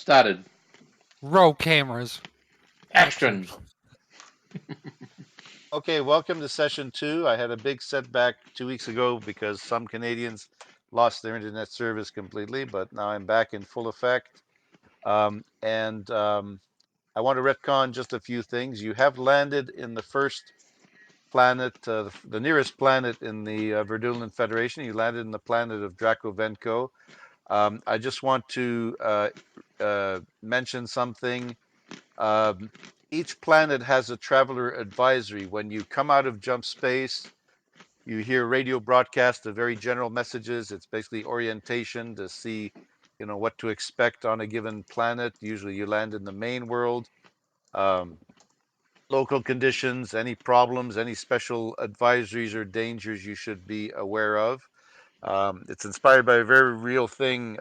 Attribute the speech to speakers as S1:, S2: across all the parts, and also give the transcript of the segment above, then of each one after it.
S1: Started.
S2: Roll cameras.
S1: Action.
S3: Okay, welcome to session 2. I had a big setback 2 weeks ago because some Canadians lost their internet service completely, but now I'm back in full effect. And I want to retcon just a few things. You have landed in the first planet, the nearest planet in the Verdulan Federation. You landed in the planet of Dracovenco. I just want to mention something. Each planet has a traveler advisory. When you come out of jump space, you hear radio broadcast of very general messages. It's basically orientation to see, what to expect on a given planet. Usually you land in the main world. Local conditions, any problems, any special advisories or dangers you should be aware of. It's inspired by a very real thing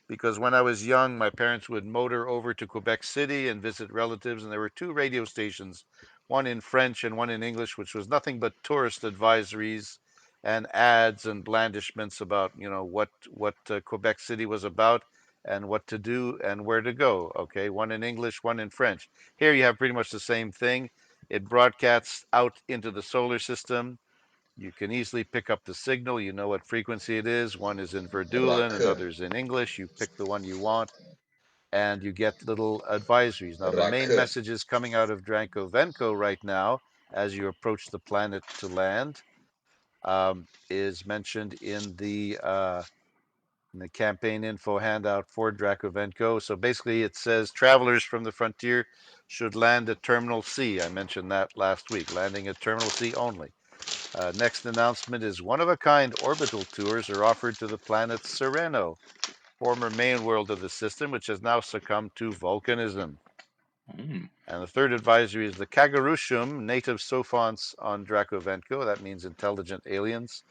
S3: because when I was young, my parents would motor over to Quebec City and visit relatives, and there were 2 radio stations, one in French and one in English, which was nothing but tourist advisories and ads and blandishments about what Quebec City was about and what to do and where to go. Okay, one in English, one in French. Here you have pretty much the same thing. It broadcasts out into the solar system. You can easily pick up the signal. You know what frequency it is. One is in Verdulan, another's in English. You pick the one you want, and you get little advisories. Now, the main messages coming out of Dracovenco right now, as you approach the planet to land, is mentioned in the campaign info handout for Dracovenco. So basically, it says travelers from the frontier should land at Terminal C. I mentioned that last week, landing at Terminal C only. Next announcement is one-of-a-kind orbital tours are offered to the planet Sereno, former main world of the system, which has now succumbed to volcanism. And the third advisory is the Kagarushum, native Sophonts on Dracovenco. That means intelligent aliens.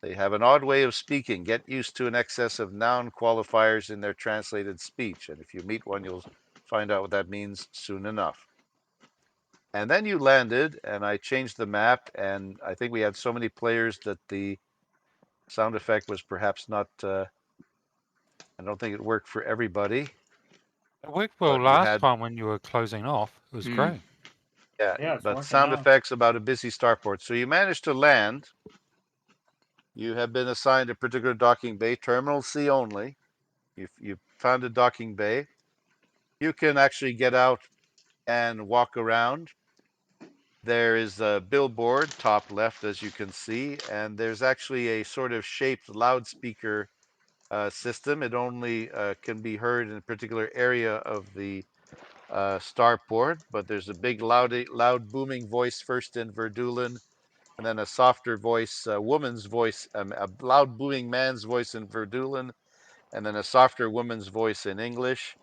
S3: They have an odd way of speaking. Get used to an excess of noun qualifiers in their translated speech. And if you meet one, you'll find out what that means soon enough. And then you landed, and I changed the map, and I think we had so many players that the sound effect was perhaps not, I don't think it worked for everybody.
S2: It worked well last time when you were closing off. It was great.
S3: Yeah, but sound effects about a busy starport. So you managed to land. You have been assigned a particular docking bay, Terminal C only. You found a docking bay. You can actually get out and walk around. There is a billboard top left, as you can see, and there's actually a sort of shaped loudspeaker system. It only can be heard in a particular area of the starport, but there's a big loud booming voice first in Verdulan, and then a softer voice, woman's voice, a loud booming man's voice in Verdulan, and then a softer woman's voice in English.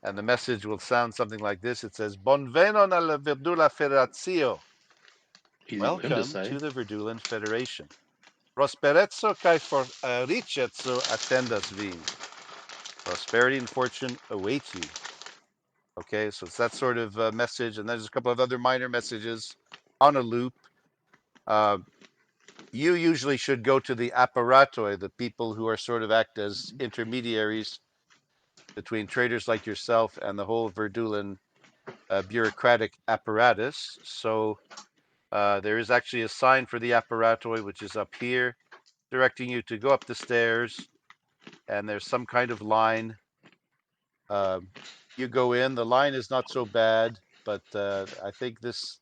S3: And the message will sound something like this. It says, Bonveno nella Verdula Federatio. Welcome to the Verdulan Federation. Prosperezzo kai ricchezzo attendas vi. Prosperity and fortune await you. Okay, so it's that sort of message, and there's a couple of other minor messages on a loop. You usually should go to the apparatoi, the people who are sort of act as intermediaries between traders like yourself and the whole Verdulan bureaucratic apparatus. So there is actually a sign for the apparatoi, which is up here, directing you to go up the stairs, and there's some kind of line. You go in. The line is not so bad, but I think this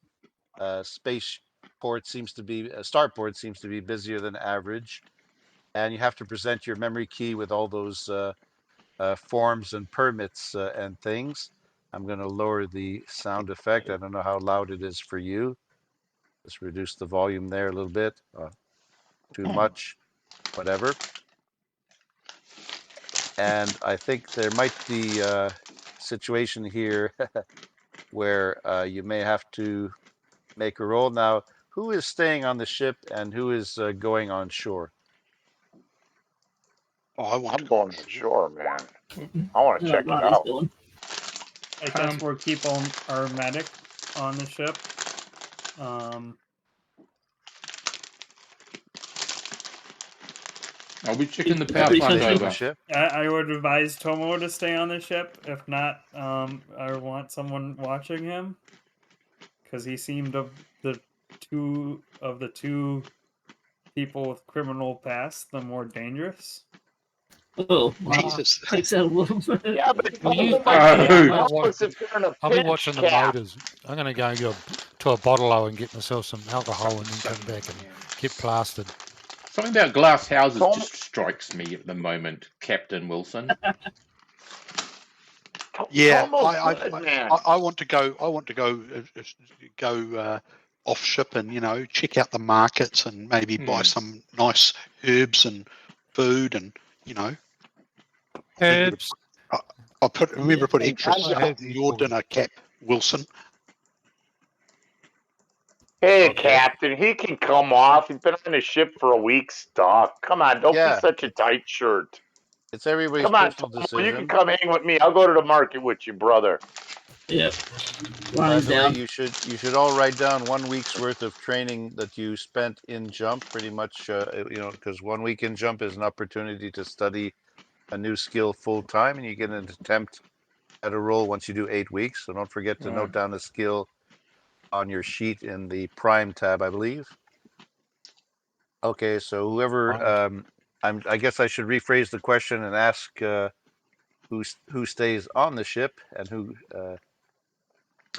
S3: starport seems to be busier than average, and you have to present your memory key with all those forms and permits and things. I'm going to lower the sound effect. I don't know how loud it is for you. Let's reduce the volume there a little bit. Too much, whatever. And I think there might be a situation here where you may have to make a roll. Now, who is staying on the ship and who is going on shore?
S4: Oh, I'm going to shore, man. I want to check it out.
S5: I guess we'll keep on our medic on the ship.
S1: I'll be checking the
S6: Every
S1: power plant
S6: country.
S3: On the
S1: over.
S3: ship.
S5: I would advise Tomo to stay on the ship. If not, I want someone watching him because he seemed the two people with criminal past the more dangerous.
S6: Oh,
S7: Jesus.
S6: takes that a little bit.
S4: Yeah, but
S2: Well, you-
S4: Tomo if they're in a
S2: I'll be
S4: pinch,
S2: watching the
S4: Cap.
S2: motors. I'm going to go to a bottle-o and get myself some alcohol and then come back and get plastered.
S1: Something about glass houses
S4: Tom-
S1: just strikes me at the moment, Captain Wilson.
S7: Yeah,
S4: Tomo's good, man.
S7: I want to go. I want to go off ship and check out the markets and maybe buy some nice herbs and food and
S2: Herbs.
S7: I remember to put extra
S4: I
S7: salt in your dinner, Cap Wilson.
S4: Hey,
S3: Okay.
S4: Captain, he can come off. He's been on the ship for a week stuck. Come on, don't be
S3: Yeah.
S4: such a tight shirt.
S3: It's everybody's
S4: Come on,
S3: personal
S4: Tomo,
S3: decision.
S4: you can come hang with me. I'll go to the market with you, brother.
S6: Yep.
S3: By
S6: Line's
S3: the way,
S6: down.
S3: you should all write down 1 week's worth of training that you spent in jump. Pretty much, because 1 week in jump is an opportunity to study a new skill full time, and you get an attempt at a roll once you do 8 weeks. So don't forget to note down a skill on your sheet in the Prime tab, I believe. Okay, so whoever, I guess I should rephrase the question and ask who stays on the ship and who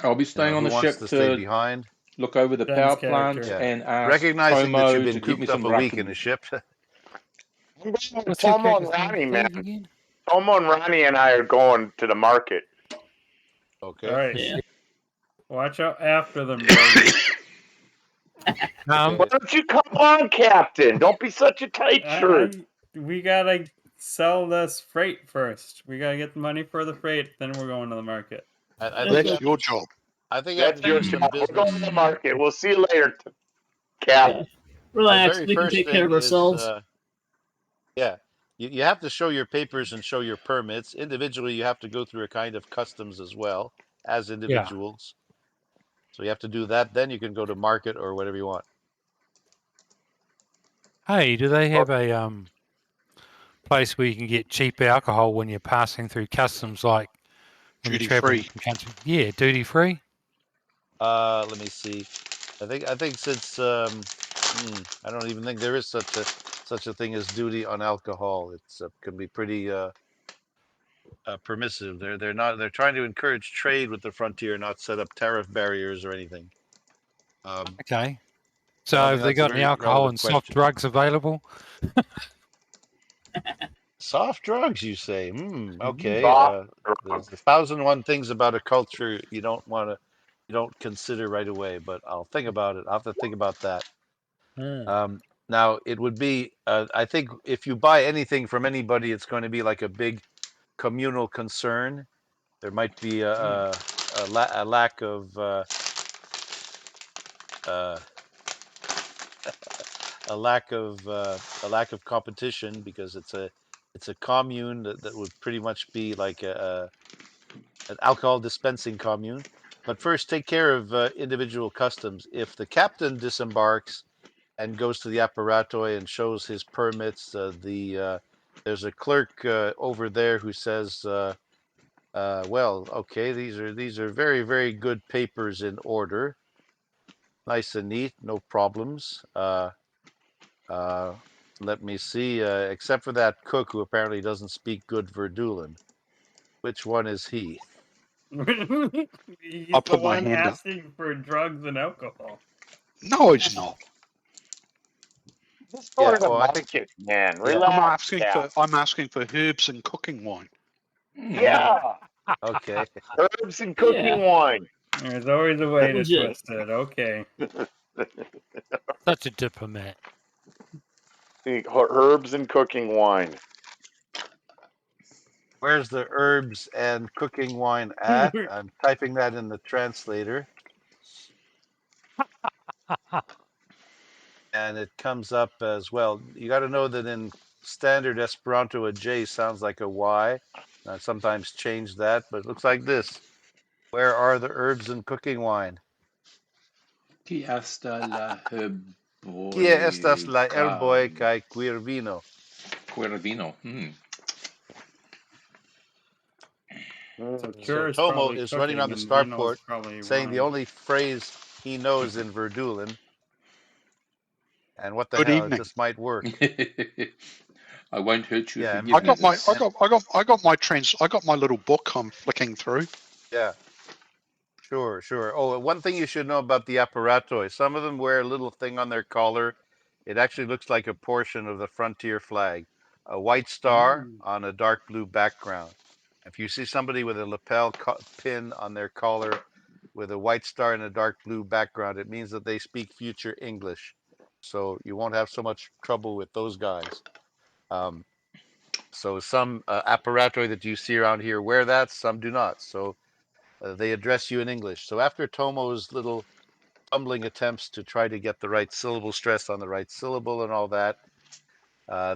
S1: I'll be staying on
S3: who
S1: the
S3: wants
S1: ship
S3: to stay
S1: to
S3: behind.
S1: look over the
S5: Ben's
S1: power plant
S5: character.
S3: Yeah,
S1: and ask
S3: recognizing that you've
S1: Tomo
S3: been
S1: to get me
S3: cooped up
S1: some
S3: a week in a
S1: raccoons.
S3: ship.
S4: I'm going with
S2: What's your
S4: Tomo and
S2: character's name,
S4: Ronnie,
S2: Steve,
S4: man.
S2: again?
S4: Tomo and Ronnie and I are going to the market.
S3: Okay.
S5: All right.
S6: Yeah.
S5: Watch out after them, Brody.
S4: Why don't you come on, Captain? Don't be such a tight shirt.
S5: We gotta sell this freight first. We gotta get the money for the freight, then we're going to the market.
S3: I think
S7: That's your job.
S3: I think I have
S4: That's
S3: to
S4: your
S3: do some
S4: job. We're going to
S3: business.
S4: the market. We'll see you later, Cap.
S6: Yeah.
S3: My
S6: Relax.
S3: very
S6: We can
S3: first
S6: take care
S3: thing
S6: of
S3: is,
S6: ourselves.
S3: yeah, you have to show your papers and show your permits. Individually, you have to go through a kind of customs as well as individuals. So you have to do that. Then you can go to market or whatever you want.
S2: Hey, do they have a place where you can get cheap alcohol when you're passing through customs, like when
S7: Duty
S2: you're traveling
S7: free.
S2: from country? Yeah, duty free.
S3: Let me see. I think since I don't even think there is such a thing as duty on alcohol. It's can be pretty permissive. They're trying to encourage trade with the frontier, not set up tariff barriers or anything.
S2: Okay.
S3: I
S2: So
S3: don't
S2: have
S3: think
S2: they
S3: that's a
S2: got any
S3: very
S2: alcohol
S3: relevant
S2: and soft
S3: question.
S2: drugs available?
S3: Soft drugs, you say? Okay.
S4: Soft
S3: There's 1,001 things about a culture you don't consider right away, but I'll think about it. I'll have to think about that. Now it would be, I think, if you buy anything from anybody, it's going to be like a big communal concern. There might be a lack of a lack of competition because it's a commune that would pretty much be like an alcohol dispensing commune. But first, take care of individual customs. If the captain disembarks and goes to the apparatoi and shows his permits, there's a clerk over there who says, "Well, okay, these are very, very good papers in order, nice and neat, no problems." Let me see. Except for that cook who apparently doesn't speak good Verdulan. Which one is he?
S5: He's
S7: I'll
S5: the
S7: put my
S5: one
S7: hand up.
S5: asking for drugs and alcohol.
S7: No, it's not.
S4: Just go
S3: Yeah,
S4: to the
S3: well, I think
S4: market, man.
S3: yeah.
S4: Relax, Cap.
S7: I'm asking for herbs and cooking wine.
S4: Yeah.
S3: Okay.
S4: Herbs and cooking wine.
S5: There's always a way to
S6: Legit.
S5: twist it. Okay.
S2: Such a diplomat.
S4: Herbs and cooking wine.
S3: Where's the herbs and cooking wine at? I'm typing that in the translator. And it comes up as well. You got to know that in standard Esperanto, a J sounds like a Y. I sometimes change that, but it looks like this. Where are the herbs and cooking wine?
S1: Qui hasta la
S3: Kie estas la
S1: herboj
S3: herboj kaj quir vino?
S1: Puervino.
S5: So
S3: So
S5: Cure's
S3: Tomo
S5: probably
S3: is running around the
S5: cooking, and Vino's
S3: starport
S5: probably
S3: saying the
S5: running.
S3: only phrase he knows in Verdulan, and what the
S7: Good
S3: hell,
S7: evening.
S3: this might work.
S1: I won't hurt you.
S3: Yeah,
S1: Forgive me this.
S7: I got my little book I'm flicking through.
S3: Yeah. Sure. Oh, one thing you should know about the apparatoi, some of them wear a little thing on their collar. It actually looks like a portion of the Frontier flag, a white star on a dark blue background. If you see somebody with a lapel pin on their collar with a white star and a dark blue background, it means that they speak future English. So you won't have so much trouble with those guys. So some apparatoi that you see around here wear that, some do not. So they address you in English. So after Tomo's little fumbling attempts to try to get the right syllable stress on the right syllable and all that,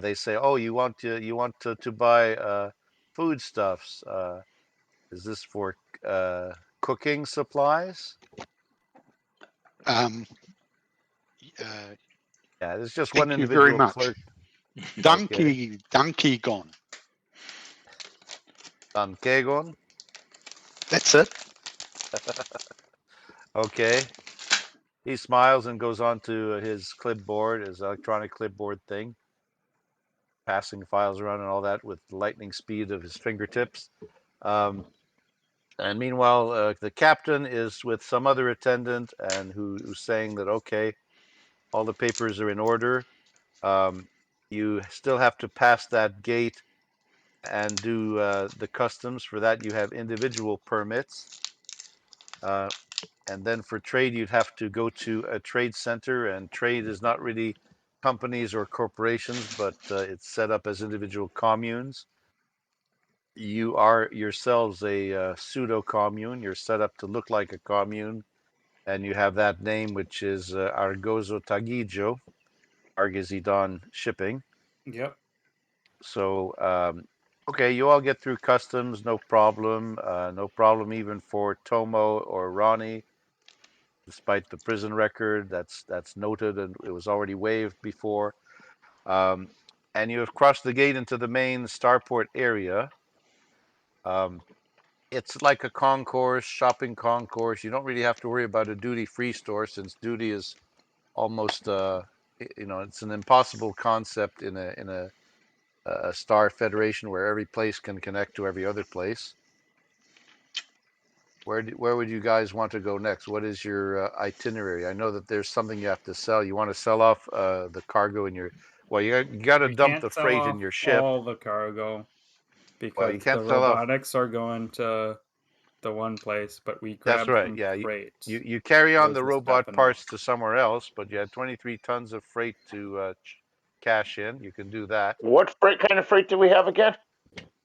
S3: they say, "Oh, you want to buy foodstuffs? Is this for cooking supplies?"
S7: Uh,
S3: Yeah, there's just one
S7: thank you very
S3: individual
S7: much.
S3: clerk.
S7: Donkey gone.
S3: Kegon.
S7: That's it.
S3: Okay. He smiles and goes on to his clipboard, his electronic clipboard thing, passing files around and all that with the lightning speed of his fingertips. And meanwhile, the captain is with some other attendant and who's saying that, okay, all the papers are in order. You still have to pass that gate and do the customs. For that, you have individual permits. And then for trade, you'd have to go to a trade center, and trade is not really companies or corporations, but it's set up as individual communes. You are yourselves a pseudo commune. You're set up to look like a commune, and you have that name, which is Argozo Tagijo, Argazidon Shipping.
S5: Yep.
S3: So, okay, you all get through customs, no problem. No problem even for Tomo or Ronnie, despite the prison record that's noted and it was already waived before. And you have crossed the gate into the main starport area. It's like a concourse, shopping concourse. You don't really have to worry about a duty-free store since duty is almost, it's an impossible concept in a star federation where every place can connect to every other place. Where would you guys want to go next? What is your itinerary? I know that there's something you have to sell. You want to sell off the cargo in your. Well, you got to
S5: We
S3: dump
S5: can't
S3: the
S5: sell
S3: freight
S5: off
S3: in your ship.
S5: all the cargo
S3: Well, you
S5: because the
S3: can't sell off.
S5: robotics are going to the one place, but we
S3: That's
S5: grab
S3: right.
S5: some
S3: Yeah,
S5: freight.
S3: you carry on
S5: Those
S3: the
S5: are
S3: robot
S5: stepping
S3: parts
S5: up.
S3: to somewhere else, but you had 23 tons of freight to cash in. You can do that.
S4: What kind of freight do we have again?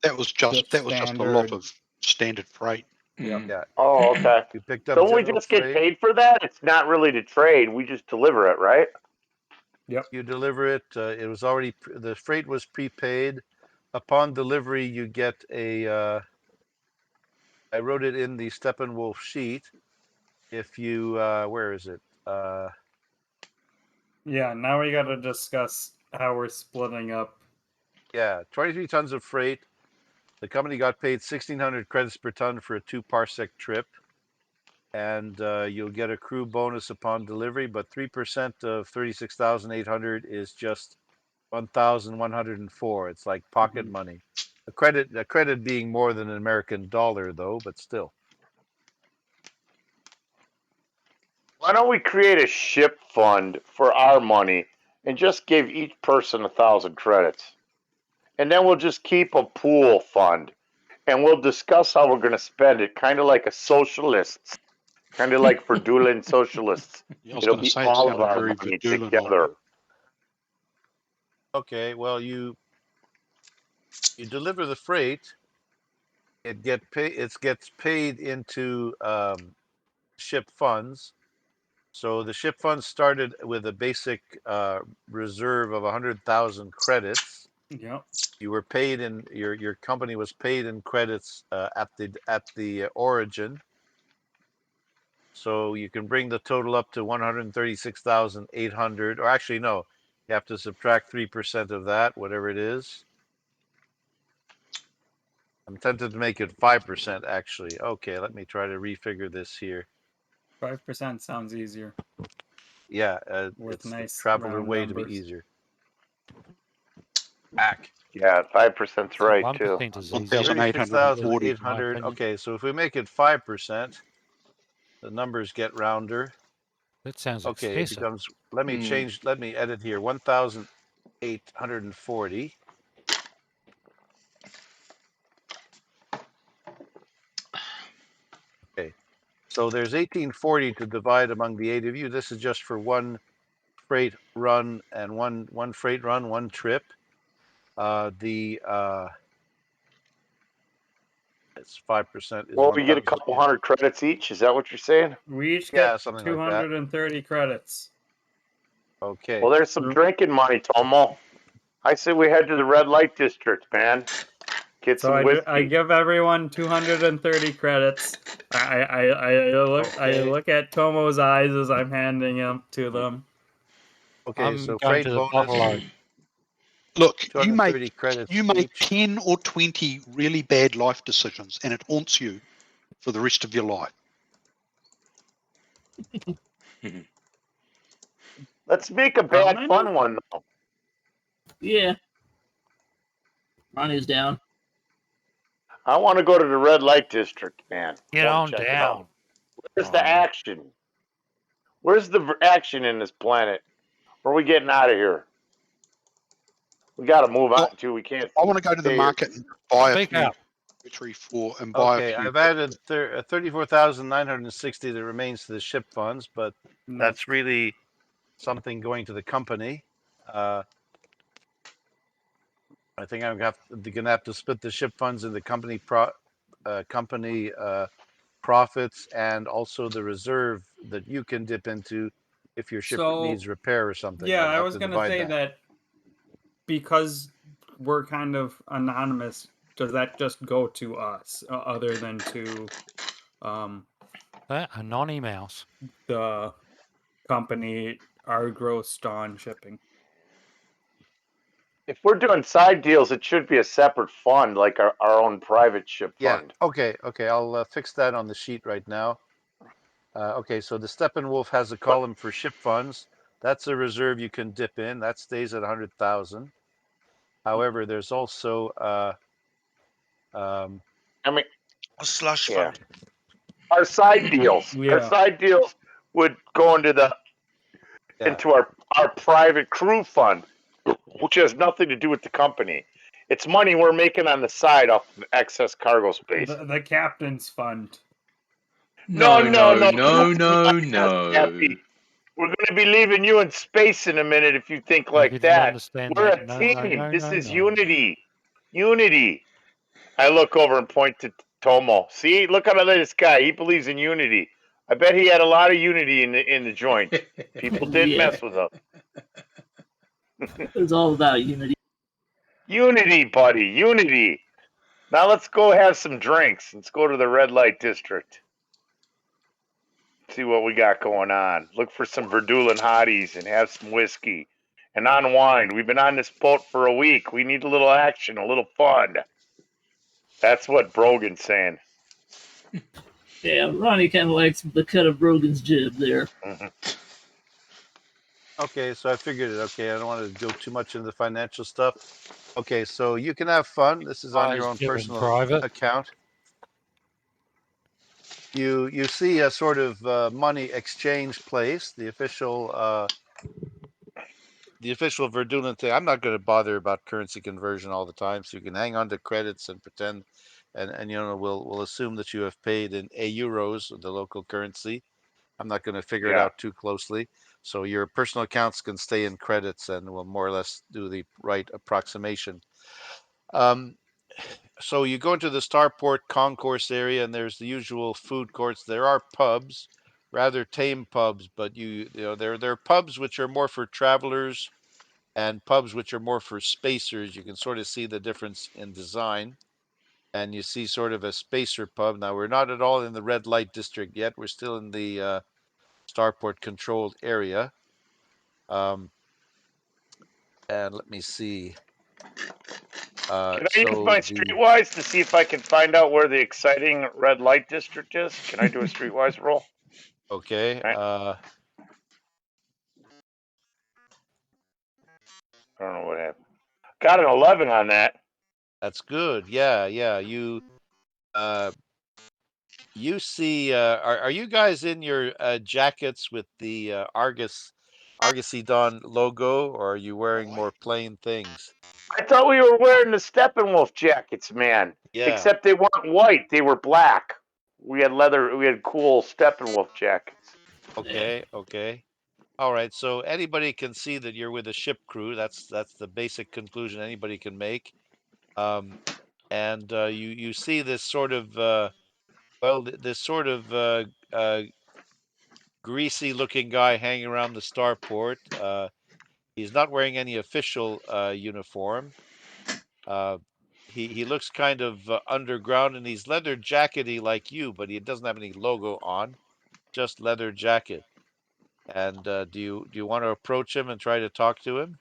S7: That was just a lot
S5: standard.
S7: of standard freight.
S5: Yep.
S3: Yeah,
S4: Oh, okay.
S3: you picked up
S4: Don't we
S3: general
S4: just get
S3: freight.
S4: paid for that? It's not really to trade. We just deliver it, right?
S5: Yep.
S3: You deliver it. It was already the freight was prepaid. Upon delivery, you get a. I wrote it in the Steppenwolf sheet. If you, where is it?
S5: Yeah. Now we got to discuss how we're splitting up.
S3: Yeah, 23 tons of freight. The company got paid 1,600 credits per ton for a 2-parsec trip, and you'll get a crew bonus upon delivery. But 3% of 36,800 is just 1,104. It's like pocket money. A credit being more than an American dollar, though, but still.
S4: Why don't we create a ship fund for our money and just give each person 1,000 credits? And then we'll just keep a pool fund and we'll discuss how we're going to spend it, kind of like a socialists, kind of like Verdulan socialists.
S7: Yeah, I was
S4: It'll
S7: going to
S4: be
S7: say it
S4: all of
S7: sounded
S4: our
S7: very
S4: money
S7: Verdulan of
S4: together.
S7: you.
S3: Okay, well, you deliver the freight. It gets paid into ship funds. So the ship funds started with a basic reserve of 100,000 credits.
S5: Yep.
S3: You were paid in your company was paid in credits at the origin. So you can bring the total up to 136,800, or actually no, You have to subtract 3% of that, whatever it is. I'm tempted to make it 5%, actually. Okay, let me try to refigure this here.
S5: 5% sounds easier.
S3: Yeah,
S5: With
S3: it's
S5: nice
S3: the traveler
S5: round
S3: way to
S5: numbers.
S3: be easier. Back.
S4: Yeah, 5%'s right too.
S2: 1% is easy.
S7: 1,840.
S3: 36,800.
S2: opinion.
S3: Okay, so if we make it 5%, the numbers get rounder.
S2: That sounds
S3: Okay, it
S2: excessive.
S3: becomes, let me change, let me edit here, 1,840. Okay, so there's 1840 to divide among the 8 of you. This is just for one freight run and one freight run, one trip. It's 5% is
S4: Well, we get a
S3: 1,000.
S4: couple hundred credits each. Is that what you're saying?
S5: We each
S3: Yeah,
S5: get
S3: something like that.
S5: 230 credits.
S3: Okay.
S4: Well, there's some drinking money, Tomo. I say we head to the red light district, man. Get
S5: So
S4: some whiskey.
S5: I give everyone 230 credits. I look at Tomo's eyes as I'm handing them to them.
S3: Okay,
S2: I'm
S3: so
S2: going
S3: freight
S2: to the
S3: bonus,
S2: Buffalo.
S7: Look, you
S3: 230
S7: make
S3: credits
S7: you make
S3: each.
S7: 10 or 20 really bad life decisions, and it haunts you for the rest of your life.
S4: Let's make a bad
S5: many?
S4: fun one though.
S6: Yeah. Ronnie's down.
S4: I want to go to the red light district, man.
S2: Get
S4: Want
S2: on
S4: to check it
S2: down.
S4: out. Where's the
S2: Ronnie.
S4: action? Where's the action in this planet? Where are we getting out of here? We got to move on
S7: Well,
S4: too. We can't.
S7: I want to go to the
S4: stay here.
S7: market and buy a
S2: Speak
S7: few
S2: up.
S7: battery for and buy
S3: Okay,
S7: a few.
S3: I've added 34,960 that remains to the ship funds, but that's really something going to the company. I think I'm gonna have to split the ship funds in the company profits and also the reserve that you can dip into if your ship needs repair or something.
S5: Yeah,
S3: I'll
S5: I
S3: have
S5: was
S3: to
S5: gonna
S3: divide
S5: say that because we're kind of anonymous. Does that just go to us, other than to
S2: That Anony Mouse.
S5: the company Argro Stawn Shipping?
S4: If we're doing side deals, it should be a separate fund, like our own private ship
S3: Yeah.
S4: fund.
S3: Okay. I'll fix that on the sheet right now. Okay. So the Steppenwolf has a column for ship funds. That's a reserve you can dip in. That stays at 100,000. However, there's also
S4: I mean,
S8: A slush
S4: yeah.
S8: fund.
S4: Our side deals. Our
S5: Yeah.
S4: side deals would go into our private crew fund, which has nothing to do with the company. It's money we're making on the side off of excess cargo space.
S5: The captain's fund.
S4: No.
S1: No.
S4: Cappy. We're going to be leaving you in space in a minute if you think
S2: You
S4: like
S2: didn't
S4: that.
S2: understand
S4: We're
S2: that.
S4: a
S2: No,
S4: team.
S2: no,
S4: This is
S2: no.
S4: unity. Unity. I look over and point to Tomo. See, look at this guy. He believes in unity. I bet he had a lot of unity in the joint. People didn't
S6: Yeah.
S4: mess with him.
S6: It's all about unity.
S4: Unity, buddy. Unity. Now let's go have some drinks. Let's go to the red light district. See what we got going on. Look for some Verdulan hotties and have some whiskey and unwind. We've been on this boat for a week. We need a little action, a little fun. That's what Brogan's saying.
S6: Yeah, Ronnie kind of likes the cut of Brogan's jib there.
S3: Okay, so I figured it. Okay, I don't want to go too much into the financial stuff. Okay, so you can have fun. This is on your own personal
S2: private.
S3: account. You see a sort of money exchange place, the official Verdulan thing. I'm not going to bother about currency conversion all the time, so you can hang on to credits and pretend, and we'll assume that you have paid in euros, the local currency. I'm not going to figure it out too closely. So your personal accounts can stay in credits, and we'll more or less do the right approximation. So you go into the Starport concourse area, and there's the usual food courts. There are pubs, rather tame pubs, but there are pubs which are more for travelers, and pubs which are more for spacers. You can sort of see the difference in design, and you see sort of a spacer pub. Now we're not at all in the red light district yet. We're still in the Starport controlled area. And let me see.
S4: Can I use my Streetwise to see if I can find out where the exciting red light district is? Can I do a Streetwise roll?
S3: Okay.
S4: Right. I don't know what happened. Got an 11 on that.
S3: That's good. Yeah. You see, are you guys in your jackets with the Argosy Dawn logo, or are you wearing more plain things?
S4: I thought we were wearing the Steppenwolf jackets, man.
S3: Yeah.
S4: Except they weren't white; they were black. We had leather. We had cool Steppenwolf jackets.
S3: Okay. Okay. All right. So anybody can see that you're with a ship crew. That's the basic conclusion anybody can make. And you see this sort of this sort of greasy looking guy hanging around the starport. He's not wearing any official uniform. Uh, he looks kind of underground, and he's leather jackety like you, but he doesn't have any logo on, just leather jacket. And do you want to approach him and try to talk to him?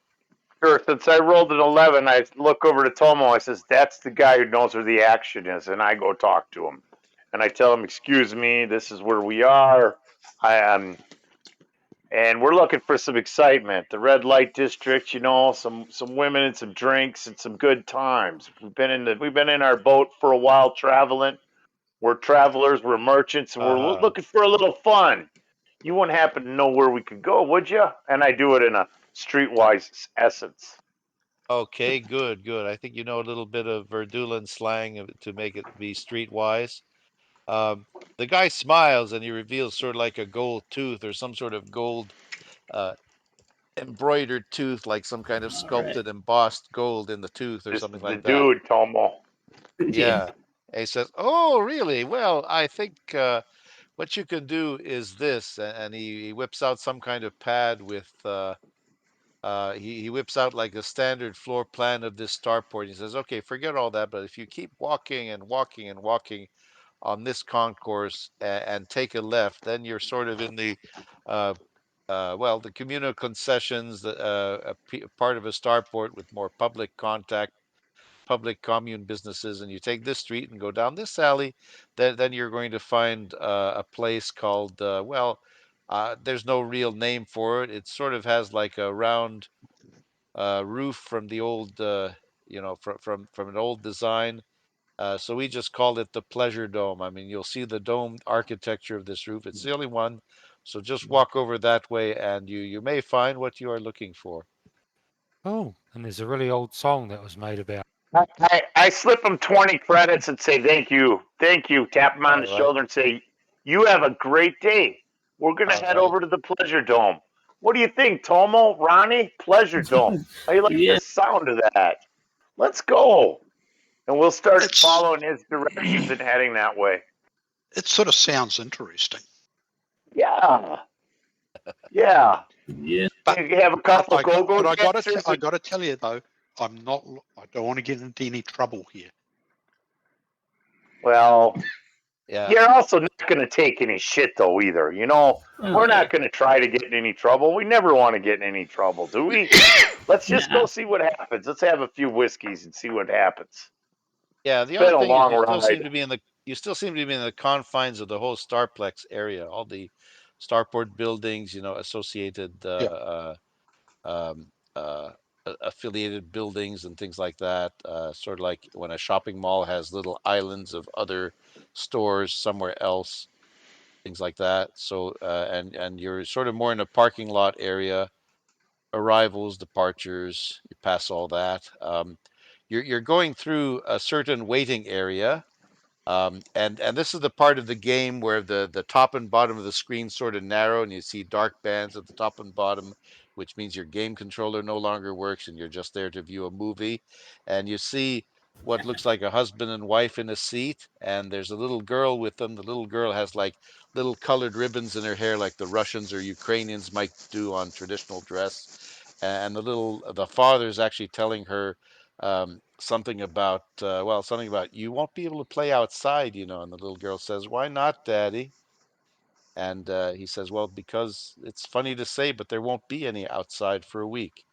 S4: Sure. Since I rolled an 11, I look over to Tomo. I says, "That's the guy who knows where the action is," and I go talk to him. And I tell him, "Excuse me, this is where we are. I am." And we're looking for some excitement. The red light district, some women and some drinks and some good times. We've been in our boat for a while traveling. We're travelers, we're merchants, and we're looking for a little fun. You wouldn't happen to know where we could go, would you? And I do it in a streetwise essence.
S3: Okay, good, good. I think you know a little bit of Verdulan slang to make it be streetwise. The guy smiles and he reveals sort of like a gold tooth or some sort of gold uh, embroidered tooth, like some kind of sculpted, embossed gold in the tooth or
S4: This
S3: something
S4: is the
S3: like that.
S4: dude, Tomo.
S3: Yeah. And he says, "Oh, really? Well, I think what you can do is this," and he whips out some kind of pad with he whips out like a standard floor plan of this starport. He says, "Okay, forget all that, but if you keep walking and walking and walking on this concourse and take a left, then you're sort of in the uh, well, the communal concessions, part of a starport with more public contact, public commune businesses, and you take this street and go down this alley, then you're going to find a place called there's no real name for it. It sort of has like a round roof from the old, from an old design. So we just called it the Pleasure Dome. I mean, you'll see the dome architecture of this roof. It's the only one. So just walk over that way, and you may find what you are looking for."
S2: Oh, and there's a really old song that was made about.
S4: I slip him 20 credits and say, "Thank you. Thank you." Tap him on the shoulder and say, "You have a great day. We're going to head over to the Pleasure Dome." What do you think, Tomo? Ronnie? Pleasure Dome. How you like the sound of that? Let's go. And we'll start following his directions and heading that way.
S7: It sort of sounds interesting.
S4: Yeah. Yeah.
S6: Yeah.
S4: But, you have a couple go-go
S7: But I got to tell you though, I don't want to get into any trouble here.
S4: Well,
S3: yeah,
S4: you're also not going to take any shit though either. We're not going to try to get in any trouble. We never want to get in any trouble, do we? Let's just go see what happens. Let's have a few whiskeys and see what happens.
S3: yeah. The
S4: It's
S3: other
S4: been a
S3: thing is
S4: long ride.
S3: you still seem to be in the confines of the whole Starplex area, all the starport buildings, associated um, uh, affiliated buildings and things like that. Sort of like when a shopping mall has little islands of other stores somewhere else, things like that. So and you're sort of more in a parking lot area, arrivals, departures. You pass all that. You're going through a certain waiting area. And this is the part of the game where the top and bottom of the screen sort of narrow, and you see dark bands at the top and bottom, which means your game controller no longer works, and you're just there to view a movie. And you see what looks like a husband and wife in a seat, and there's a little girl with them. The little girl has like little colored ribbons in her hair, like the Russians or Ukrainians might do on traditional dress. And the father is actually telling her something about something about you won't be able to play outside, and the little girl says, "Why not, Daddy?" And he says, "Well, because it's funny to say, but there won't be any outside for a week."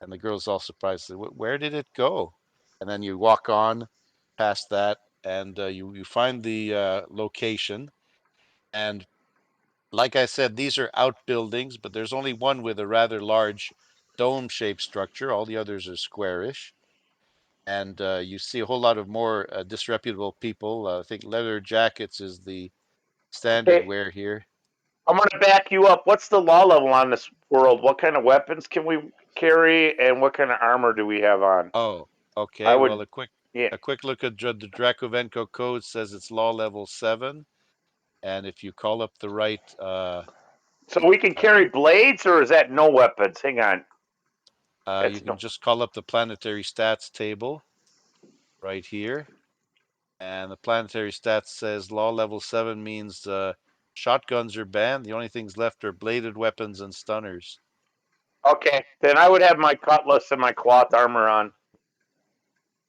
S3: And the girl's all surprised. Where did it go? And then you walk on past that, and you find the location. And like I said, these are outbuildings, but there's only one with a rather large dome-shaped structure. All the others are squarish. And you see a whole lot of more disreputable people. I think leather jackets is the standard
S4: Hey,
S3: wear here.
S4: I'm going to back you up. What's the law level on this world? What kind of weapons can we carry, and what kind of armor do we have on?
S3: Oh, okay.
S4: I would,
S3: Well,
S4: yeah.
S3: a quick look at the Dracovenco code says it's law level 7, and if you call up the right,
S4: So we can carry blades, or is that no weapons? Hang on.
S3: you can just call up the planetary stats table right here, and the planetary stats says law level 7 means shotguns are banned. The only things left are bladed weapons and stunners.
S4: Okay, then I would have my cutlass and my cloth armor on.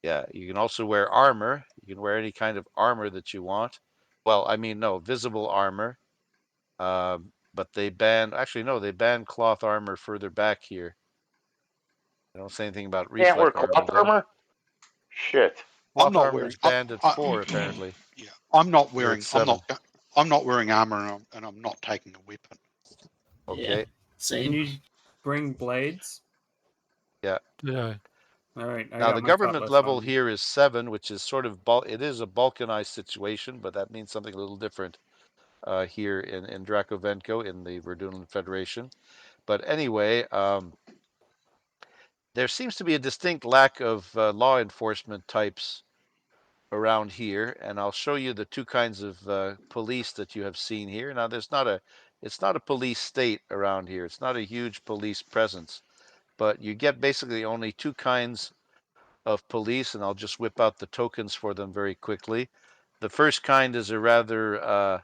S3: Yeah, you can also wear armor. You can wear any kind of armor that you want. Well, I mean, no, visible armor. But they ban, actually, no, they ban cloth armor further back here. They don't say anything about
S4: Can't wear
S3: reflect armor,
S4: cloth
S3: though.
S4: armor? Shit.
S7: I'm
S3: Cloth
S7: not
S3: armor
S7: wearing.
S3: is banned at 4, apparently.
S7: Yeah, I'm not
S3: Here
S7: wearing.
S3: it's
S7: I'm
S3: 7.
S7: not. I'm not wearing armor, and I'm not taking a weapon.
S3: Okay.
S6: Yeah, same.
S5: Can you bring blades?
S3: Yeah.
S2: Yeah.
S5: All right. I
S3: Now,
S5: got
S3: the
S5: my
S3: government
S5: cutlass
S3: level
S5: on.
S3: here is 7, which is sort of, it is a balkanized situation, but that means something a little different here in Dracovenco in the Verdulan Federation. But anyway, there seems to be a distinct lack of law enforcement types around here, and I'll show you the two kinds of police that you have seen here. Now, it's not a police state around here. It's not a huge police presence, but you get basically only two kinds of police, and I'll just whip out the tokens for them very quickly. The first kind is a rather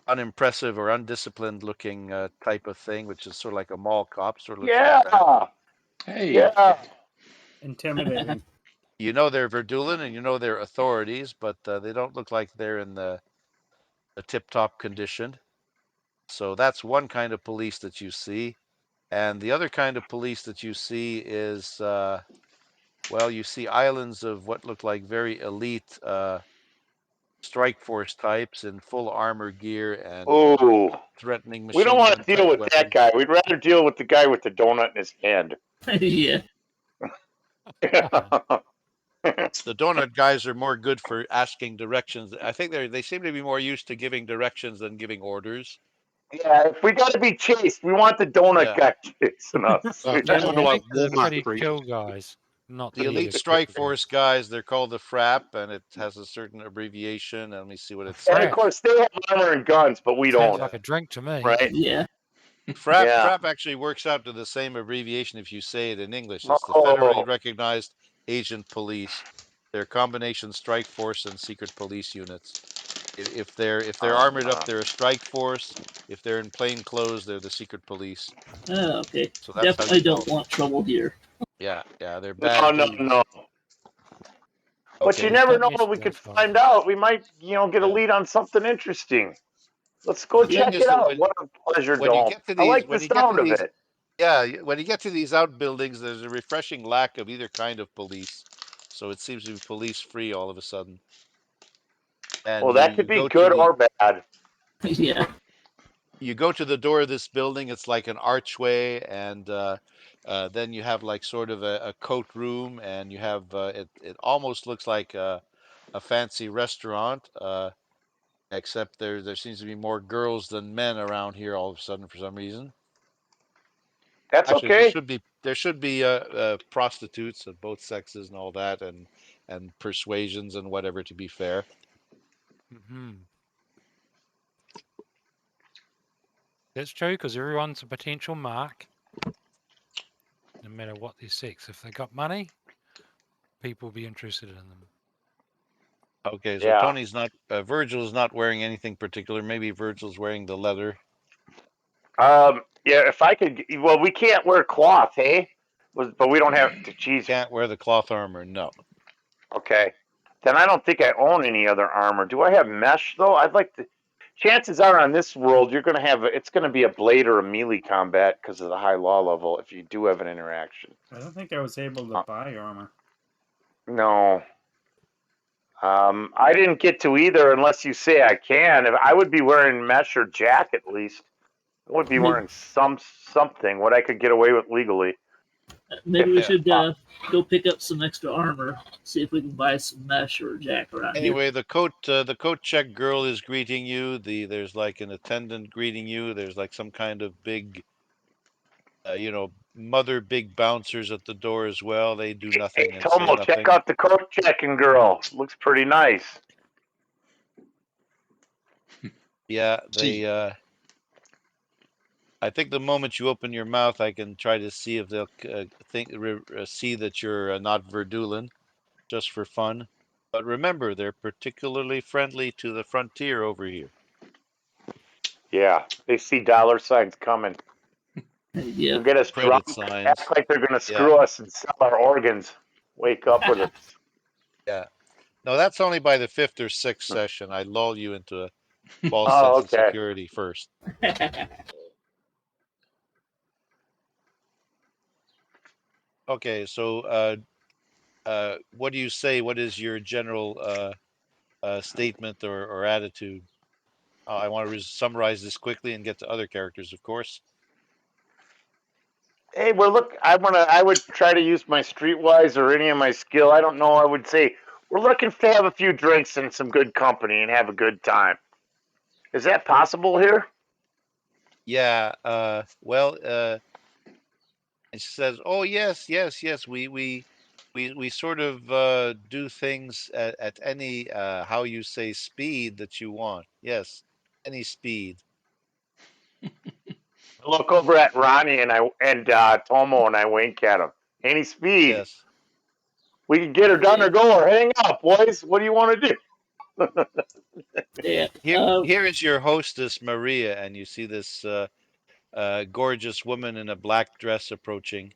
S3: unimpressive or undisciplined looking type of thing, which is sort of like a mall cop, sort of looks like that.
S4: Yeah.
S1: Hey.
S4: Yeah.
S5: Intimidating.
S3: You know they're Verdulan and you know they're authorities, but they don't look like they're in the tip-top condition. So that's one kind of police that you see. And the other kind of police that you see is, well, you see islands of what look like very elite strike force types in full armor gear and
S4: Ooh.
S3: threatening
S4: We don't
S3: machine
S4: want
S3: gun
S4: to deal
S3: type
S4: with that
S3: weapons.
S4: guy. We'd rather deal with the guy with the donut in his hand.
S6: Yeah.
S3: The donut guys are more good for asking directions. I think they seem to be more used to giving directions than giving orders.
S4: Yeah, if we got to be chased, we want the donut guy chasing us.
S7: Sort
S2: I
S7: of like
S2: think they're the
S7: Walmart
S2: pretty
S7: greeters.
S2: chill guys, not
S3: The
S2: the
S3: elite strike
S2: kill
S3: force guys, they're called the FRAP, and it has a certain abbreviation. And let me see what it
S4: And of
S3: says.
S2: Frap.
S4: course, they have armor and guns, but we
S2: Sounds
S4: don't,
S2: like a drink to me.
S4: right?
S6: Yeah.
S3: FRAP,
S4: Yeah.
S3: FRAP actually works out to the same abbreviation if you say it in English. It's the federally
S4: Oh,
S3: recognized agent police. They're combination strike force and secret police units. If they're armored up, they're a strike force. If they're in plain clothes, they're the secret police.
S6: Okay.
S3: So that's how
S6: Definitely
S3: you know.
S6: don't want trouble here.
S3: Yeah, they're
S4: no,
S3: bad
S4: no,
S3: dudes.
S4: no. But you
S3: Okay.
S4: never
S2: Don't
S4: know
S2: mess
S4: what we
S2: with
S4: could
S2: those guys.
S4: find out. We might, get a
S3: Yeah.
S4: lead on something interesting. Let's go
S3: The thing
S4: check
S3: is
S4: it
S3: that
S4: out. What a pleasure
S3: when you
S4: dome.
S3: get to
S4: I
S3: these
S4: like the
S3: when you get to
S4: sound of
S3: these
S4: it.
S3: yeah, when you get to these outbuildings, there's a refreshing lack of either kind of police. So it seems to be police free all of a sudden. And
S4: Well, that could be good or bad.
S6: Yeah.
S3: you go to the door of this building, it's like an archway, and then you have like sort of a coat room, and you have it almost looks like a fancy restaurant, except there seems to be more girls than men around here all of a sudden for some reason.
S4: That's
S3: Actually,
S4: okay.
S3: there should be prostitutes of both sexes and all that, and persuasions and whatever, to be fair.
S2: Hmm. That's true because everyone's a potential mark, no matter what their sex. If they got money, people will be interested in them.
S3: Okay, so
S4: Yeah.
S3: Tony's not Virgil's not wearing anything particular. Maybe Virgil's wearing the leather.
S4: Yeah, if I could, well, we can't wear cloth, hey? But we don't have to, geez.
S3: Can't wear the cloth armor. No.
S4: Okay. Then I don't think I own any other armor. Do I have mesh, though? I'd like to. chances are on this world you're going to have it's going to be a blade or a melee combat because of the high law level if you do have an interaction.
S5: I don't think I was able to buy armor.
S4: No. I didn't get to either unless you say I can. If I would be wearing mesh or jack at least. I would be wearing something what I could get away with legally.
S6: Maybe we should go pick up some extra armor. See if we can buy some mesh or jack around
S3: Anyway,
S6: here.
S3: the coat check girl is greeting you. There's like an attendant greeting you. There's like some kind of big, mother big bouncers at the door as well. They do nothing
S4: Hey,
S3: and say
S4: Tomo,
S3: nothing.
S4: check out the coat checking girl. Looks pretty nice.
S3: Yeah, they. I think the moment you open your mouth, I can try to see if they'll see that you're not Verdulan, just for fun. But remember, they're particularly friendly to the frontier over here.
S4: Yeah, they see dollar signs coming.
S6: Yeah.
S4: They'll get us
S3: Credit
S4: drunk,
S3: signs.
S4: act like they're going to screw us and sell our organs. Wake up with us.
S3: Yeah. No, that's only by the 5th or 6th session. I lull you into a false
S4: Oh,
S3: sense of
S4: okay.
S3: security first. Okay, so what do you say? What is your general statement or attitude? I want to summarize this quickly and get to other characters, of course.
S4: Hey, well, look, I would try to use my streetwise or any of my skill. I don't know. I would say we're looking to have a few drinks and some good company and have a good time. Is that possible here?
S3: Yeah. Well. And she says, "Oh yes, yes, yes. We sort of do things at any how you say speed that you want. Yes, any speed."
S4: I look over at Ronnie and Tomo and I wink at him. Any speed.
S3: Yes.
S4: We can get her done or go or hang out, boys. What do you want to do?
S6: Yeah.
S3: Here is your hostess Maria, and you see this gorgeous woman in a black dress approaching.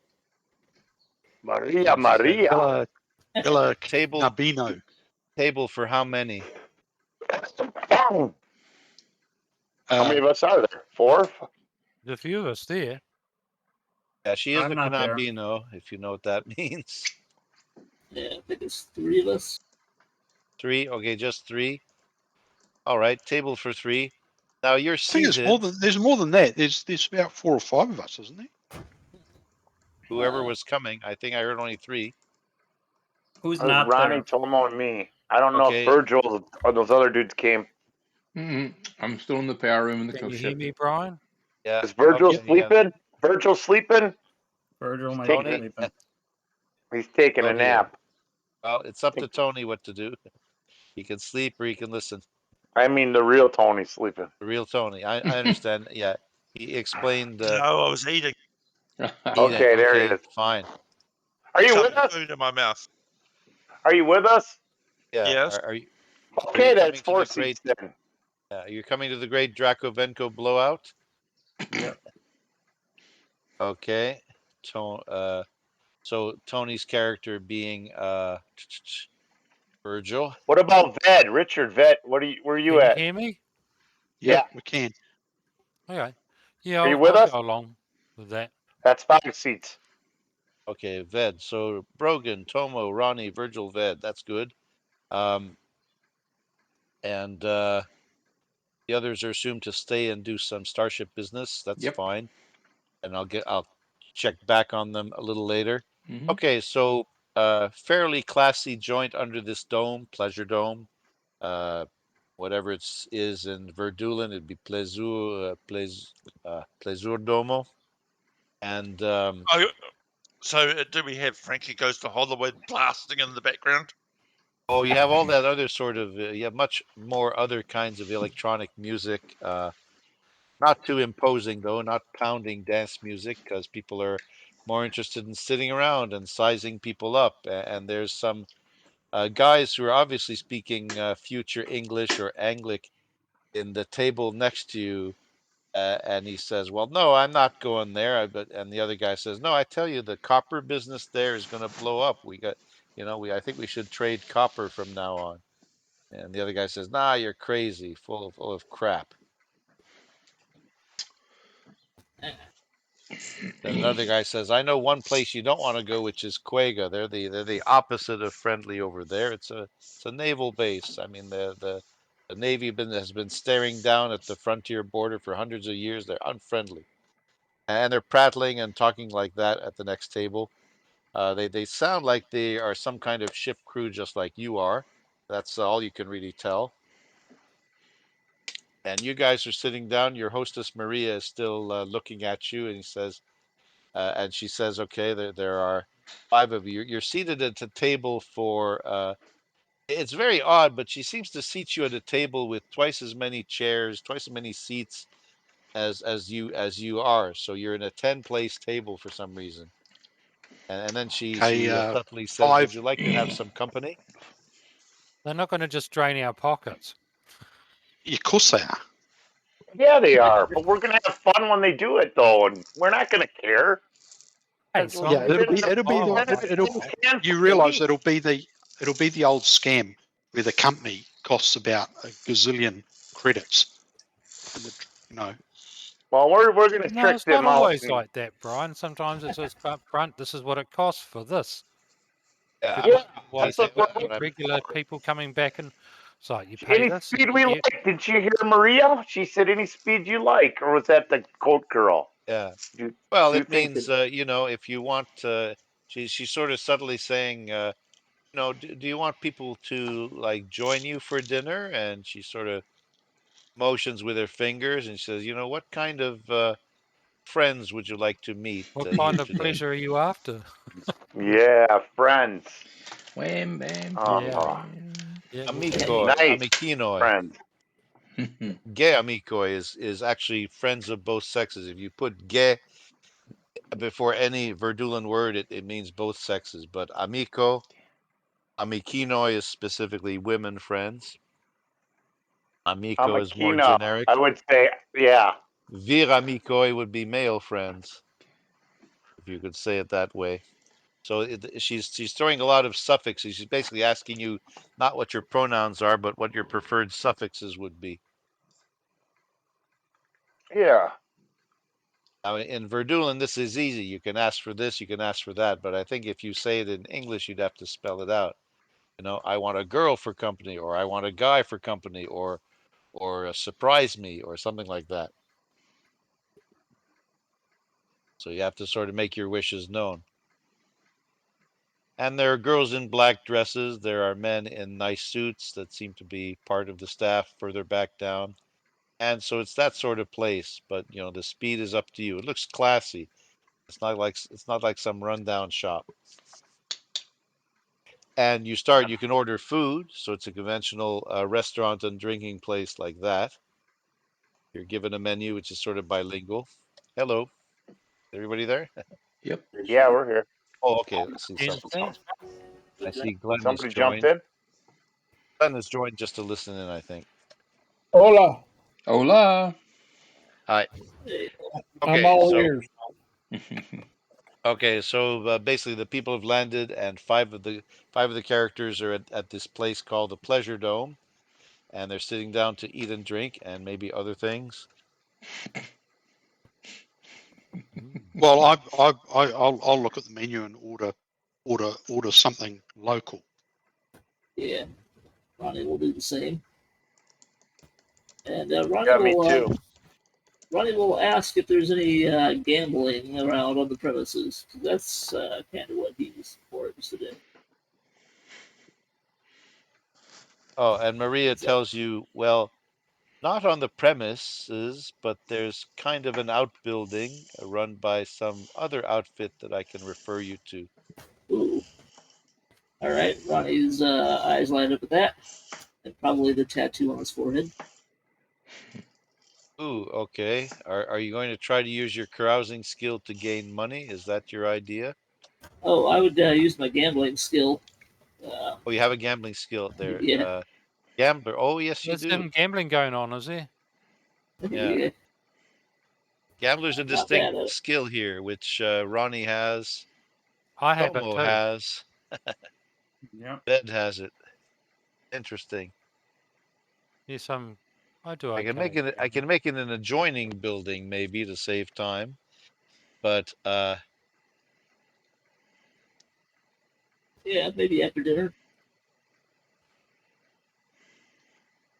S4: Maria, Maria.
S3: Table.
S7: Nabino.
S3: Table for how many?
S4: How many of us are there? 4?
S2: There's a few of us there.
S3: Yeah, she is
S5: I'm
S3: a
S5: not there.
S3: Canabino, if you know what that means.
S6: Yeah, I think it's 3 of us.
S3: 3? Okay, just 3. All right, table for 3. Now you're
S7: I think
S3: seated.
S7: there's more than that. There's about 4 or 5 of us, isn't there?
S3: Whoever was coming, I think I heard only 3.
S5: Who's
S4: There's
S5: not
S4: Ronnie,
S5: there?
S4: Tomo, and me. I don't know
S3: Okay.
S4: if Virgil or those other dudes came.
S1: I'm still in the power room in the
S2: Can
S1: coach
S2: you hear
S1: ship.
S2: me, Brian?
S3: Yeah.
S4: Is Virgil
S3: Okay,
S4: sleeping? Virgil sleeping?
S5: Virgil might
S4: Take
S5: be
S4: it.
S5: sleeping.
S4: He's taking a
S3: Okay.
S4: nap.
S3: Well, it's up to Tony what to do. He can sleep or he can listen.
S4: I mean, the real Tony's sleeping.
S3: The real Tony. I understand. Yeah. He explained.
S8: No, I was eating.
S4: Okay, there he is.
S3: Fine.
S4: Are you with
S8: Shoving
S4: us?
S8: food in my mouth.
S4: Are you with us?
S3: Yeah.
S8: Yes.
S3: Are you
S4: Okay,
S3: coming
S4: that's
S3: to
S4: 4
S3: the great?
S4: seats then.
S3: You're coming to the great Dracovenko blowout.
S5: Yep.
S3: Okay. So Tony's character being Virgil.
S4: What about Ved? Richard Ved, where are you
S2: Can
S4: at?
S2: you hear me?
S4: Yeah.
S7: We can.
S2: Okay. Yeah,
S4: Are you
S2: I'll,
S4: with
S2: I'll
S4: us?
S2: go along with that.
S4: That's 5 seats.
S3: Okay, Ved. So Brogan, Tomo, Ronnie, Virgil, Ved. That's good. And the others are assumed to stay and do some Starship business. That's
S1: Yep.
S3: fine. And I'll check back on them a little later.
S1: Mhm.
S3: Okay, so fairly classy joint under this dome, Pleasure Dome. Whatever it is in Verdulan, it'd be Pleasure Domo. And
S8: So do we have Frankie Goes to Hollywood blasting in the background?
S3: oh, you have all that other sort of, you have much more other kinds of electronic music. Not too imposing, though, not pounding dance music, because people are more interested in sitting around and sizing people up. And there's some guys who are obviously speaking future English or Anglic in the table next to you. And he says, "Well, no, I'm not going there." And the other guy says, "No, I tell you, the copper business there is going to blow up. We got, I think we should trade copper from now on." And the other guy says, "Nah, you're crazy, full of crap." Then another guy says, "I know one place you don't want to go, which is Quega. They're the opposite of friendly over there. It's a naval base. I mean, the Navy has been staring down at the frontier border for hundreds of years. They're unfriendly, and they're prattling and talking like that at the next table. They sound like they are some kind of ship crew, just like you are. That's all you can really tell. And you guys are sitting down. Your hostess Maria is still looking at you, and he says." And she says, "Okay, there are 5 of you. You're seated at a table for." It's very odd, but she seems to seat you at a table with twice as many chairs, twice as many seats as you are. So you're in a 10-place table for some reason. And then she
S7: Okay,
S3: subtly says, "Would
S7: 5.
S3: you like to have some company?"
S2: They're not going to just drain our pockets.
S7: Of course they are.
S4: Yeah, they are. But we're gonna have fun when they do it, though, and we're not gonna care.
S2: Hey,
S4: Because
S2: so
S7: Yeah,
S4: we've been in
S7: it'll be
S4: the
S7: the
S4: can
S7: you
S4: for
S7: realise
S4: weeks.
S7: it'll be the old scam where the company costs about a gazillion credits. And
S4: Well, we're gonna
S2: no,
S4: trick
S2: it's not
S4: them out.
S2: always like that, Brian. Sometimes it's just up front. This is what it costs for this.
S3: Yeah,
S2: People
S4: That's
S2: want
S4: what we're
S3: what I'm
S2: regular people coming back, and it's like you pay
S4: any
S2: this and
S4: speed
S2: you
S4: we
S2: get.
S4: like. Did you hear Maria? She said any speed you like, or was that the goat girl?
S3: yeah.
S4: Do
S3: Well,
S4: you
S3: it
S4: think
S3: means
S4: that?
S3: if you want. She's sort of subtly saying. Do you want people to like join you for dinner? And she sort of motions with her fingers and says, "What kind of friends would you like to meet
S2: What
S3: here
S2: kind of
S3: today?"
S2: pleasure are you after?
S4: Yeah, friends.
S1: Wham bam
S2: Yeah,
S1: bam.
S2: yeah.
S3: Amikoi,
S4: Nice
S3: amikinoi.
S4: friends.
S3: Ge amikoi is actually friends of both sexes. If you put ge before any Verdulan word, it means both sexes. But amikinoi is specifically women friends.
S4: I'm
S3: Amico
S4: a
S3: is more
S4: Kino.
S3: generic.
S4: I would say, yeah.
S3: Viramikoi would be male friends, if you could say it that way. So she's throwing a lot of suffixes. She's basically asking you not what your pronouns are, but what your preferred suffixes would be.
S4: Yeah.
S3: Now, in Verdulan, this is easy. You can ask for this, you can ask for that. But I think if you say it in English, you'd have to spell it out. I want a girl for company, or I want a guy for company, or surprise me, or something like that. So you have to sort of make your wishes known. And there are girls in black dresses. There are men in nice suits that seem to be part of the staff further back down. And so it's that sort of place. But the speed is up to you. It looks classy. It's not like some rundown shop. And you can order food. So it's a conventional restaurant and drinking place like that. You're given a menu which is sort of bilingual. Hello, everybody there?
S1: Yep.
S4: Yeah, we're here.
S3: Oh, okay. I see
S2: Jen's there.
S3: I see Glenn has
S4: Somebody jumped
S3: joined.
S4: in.
S3: Glenn has joined just to listen in, I think.
S9: Hola,
S1: Hola.
S3: Hi.
S9: I'm
S3: Okay,
S9: all
S3: so
S9: ears.
S3: basically the people have landed, and five of the characters are at this place called the Pleasure Dome, and they're sitting down to eat and drink and maybe other things.
S7: well, I'll look at the menu and order something local.
S6: Yeah, Ronnie will do the same. And Ronnie
S4: Yeah, me
S6: will
S4: too.
S6: Ronnie will ask if there's any gambling around on the premises. That's kind of what he's more interested in.
S3: Oh, and Maria
S6: So,
S3: tells you, well, not on the premises, but there's kind of an outbuilding run by some other outfit that I can refer you to.
S6: ooh. All right, Ronnie's eyes light up at that, and probably the tattoo on his forehead.
S3: Ooh, okay. Are you going to try to use your carousing skill to gain money? Is that your idea?
S6: Oh, I would use my gambling skill. Uh,
S3: Oh, you have a gambling skill there.
S6: yeah.
S3: Gambler. Oh, yes, you
S2: There's
S3: do.
S2: some gambling going on, is there?
S3: Yeah.
S6: Yeah.
S3: Gambler's a
S6: Not bad
S3: distinct
S6: at it.
S3: skill here, which Ronnie has,
S2: I have it
S3: Tomo
S2: too.
S3: has,
S5: Yep.
S3: Bed has it. Interesting.
S2: Here's some. I do.
S3: I can make it. I can make it an adjoining building, maybe, to save time. But
S6: Yeah, maybe after dinner.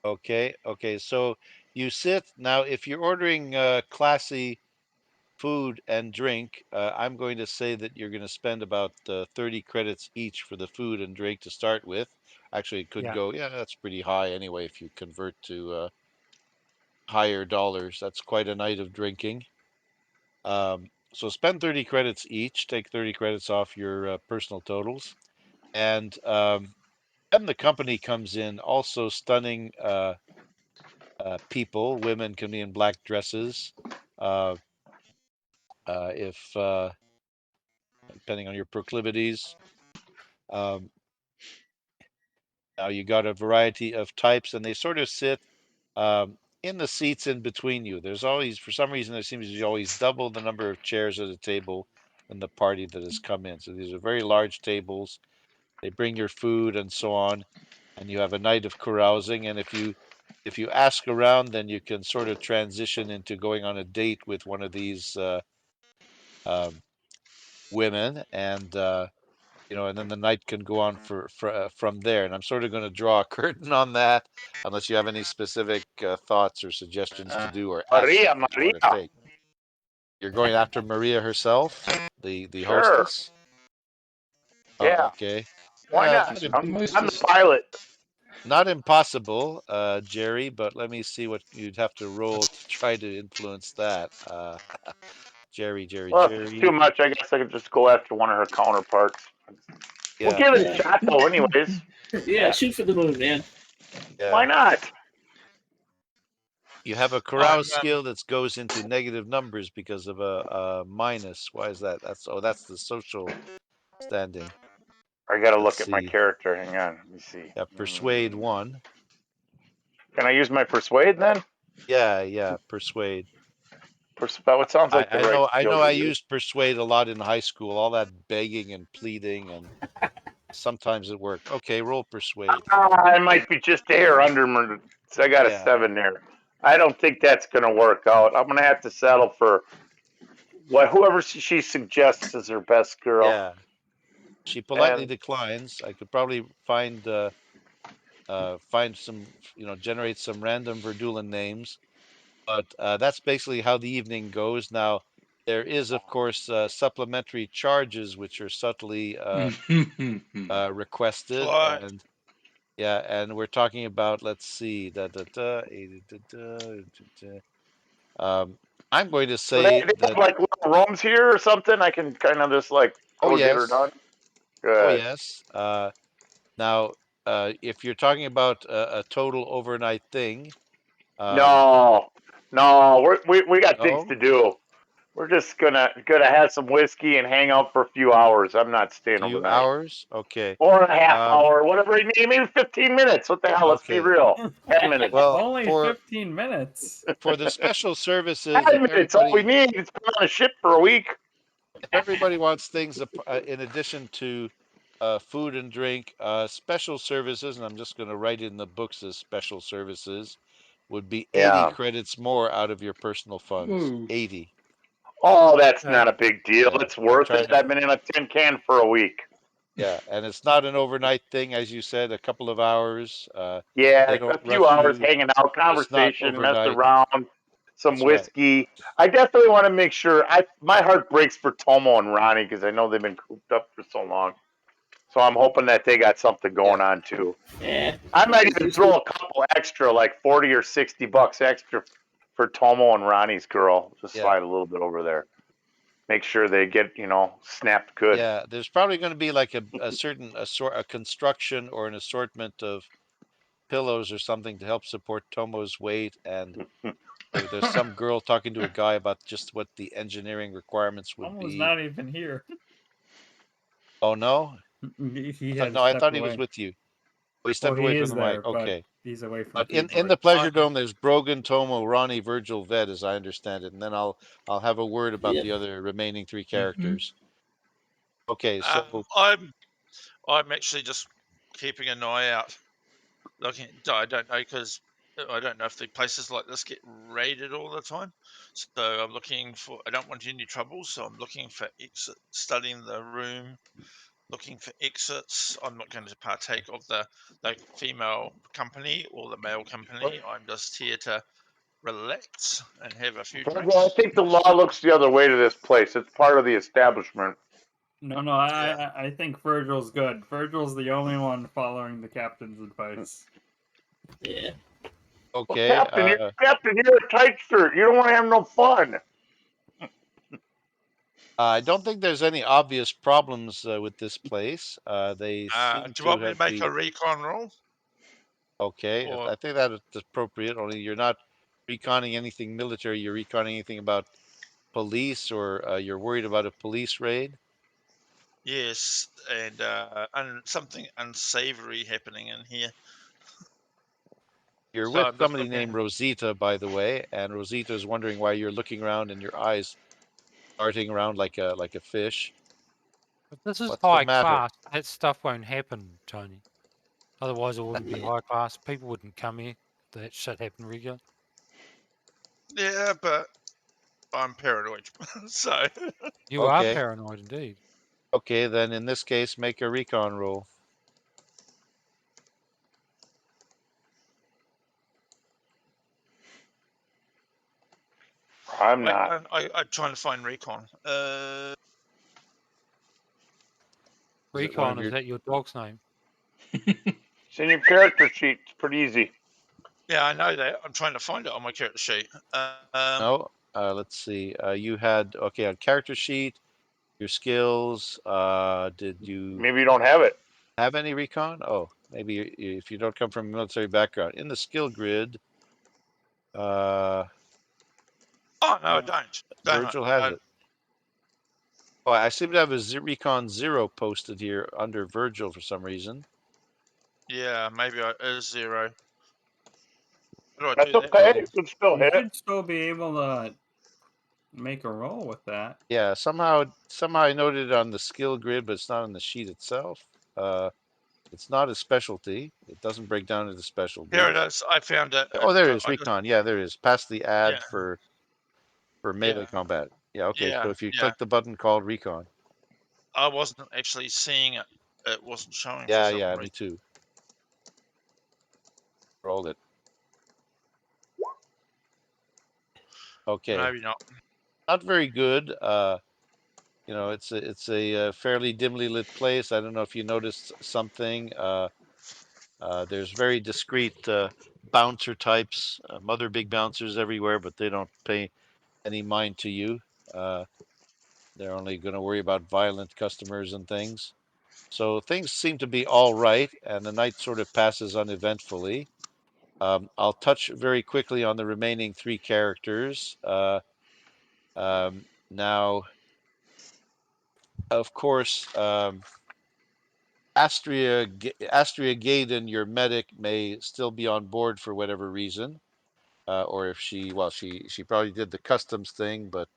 S3: okay, okay. So you sit now. If you're ordering classy food and drink, I'm going to say that you're going to spend about 30 credits each for the food and drink to start with. Actually, it could go. Yeah, that's pretty high anyway. If you convert to higher dollars, that's quite a night of drinking. So spend 30 credits each. Take 30 credits off your personal totals, and then the company comes in. Also stunning people. Women can be in black dresses. If depending on your proclivities. Now you got a variety of types, and they sort of sit in the seats in between you. There's always, for some reason, there seems to be always double the number of chairs at a table than the party that has come in. So these are very large tables. They bring your food and so on, and you have a night of carousing. And if you ask around, then you can sort of transition into going on a date with one of these women, and and then the night can go on from there. And I'm sort of going to draw a curtain on that, unless you have any specific thoughts or suggestions to do or
S4: Maria,
S3: actions that you want to
S4: Maria.
S3: take. You're going after Maria herself, the
S4: Sure.
S3: hostess.
S4: Yeah.
S3: Oh, okay.
S4: Why not? I'm the pilot.
S3: Not impossible, Jerry, but let me see what you'd have to roll to try to influence that. Jerry.
S4: Well, if it's too much, I guess I could just go after one of her counterparts.
S3: Yeah.
S4: We'll give it a shot, though, anyways.
S6: Yeah, shoot for the moon, man.
S3: Yeah.
S4: Why not?
S3: You have a carouse skill that goes into negative numbers because of a minus. Why is that? That's the social standing.
S4: I gotta look at my character. Hang on, let me see.
S3: Yeah, persuade 1.
S4: Can I use my persuade then?
S3: Yeah, persuade.
S4: What sounds like the right skill
S3: I know.
S4: to
S3: I
S4: use.
S3: used persuade a lot in high school. All that begging and pleading, and sometimes it worked. Okay, roll persuade.
S4: I might be just a hair under. So I got a 7 there. I don't think that's gonna work out. I'm gonna have to settle for whoever she suggests is her best girl.
S3: Yeah. She politely declines. I could probably find some, generate some random Verdulan names, but that's basically how the evening goes. Now, there is, of course, supplementary charges which are subtly requested, and and we're talking about, let's see, I'm going to say
S4: they
S3: that.
S4: have like little rooms here or something. I can kind of just like go get her done. Good.
S3: Oh yes. Now, if you're talking about a total overnight thing,
S4: no, we got things to do. We're just gonna have some whiskey and hang out for a few hours. I'm not staying
S3: few
S4: overnight.
S3: hours, okay,
S4: Or a half hour, whatever you need. Maybe 15 minutes. What the hell? Let's be real. 10 minutes.
S3: Well,
S5: only 15 minutes.
S3: For the special services,
S4: 10 minutes. All we need. It's been on a ship for a week.
S3: If everybody wants things in addition to food and drink, special services, and I'm just going to write in the books as special services, would be 80 credits more out of your personal funds.
S1: Ooh.
S3: 80.
S4: Oh, that's not a big deal.
S3: Yeah,
S4: It's worth it. I've been in a tin can for a week.
S3: Yeah, and it's not an overnight thing, as you said, a couple of hours.
S4: Yeah,
S3: they don't
S4: a few
S3: rush
S4: hours
S3: you.
S4: hanging out,
S3: It's not
S4: conversation, mess
S3: overnight.
S4: around, some
S3: That's right.
S4: whiskey. I definitely want to make sure. My heart breaks for Tomo and Ronnie because I know they've been cooped up for so long. So I'm hoping that they got something going on too.
S6: Yeah.
S4: I might even throw a couple extra, like $40 or $60 extra for Tomo and Ronnie's girl. Just slide a little bit over there. Make sure they get, snapped good.
S3: Yeah, there's probably going to be like a construction or an assortment of pillows or something to help support Tomo's weight, and there's some girl talking to a guy about just what the engineering requirements would
S5: Tomo's
S3: be.
S5: not even here.
S3: Oh no, I thought he was with you. Oh, he stepped away from the mic. Okay,
S5: he's away from.
S3: But in the pleasure dome, there's Brogan, Tomo, Ronnie, Virgil, Ved, as I understand it, and then I'll have a word about the other remaining 3 characters. Okay, so
S8: I'm actually just keeping an eye out, looking. I don't know, because I don't know if the places like this get raided all the time. So I'm looking for. I don't want any trouble, so I'm looking for exit. Studying the room, looking for exits. I'm not going to partake of the female company or the male company. I'm just here to relax and have a few drinks.
S4: I think the law looks the other way to this place. It's part of the establishment.
S5: No, I think Virgil's good. Virgil's the only one following the captain's advice.
S6: Yeah.
S3: Okay.
S4: Well, Captain, you're a tight shirt. You don't want to have no fun.
S3: I don't think there's any obvious problems with this place. They seem
S8: Do you
S3: to
S8: want me
S3: have
S8: to make a recon roll?
S3: Okay,
S8: Or...
S3: I think that is appropriate. Only you're not reconning anything military. You're reconning anything about police, or you're worried about a police raid.
S8: Yes, and something unsavory happening in here.
S3: You're with somebody named Rosita, by the way, and Rosita is wondering why you're looking around and your eyes darting around like a fish.
S2: But this is
S3: What's the
S2: high
S3: matter?
S2: class. That stuff won't happen, Tony. Otherwise, it wouldn't be high class. People wouldn't come here if that shit happened regular.
S8: Yeah, but I'm paranoid, so...
S2: You are paranoid indeed.
S3: Okay, then in this case, make a recon roll.
S4: I'm not.
S8: I'm trying to find recon.
S2: Recon, is that your dog's name?
S4: It's in your character sheet. It's pretty easy.
S8: Yeah, I know that. I'm trying to find it on my character sheet.
S3: No, let's see. You had on character sheet, your skills. Did you?
S4: Maybe you don't have it.
S3: Have any recon? Oh, maybe if you don't come from a military background. In the skill grid,
S8: oh no, I don't.
S3: Virgil has it. Oh, I seem to have a recon 0 posted here under Virgil for some reason.
S8: Yeah, maybe it is 0.
S4: That's okay. You can still hit it.
S5: You should still be able to make a roll with that.
S3: Yeah, somehow I noted it on the skill grid, but it's not on the sheet itself. It's not a specialty. It doesn't break down into specialties.
S8: Here it is. I found it.
S3: Oh, there it is. Recon. Yeah, there it is. Past the ad
S8: Yeah.
S3: for melee combat. Yeah, okay.
S8: Yeah,
S3: So if you click the button called recon.
S8: I wasn't actually seeing it. It wasn't showing for
S3: Yeah,
S8: some
S3: yeah,
S8: reason.
S3: me too. Rolled it. Okay.
S8: Maybe not.
S3: Not very good. You know, it's a fairly dimly lit place. I don't know if you noticed something. There's very discreet bouncer types, mother big bouncers everywhere, but they don't pay any mind to you. They're only going to worry about violent customers and things. So things seem to be all right, and the night sort of passes uneventfully. I'll touch very quickly on the remaining 3 characters. Now, of course, Astria Gaydon, your medic, may still be on board for whatever reason, or if she probably did the customs thing, but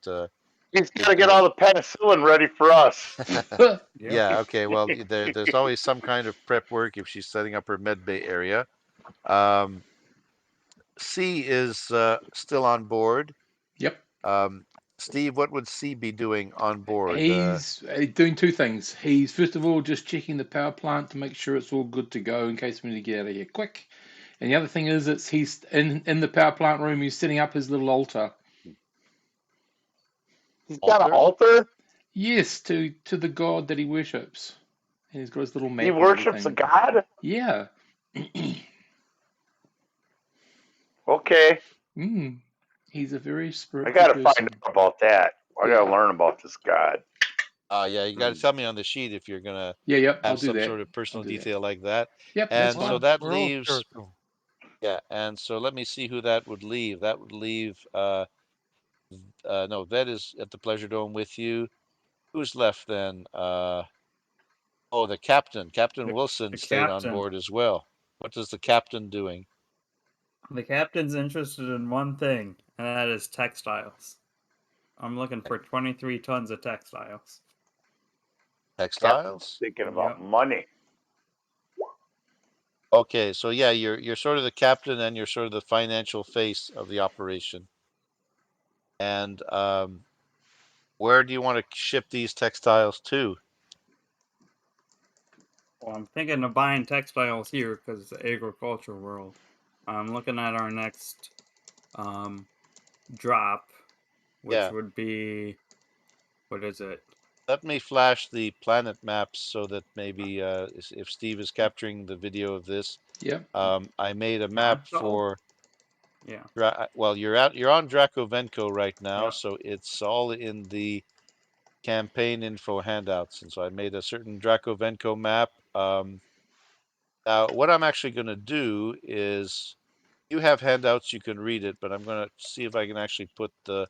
S4: he's got to get all the penicillin ready for us.
S3: Yeah. Okay. Well, there's always some kind of prep work if she's setting up her med bay area. C is still on board.
S1: Yep.
S3: Steve, what would C be doing on board?
S1: He's doing 2 things. He's first of all just checking the power plant to make sure it's all good to go in case we need to get out of here quick. And the other thing is he's in the power plant room. He's setting up his little altar.
S4: He's got an altar?
S1: Yes, to the god that he worships. And he's got his little map.
S4: He worships a god?
S1: Yeah.
S4: Okay.
S1: He's a very spiritual
S4: I gotta
S1: person.
S4: find out about that. I gotta learn about this god.
S3: Yeah, you got to tell me on the sheet if you're gonna
S1: have
S3: have
S1: some
S3: sort of personal detail like that.
S1: Yep,
S3: and so that
S2: We're all
S3: leaves.
S2: spiritual.
S3: Yeah, and so let me see who that would leave. That would leave. No, Ved is at the Pleasure Dome with you. Who's left then? Oh, the captain. Captain Wilson stayed on board as well. What is the captain doing?
S5: The captain's interested in one thing, and that is textiles. I'm looking for 23 tons of textiles.
S3: Textiles?
S4: Thinking about money.
S3: Okay, so yeah, you're sort of the captain and you're sort of the financial face of the operation. And where do you want to ship these textiles to?
S5: Well, I'm thinking of buying textiles here because it's the agriculture world. I'm looking at our next drop, which
S3: Yeah.
S5: would be, what is it?
S3: Let me flash the planet maps so that maybe if Steve is capturing the video of this,
S1: Yep.
S3: I made a
S5: No,
S3: map
S5: it's all,
S3: for.
S5: yeah.
S3: Well, you're on Dracovenco right now,
S5: Yeah.
S3: so it's all in the campaign info handouts, and so I made a certain Dracovenco map. Now, what I'm actually going to do is, you have handouts, you can read it, but I'm going to see if I can actually put the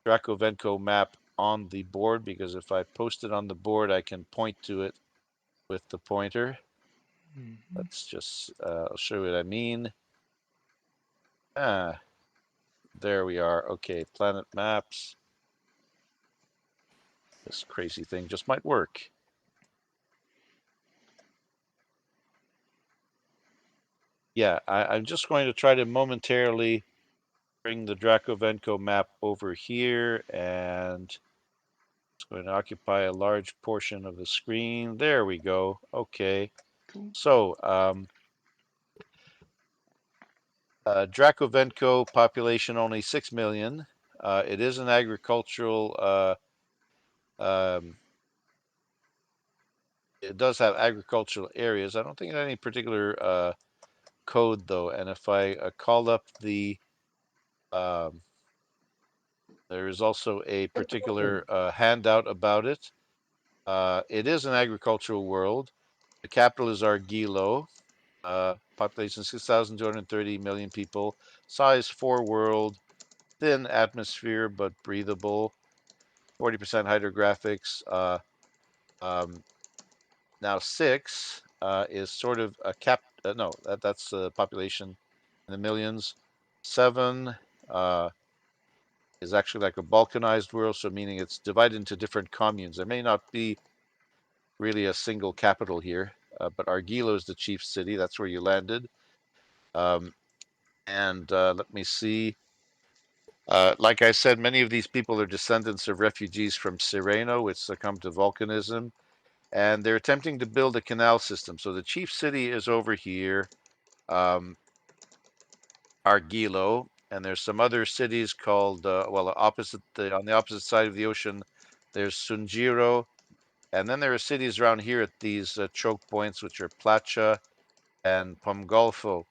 S3: Dracovenco map on the board, because if I post it on the board, I can point to it with the pointer. Let's just, I'll show you what I mean. There we are. Okay, planet maps. This crazy thing just might work. Yeah, I'm just going to try to momentarily bring the Dracovenco map over here, and it's going to occupy a large portion of the screen. There we go. Okay.
S1: Cool.
S3: So, Dracovenco population only 6 million. It is an agricultural, it does have agricultural areas. I don't think it had any particular code though. And if I call up the, there is also a particular handout about it. It is an agricultural world. The capital is Argilo. Population 6,230 million people. Size 4 world. Thin atmosphere but breathable. 40% hydrographics. Now 6 is sort of a cap. No, that's the population in the millions. 7 is actually like a balkanized world, so meaning it's divided into different communes. There may not be really a single capital here, but Argilo is the chief city. That's where you landed. And let me see. Like I said, many of these people are descendants of refugees from Cyrano, which succumbed to volcanism. And they're attempting to build a canal system. So the chief city is over here, Argilo, and there's some other cities called, well, on the opposite side of the ocean, there's Sunjiro, and then there are cities around here at these choke points, which are Placha and Pomgolfo.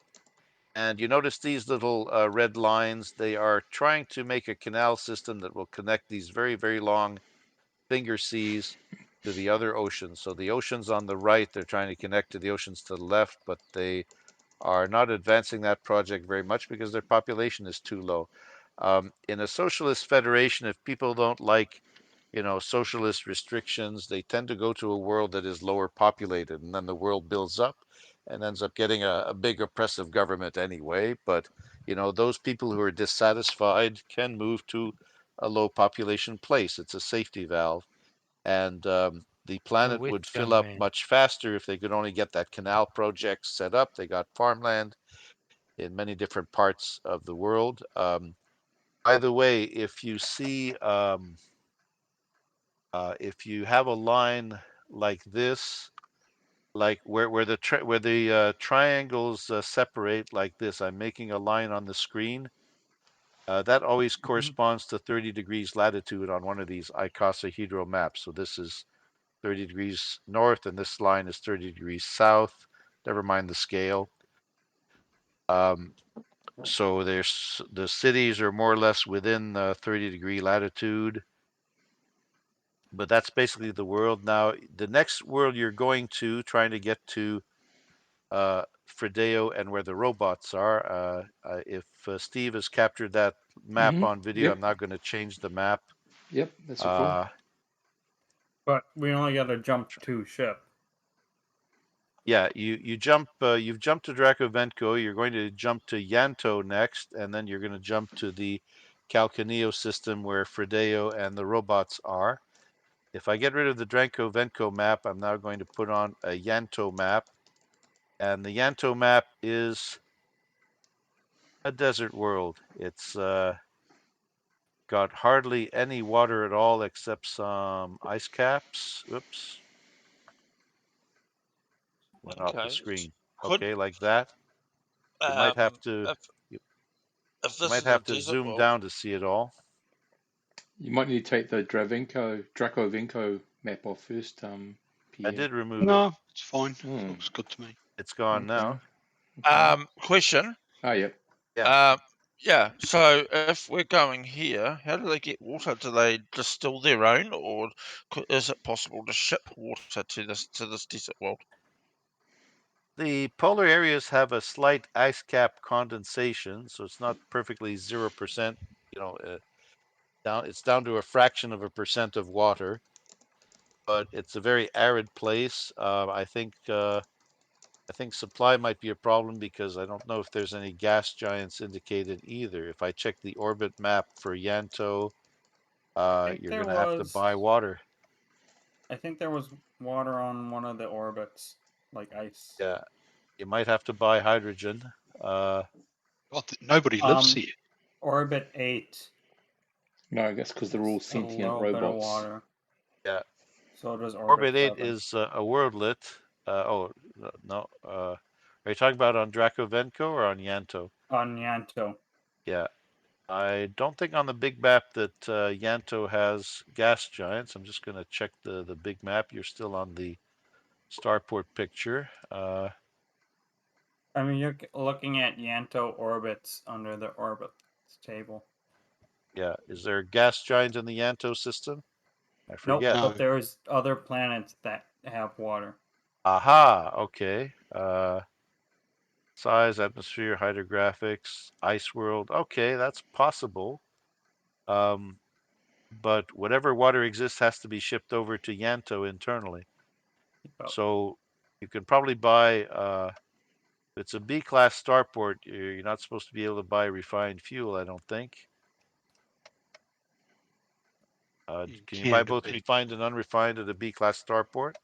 S3: And you notice these little red lines, they are trying to make a canal system that will connect these very, very long finger seas to the other oceans. So the oceans on the right, they're trying to connect to the oceans to the left, but they are not advancing that project very much because their population is too low. In a socialist federation, if people don't like, socialist restrictions, they tend to go to a world that is lower populated, and then the world builds up and ends up getting a big oppressive government anyway. But, those people who are dissatisfied can move to a low population place. It's a safety valve. And the planet
S2: West,
S3: would fill
S2: young
S3: up
S2: man.
S3: much faster if they could only get that canal project set up. They got farmland in many different parts of the world. By the way, if you see, if you have a line like this, like where the triangles separate like this, I'm making a line on the screen. That always corresponds to 30 degrees latitude on one of these icosahedral maps. So this is 30 degrees north, and this line is 30 degrees south. Never mind the scale. So there's the cities are more or less within 30-degree latitude, but that's basically the world. Now, the next world you're going to, trying to get to Fredeo and where the robots are. If Steve has captured that map on video,
S1: Yep.
S3: I'm not going to change the map.
S1: Yep. That's cool.
S5: But we only got to jump to ship.
S3: Yeah, you jump. You've jumped to Dracovenco. You're going to jump to Yanto next, and then you're going to jump to the Calcaneo system where Fredeo and the robots are. If I get rid of the Dracovenco map, I'm now going to put on a Yanto map. And the Yanto map is a desert world. It's got hardly any water at all except some ice caps. Oops. Went off the screen. Okay, like that. You might have to
S8: if
S3: you
S8: this
S3: might
S8: is a
S3: have to
S8: desert
S3: zoom
S8: world,
S3: down to see it all.
S1: You might need to take the Dracovenco map off first,
S3: I
S1: Pierre.
S3: did remove it.
S7: No, it's fine.
S1: Hmm.
S7: Looks good to me.
S3: It's gone now.
S1: Okay.
S8: question.
S1: Oh, yep.
S3: Yeah.
S8: Yeah. So if we're going here, how do they get water? Do they distill their own, or is it possible to ship water to this desert world?
S3: The polar areas have a slight ice cap condensation, so it's not perfectly 0%. You know, it's down to a fraction of a percent of water, but it's a very arid place. I think supply might be a problem because I don't know if there's any gas giants indicated either. If I check the orbit map for Yanto, you're going to have to buy water.
S5: I think there was water on one of the orbits, like ice.
S3: Yeah, you might have to buy hydrogen.
S7: Nobody lives here.
S5: Orbit 8.
S1: No, I guess because they're all sentient
S5: a little bit of
S1: robots.
S5: water.
S3: Yeah.
S5: So does
S3: Orbit 8
S5: 7.
S3: is a worldlet. Oh, no. Are you talking about on Dracovenco or on Yanto?
S5: On Yanto.
S3: Yeah. I don't think on the big map that Yanto has gas giants. I'm just going to check the big map. You're still on the starport picture.
S5: I mean, you're looking at Yanto orbits under the orbits table.
S3: Yeah. Is there a gas giant in the Yanto system? I forget.
S5: Nope, but there's other planets that have water.
S3: Aha. Okay. Size, atmosphere, hydrographics, ice world. Okay, that's possible. But whatever water exists has to be shipped over to Yanto internally. So you can probably buy, if it's a B-class starport, you're not supposed to be able to buy refined fuel, I don't think. Can you buy both refined and unrefined at a B-class starport?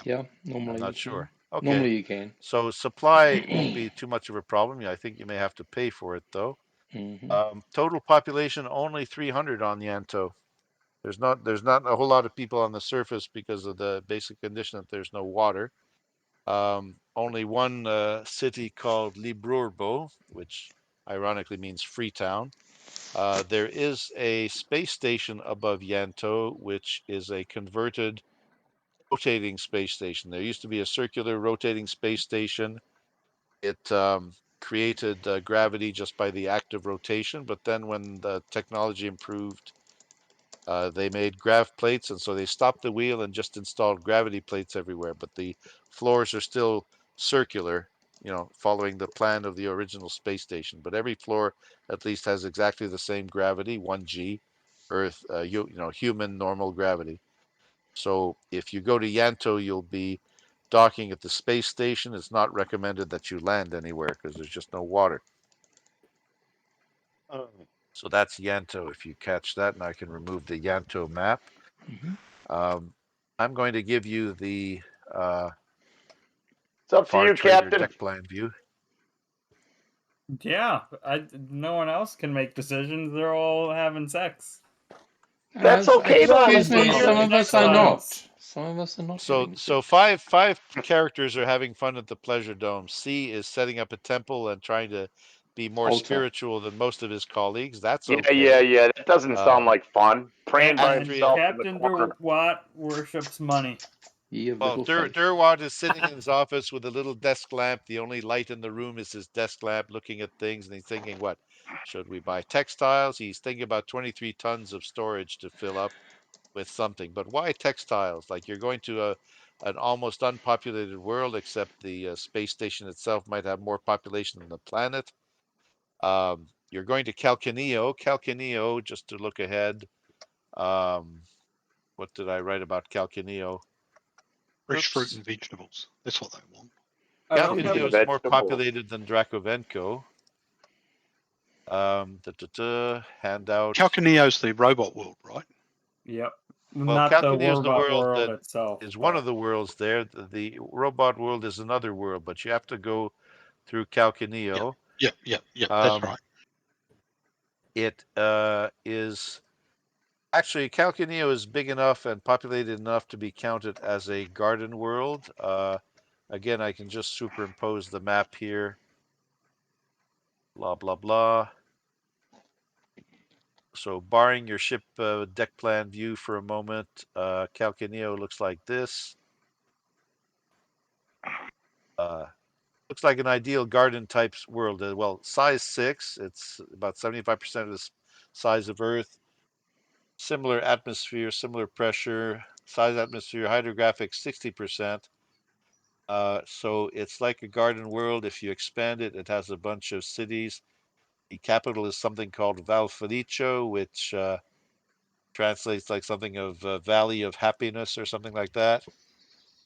S1: Yeah, normally
S3: I'm not
S1: you
S3: sure.
S1: can.
S3: Okay.
S1: Normally you can.
S3: So supply won't be too much of a problem. I think you may have to pay for it though. Total population only 300 on Yanto. There's not a whole lot of people on the surface because of the basic condition that there's no water. Only one city called Librurbo, which ironically means Freetown. There is a space station above Yanto, which is a converted rotating space station. There used to be a circular rotating space station. It created gravity just by the act of rotation, but then when the technology improved, they made grav plates, and so they stopped the wheel and just installed gravity plates everywhere. But the floors are still circular, following the plan of the original space station. But every floor at least has exactly the same gravity, 1G, Earth, human normal gravity. So if you go to Yanto, you'll be docking at the space station. It's not recommended that you land anywhere because there's just no water. So that's Yanto, if you catch that, and I can remove the Yanto map. I'm going to give you the
S4: it's up to you, Captain.
S3: deck plan view.
S5: Yeah, no one else can make decisions. They're all having sex.
S4: That's okay though.
S1: Excuse me, some of us are not. Some of us are not.
S3: So five characters are having fun at the Pleasure Dome. C is setting up a temple and trying to be more spiritual than most of his colleagues. That's okay.
S4: Yeah. That doesn't sound like fun. Praying by himself in the
S5: Captain
S4: corner.
S5: Watt worships money.
S3: Well, Durwad is sitting in his office with a little desk lamp. The only light in the room is his desk lamp, looking at things, and he's thinking, what? Should we buy textiles? He's thinking about 23 tons of storage to fill up with something. But why textiles? Like, you're going to an almost unpopulated world, except the space station itself might have more population than the planet. You're going to Calcaneo. Calcaneo, just to look ahead. What did I write about Calcaneo?
S7: Fresh fruit and vegetables. That's what they want.
S3: Calcaneo is more populated than Dracovenco. Handout.
S7: Calcaneo's the robot world, right?
S5: Yep.
S3: Well,
S5: Not the
S3: Calcania is the
S5: robot
S3: world
S5: world
S3: that
S5: itself.
S3: is one of the worlds there. The robot world is another world, but you have to go through Calcaneo.
S7: Yeah. That's right.
S3: It is actually Calcaneo is big enough and populated enough to be counted as a garden world. Again, I can just superimpose the map here. Blah blah blah. So, barring your ship deck plan view for a moment, Calcaneo looks like this. Looks like an ideal garden types world. Well, size 6, it's about 75% of the size of Earth. Similar atmosphere, similar pressure, size atmosphere, hydrographic 60%. So it's like a garden world. If you expand it, it has a bunch of cities. The capital is something called Valfelicio, which translates like something of Valley of Happiness or something like that.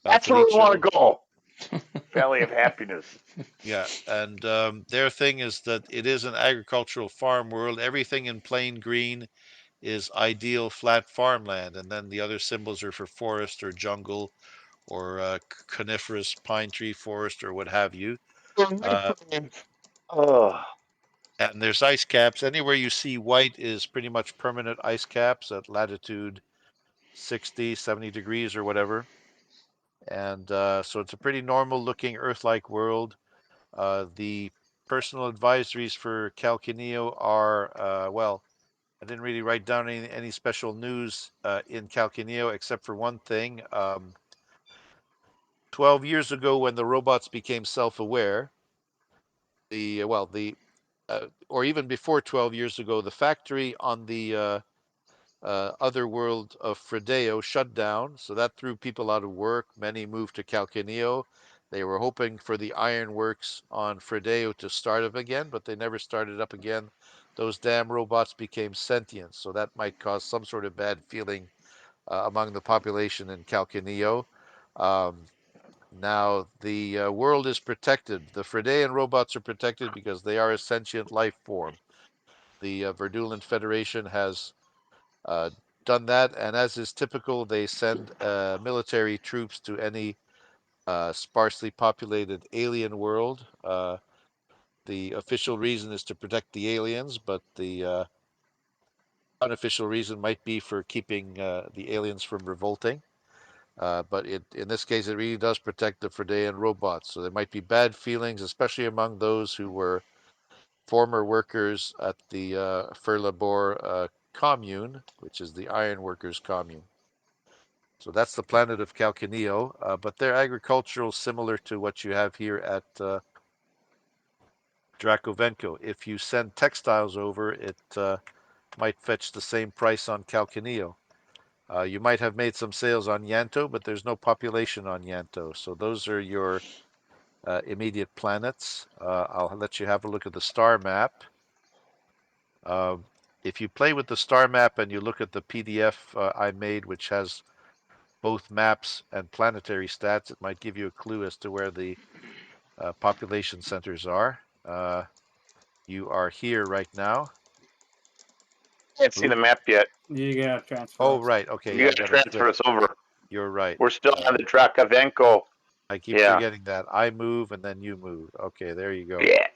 S4: That's where we want to
S3: Valfelicio.
S4: go. Valley of Happiness.
S3: Yeah, and their thing is that it is an agricultural farm world. Everything in plain green is ideal flat farmland, and then the other symbols are for forest or jungle or coniferous pine tree forest or what have you.
S4: Oh,
S3: And there's ice caps. Anywhere you see white is pretty much permanent ice caps at latitude 60, 70 degrees or whatever. And so it's a pretty normal looking Earth-like world. The personal advisories for Calcaneo are, well, I didn't really write down any special news in Calcaneo except for one thing. 12 years ago, when the robots became self-aware, or even before 12 years ago, the factory on the other world of Fredeo shut down. So that threw people out of work. Many moved to Calcaneo. They were hoping for the ironworks on Fredeo to start up again, but they never started up again. Those damn robots became sentient, so that might cause some sort of bad feeling among the population in Calcaneo. Um, Now, the world is protected. The Fredean robots are protected because they are a sentient life form. The Verdulan Federation has uh, done that, and as is typical, they send military troops to any sparsely populated alien world. The official reason is to protect the aliens, but the unofficial reason might be for keeping the aliens from revolting. But in this case, it really does protect the Fredean robots. So there might be bad feelings, especially among those who were former workers at the Furlabor commune, which is the iron workers commune. So that's the planet of Calcaneo, but they're agricultural, similar to what you have here at Dracovenco. If you send textiles over, it might fetch the same price on Calcaneo. You might have made some sales on Yanto, but there's no population on Yanto. So those are your immediate planets. I'll let you have a look at the star map. If you play with the star map and you look at the PDF I made, which has both maps and planetary stats, it might give you a clue as to where the population centers are. You are here right now.
S4: can't see the map yet.
S5: You gotta transfer.
S3: Oh,
S5: us.
S3: right. Okay.
S4: You
S3: Yeah, I
S4: got to
S3: got to
S4: transfer
S3: flip.
S4: us over.
S3: You're right.
S4: We're still on the Drakavenko.
S3: I keep
S4: Yeah.
S3: forgetting that. I move and then you move. Okay, there you go.
S4: Yeah.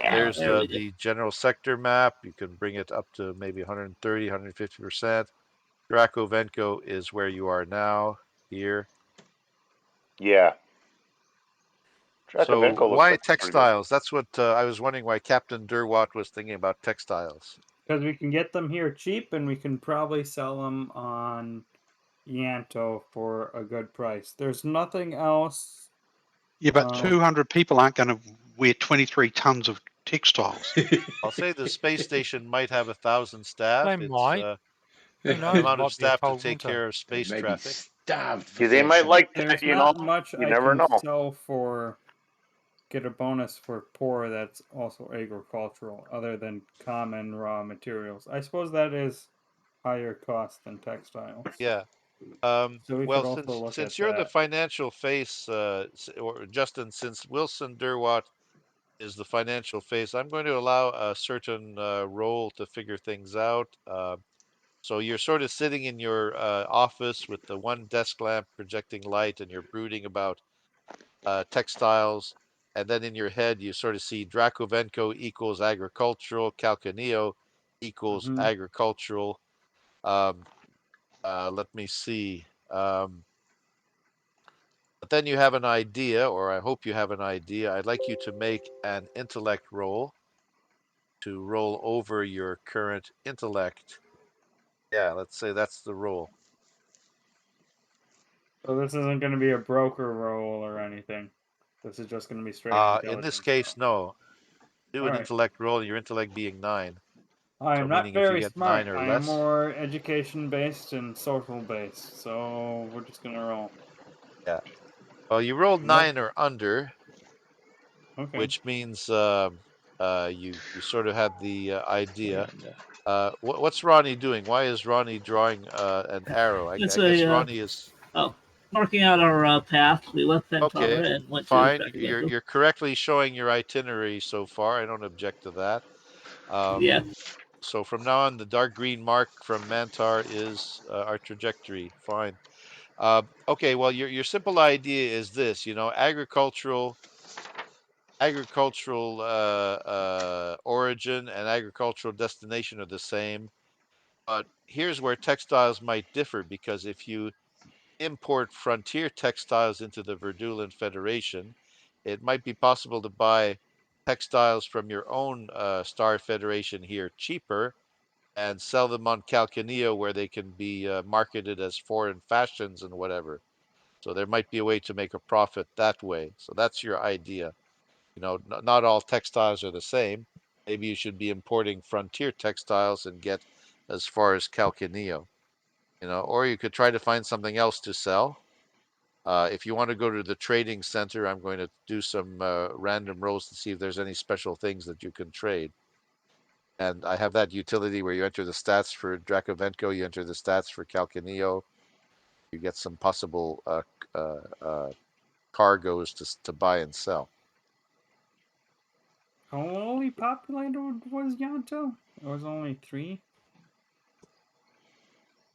S3: There's
S6: there we go.
S3: the general sector map. You can bring it up to maybe 130, 150%. Dracovenco is where you are now, here.
S4: Yeah.
S3: So
S4: Drakavenko looks
S3: why
S4: like a pretty good.
S3: textiles? That's what I was wondering why Captain Derwatt was thinking about textiles.
S5: Because we can get them here cheap, and we can probably sell them on Yanto for a good price. There's nothing else.
S7: Yeah, but 200 people aren't going to wear 23 tons of textiles.
S3: I'll say the space station might have 1,000 staff.
S2: They
S3: It's
S2: might. Who
S3: an
S2: knows? It
S3: amount of
S2: might be a
S3: staff to
S2: cold
S3: take
S2: winter.
S3: care of space
S1: Maybe
S3: traffic.
S1: starved for
S4: Yeah, they might
S1: fashion.
S4: like
S5: There's
S4: that, you
S5: not
S4: know.
S5: much
S4: You
S5: I
S4: never
S5: can
S4: know.
S5: sell for get a bonus for poor that's also agricultural, other than common raw materials. I suppose that is higher cost than textiles.
S3: Yeah.
S5: So we
S3: Well,
S5: could also look
S3: since
S5: at
S3: you're the
S5: that.
S3: financial face, or Justin, since Wilson Derwatt is the financial face, I'm going to allow a certain role to figure things out. So you're sort of sitting in your office with the one desk lamp projecting light, and you're brooding about textiles. And then in your head, you sort of see Dracovenco equals agricultural, Calcaneo equals agricultural. Let me see. But then you have an idea, or I hope you have an idea. I'd like you to make an intellect roll to roll over your current intellect. Yeah, let's say that's the roll.
S5: So this isn't going to be a broker roll or anything. This is just going to be straight intelligence.
S3: In this case, no. Do an
S5: Alright.
S3: intellect roll, your intellect being 9.
S5: I am
S3: So
S5: not
S3: meaning if you
S5: very
S3: get
S5: smart.
S3: 9 or
S5: I am
S3: less.
S5: more education based and social based. So we're just going to roll.
S3: Yeah. Well, you rolled 9 or under,
S5: Okay.
S3: which means you sort of had the idea. What's Ronnie doing? Why is Ronnie drawing an arrow? I guess Ronnie is.
S6: Oh, marking out our path. We left Fentar
S3: Okay,
S6: and went to
S3: fine.
S6: Dracovenco.
S3: You're correctly showing your itinerary so far. I don't object to that.
S6: Yeah.
S3: So from now on, the dark green mark from Mantar is our trajectory. Fine. Okay. Well, your simple idea is this. Agricultural origin and agricultural destination are the same. But here's where textiles might differ, because if you import frontier textiles into the Verdulan Federation, it might be possible to buy textiles from your own Star Federation here cheaper and sell them on Calcaneo, where they can be marketed as foreign fashions and whatever. So there might be a way to make a profit that way. So that's your idea. Not all textiles are the same. Maybe you should be importing frontier textiles and get as far as Calcaneo. Or you could try to find something else to sell. If you want to go to the trading center, I'm going to do some random rolls to see if there's any special things that you can trade. And I have that utility where you enter the stats for Dracovenco, you enter the stats for Calcaneo. You get some possible cargoes to buy and sell.
S5: How only populated was Yanto? It was only 3.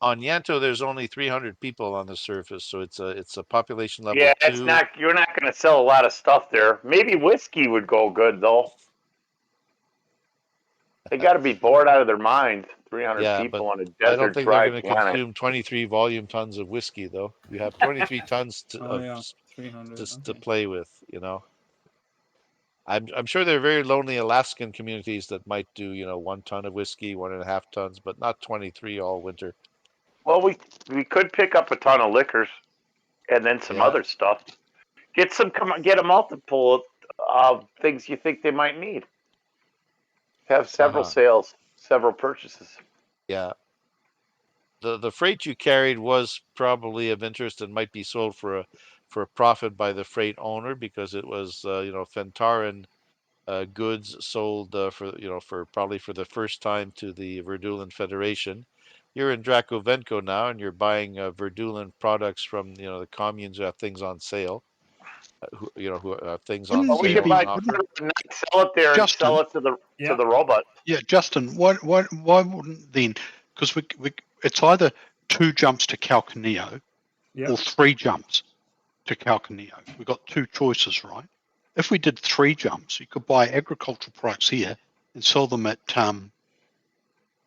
S3: On Yanto, there's only 300 people on the surface, so it's a population level
S4: Yeah,
S3: 2.
S4: you're not going to sell a lot of stuff there. Maybe whiskey would go good though. They got to be bored out of their mind. 300 people on a desert
S3: I don't think
S4: dry
S3: they're going to
S4: planet.
S3: consume 23 volume tons of whiskey, though. You have 23 tons
S5: yeah, 300.
S3: to play with. I'm sure there are very lonely Alaskan communities that might do 1 ton of whiskey, 1.5 tons, but not 23 all winter.
S4: Well, we could pick up a ton of liquors, and then some other stuff. Get a multiple of things you think they might need. Have several sales, several purchases.
S3: Yeah. The freight you carried was probably of interest and might be sold for a profit by the freight owner, because it was Fentaran goods sold for probably for the first time to the Verdulan Federation. You're in Dracovenco now, and you're buying Verdulan products from the communes who have things on sale. Who have things on
S7: Wouldn't we
S3: sale
S4: We could buy
S3: and offer.
S4: sell it there and
S7: Justin,
S4: sell it to the robot.
S7: Yeah, Justin, why wouldn't then? Because it's either 2 jumps to Calcaneo or 3 jumps to Calcaneo. We've got 2 choices, right? If we did 3 jumps, you could buy agricultural products here and sell them at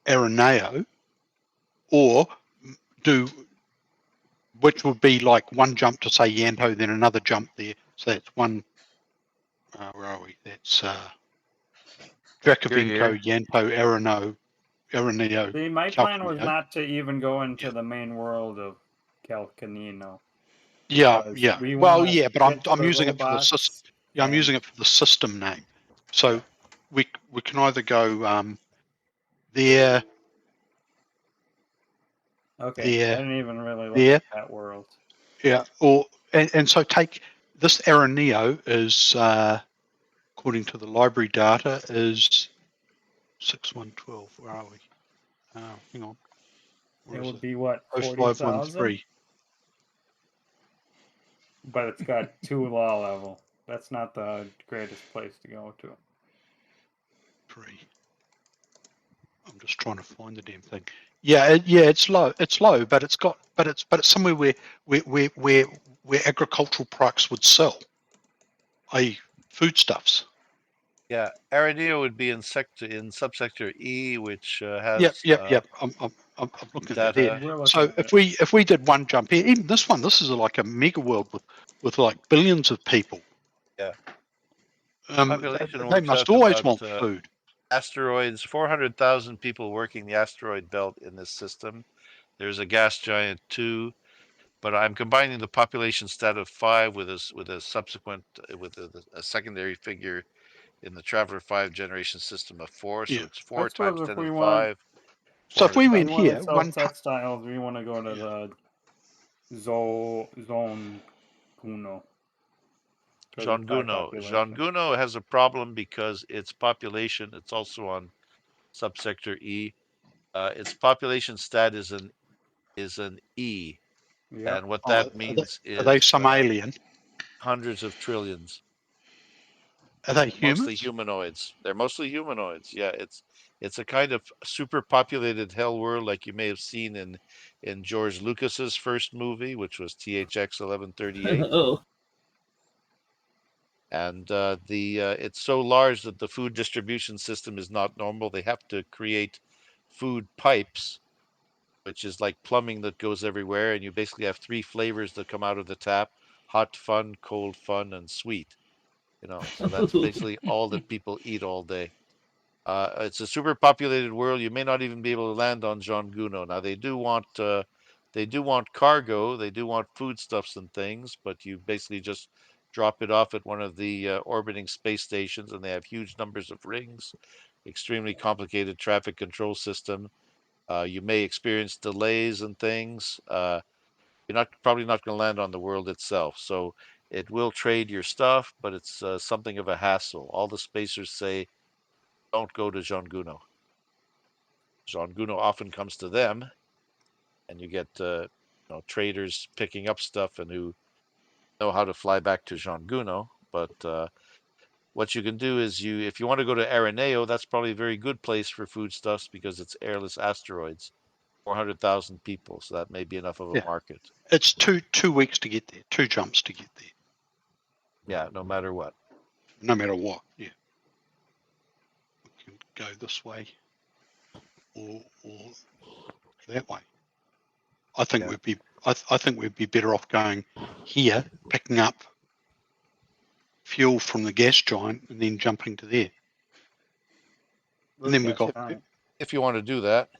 S7: Araneo, or do, which would be like 1 jump to say Yanto, then another jump there. So that's 1. Where are we? That's Dracovenco, Yanto, Araneo,
S5: See, my plan was
S7: Calcaneo.
S5: not to even go into the main world of Calcanino.
S7: Yeah.
S5: We
S7: Well,
S5: want to
S7: yeah, but I'm
S5: the
S7: using it for the system.
S5: robots.
S7: Yeah, I'm using it for the system name. So we can either go there.
S5: Okay,
S7: There,
S5: I didn't even really look
S7: there.
S5: at that world.
S7: Yeah, and so take this Araneo is according to the library data is 6112. Where are we? Hang on. Where
S5: It
S7: is
S5: would
S7: it?
S5: be what, 40,000?
S7: 0513.
S5: But it's got 2 law level. That's not the greatest place to go to.
S7: 3. I'm just trying to find the damn thing. Yeah, it's low. It's low, but it's somewhere where agricultural products would sell, i.e., foodstuffs.
S3: Yeah, Araneo would be in subsector E, which
S7: Yep.
S3: has
S7: I'm looking at it there.
S3: data.
S5: We're looking
S7: So
S5: at it.
S7: if we did one jump here, even this is like a mega world with like billions of people.
S3: Yeah.
S7: They
S3: Population
S7: they
S3: works
S7: must
S3: out
S7: always
S3: about
S7: want food.
S3: asteroids, 400,000 people working the asteroid belt in this system. There's a gas giant too, but I'm combining the population stat of 5 with a subsequent with a secondary figure in the Traveler 5 generation system of 4. So
S7: Yeah.
S3: it's
S5: I
S3: 4 times
S5: suppose
S3: 10
S5: if
S3: to
S5: we
S3: the
S5: want,
S3: 5.
S7: So if we
S5: we
S7: went
S3: 400,000.
S5: want to
S7: here,
S5: sell textiles, we want to go to the zone Kuno.
S3: Jean Guno has a problem because its population, it's also on subsector E. Its population stat is an E.
S5: Yep.
S3: And what
S7: Oh,
S3: that means
S7: are they
S3: is
S7: some alien?
S3: hundreds of trillions.
S7: Are they
S3: Mostly
S7: humans?
S3: humanoids. They're mostly humanoids. Yeah, it's a kind of superpopulated hell world like you may have seen in George Lucas's first movie, which was THX 1138.
S6: Oh.
S3: And it's so large that the food distribution system is not normal. They have to create food pipes, which is like plumbing that goes everywhere, and you basically have 3 flavors that come out of the tap: hot fun, cold fun, and sweet. So that's basically all that people eat all day. It's a super populated world. You may not even be able to land on Jean Guno. Now they do want cargo. They do want foodstuffs and things, but you basically just drop it off at one of the orbiting space stations, and they have huge numbers of rings, extremely complicated traffic control system. You may experience delays and things. You're probably not going to land on the world itself. So it will trade your stuff, but it's something of a hassle. All the spacers say, don't go to Jean Guno. Jean Guno often comes to them, and you get traders picking up stuff and who know how to fly back to Jean Guno. But what you can do is if you want to go to Araneo, that's probably a very good place for foodstuffs because it's airless asteroids. 400,000 people, so that may be enough of a
S7: Yeah.
S3: market.
S7: It's 2 weeks to get there, 2 jumps to get there.
S3: Yeah, no matter what.
S7: No matter what. Yeah. We can go this way or that way. I think we'd be better off going here, picking up fuel from the gas giant, and then jumping to there. And then we got.
S3: If you want to do that.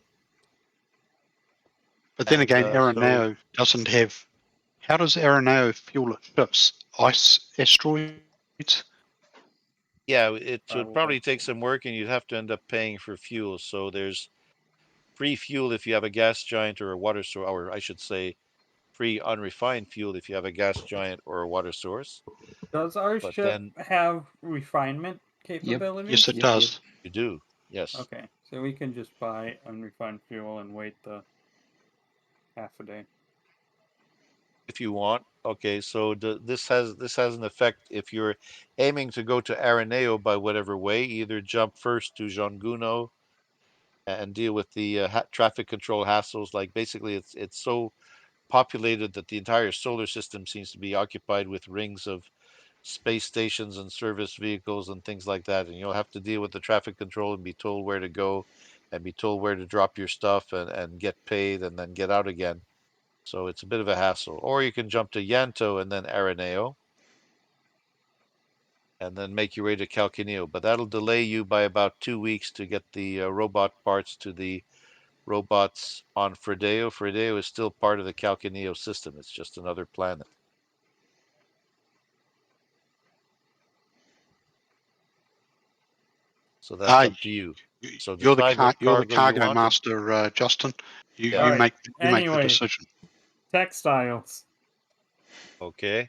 S7: But then again, Araneo doesn't have. How does Araneo fuel its ships? Ice asteroids?
S3: Yeah, it would probably take some work, and you'd have to end up paying for fuel. So there's free fuel if you have a gas giant or a water source, or I should say, free unrefined fuel if you have a gas giant or a water source.
S5: Does our
S3: But
S5: ship
S3: then
S5: have refinement capabilities?
S7: Yes, it does.
S3: You do. Yes.
S5: Okay, so we can just buy unrefined fuel and wait the half a day.
S3: If you want. Okay, so this has an effect if you're aiming to go to Araneo by whatever way. Either jump first to Jean Guno and deal with the traffic control hassles. Like basically, it's so populated that the entire solar system seems to be occupied with rings of space stations and service vehicles and things like that. And you'll have to deal with the traffic control and be told where to go and be told where to drop your stuff and get paid and then get out again. So it's a bit of a hassle. Or you can jump to Yanto and then Araneo and then make your way to Calcaneo. But that'll delay you by about 2 weeks to get the robot parts to the robots on Fredeo. Fredeo is still part of the Calcaneo system. It's just another planet. So that's up to you. So
S7: You're the
S3: decide what cargo you
S7: cargo
S3: want.
S7: master, Justin. You
S3: Yeah.
S7: make
S5: Anyway,
S7: the decision.
S5: Textiles.
S3: Okay.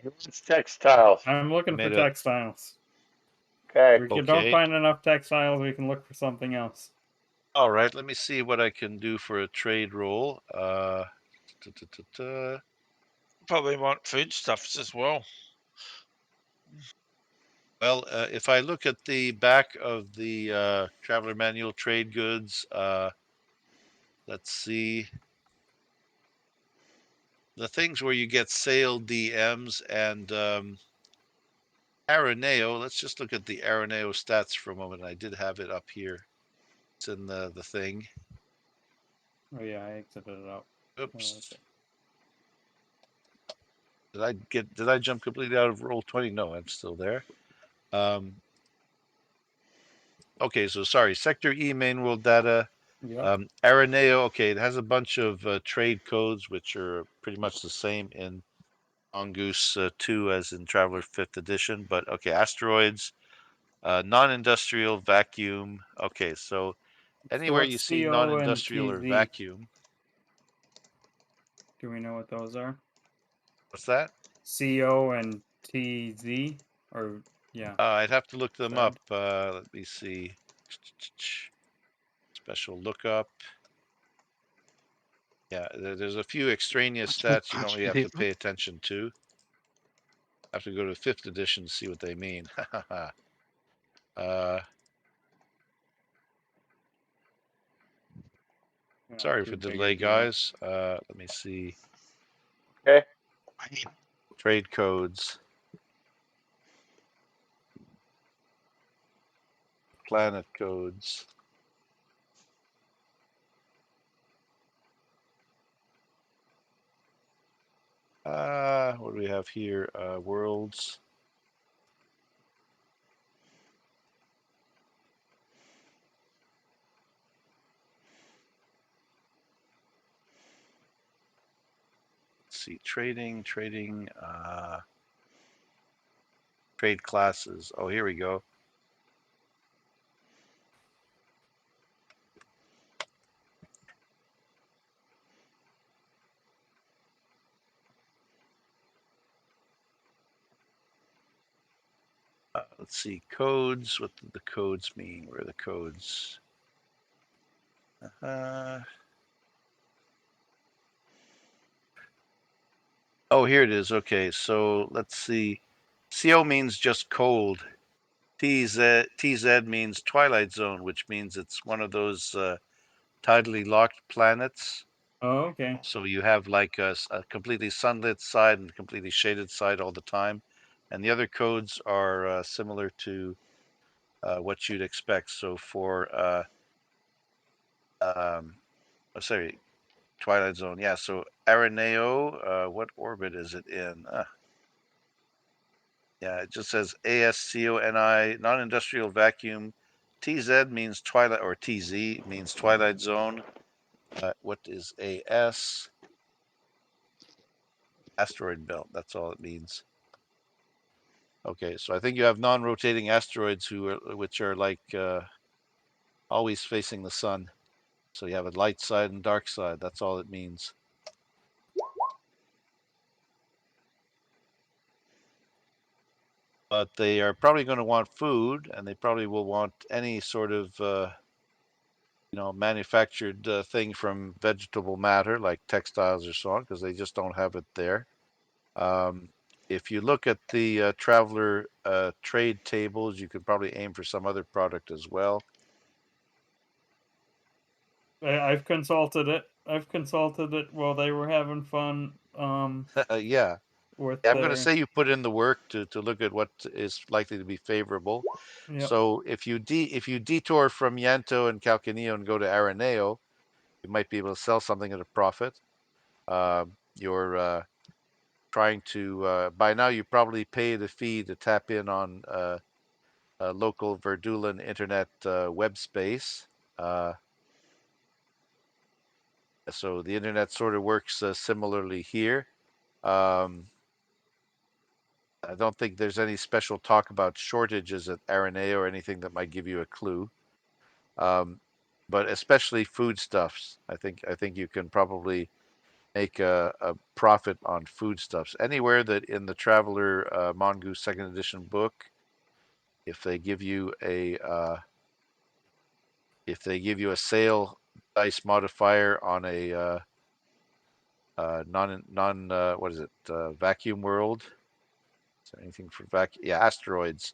S4: It's textiles.
S5: I'm looking for
S3: Made
S5: textiles.
S4: Okay.
S5: If we don't find enough textiles, we can look for something else.
S3: All right. Let me see what I can do for a trade roll.
S8: Probably want foodstuffs as well.
S3: Well, if I look at the back of the Traveler Manual Trade Goods, let's see. The things where you get sale DMs and Araneo. Let's just look at the Araneo stats for a moment. I did have it up here. It's in the thing.
S5: Oh yeah, I exited it out.
S3: Oops. Did I jump completely out of Roll20? No, I'm still there. Okay, so sorry. Sector E main world data.
S5: Yep.
S3: Araneo, okay, it has a bunch of trade codes which are pretty much the same in Mongoose 2 as in Traveler 5th edition, but okay, asteroids, non-industrial, vacuum. Okay, so anywhere you
S5: what's
S3: see
S5: CO and
S3: non-industrial or
S5: TZ?
S3: vacuum.
S5: Do we know what those are?
S3: What's that?
S5: CO and TZ? Or, yeah.
S3: I'd have to look them up.
S5: Said.
S3: Let me see. Special lookup. Yeah, there's a few extraneous stats you don't really have to pay attention to. I have to go to 5th edition to see what they mean. Sorry for the delay, guys. Let me see.
S4: Okay.
S3: Trade codes. Planet codes. What do we have here? Worlds. Let's see, trading, trade classes. Oh, here we go. Let's see, codes. What do the codes mean? Where are the codes? Oh, here it is. Okay, so let's see. CO means just cold. TZ means Twilight Zone, which means it's one of those tidally locked planets.
S5: Oh, okay.
S3: So you have like a completely sunlit side and completely shaded side all the time. And the other codes are similar to what you'd expect. So for, sorry, Twilight Zone. Yeah, so Araneo, what orbit is it in? Yeah, it just says ASCONI, non-industrial vacuum. TZ means twilight, or TZ means Twilight Zone. What is AS? Asteroid belt. That's all it means. Okay, so I think you have non-rotating asteroids which are like always facing the sun. So you have a light side and dark side. That's all it means. But they are probably going to want food, and they probably will want any sort of manufactured thing from vegetable matter like textiles or so on, because they just don't have it there. If you look at the traveler trade tables, you could probably aim for some other product as well.
S5: I've consulted it. While they were having fun.
S3: Yeah.
S5: With
S3: I'm going to say you put in the work to look at what is likely to be favorable.
S5: Yep.
S3: So if you detour from Yanto and Calcaneo and go to Araneo, you might be able to sell something at a profit. You're trying to by now you probably paid a fee to tap in on local Verdulan internet web space. So the internet sort of works similarly here. I don't think there's any special talk about shortages at Araneo or anything that might give you a clue. But especially foodstuffs, I think you can probably make a profit on foodstuffs anywhere that in the Traveler Mongoose Second Edition book. If they give you a sale dice modifier on a what is it, vacuum world? Is there anything for vacuum? Yeah, asteroids.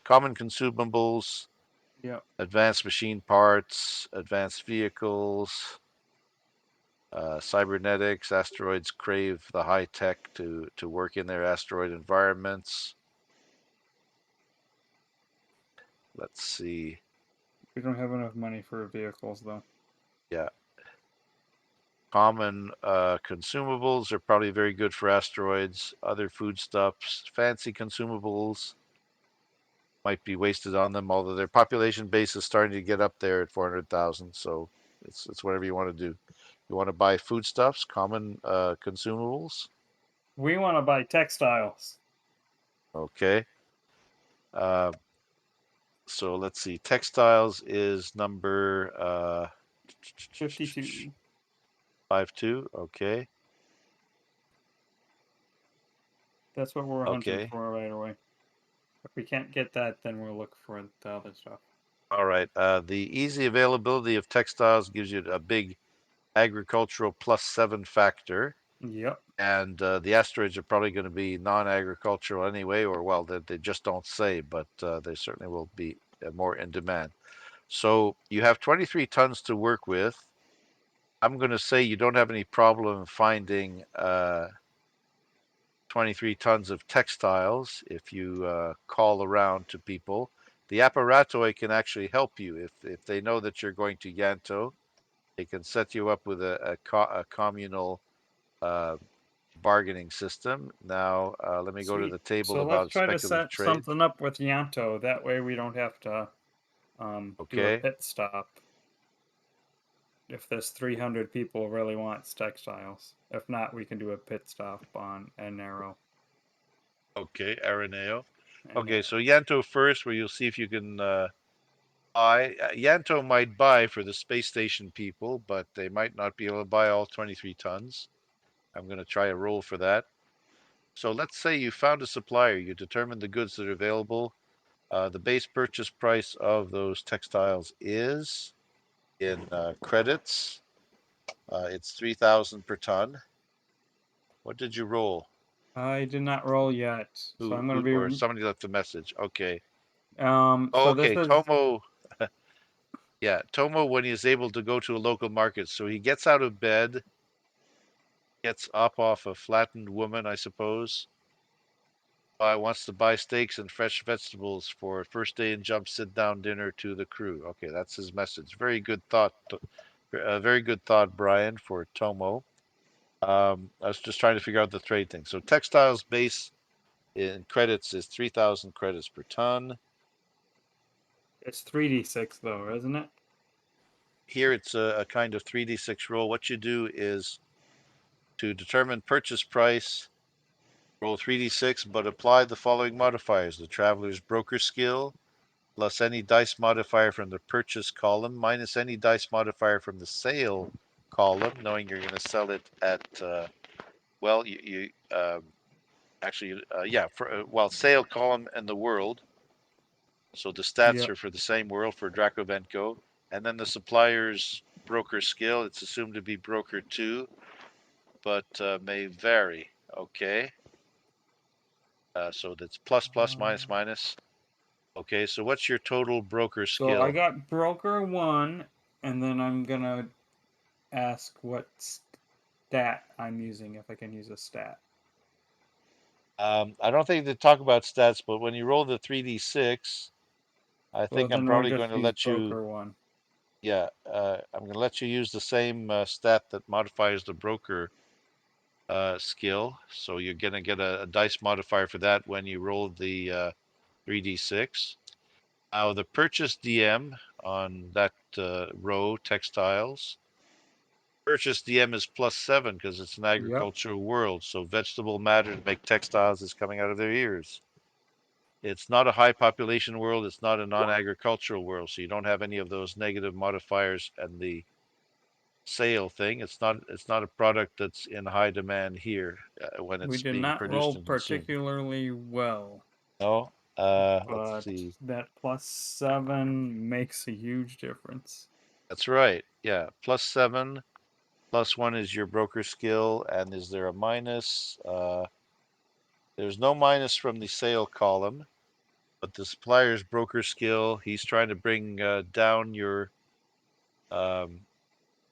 S3: common consumables,
S5: Yep.
S3: advanced machine parts, advanced vehicles, cybernetics. Asteroids crave the high tech to work in their asteroid environments. Let's see.
S5: We don't have enough money for vehicles, though.
S3: Yeah. Common consumables are probably very good for asteroids. Other foodstuffs, fancy consumables might be wasted on them, although their population base is starting to get up there at 400,000. So it's whatever you want to do. You want to buy foodstuffs, common consumables.
S5: We want to buy textiles.
S3: Okay. So let's see. Textiles is number
S5: 52.
S3: 52. Okay.
S5: That's what we're hunting
S3: Okay.
S5: for right away. If we can't get that, then we'll look for the other stuff.
S3: All right. The easy availability of textiles gives you a big agricultural +7 factor.
S5: Yep.
S3: And the asteroids are probably going to be non-agricultural anyway, or well, they just don't say, but they certainly will be more in demand. So you have 23 tons to work with. I'm going to say you don't have any problem finding 23 tons of textiles if you call around to people. The apparatoi can actually help you if they know that you're going to Yanto. They can set you up with a communal bargaining system. Now, let me go to
S5: Sweet.
S3: the table
S5: So let's
S3: about
S5: try to
S3: speculative
S5: set
S3: trade.
S5: something up with Yanto. That way we don't have to do a
S3: Okay.
S5: pit stop. If this 300 people really wants textiles. If not, we can do a pit stop on Anero.
S3: Okay, Araneo. Okay, so Yanto first, where you'll see if you can buy. Yanto might buy for the space station people, but they might not be able to buy all 23 tons. I'm going to try a roll for that. So let's say you found a supplier, you determined the goods that are available. The base purchase price of those textiles is in credits. It's 3,000 per ton. What did you roll?
S5: I did not roll yet, so I'm going to
S3: Or
S5: be.
S3: somebody left a message. Okay.
S5: So
S3: Okay,
S5: this is.
S3: Tomo. Yeah, Tomo when he is able to go to a local market. So he gets out of bed, gets up off a flattened woman, I suppose. Wants to buy steaks and fresh vegetables for first day and jump sit down dinner to the crew. Okay, that's his message. Very good thought. Very good thought, Brian, for Tomo. I was just trying to figure out the trade thing. So textiles base in credits is 3,000 credits per ton.
S5: It's 3d6 though, isn't it?
S3: Here it's a kind of 3d6 roll. What you do is to determine purchase price, roll 3d6, but apply the following modifiers: the traveler's broker skill, plus any dice modifier from the purchase column, minus any dice modifier from the sale column, knowing you're going to sell it at, well, sale column and the world. So the stats are for the same world for Dracovenco. And then the supplier's broker skill, it's assumed to be broker 2, but may vary. Okay. So that's plus, minus, minus. Okay, so what's your total broker skill?
S5: So I got broker 1, and then I'm going to ask what stat I'm using, if I can use a stat.
S3: I don't think they talk about stats, but when you roll the 3d6, I think I'm probably going to let you.
S5: One.
S3: Yeah, I'm going to let you use the same stat that modifies the broker skill. So you're going to get a dice modifier for that when you roll the 3d6. Now the purchase DM on that row, textiles. Purchase DM is +7 because it's an agricultural world. So vegetable matter to make textiles is coming out of their ears. It's not a high population world. It's not a non-agricultural world. So you don't have any of those negative modifiers and the sale thing. It's not a product that's in high demand here when
S5: We
S3: it's
S5: did
S3: being
S5: not
S3: produced
S5: roll
S3: and consumed.
S5: particularly well.
S3: No.
S5: But
S3: Let's see.
S5: that +7 makes a huge difference.
S3: That's right. Yeah. +7. +1 is your broker skill. And is there a minus? There's no minus from the sale column. but the supplier's broker skill, he's trying to bring down your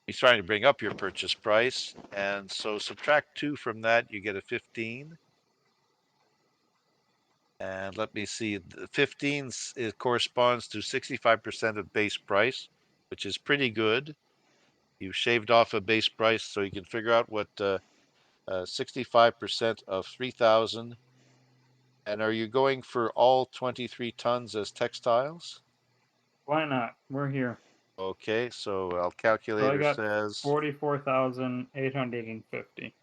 S3: he's trying to bring up your purchase price, and so subtract 2 from that, you get a 15. And let me see, the 15 it corresponds to 65% of base price, which is pretty good. You shaved off a base price, so you can figure out what 65% of 3,000. And are you going for all 23 tons as textiles?
S5: Why not? We're here.
S3: Okay, so our
S5: So I
S3: calculator
S5: got
S3: says,
S5: 44,850.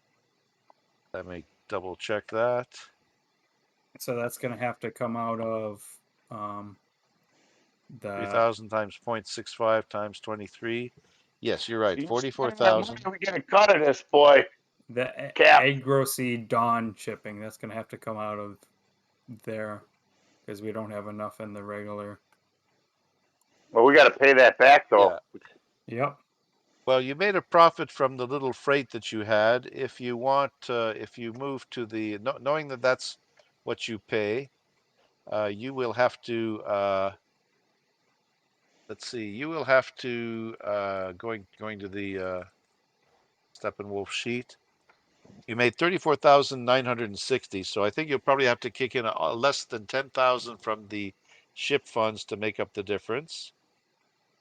S3: let me double check that.
S5: So that's going to have to come out of the
S3: 3,000 times 0.65 times 23. Yes, you're right.
S4: You
S3: 44,000.
S4: We get a cut of this, boy.
S5: the
S4: Cap.
S5: Agroseed Dawn shipping. That's going to have to come out of there because we don't have enough in the regular.
S4: Well, we got to pay that back, though.
S3: Yeah.
S5: Yep.
S3: Well, you made a profit from the little freight that you had. If you want, if you move to the, knowing that that's what you pay, you will have to, let's see, you will have to, going to the Steppenwolf sheet. You made 34,960. So I think you'll probably have to kick in less than 10,000 from the ship funds to make up the difference.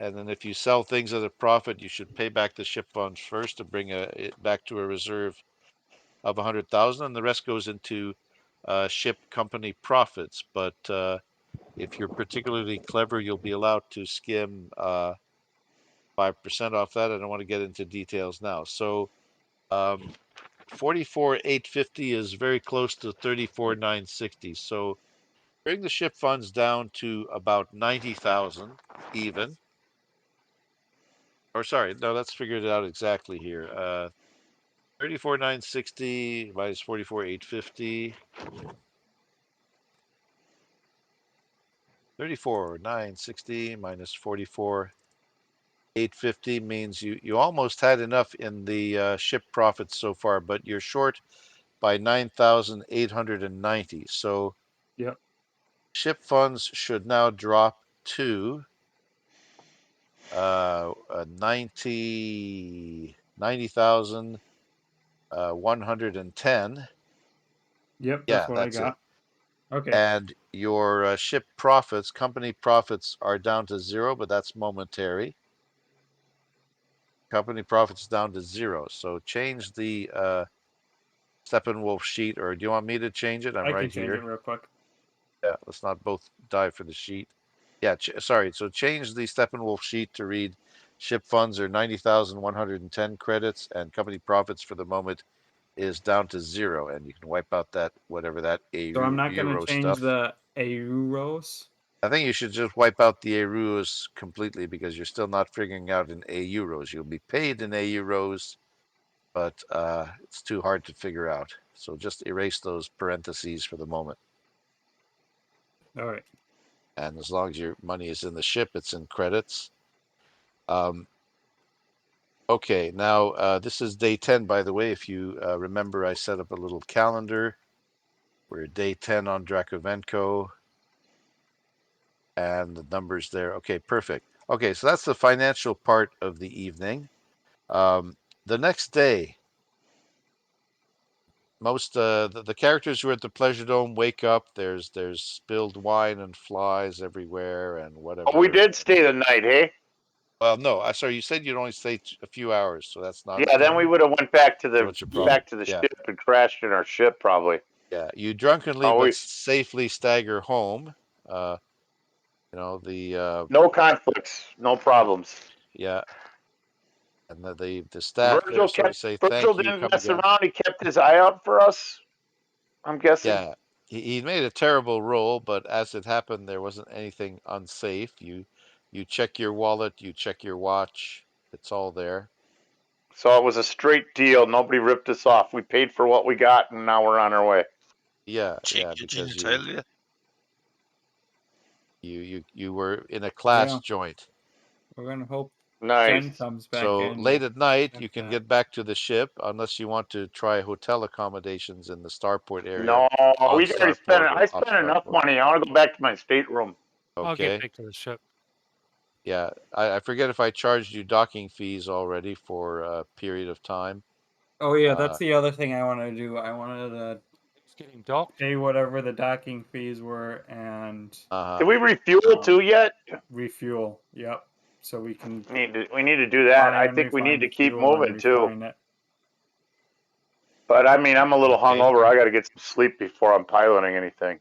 S3: And then if you sell things at a profit, you should pay back the ship funds first to bring it back to a reserve of 100,000, and the rest goes into ship company profits. But if you're particularly clever, you'll be allowed to skim 5% off that. I don't want to get into details now. So 44,850 is very close to 34,960. So bring the ship funds down to about 90,000 even. Or sorry, no, let's figure it out exactly here. 34,960 minus 44,850. 34,960 minus 44,850 means you almost had enough in the ship profits so far, but you're short by 9,890. So
S5: Yep.
S3: ship funds should now drop to 90,110.
S5: Yep.
S3: Yeah,
S5: That's what I
S3: that's it.
S5: got. Okay.
S3: And your ship profits, company profits, are down to 0, but that's momentary. Company profits down to 0. So change the Steppenwolf sheet, or do you want me to change it? I'm
S5: I
S3: right
S5: can change
S3: here.
S5: it real quick.
S3: Yeah, let's not both dive for the sheet. Yeah, sorry. So change the Steppenwolf sheet to read ship funds are 90,110 credits, and company profits for the moment is down to 0. And you can wipe out that, whatever that
S5: So I'm not going
S3: euro
S5: to change
S3: stuff.
S5: the euros.
S3: I think you should just wipe out the euros completely because you're still not figuring out in euros. You'll be paid in euros, but it's too hard to figure out. So just erase those parentheses for the moment.
S5: All right.
S3: And as long as your money is in the ship, it's in credits. Okay, now this is day 10, by the way. If you remember, I set up a little calendar. We're day 10 on Dracovenco. And the numbers there. Okay, perfect. Okay, so that's the financial part of the evening. The next day, most the characters who are at the Pleasure Dome wake up. There's spilled wine and flies everywhere and whatever.
S4: Oh, we did stay the night, hey?
S3: Well, no, I sorry. You said you'd only stay a few hours, so that's not.
S4: Yeah, then we would have went back to
S3: what's your problem?
S4: the
S3: Yeah.
S4: ship and crashed in our ship, probably.
S3: Yeah, you drunkenly
S4: Oh,
S3: but safely stagger home. You know the
S4: no conflicts, no problems.
S3: yeah, and the staff there sort of say
S4: Virgil
S3: thank you.
S4: didn't
S3: Come
S4: mess
S3: again.
S4: around. He kept his eye out for us, I'm guessing.
S3: Yeah, he made a terrible roll, but as it happened, there wasn't anything unsafe. You check your wallet, you check your watch. It's all there.
S4: So it was a straight deal. Nobody ripped us off. We paid for what we got, and now we're on our way.
S3: Yeah,
S8: Check
S3: yeah,
S8: your
S3: because
S8: genitalia.
S3: you were in a class joint.
S5: We're gonna hope
S4: Nice.
S5: Jen comes back
S3: So
S5: in.
S3: late at night,
S5: at
S3: you can
S5: that.
S3: get back to the ship, unless you want to try hotel accommodations in the starport area.
S4: No,
S3: on
S4: we already spent.
S3: starport or
S4: I
S3: off
S4: spent enough
S3: starport.
S4: money. I want to go back to my stateroom.
S2: I'll get
S3: Okay.
S2: back to the ship.
S3: Yeah, I forget if I charged you docking fees already for a period of time.
S5: Oh yeah, that's the other thing I wanted to do. I wanted to
S2: It's getting docked.
S5: pay whatever the docking fees were and
S4: Did we refuel too yet?
S5: refuel. Yep. So we can
S4: We need to do that.
S5: buy
S4: I
S5: and
S4: think we need
S5: refine
S4: to
S5: the
S4: keep
S5: fuel and
S4: moving too.
S5: refine it.
S4: But I mean, I'm a little
S3: Okay.
S4: hungover. I got to get some sleep before I'm piloting anything.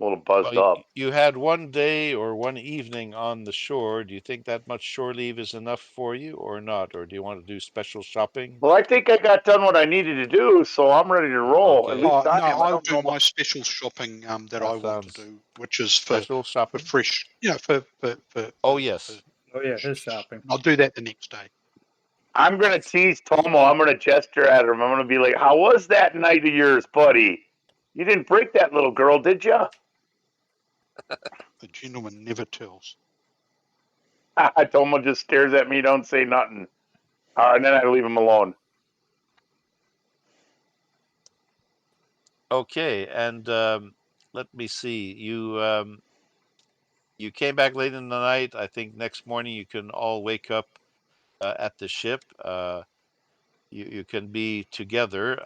S4: I'm a little buzzed
S3: Well,
S4: up.
S3: you had one day or one evening on the shore. Do you think that much shore leave is enough for you or not? Or do you want to do special shopping?
S4: Well, I think I got done what I needed to do, so I'm ready to roll. At
S3: Okay.
S4: least
S7: Oh
S4: I
S7: no,
S4: am. I
S7: I'll
S4: don't know
S7: do my
S4: about.
S7: special shopping that
S3: That
S7: I want to
S3: sounds
S7: do, which is
S3: special
S7: for
S3: shopping.
S7: fresh, for
S3: Oh, yes.
S5: Oh yeah, his shopping.
S7: I'll do that the next day.
S4: I'm gonna tease Tomo. I'm gonna gesture at him. I'm gonna be like, "How was that night of yours, buddy? You didn't break that little girl, did you?"
S7: The gentleman never tells.
S4: Tomo just stares at me, don't say nothing, and then I leave him alone.
S3: Okay, and let me see. You came back late in the night. I think next morning you can all wake up at the ship. You can be together.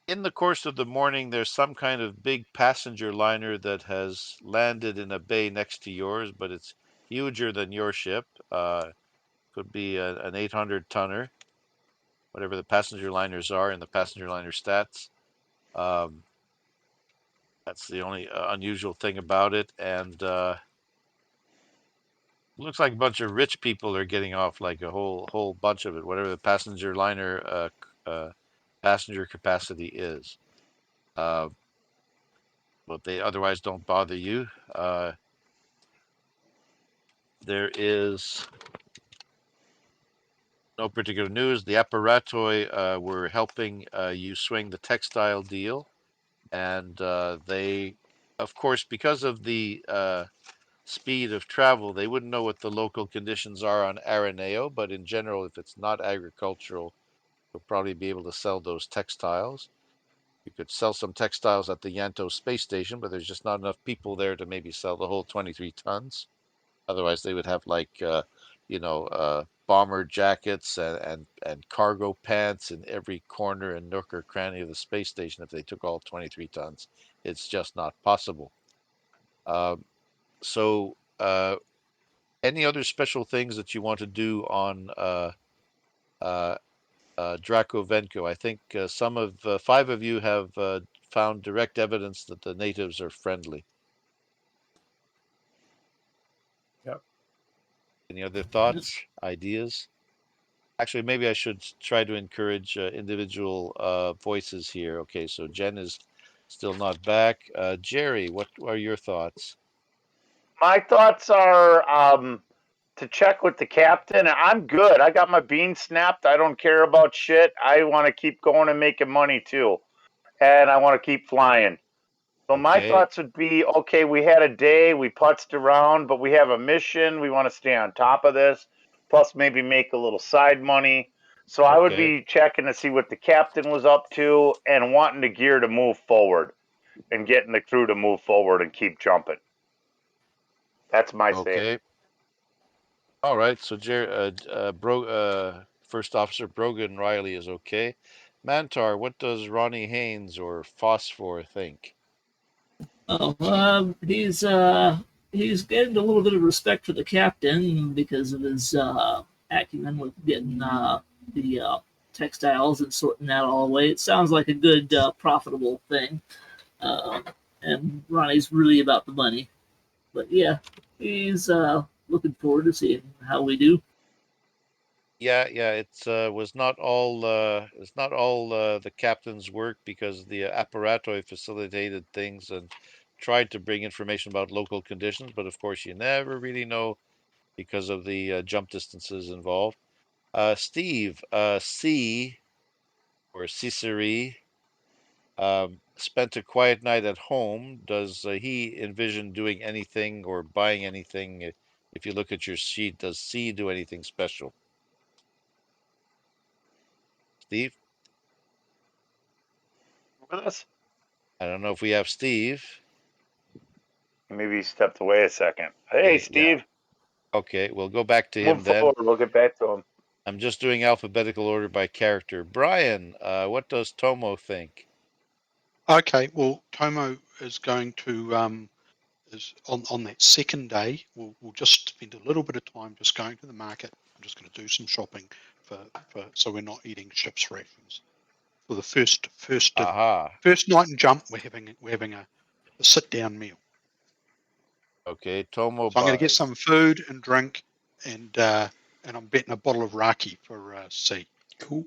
S3: In the course of the morning, there's some kind of big passenger liner that has landed in a bay next to yours, but it's huger than your ship. Could be an 800 tonner, whatever the passenger liners are in the passenger liner stats. That's the only unusual thing about it. And looks like a bunch of rich people are getting off, like a whole bunch of it, whatever the passenger liner passenger capacity is. But they otherwise don't bother you. There is no particular news. The apparatoi were helping you swing the textile deal, and they, of course, because of the speed of travel, they wouldn't know what the local conditions are on Araneo, but in general, if it's not agricultural, you'll probably be able to sell those textiles. You could sell some textiles at the Yanto space station, but there's just not enough people there to maybe sell the whole 23 tons. Otherwise, they would have like, bomber jackets and cargo pants in every corner and nook or cranny of the space station if they took all 23 tons. It's just not possible. So, any other special things that you want to do on Draco Venko? I think five of you have found direct evidence that the natives are friendly.
S5: Yep.
S3: Any other thoughts, ideas? Actually, maybe I should try to encourage individual voices here. Okay, so Jen is still not back. Jerry, what are your thoughts?
S4: My thoughts are to check with the captain. I'm good. I got my bean snapped. I don't care about shit. I want to keep going and making money too, and I want to keep flying. So my
S3: Okay,
S4: thoughts would be, okay, we had a day, we putzed around, but we have a mission. We want to stay on top of this, plus maybe make a little side money. So I would
S3: okay,
S4: be checking to see what the captain was up to and wanting the gear to move forward and getting the crew to move forward and keep jumping. That's my say.
S3: okay. All right, so First Officer Brogan Riley is okay. Mantar, what does Ronnie Haynes or Phosphor think?
S6: Oh, he's gained a little bit of respect for the captain because of his acumen with getting the textiles and sorting that all away. It sounds like a good, profitable thing. Uh, and Ronnie's really about the money. But yeah, he's looking forward to seeing how we do.
S3: Yeah, it's it's not all the captain's work, because the apparatoi facilitated things and tried to bring information about local conditions, but of course you never really know because of the jump distances involved. Steve, C or Ciceri, spent a quiet night at home. Does he envision doing anything or buying anything If you look at your sheet, does C do anything special? Steve?
S4: With us?
S3: I don't know if we have Steve.
S4: Maybe he stepped away a second. Hey,
S3: Okay, yeah.
S4: Steve.
S3: Okay, we'll go back to him
S4: Move
S3: then.
S4: forward. We'll get back to him.
S3: I'm just doing alphabetical order by character. Brian, what does Tomo think?
S7: Okay, well, Tomo is going to is on that second day. We'll just spend a little bit of time just going to the market. I'm just going to do some shopping for so we're not eating ship's rations. For the first night and jump, we're having a sit down meal.
S3: Okay, Tomo.
S7: So I'm going to get some food and drink, and I'm betting a bottle of raki for C.
S1: Cool.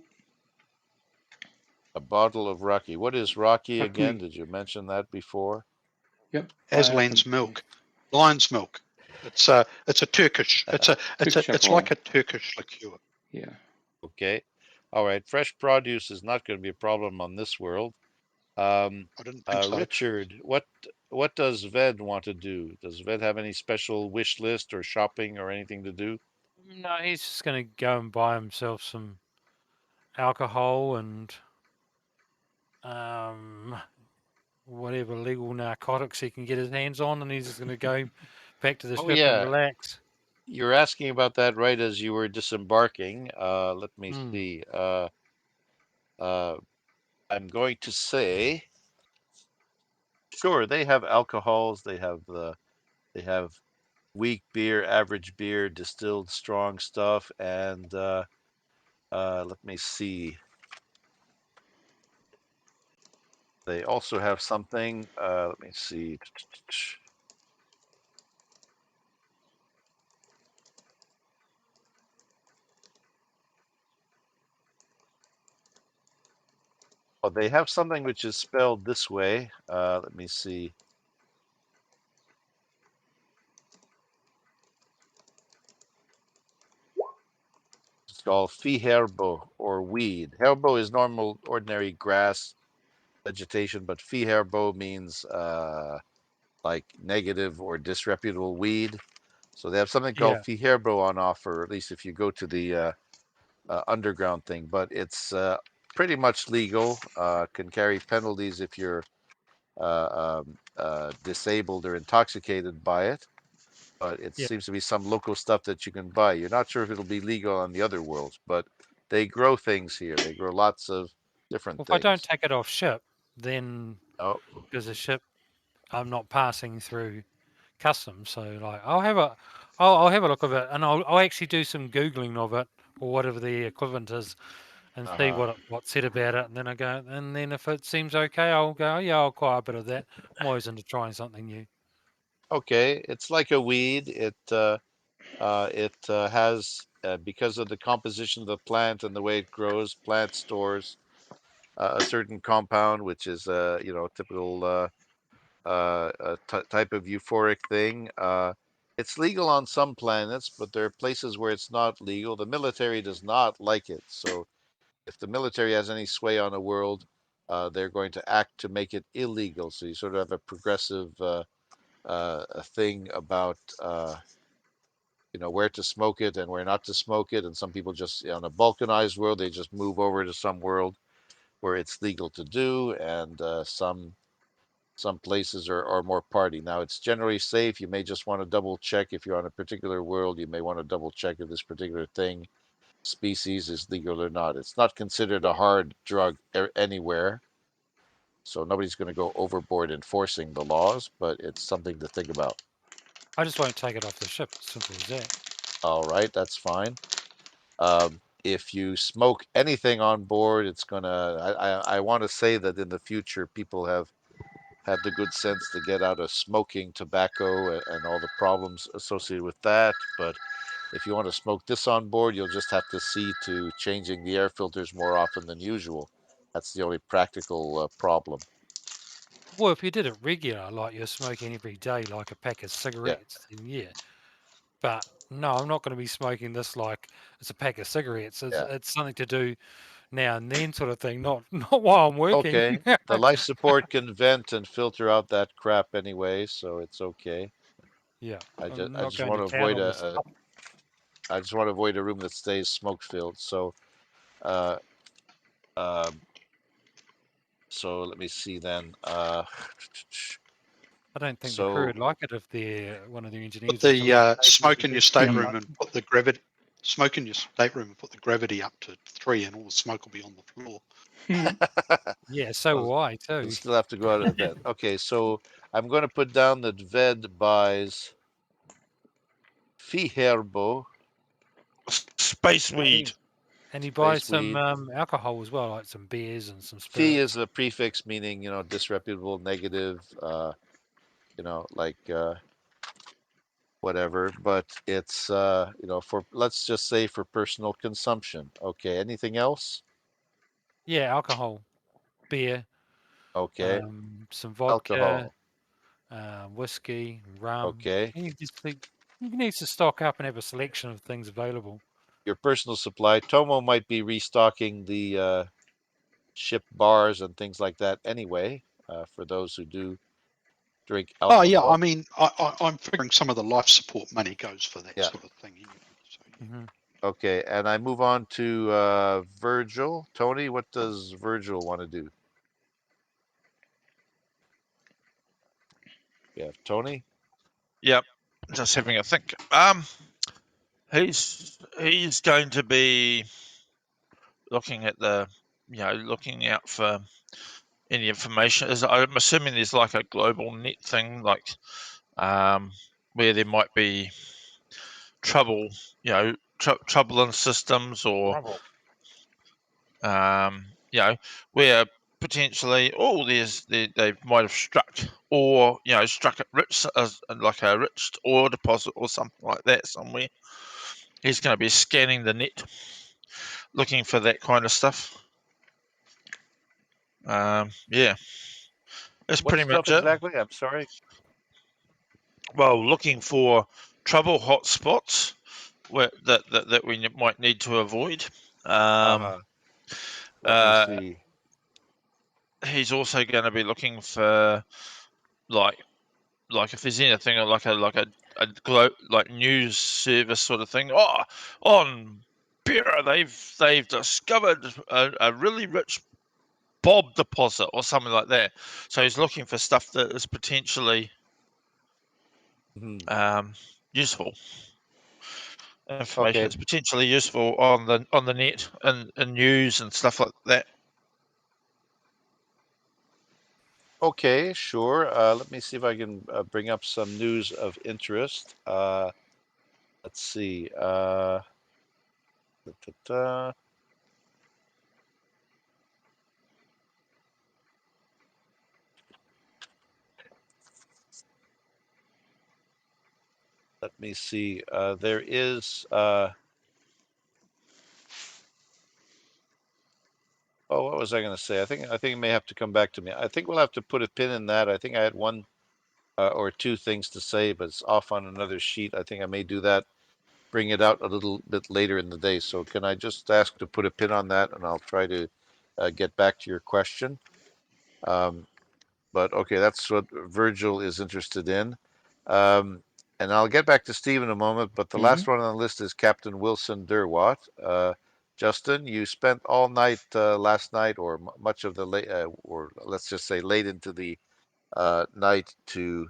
S3: A bottle of raki. What is raki
S1: Rakui.
S3: again? Did you mention that before?
S1: Yep.
S7: Aslan's milk, lion's milk. It's a Turkish. It's like a Turkish liqueur.
S1: Yeah.
S3: Okay. All right. Fresh produce is not going to be a problem on this world.
S7: I didn't think so.
S3: Richard, what does Ved want to do? Does Ved have any special wish list or shopping or anything to do?
S2: No, he's just going to go and buy himself some alcohol and whatever legal narcotics he can get his hands on, and he's just going to go back to the ship and relax.
S3: You're asking about that right as you were disembarking. Let me see. I'm going to say, sure, they have alcohols. They have weak beer, average beer, distilled strong stuff, and let me see. They also have something. Let me see. Oh, they have something which is spelled this way. Let me see. It's called fiherbo or weed. Herbo is normal, ordinary grass vegetation, but fiherbo means like negative or disreputable weed. So they have something called fiherbo on offer, at least if you go to the underground thing. But it's pretty much legal. Can carry penalties if you're disabled or intoxicated by it. But it seems to be some local stuff that you can buy. You're not sure if it'll be legal on the other worlds, but they grow things here. They grow lots of different
S2: If
S3: things.
S2: I don't take it off ship, then because the ship, I'm not passing through customs. So like, I'll have a look at it, and I'll actually do some googling of it or whatever the equivalent is, and see what's said about it. And then I go, and then if it seems okay, I'll go. Yeah, I'll acquire a bit of that. I'm always into trying something new.
S3: Okay, it's like a weed. It has because of the composition of the plant and the way it grows, plant stores a certain compound, which is typical type of euphoric thing. It's legal on some planets, but there are places where it's not legal. The military does not like it. So if the military has any sway on a world, they're going to act to make it illegal. So you sort of have a progressive thing about where to smoke it and where not to smoke it. And some people just on a balkanized world, they just move over to some world where it's legal to do, and some places are more party. Now it's generally safe. You may just want to double check if you're on a particular world. You may want to double check if this particular thing species is legal or not. It's not considered a hard drug anywhere, so nobody's going to go overboard enforcing the laws, but it's something to think about.
S2: I just won't take it off the ship. Simple as that.
S3: All right, that's fine. If you smoke anything on board, it's gonna. I want to say that in the future, people have had the good sense to get out of smoking tobacco and all the problems associated with that. But if you want to smoke this on board, you'll just have to see to changing the air filters more often than usual. That's the only practical problem.
S2: Well, if you did it regular, like you're smoking every day, like a pack of cigarettes, then yeah. But no, I'm not going to be smoking this like it's a pack of cigarettes. It's something to do now and then, sort of thing. Not while I'm working.
S3: Okay, the life support can vent and filter out that crap anyway, so it's okay.
S2: Yeah.
S3: I
S2: I'm
S3: just
S2: not going
S3: want
S2: to
S3: to
S2: town
S3: avoid
S2: on this.
S3: I just want to avoid a room that stays smoke filled. So, uh, so let me see then.
S2: I don't think the crew would like it if one of the engineers
S7: Put
S2: was
S7: the
S2: hallucinating
S7: smoke
S2: with
S7: in
S2: a
S7: your
S2: big
S7: stateroom
S2: button.
S7: and put the gravity. Smoke in your stateroom and put the gravity up to 3, and all the smoke will be on the floor.
S2: Yeah, so will I too.
S3: You'll still have to go out of bed. Okay, so I'm going to put down that Ved buys Fiherbo.
S8: Space weed.
S2: And he buys
S3: Space
S2: some
S3: weed.
S2: Alcohol as well, like some beers and some
S3: Fee
S2: spirits.
S3: is a prefix meaning, disreputable, negative, like whatever, but it's for, let's just say, for personal consumption. Okay, anything else?
S2: Yeah, alcohol, beer,
S3: Okay,
S2: some vodka,
S3: alcohol.
S2: whiskey, rum.
S3: Okay,
S2: He needs to stock up and have a selection of things available.
S3: your personal supply. Tomo might be restocking the ship bars and things like that anyway, for those who do drink alcohol.
S7: Oh yeah, I mean, I'm figuring some of the life support money goes for that sort of thing anyway. So, yeah.
S3: Okay, and I move on to Virgil. Tony, what does Virgil want to do? Yeah, Tony.
S8: Yep. Just having a think. He's going to be looking at looking out for any information. I'm assuming there's like a global net thing, like where there might be trouble, trouble in systems, or where potentially, they might have struck, or struck at rich, like a rich oil deposit or something like that somewhere. He's going to be scanning the net, looking for that kind of stuff. Yeah, that's
S3: What
S8: pretty
S3: stuff
S8: much it.
S3: exactly? I'm sorry.
S8: Well, looking for trouble hotspots that we might need to avoid.
S3: Let me see.
S8: He's also going to be looking for like if there's anything like a news service sort of thing. Oh, on Pera, they've discovered a really rich Bob deposit or something like that. So he's looking for stuff that is potentially useful. Information that's potentially useful on the net and news and stuff like that.
S3: Okay, sure. Let me see if I can bring up some news of interest. Let's see. Let me see. There is. Oh, what was I going to say? I think it may have to come back to me. I think we'll have to put a pin in that. I think I had one or two things to say, but it's off on another sheet. I think I may do that. Bring it out a little bit later in the day. So can I just ask to put a pin on that, and I'll try to get back to your question. But okay, that's what Virgil is interested in. And I'll get back to Steve in a moment, but the last one on the list is Captain Wilson Derwatt. Justin, you spent all night last night, or much of the late, or let's just say late into the night, to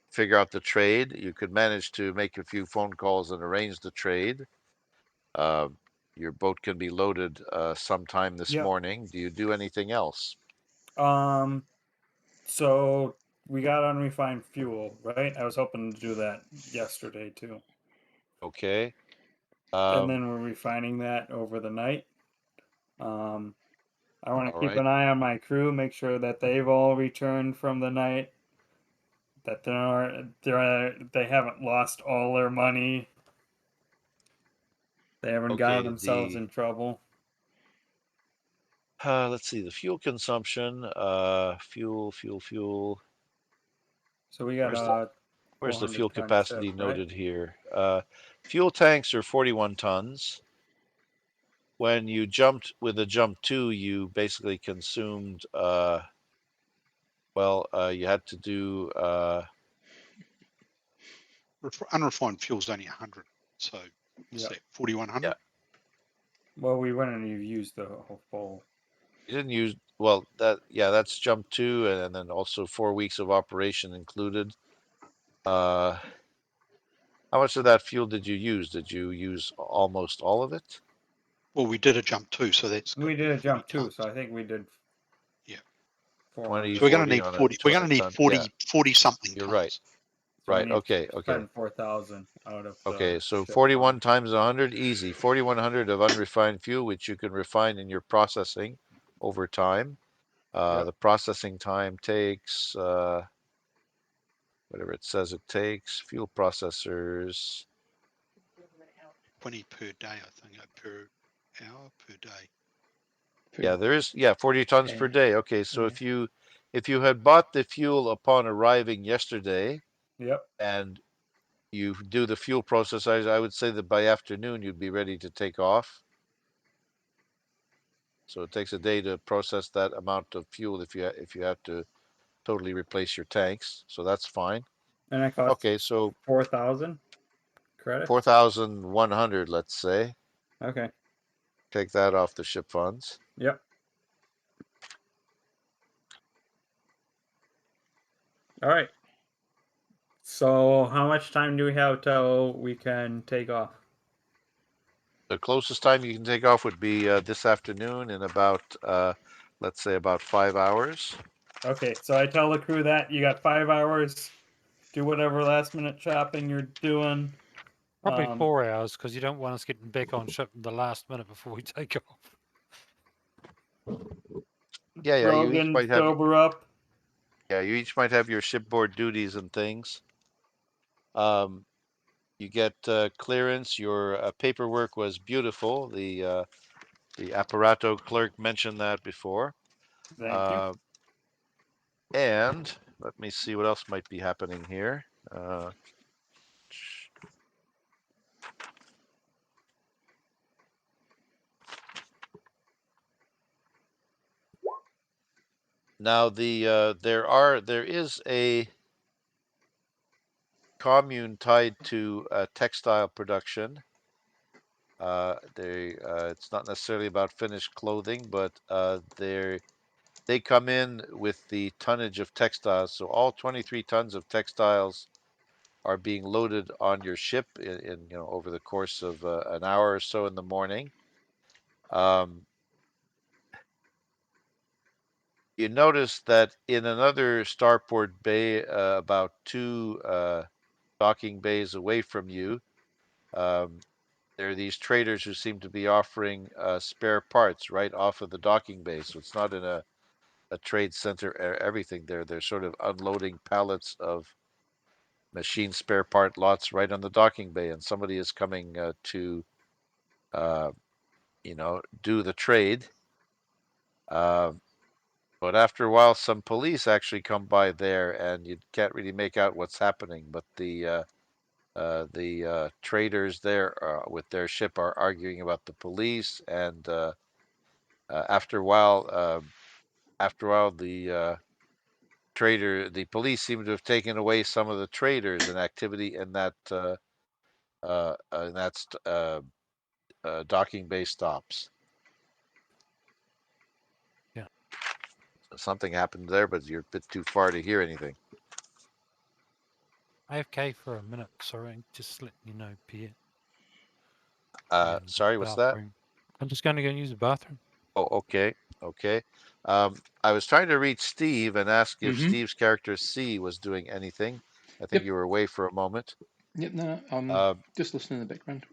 S3: figure out the trade. You could manage to make a few phone calls and arrange the trade. Your boat can be loaded sometime this morning. Do you do anything else?
S5: So we got unrefined fuel, right? I was hoping to do that yesterday too.
S3: Okay.
S5: And then we're refining that over the night. I want to keep an eye on my crew, make sure that they've all returned from the night, that they haven't lost all their money, they haven't gotten themselves in trouble.
S3: Let's see, the fuel consumption, fuel.
S5: So we got
S3: where's the fuel
S5: 400-ton
S3: capacity
S5: ship,
S3: noted here? Fuel tanks are 41 tons. When you jumped with a jump 2, you basically consumed, you had to do
S7: unrefined fuel's only 100. So what's that, 4,100?
S3: Yeah.
S5: Well, we went and you used the whole bowl.
S3: You didn't use, well, that's jump 2, and then also 4 weeks of operation included. How much of that fuel did you use? Did you use almost all of it?
S7: Well, we did a jump 2, so that's
S5: We did a jump 2,
S7: tons.
S5: so I think we did.
S7: Yeah.
S5: 400.
S7: So we're going to need
S3: on a
S7: 40. We're going to need
S3: 200 ton.
S7: 40,
S3: Yeah,
S7: 40 something
S3: you're
S7: tons.
S3: right.
S5: So
S3: Right.
S5: we need
S3: Okay.
S5: to
S3: Okay.
S5: spend 4,000 out of.
S3: Okay.
S5: The
S3: So
S5: ship
S3: 41
S5: fund.
S3: times 100, easy. 4,100 of unrefined fuel, which you can refine in your processing over time.
S5: Yep.
S3: The processing time takes whatever it says it takes. Fuel processors.
S7: 20 per day, I think, per hour per day.
S3: Yeah, there is 40 tons per day. Okay, so
S5: Yeah.
S3: if you had bought the fuel upon arriving yesterday,
S5: Yep.
S3: and you do the fuel process, I would say that by afternoon you'd be ready to take off. So it takes a day to process that amount of fuel if you have to totally replace your tanks. So that's fine.
S5: And it costs
S3: Okay, so
S5: 4,000 credits.
S3: 4,100, let's say.
S5: Okay.
S3: Take that off the ship funds.
S5: Yep. All right. So how much time do we have till we can take off?
S3: The closest time you can take off would be this afternoon in about, let's say, about 5 hours.
S5: Okay, so I tell the crew that you got 5 hours. Do whatever last minute shopping you're doing.
S2: Probably 4 hours, because you don't want us getting back on ship in the last minute before we take off.
S3: Yeah, you each might have.
S5: Sober up.
S3: Yeah, you each might have your shipboard duties and things. You get clearance. Your paperwork was beautiful. The apparato clerk mentioned that before.
S5: Thank you.
S3: And let me see what else might be happening here. Now there is a commune tied to textile production. It's not necessarily about finished clothing, but they come in with the tonnage of textiles. So all 23 tons of textiles are being loaded on your ship in over the course of an hour or so in the morning. You notice that in another starport bay, about 2 docking bays away from you, there are these traders who seem to be offering spare parts right off of the docking bay. So it's not in a trade center, everything there. They're sort of unloading pallets of machine spare part lots right on the docking bay, and somebody is coming to, do the trade. But after a while, some police actually come by there, and you can't really make out what's happening. But the traders there with their ship are arguing about the police, and after a while, the police seem to have taken away some of the traders and activity in that docking bay stops.
S2: Yeah.
S3: Something happened there, but you're a bit too far to hear anything.
S2: AFK for a minute, sorry, just letting you know, Pierre.
S3: Sorry, what's that?
S2: I'm just going to go and use the bathroom.
S3: Oh, okay. I was trying to reach Steve and ask if Steve's character C was doing anything. I think you were away for a moment.
S1: Yep, no, I'm just listening in the background.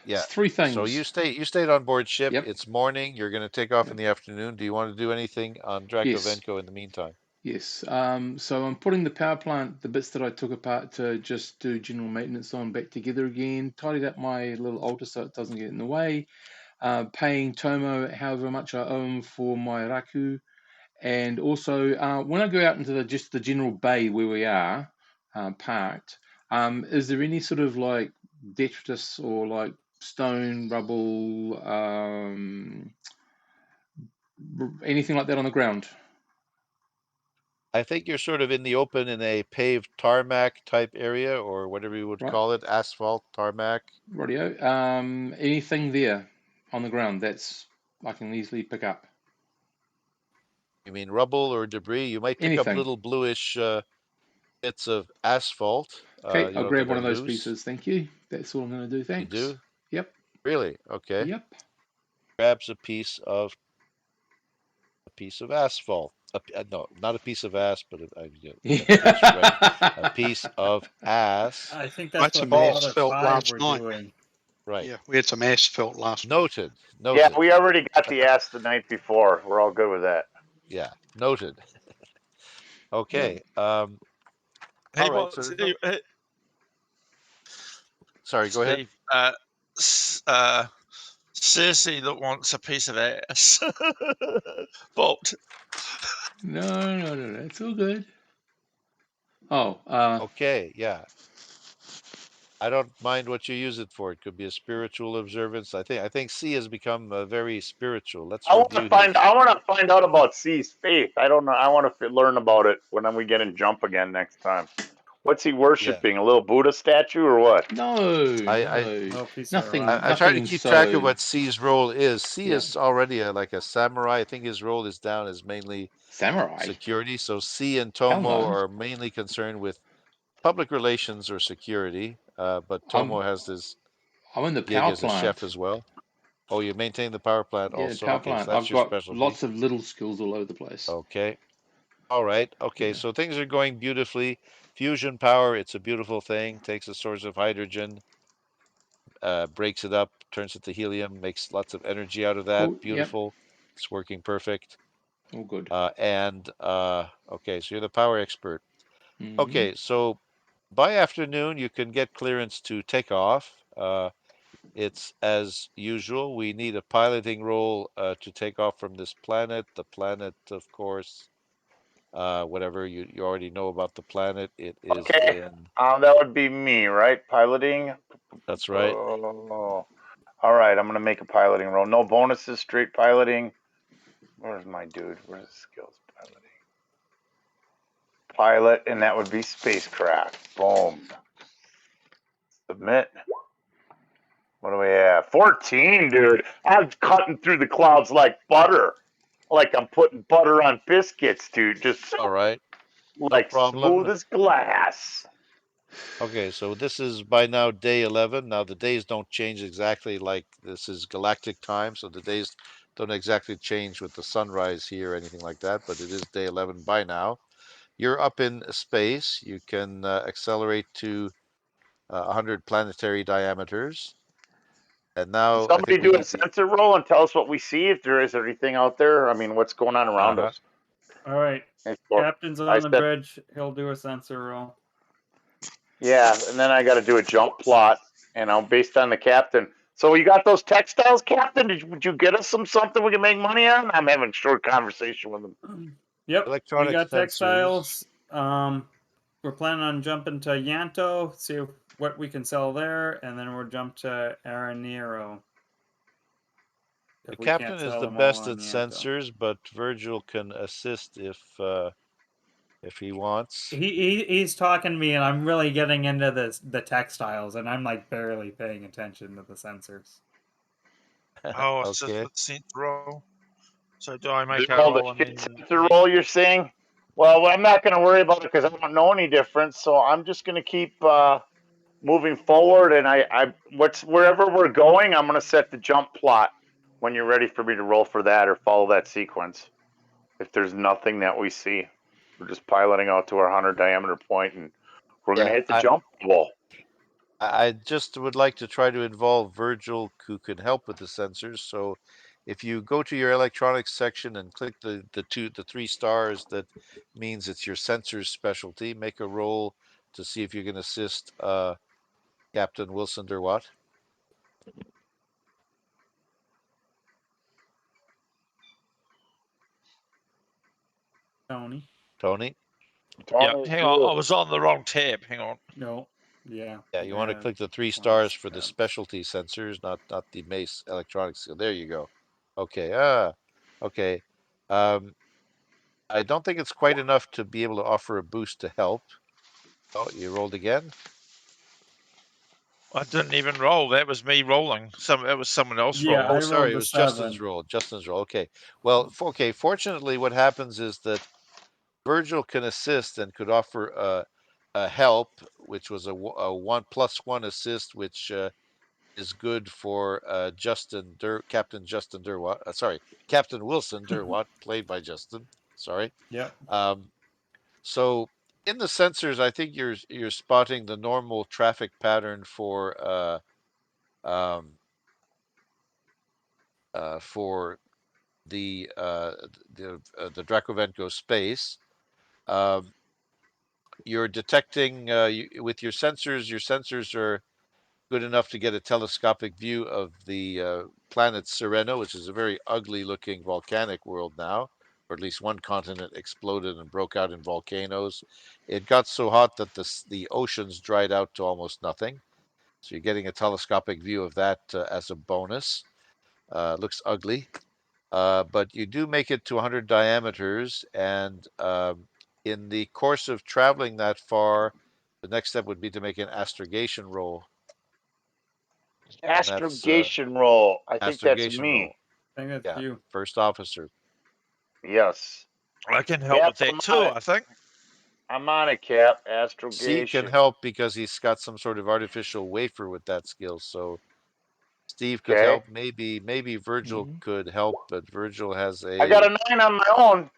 S3: Yeah.
S1: It's 3 things.
S3: So you stayed on board ship.
S1: Yep.
S3: It's morning. You're going to take off in the afternoon. Do you want to do anything on Draco Venko in the meantime?
S1: Yes. So I'm putting the power plant, the bits that I took apart to just do general maintenance on, back together again. Tidied up my little altar so it doesn't get in the way. Paying Tomo however much I owe him for my raku. And also, when I go out into the general bay where we are parked, is there any sort of like detritus or like stone, rubble, anything like that on the ground?
S3: I think you're sort of in the open in a paved tarmac type area, or whatever you would
S1: Right.
S3: call it, asphalt, tarmac.
S1: Rightio. Anything there on the ground that's I can easily pick up?
S3: You mean rubble or debris? You might pick up
S1: Anything.
S3: little bluish bits of asphalt.
S1: Okay,
S3: You
S1: I'll
S3: know,
S1: grab
S3: that
S1: one
S3: are
S1: of those
S3: loose.
S1: pieces. Thank you. That's all I'm going to do.
S3: You
S1: Thanks.
S3: do?
S1: Yep.
S3: Really? Okay.
S1: Yep.
S3: Grabs a piece of asphalt. No, not a piece of ass, but I got the piece right. A piece of ass.
S5: I think
S7: I had
S5: that's what
S7: some
S5: the
S3: Asphalt.
S5: other
S7: asphalt
S5: 5
S7: last
S5: were
S7: night.
S5: doing.
S3: Right.
S7: Yeah, we had some asphalt last night.
S3: Noted.
S4: Yeah,
S3: Noted.
S4: we already got the ass the night before. We're all good with that.
S3: Yeah. Noted. Okay. All
S8: He
S3: right. So
S8: wants,
S3: there's no. Sorry. Go ahead.
S8: Steve, Cersei that wants a piece of ass. Bolt.
S1: No. It's all good. Oh,
S3: Okay. Yeah. I don't mind what you use it for. It could be a spiritual observance. I think C has become very spiritual. Let's
S4: I want to
S3: review his.
S4: find out about C's faith. I don't know. I want to learn about it when we get in jump again next time. What's he worshiping? A little Buddha statue or what?
S1: no.
S5: No piece of
S1: Nothing.
S5: rock.
S3: I try to
S1: Nothing
S3: keep track of
S1: so.
S3: what C's role is. C
S1: Yeah.
S3: is already like a samurai. I think his role is down as mainly
S1: Samurai.
S3: security. So C and
S1: Hell
S3: Tomo
S1: no.
S3: are mainly concerned with public relations or security. But Tomo has his
S1: I'm in the
S3: gig
S1: power
S3: as a chef
S1: plant.
S3: as well. Oh, you maintain the power plant
S1: Yeah,
S3: also.
S1: power
S3: Okay, so
S1: plant.
S3: that's
S1: I've
S3: your
S1: got
S3: specialty.
S1: lots of little skills all over the place.
S3: Okay. All right. Okay,
S1: Yeah.
S3: so things are going beautifully. Fusion power, it's a beautiful thing. Takes a source of hydrogen, breaks it up, turns it to helium, makes lots of energy out of that.
S1: Cool. Yep.
S3: Beautiful. It's working perfect.
S1: All good.
S3: Okay, so you're the power expert.
S1: Mhm.
S3: Okay, so by afternoon you can get clearance to take off. It's as usual. We need a piloting role to take off from this planet. The planet, of course, whatever you already know about the planet. It is
S4: Okay,
S3: in.
S4: that would be me, right? Piloting.
S3: That's right.
S4: Oh, all right. I'm gonna make a piloting roll. No bonuses, straight piloting. Where's my dude? Where's the skills piloting? Pilot, and that would be spacecraft. Boom. Submit. What do we have? 14, dude. I'm cutting through the clouds like butter. Like I'm putting butter on biscuits, dude. Just
S3: All right. No
S4: like
S3: problem.
S4: smooth as glass.
S3: Okay, so this is by now day 11. Now the days don't change exactly like this is galactic time, so the days don't exactly change with the sunrise here or anything like that, but it is day 11 by now. You're up in space. You can accelerate to 100 planetary diameters. And now I
S4: Somebody
S3: think we
S4: do a
S3: need the.
S4: sensor roll and tell us what we see. If there is anything out there, I mean, what's going on around
S3: Uh-huh.
S4: us?
S5: All right. Captain's
S4: I
S5: on the
S4: said,
S5: bridge. He'll do a sensor roll.
S4: yeah, and then I got to do a jump plot, based on the captain. So you got those textiles, Captain? Would you get us something we can make money on? I'm having a short conversation with him.
S5: Yep,
S3: Electronic
S5: we got
S3: sensors.
S5: textiles. We're planning on jumping to Yanto, see what we can sell there, and then we'll jump to Aranero.
S3: The captain is the best at sensors, but Virgil can assist if he wants.
S5: He's talking to me, and I'm really getting into the textiles, and I'm like barely paying attention to the sensors.
S8: Oh,
S3: Okay.
S8: it's just the sensor roll. So do I make a
S4: Oh,
S8: roll?
S4: the sensor roll, you're saying? Well, I'm not going to worry about it because I don't know any difference. So I'm just going to keep moving forward, and wherever we're going, I'm going to set the jump plot when you're ready for me to roll for that or follow that sequence. If there's nothing that we see, we're just piloting out to our 100 diameter point, and we're going to hit the jump wall.
S3: I just would like to try to involve Virgil, who can help with the sensors. So, if you go to your electronics section and click the 3 stars, that means it's your sensors specialty. Make a roll to see if you can assist Captain Wilson or what.
S5: Tony.
S8: Yeah, hang on. I was on the wrong tab. Hang on.
S5: No. Yeah.
S3: Yeah, you want to click the 3 stars for the specialty sensors, not the base electronics. So there you go. Okay. Okay. I don't think it's quite enough to be able to offer a boost to help. Oh, you rolled again?
S8: I didn't even roll. That was me rolling. It was someone else
S5: Yeah,
S8: rolling.
S5: I
S3: Oh, sorry,
S5: rolled
S3: it
S5: a
S3: was Justin's
S5: 7.
S3: roll. Justin's roll. Okay. Well, okay. Fortunately, what happens is that Virgil can assist and could offer a help, which was a 1+1 assist, which is good for Captain Justin Derwatt. Sorry, Captain Wilson Derwatt, played by Justin. Sorry.
S5: Yep.
S3: So in the sensors, I think you're spotting the normal traffic pattern for the Dracovenco space. You're detecting with your sensors. Your sensors are good enough to get a telescopic view of the planet Sereno, which is a very ugly-looking volcanic world now, or at least one continent exploded and broke out in volcanoes. It got so hot that the oceans dried out to almost nothing. So you're getting a telescopic view of that as a bonus. Looks ugly. But you do make it to 100 diameters, and in the course of traveling that far, the next step would be to make an astrogation roll.
S4: Astrogation roll. I think that's
S3: Astrogation
S4: me.
S3: roll.
S5: I think that's
S3: Yeah,
S5: you.
S3: first officer.
S4: Yes.
S8: I can help
S4: Cap,
S8: with that too, I think.
S4: I'm on it, Cap.
S3: Steve can
S4: Astrogation.
S3: help because he's got some sort of artificial wafer with that skill. So Steve could
S4: Okay.
S3: help. Maybe Virgil could help, but Virgil has
S4: I got
S3: a.
S4: a 9 on my own.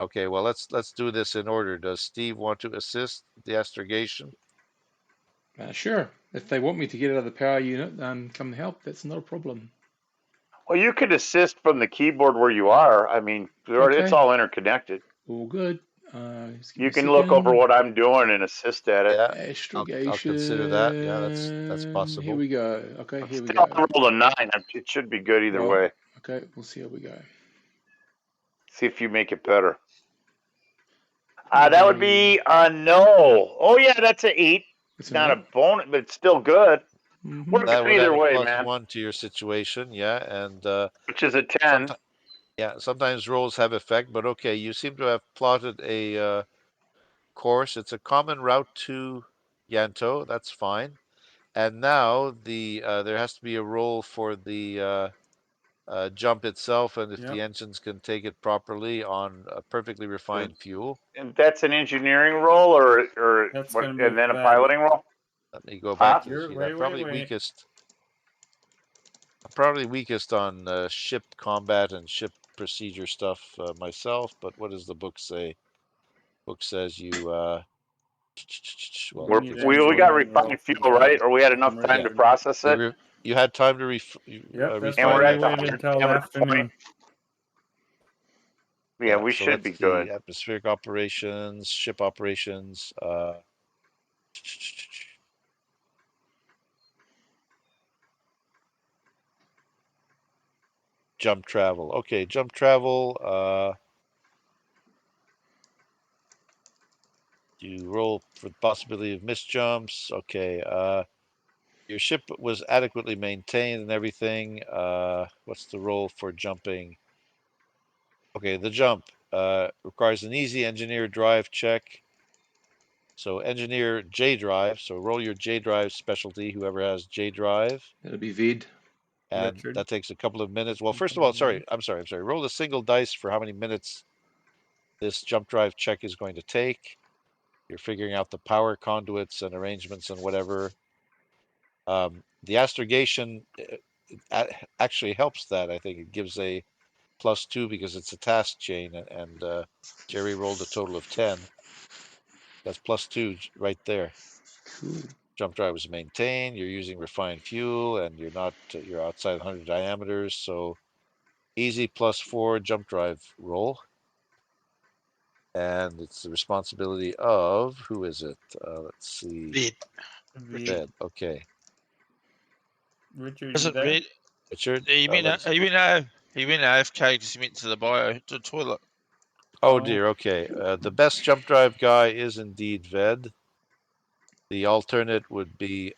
S3: Okay, well let's do this in order. Does Steve want to assist the astrogation?
S1: Sure. If they want me to get out of the power unit and come and help, that's not a problem.
S4: Well, you could assist from the keyboard where you are. I mean, it's all interconnected.
S1: All good.
S4: You can look over what I'm doing and assist at it.
S3: Yeah,
S1: Astrogation.
S3: I'll consider that. Yeah, that's possible.
S1: Here we go. Okay, here we
S4: Still,
S1: go.
S4: I rolled a 9. It should be good either way.
S1: Okay, we'll see how we go.
S4: See if you make it better. That would be a no. Oh yeah, that's an 8. It's not a bonus, but it's still good. We're
S3: That
S4: good
S3: would add
S4: either
S3: a
S4: way, man.
S3: +1 to your situation. Yeah, and
S4: which is a 10.
S3: Sometimes rolls have effect, but okay, you seem to have plotted a course. It's a common route to Yanto. That's fine. And now there has to be a roll for the jump itself, and if the engines can take it properly on a perfectly refined fuel.
S4: And that's an engineering roll, or
S5: That's
S4: what?
S5: gonna be
S4: And then a
S5: bad.
S4: piloting roll.
S3: Let me go back to
S5: You're
S3: see
S5: wait,
S3: that. Probably
S5: wait.
S3: weakest. Probably weakest on ship combat and ship procedure stuff myself. But what does the book say? Book says you.
S4: We got refined fuel, right? Or we had enough time to process it.
S3: You had time to
S5: Yep, that's
S3: refine
S5: why we
S3: that
S5: waited
S3: fuel.
S5: until afternoon.
S4: Yeah, we
S3: so
S4: should
S3: let's
S4: be
S3: see.
S4: good.
S3: Atmospheric operations, ship operations. Jump travel. Okay, jump travel. You roll for the possibility of missed jumps. Okay. Your ship was adequately maintained and everything. What's the roll for jumping? Okay, the jump requires an easy engineer drive check. So engineer J drive. So roll your J drive specialty, whoever has J drive.
S1: That'll be Ved.
S3: And that takes a couple of minutes. Well, first of all, I'm sorry. Roll a single dice for how many minutes this jump drive check is going to take. You're figuring out the power conduits and arrangements and whatever. The astrogation actually helps that. I think it gives a +2 because it's a task chain, and Jerry rolled a total of 10. That's +2 right there.
S1: Cool.
S3: Jump drive was maintained. You're using refined fuel, and you're outside 100 diameters. So easy +4 jump drive roll. And it's the responsibility of, who is it? Let's see. Ved. Okay.
S5: Richard,
S8: Is
S5: you
S8: it
S5: there?
S8: red?
S3: Richard?
S8: He went AFK because he went to the toilet.
S3: Oh dear, okay. The best jump drive guy is indeed Ved. The alternate would be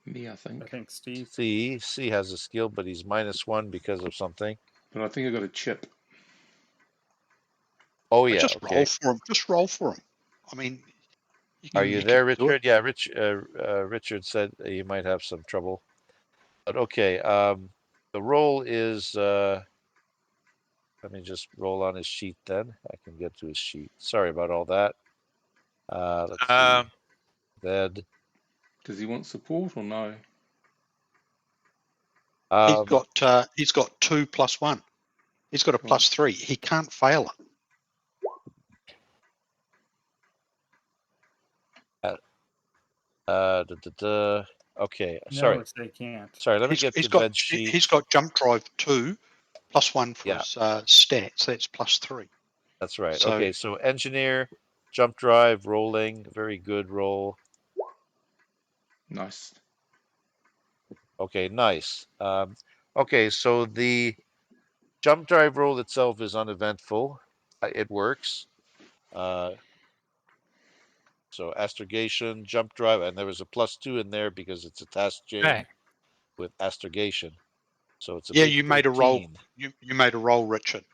S1: me, I think.
S5: I think Steve.
S3: C. Has a skill, but he's -1 because of something.
S1: But I think I got a chip.
S3: Oh yeah,
S7: just
S3: okay.
S7: roll for him. Just roll for him. I mean,
S3: Are you there, Richard? Yeah, Richard said you might have some trouble. But okay, the roll is. Let me just roll on his sheet then. I can get to his sheet. Sorry about all that. Let's see. Bed.
S1: Does he want support or no?
S7: He's got 2 plus 1. He's got a +3. He can't fail it.
S3: Okay, sorry.
S5: No, they can't.
S3: Sorry, let me get the bed sheet.
S7: He's got jump drive 2 plus 1 for his stats. That's +3.
S3: That's right. So, okay, so engineer, jump drive, rolling, very good roll.
S1: Nice.
S3: Okay, nice. Okay, so the jump drive roll itself is uneventful. It works. So astrogation, jump drive, and there was a +2 in there because it's a task chain with astrogation. So it's a big
S7: you
S3: 13.
S7: made a roll. You made a roll, Richard,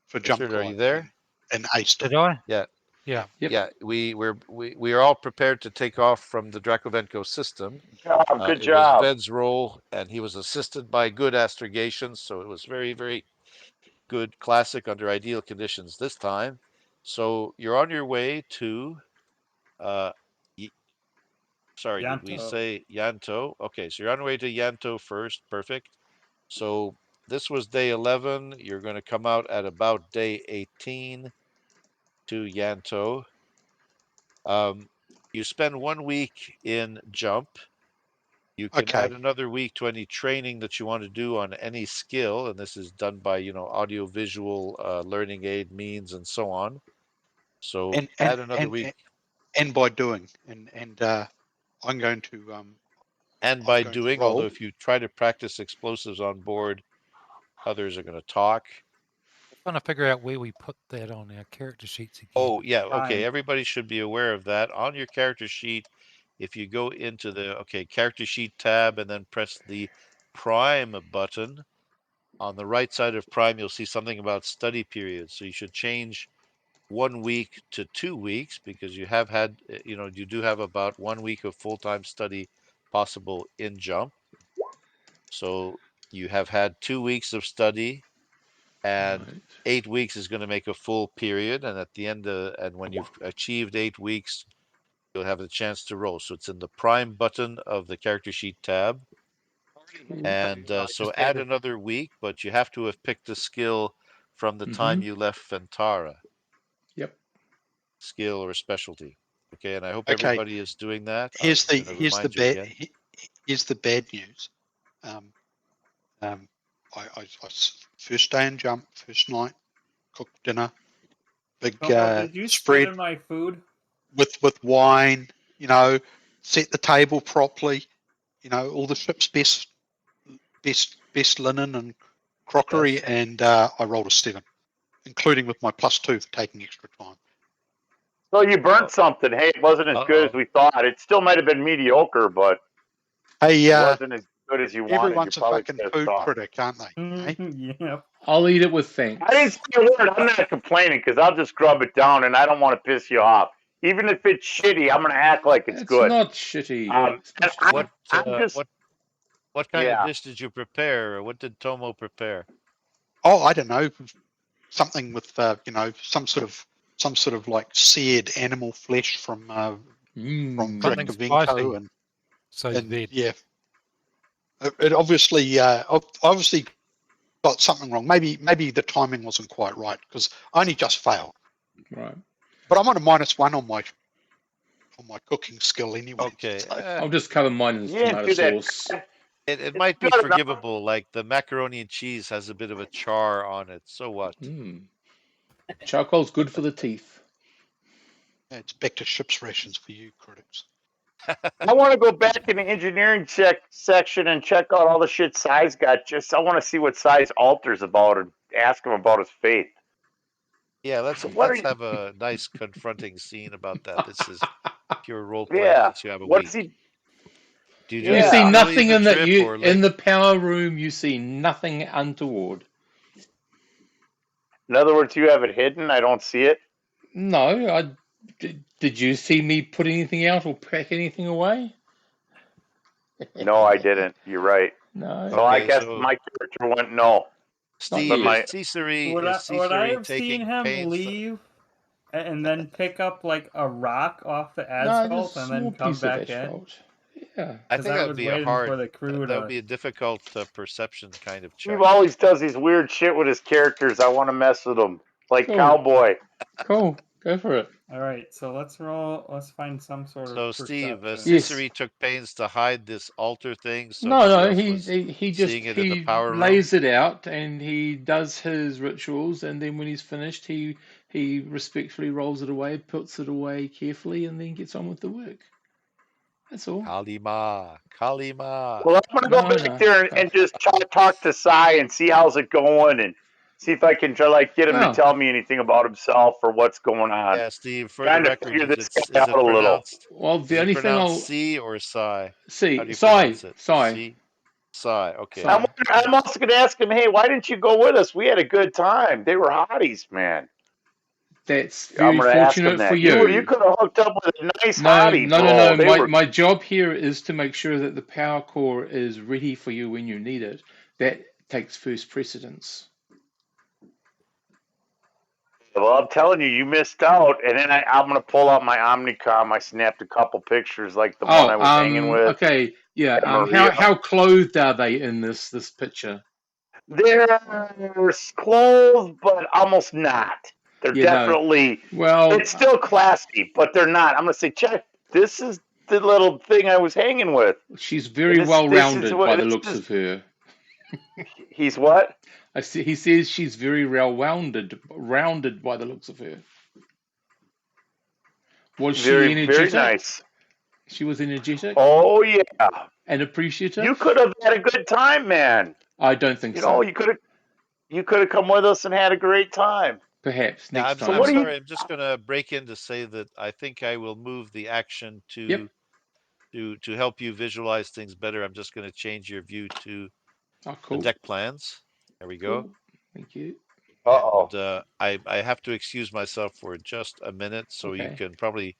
S7: for
S3: Richard,
S7: jump drive.
S3: are you there?
S7: And aced it.
S2: Did I?
S3: Yeah.
S2: Yeah.
S1: Yep.
S3: Yeah, we are all prepared to take off from the Dracovenco system.
S4: Good
S3: It
S4: job.
S3: was Ved's roll, and he was assisted by good astrogation, so it was very, very good classic under ideal conditions this time. So you're on your way to sorry,
S5: Yanto.
S3: did we say Yanto? Okay, so you're on your way to Yanto first. Perfect. So this was day 11. You're going to come out at about day 18 to Yanto. You spend 1 week in jump. You can add another week to any training that you want to do on any skill, and this is done by audio visual learning aid means and so on. So add another week.
S7: And by doing, and I'm going to
S3: and by doing, although if you try to practice explosives on board, others are going to talk.
S2: I'm trying to figure out where we put that on our character sheets again.
S3: Oh yeah, okay. Everybody should be aware of that. On your character sheet, if you go into the character sheet tab and then press the prime button, on the right side of prime, you'll see something about study periods. So you should change 1 week to 2 weeks because you have had, you do have about 1 week of full-time study possible in jump. So you have had 2 weeks of study, and 8 weeks is going to make a full period. And at the end, and when you've achieved 8 weeks, you'll have the chance to roll. So it's in the prime button of the character sheet tab. And so add another week, but you have to have picked a skill from the time you left Fentara.
S1: Yep.
S3: Skill or specialty. Okay, and I hope everybody is doing that.
S7: Here's the bad news. I first day in jump, first night, cooked dinner, big
S5: did you
S7: spread
S5: spit in my food?
S7: with wine. Set the table properly. All the ship's best linen and crockery, and I rolled a 7, including with my +2 for taking extra time.
S4: So you burnt something. Hey, it wasn't as good as we thought. It still might have been mediocre, but
S7: hey,
S4: it wasn't as good as you wanted.
S7: Everyone's a fucking food critic, aren't they?
S5: Yep.
S1: I'll eat it with thanks.
S4: I didn't say a word. I'm not complaining because I'll just grub it down, and I don't want to piss you off. Even if it's shitty, I'm going to act like it's good.
S1: It's not shitty.
S3: What kind of dish did you prepare? What did Tomo prepare?
S7: Oh, I don't know. Something with some sort of like seared animal flesh from Dracovenco, and yeah, it obviously got something wrong. Maybe the timing wasn't quite right because I only just failed.
S1: Right.
S7: But I'm on a -1 on my cooking skill anyway.
S3: Okay.
S7: So.
S1: I'll just cover mine in tomato sauce.
S3: It might be forgivable. Like the macaroni and cheese has a bit of a char on it. So what?
S1: Charcoal's good for the teeth.
S7: Yeah, it's back to ship's rations for you critics.
S4: I want to go back in the engineering section and check out all the shit Si's got. I want to see what Si's alters about and ask him about his faith.
S3: Yeah, let's have a nice confronting scene about that. This is pure role play since you have a week.
S1: You see nothing in the power room. You see nothing untoward.
S4: In other words, you have it hidden. I don't see it.
S1: No, did you see me put anything out or pack anything away?
S4: No, I didn't. You're right.
S1: No.
S4: So I
S3: Okay,
S4: guess
S3: so
S4: my character went no.
S3: Steve,
S1: yet.
S3: is Caesary
S5: Would I have seen
S3: taking
S5: him
S3: pains?
S5: leave and then pick up like a rock off the
S1: No, just
S5: asphalt
S1: a
S5: and
S1: small
S5: then come
S1: piece of
S5: back in?
S1: asphalt. Yeah.
S3: I
S5: Because
S3: think
S5: I
S3: that would
S5: was
S3: be a
S5: waiting for
S3: hard,
S5: the crew
S3: that would
S5: to.
S3: be a difficult perception kind of check.
S4: Steve always does these weird shit with his characters. I want to mess with him, like
S1: Cool.
S4: Cowboy.
S1: Cool. Go for it.
S5: All right, so let's roll. Let's find some sort
S3: So
S5: of
S3: Steve,
S5: perception.
S1: Yes.
S3: Caesary took pains to hide this altar thing, so
S1: No,
S3: nobody
S1: no,
S3: else
S1: he
S3: was
S1: just
S3: seeing it in the
S1: he
S3: power room.
S1: lays it out and he does his rituals, and then when he's finished, he respectfully rolls it away, puts it away carefully, and then gets on with the work. That's all.
S3: Kalima, Kalima.
S4: Well, I'm gonna go back there and just talk to Cy and see how's it going, and see if I can try get him to tell me anything about himself or what's going on.
S3: Yeah, Steve. For
S4: Trying
S3: the
S4: to
S3: record,
S4: figure this
S3: is
S4: guy
S3: it
S4: out a little.
S3: pronounced?
S1: Well, the
S3: Is
S1: only
S3: it
S1: thing
S3: pronounced
S1: I'll
S3: C or Psy?
S1: see,
S3: How do you pronounce it?
S1: Psy.
S3: Psy. Okay.
S4: I'm also gonna ask him, hey, why didn't you go with us? We had a good time. They were hotties, man.
S1: That's
S4: I'm
S1: very
S4: gonna ask him
S1: fortunate for
S4: that.
S1: you.
S4: You could have hooked up with a nice
S1: No,
S4: hottie,
S1: no,
S4: bro.
S1: no, no.
S4: They were.
S1: My job here is to make sure that the power core is ready for you when you need it. That takes first precedence.
S4: Well, I'm telling you, you missed out. And then I'm gonna pull out my Omnicom. I snapped a couple pictures, like the one I was hanging with.
S1: Okay, yeah.
S4: and Maria.
S1: How clothed are they in this picture?
S4: They're clothed, but almost not. They're
S1: Yeah, no.
S4: definitely.
S1: Well,
S4: It's still classy, but they're not. I'm gonna say, check. This is the little thing I was hanging with.
S1: she's very well rounded by the looks of her.
S4: He's what?
S1: He says she's very well rounded by the looks of her. Was she energetic?
S4: Very nice.
S1: She was energetic.
S4: Oh yeah.
S1: And appreciative.
S4: You could have had a good time, man.
S1: I don't think so.
S4: You could have come with us and had a great time.
S1: Perhaps next time.
S3: I'm sorry. I'm just going to break in to say that I think I will move the action to help you visualize things better. I'm just going to change your view to the deck plans. There we go.
S1: Cool. Thank you.
S4: And
S3: I have to excuse myself for just a minute, so you can probably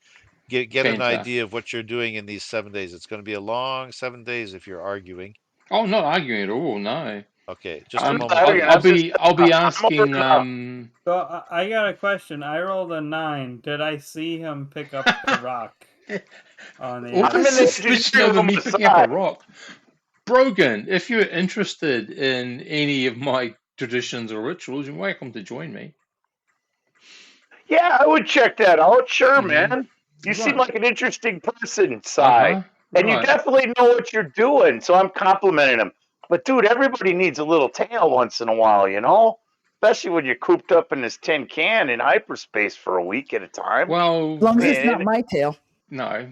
S3: get an idea of what you're doing in these 7 days. It's going to be a long 7 days if you're arguing.
S1: Oh, not arguing at all. No.
S3: Okay, just a moment.
S1: I'll be asking.
S5: So I got a question. I rolled a 9. Did I see him pick up the rock? On the
S1: What's the suspicion of me picking up a rock? Brogan, if you're interested in any of my traditions or rituals, you're welcome to join me.
S4: Yeah, I would check that out. Sure, man. You seem like an interesting person, Cy. And you definitely know what you're doing, so I'm complimenting him. But, dude, everybody needs a little tail once in a while, you know? Especially when you're cooped up in this tin can in hyperspace for a week at a time.
S1: Well,
S10: as long as it's not my tail.
S1: No.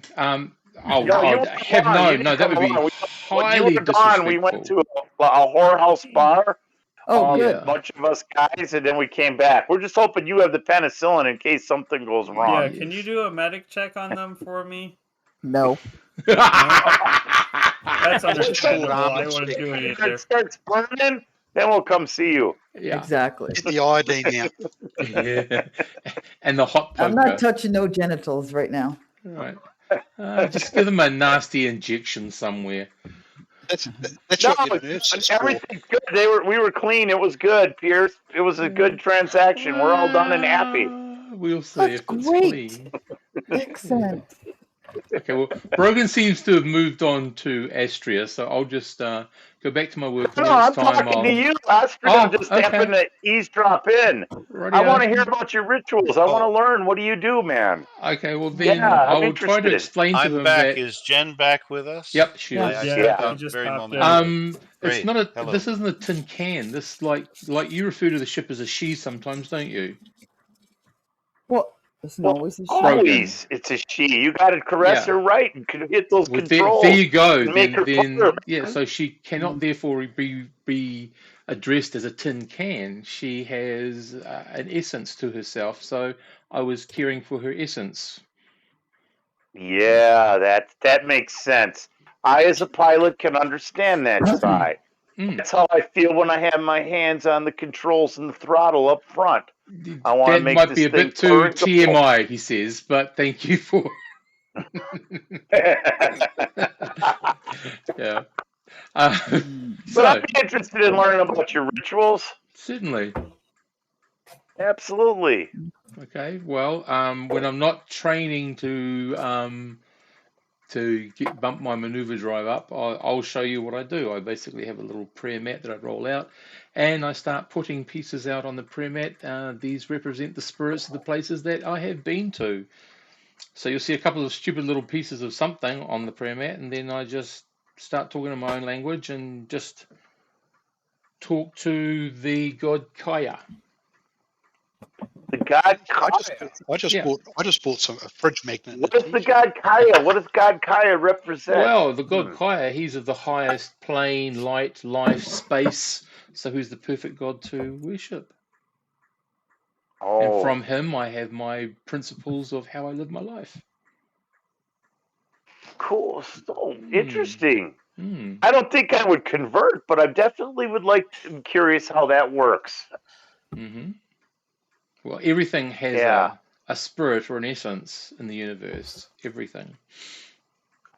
S4: No, that would be highly when you were gone, we went to a whorehouse bar.
S10: Good.
S4: A bunch of us guys, and then we came back. We're just hoping you have the penicillin in case something goes wrong.
S5: Yeah, can you do a medic check on them for me?
S10: No.
S5: That's understandable. I wouldn't do it
S4: If
S5: either.
S4: it starts burning, then we'll come see you.
S1: Yeah.
S10: Exactly.
S7: Get the iodine out.
S1: Yeah. And the hot poker.
S10: I'm not touching no genitals right now.
S1: Right. Just give them a nasty injection somewhere.
S7: That's what your nurse is
S4: everything's good. We were clean. It was good, Pierce. It was a good transaction. We're all done and happy.
S1: We'll see
S10: That's
S1: if it's
S10: great.
S1: clean.
S10: Excellent.
S1: Okay, well, Brogan seems to have moved on to Astria, so I'll just go back to my work.
S4: No, I'm talking to you. Astria just happened to eavesdrop in. I want to hear about your rituals. I want to learn. What do you do, man?
S1: Okay, well then I will try to explain to him that.
S3: Is Jen back with us?
S1: Yep, she is.
S5: Yeah, just very moment.
S1: It's not a. Hello. This isn't a tin can. This like you refer to the ship as a she sometimes, don't you?
S10: Well, it's always a she.
S4: Always, it's a she. You got to caress her right and hit those controls.
S1: There you go.
S4: Then
S1: yeah, so she cannot therefore be addressed as a tin can. She has an essence to herself. So I was caring for her essence.
S4: Yeah, that makes sense. I, as a pilot, can understand that side. That's how I feel when I have my hands on the controls and the throttle up front. I want to
S1: That
S4: make
S1: might
S4: this
S1: be a
S4: thing
S1: bit
S4: purr
S1: too
S4: and go.
S1: TMI, he says, but thank you for. Yeah.
S4: But I'd be interested in learning about your rituals.
S1: Certainly.
S4: Absolutely.
S1: Okay. Well, when I'm not training to bump my maneuver drive up, I'll show you what I do. I basically have a little prayer mat that I roll out, and I start putting pieces out on the prayer mat. These represent the spirits of the places that I have been to. So you'll see a couple of stupid little pieces of something on the prayer mat, and then I just start talking in my own language and just talk to the god Kaya.
S4: The god Kaya.
S7: I just bought a fridge magnet.
S4: What is the god Kaya? What does god Kaya represent?
S1: Well, the god Kaya, he's of the highest plane, light, life, space. So who's the perfect god to worship? And from him, I have my principles of how I live my life.
S4: Cool. So interesting. I don't think I would convert, but I definitely would I'm curious how that works.
S1: Well, everything has a spirit or an essence in the universe. Everything.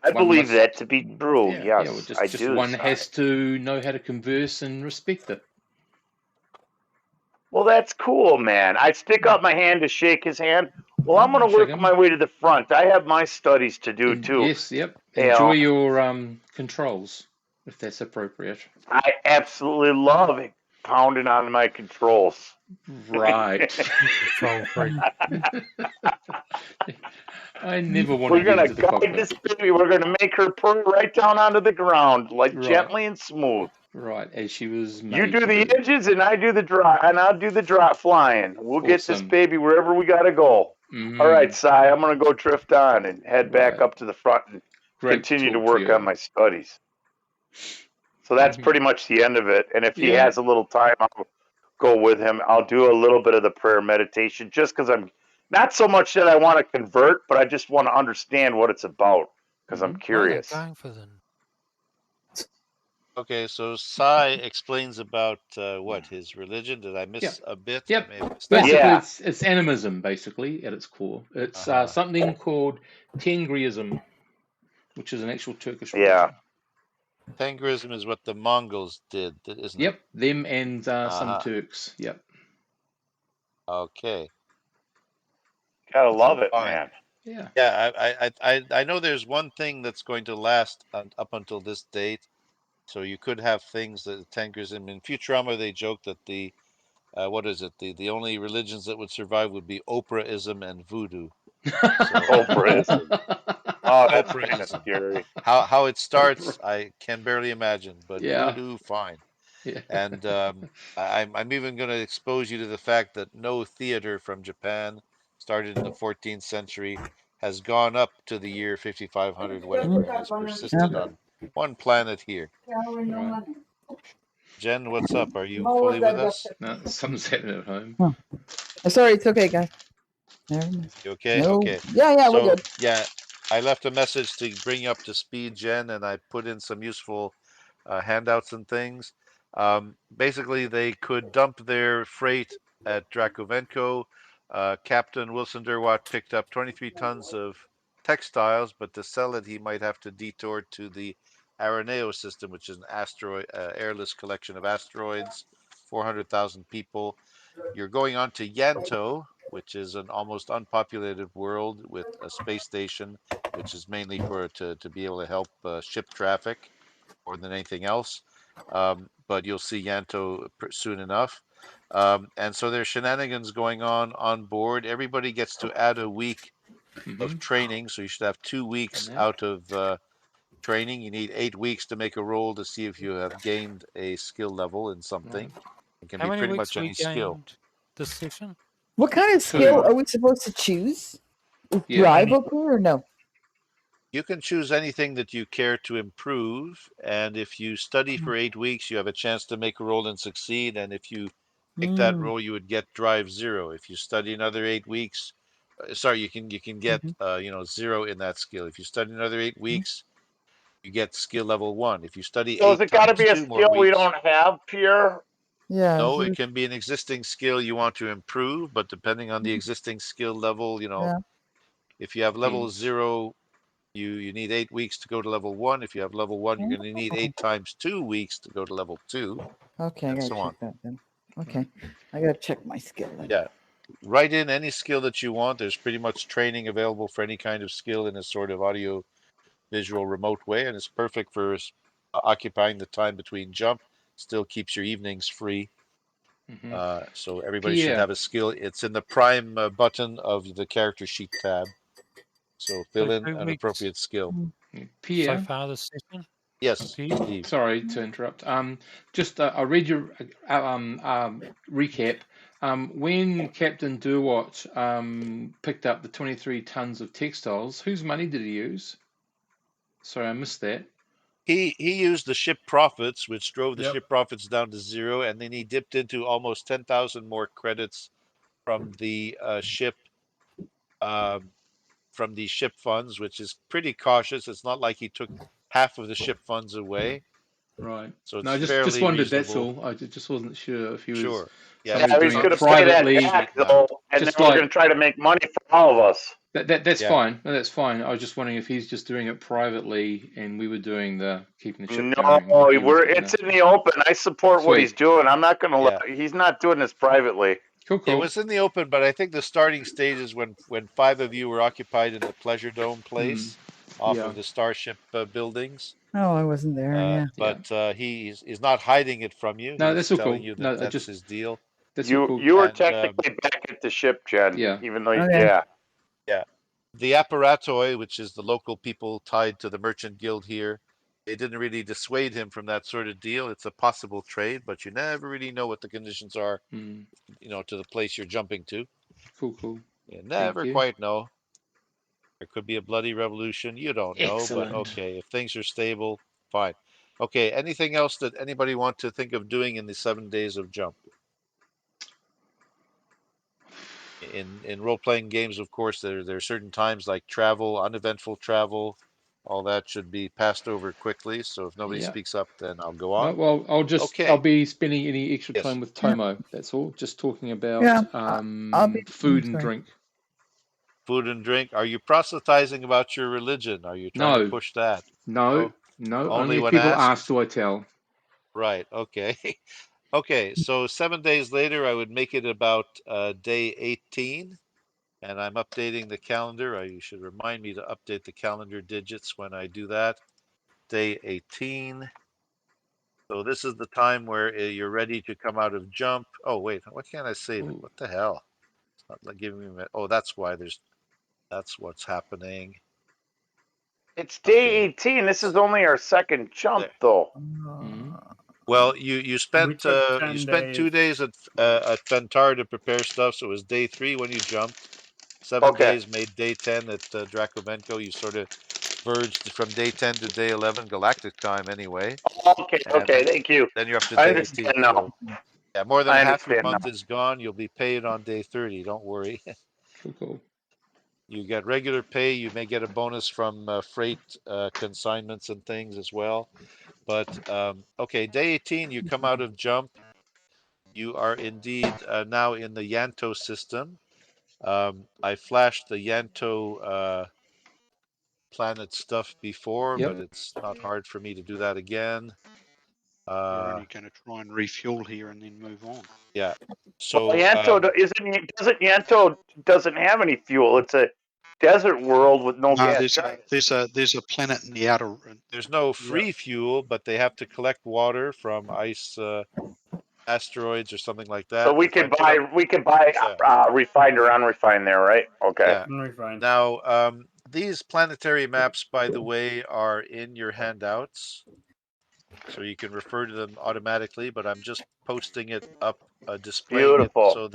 S4: I believe that to be true.
S1: Yeah,
S4: Yes,
S1: well,
S4: I
S1: just
S4: do.
S1: one has to know how to converse and respect it.
S4: Well, that's cool, man. I stick out my hand to shake his hand. Well, I'm going to work my way to the front. I have my studies to do too.
S1: Yes, yep. Enjoy your controls, if that's appropriate.
S4: I absolutely love it, pounding on my controls.
S1: Right.
S2: Control freak.
S1: I never want to get into the cockpit.
S4: This baby. We're going to make her purr right down onto the ground, gently and smooth.
S1: Right, as she was made.
S4: You do the engines, and I do the drop, and I'll do the drop flying. We'll get this baby wherever we got to go. All right, Si, I'm going to go drift on and head back up to the front and continue to work on my studies. So that's pretty much the end of it. And if he has a little time, I'll go with him. I'll do a little bit of the prayer meditation just because I'm not so much that I want to convert, but I just want to understand what it's about because I'm curious.
S2: Going for them.
S3: Okay, so Sai explains about what his religion. Did I miss a bit?
S1: Yep.
S3: I
S1: Basically, it's animism. Basically, at its core, it's something called Tengriism, which is an actual Turkish religion.
S3: Tengrism is what the Mongols did, isn't it?
S1: Yep, them and some Turks. Yep.
S3: Okay.
S4: Gotta love it, man.
S1: Yeah.
S3: Yeah, I know there's one thing that's going to last up until this date. So you could have things that Tengrism in Futurama they joke that the what is it? The only religions that would survive would be Oprahism and voodoo.
S4: Oprahism. Oh, that's kind of scary.
S3: How it starts, I can barely imagine, but voodoo, fine.
S1: Yeah.
S3: And I'm even going to expose you to the fact that no theater from Japan, started in the 14th century, has gone up to the year 5500, whatever, and has persisted on one planet here.
S1: Right.
S3: Jen, what's up? Are you fully with us?
S1: No, something's happening at home.
S10: Oh. Sorry, it's okay, guys. Never mind.
S3: You okay?
S10: No.
S3: Okay.
S10: Yeah, we're good.
S3: Yeah, I left a message to bring you up to speed, Jen, and I put in some useful handouts and things. Basically, they could dump their freight at Dracovenko. Captain Wilson Derwatt picked up 23 tons of textiles, but to sell it, he might have to detour to the Araneo system, which is an airless collection of asteroids, 400,000 people. You're going on to Yanto, which is an almost unpopulated world with a space station, which is mainly to be able to help ship traffic more than anything else. But you'll see Yanto soon enough. And so there's shenanigans going on board. Everybody gets to add a week of training, so you should have 2 weeks out of training. You need 8 weeks to make a roll to see if you have gained a skill level in something. It can
S2: How
S3: be
S2: many
S3: pretty
S2: weeks
S3: much any skill.
S2: this session?
S10: What kind of skill are we supposed to choose? Drive okay or no?
S3: You can choose anything that you care to improve, and if you study for 8 weeks, you have a chance to make a roll and succeed. And if you make that roll, you would get drive 0. If you study another 8 weeks, sorry, you can get 0 in that skill. If you study another 8 weeks, you get skill level 1. If you study
S4: So has
S3: 8
S4: it got to
S3: times
S4: be a
S3: 2 more
S4: skill we
S3: weeks,
S4: don't have, Pierre?
S10: Yeah.
S3: no, it can be an existing skill you want to improve, but depending on the existing skill level,
S10: Yeah.
S3: if you have level
S1: Depends.
S3: 0, you need 8 weeks to go to level 1. If you have level 1, you're going to need 8 times 2 weeks to go to level 2,
S10: Okay, I
S3: and
S10: gotta
S3: so
S10: check
S3: on.
S10: that then. Okay, I gotta check my skill then.
S3: Yeah. Write in any skill that you want. There's pretty much training available for any kind of skill in a sort of audio visual remote way, and it's perfect for occupying the time between jump. Still keeps your evenings free. So everybody should
S1: Pierre.
S3: have a skill. It's in the prime button of the character sheet tab. So fill in
S2: 2
S3: an
S2: weeks
S3: appropriate skill.
S2: so
S1: Pierre.
S2: far this session.
S3: Yes,
S2: Pierre?
S3: Steve.
S1: Sorry to interrupt. Just I read your recap. When Captain Durwat picked up the 23 tons of textiles, whose money did he use? Sorry, I missed that.
S3: He used the ship profits, which drove the ship profits down to 0, and then he dipped into almost 10,000 more credits from the ship funds, which is pretty cautious. It's not like he took half of the ship funds away,
S1: Right.
S3: so
S1: No,
S3: it's
S1: I just
S3: fairly
S1: wondered. That's
S3: reasonable.
S1: all. I just wasn't sure if he was
S3: Sure. Yeah,
S1: somebody
S4: Yeah, he's
S1: doing
S4: going
S1: it
S4: to pay that
S1: privately.
S4: back, though, and then
S1: Just
S4: we're going to
S1: like
S4: try to make money for all of us.
S1: that's
S3: yeah.
S1: fine. No, that's fine. I was just wondering if he's just doing it privately and we were doing the keeping the ship
S4: No,
S1: going, or he was getting
S4: it's
S1: the
S4: in the open. I support what he's
S1: sweet.
S4: doing. I'm not going to
S3: Yeah.
S4: let. He's not doing this privately.
S1: Cool,
S3: It
S1: cool.
S3: was in the open, but I think the starting stage is when 5 of you were occupied in the Pleasure Dome place off
S1: Yeah.
S3: of the Starship buildings.
S10: Oh, I wasn't there. Yeah.
S3: But he's not hiding it from you.
S1: No,
S3: He's
S1: that's all
S3: telling
S1: cool.
S3: you that
S1: No, I
S3: that's
S1: just
S3: his deal.
S1: that's all cool.
S4: You were
S3: And
S4: technically back at the ship, Jen.
S1: Yeah.
S4: Even though,
S10: Okay.
S4: yeah.
S3: yeah, the apparatoi, which is the local people tied to the merchant guild here, they didn't really dissuade him from that sort of deal. It's a possible trade, but you never really know what the conditions are, to the place you're jumping to.
S1: Cool, cool.
S3: You
S1: Thank
S3: never
S1: you.
S3: quite know. There could be a bloody revolution. You don't know, but
S1: Excellent.
S3: okay, if things are stable, fine. Okay, anything else that anybody want to think of doing in the 7 days of jump? In role-playing games, of course, there are certain times like travel, uneventful travel, all that should be passed over quickly. So if nobody
S1: Yeah.
S3: speaks up, then I'll go
S1: No,
S3: on.
S1: well, I'll
S3: Okay.
S1: be spending any extra
S3: Yes.
S1: time with Tomo. That's all. Just talking about
S10: Yeah. I'll be
S1: food and
S10: sorry.
S1: drink.
S3: Food and drink. Are you proselytizing about your religion? Are you trying to
S1: No,
S3: push that?
S1: no,
S3: No?
S1: no.
S3: Only
S1: Only if
S3: when
S1: people ask
S3: asked?
S1: do I tell.
S3: Right. Okay. Okay. So 7 days later, I would make it about day 18. And I'm updating the calendar. You should remind me to update the calendar digits when I do that. Day 18. So this is the time where you're ready to come out of jump. Oh, wait, what can't I save it?
S1: Ooh.
S3: What the hell? It's not like giving me, oh, that's why that's what's happening.
S4: It's day 18. This is only our second jump,
S3: There.
S4: though.
S3: Well, you spent 2 days at Fentar to prepare stuff, so it was day 3 when you jumped. 7
S4: Okay.
S3: days made day 10 at Dracovenco. You sort of verged from day 10 to day 11 galactic time anyway.
S4: Okay,
S3: And then,
S4: thank you.
S3: then you're up to
S4: I
S3: day 18.
S4: understand now.
S3: So yeah, more than
S4: I
S3: half your
S4: understand
S3: month
S4: now.
S3: is gone. You'll be paid on day 30. Don't worry.
S1: Cool, cool.
S3: You get regular pay. You may get a bonus from freight consignments and things as well. But okay, day 18, you come out of jump. You are indeed now in the Yanto system. I flashed the Yanto planet stuff before,
S1: Yep.
S3: but it's not hard for me to do that again.
S7: We're only going to try and refuel here and then move on.
S3: Yeah.
S4: Well,
S3: So
S4: Yanto doesn't have any fuel. It's a desert world with no gas giants.
S7: There's a planet in the outer.
S3: there's no free fuel, but they have to collect water from ice asteroids or something like
S4: So
S3: that.
S4: we
S3: If I
S4: could
S3: put up,
S4: buy
S3: yeah,
S4: refined or unrefined there, right? Okay.
S3: yeah.
S5: Unrefined.
S3: Now, these planetary maps, by the way, are in your handouts, so you can refer to them automatically. But I'm just posting it up, displaying it,
S4: Beautiful.
S3: so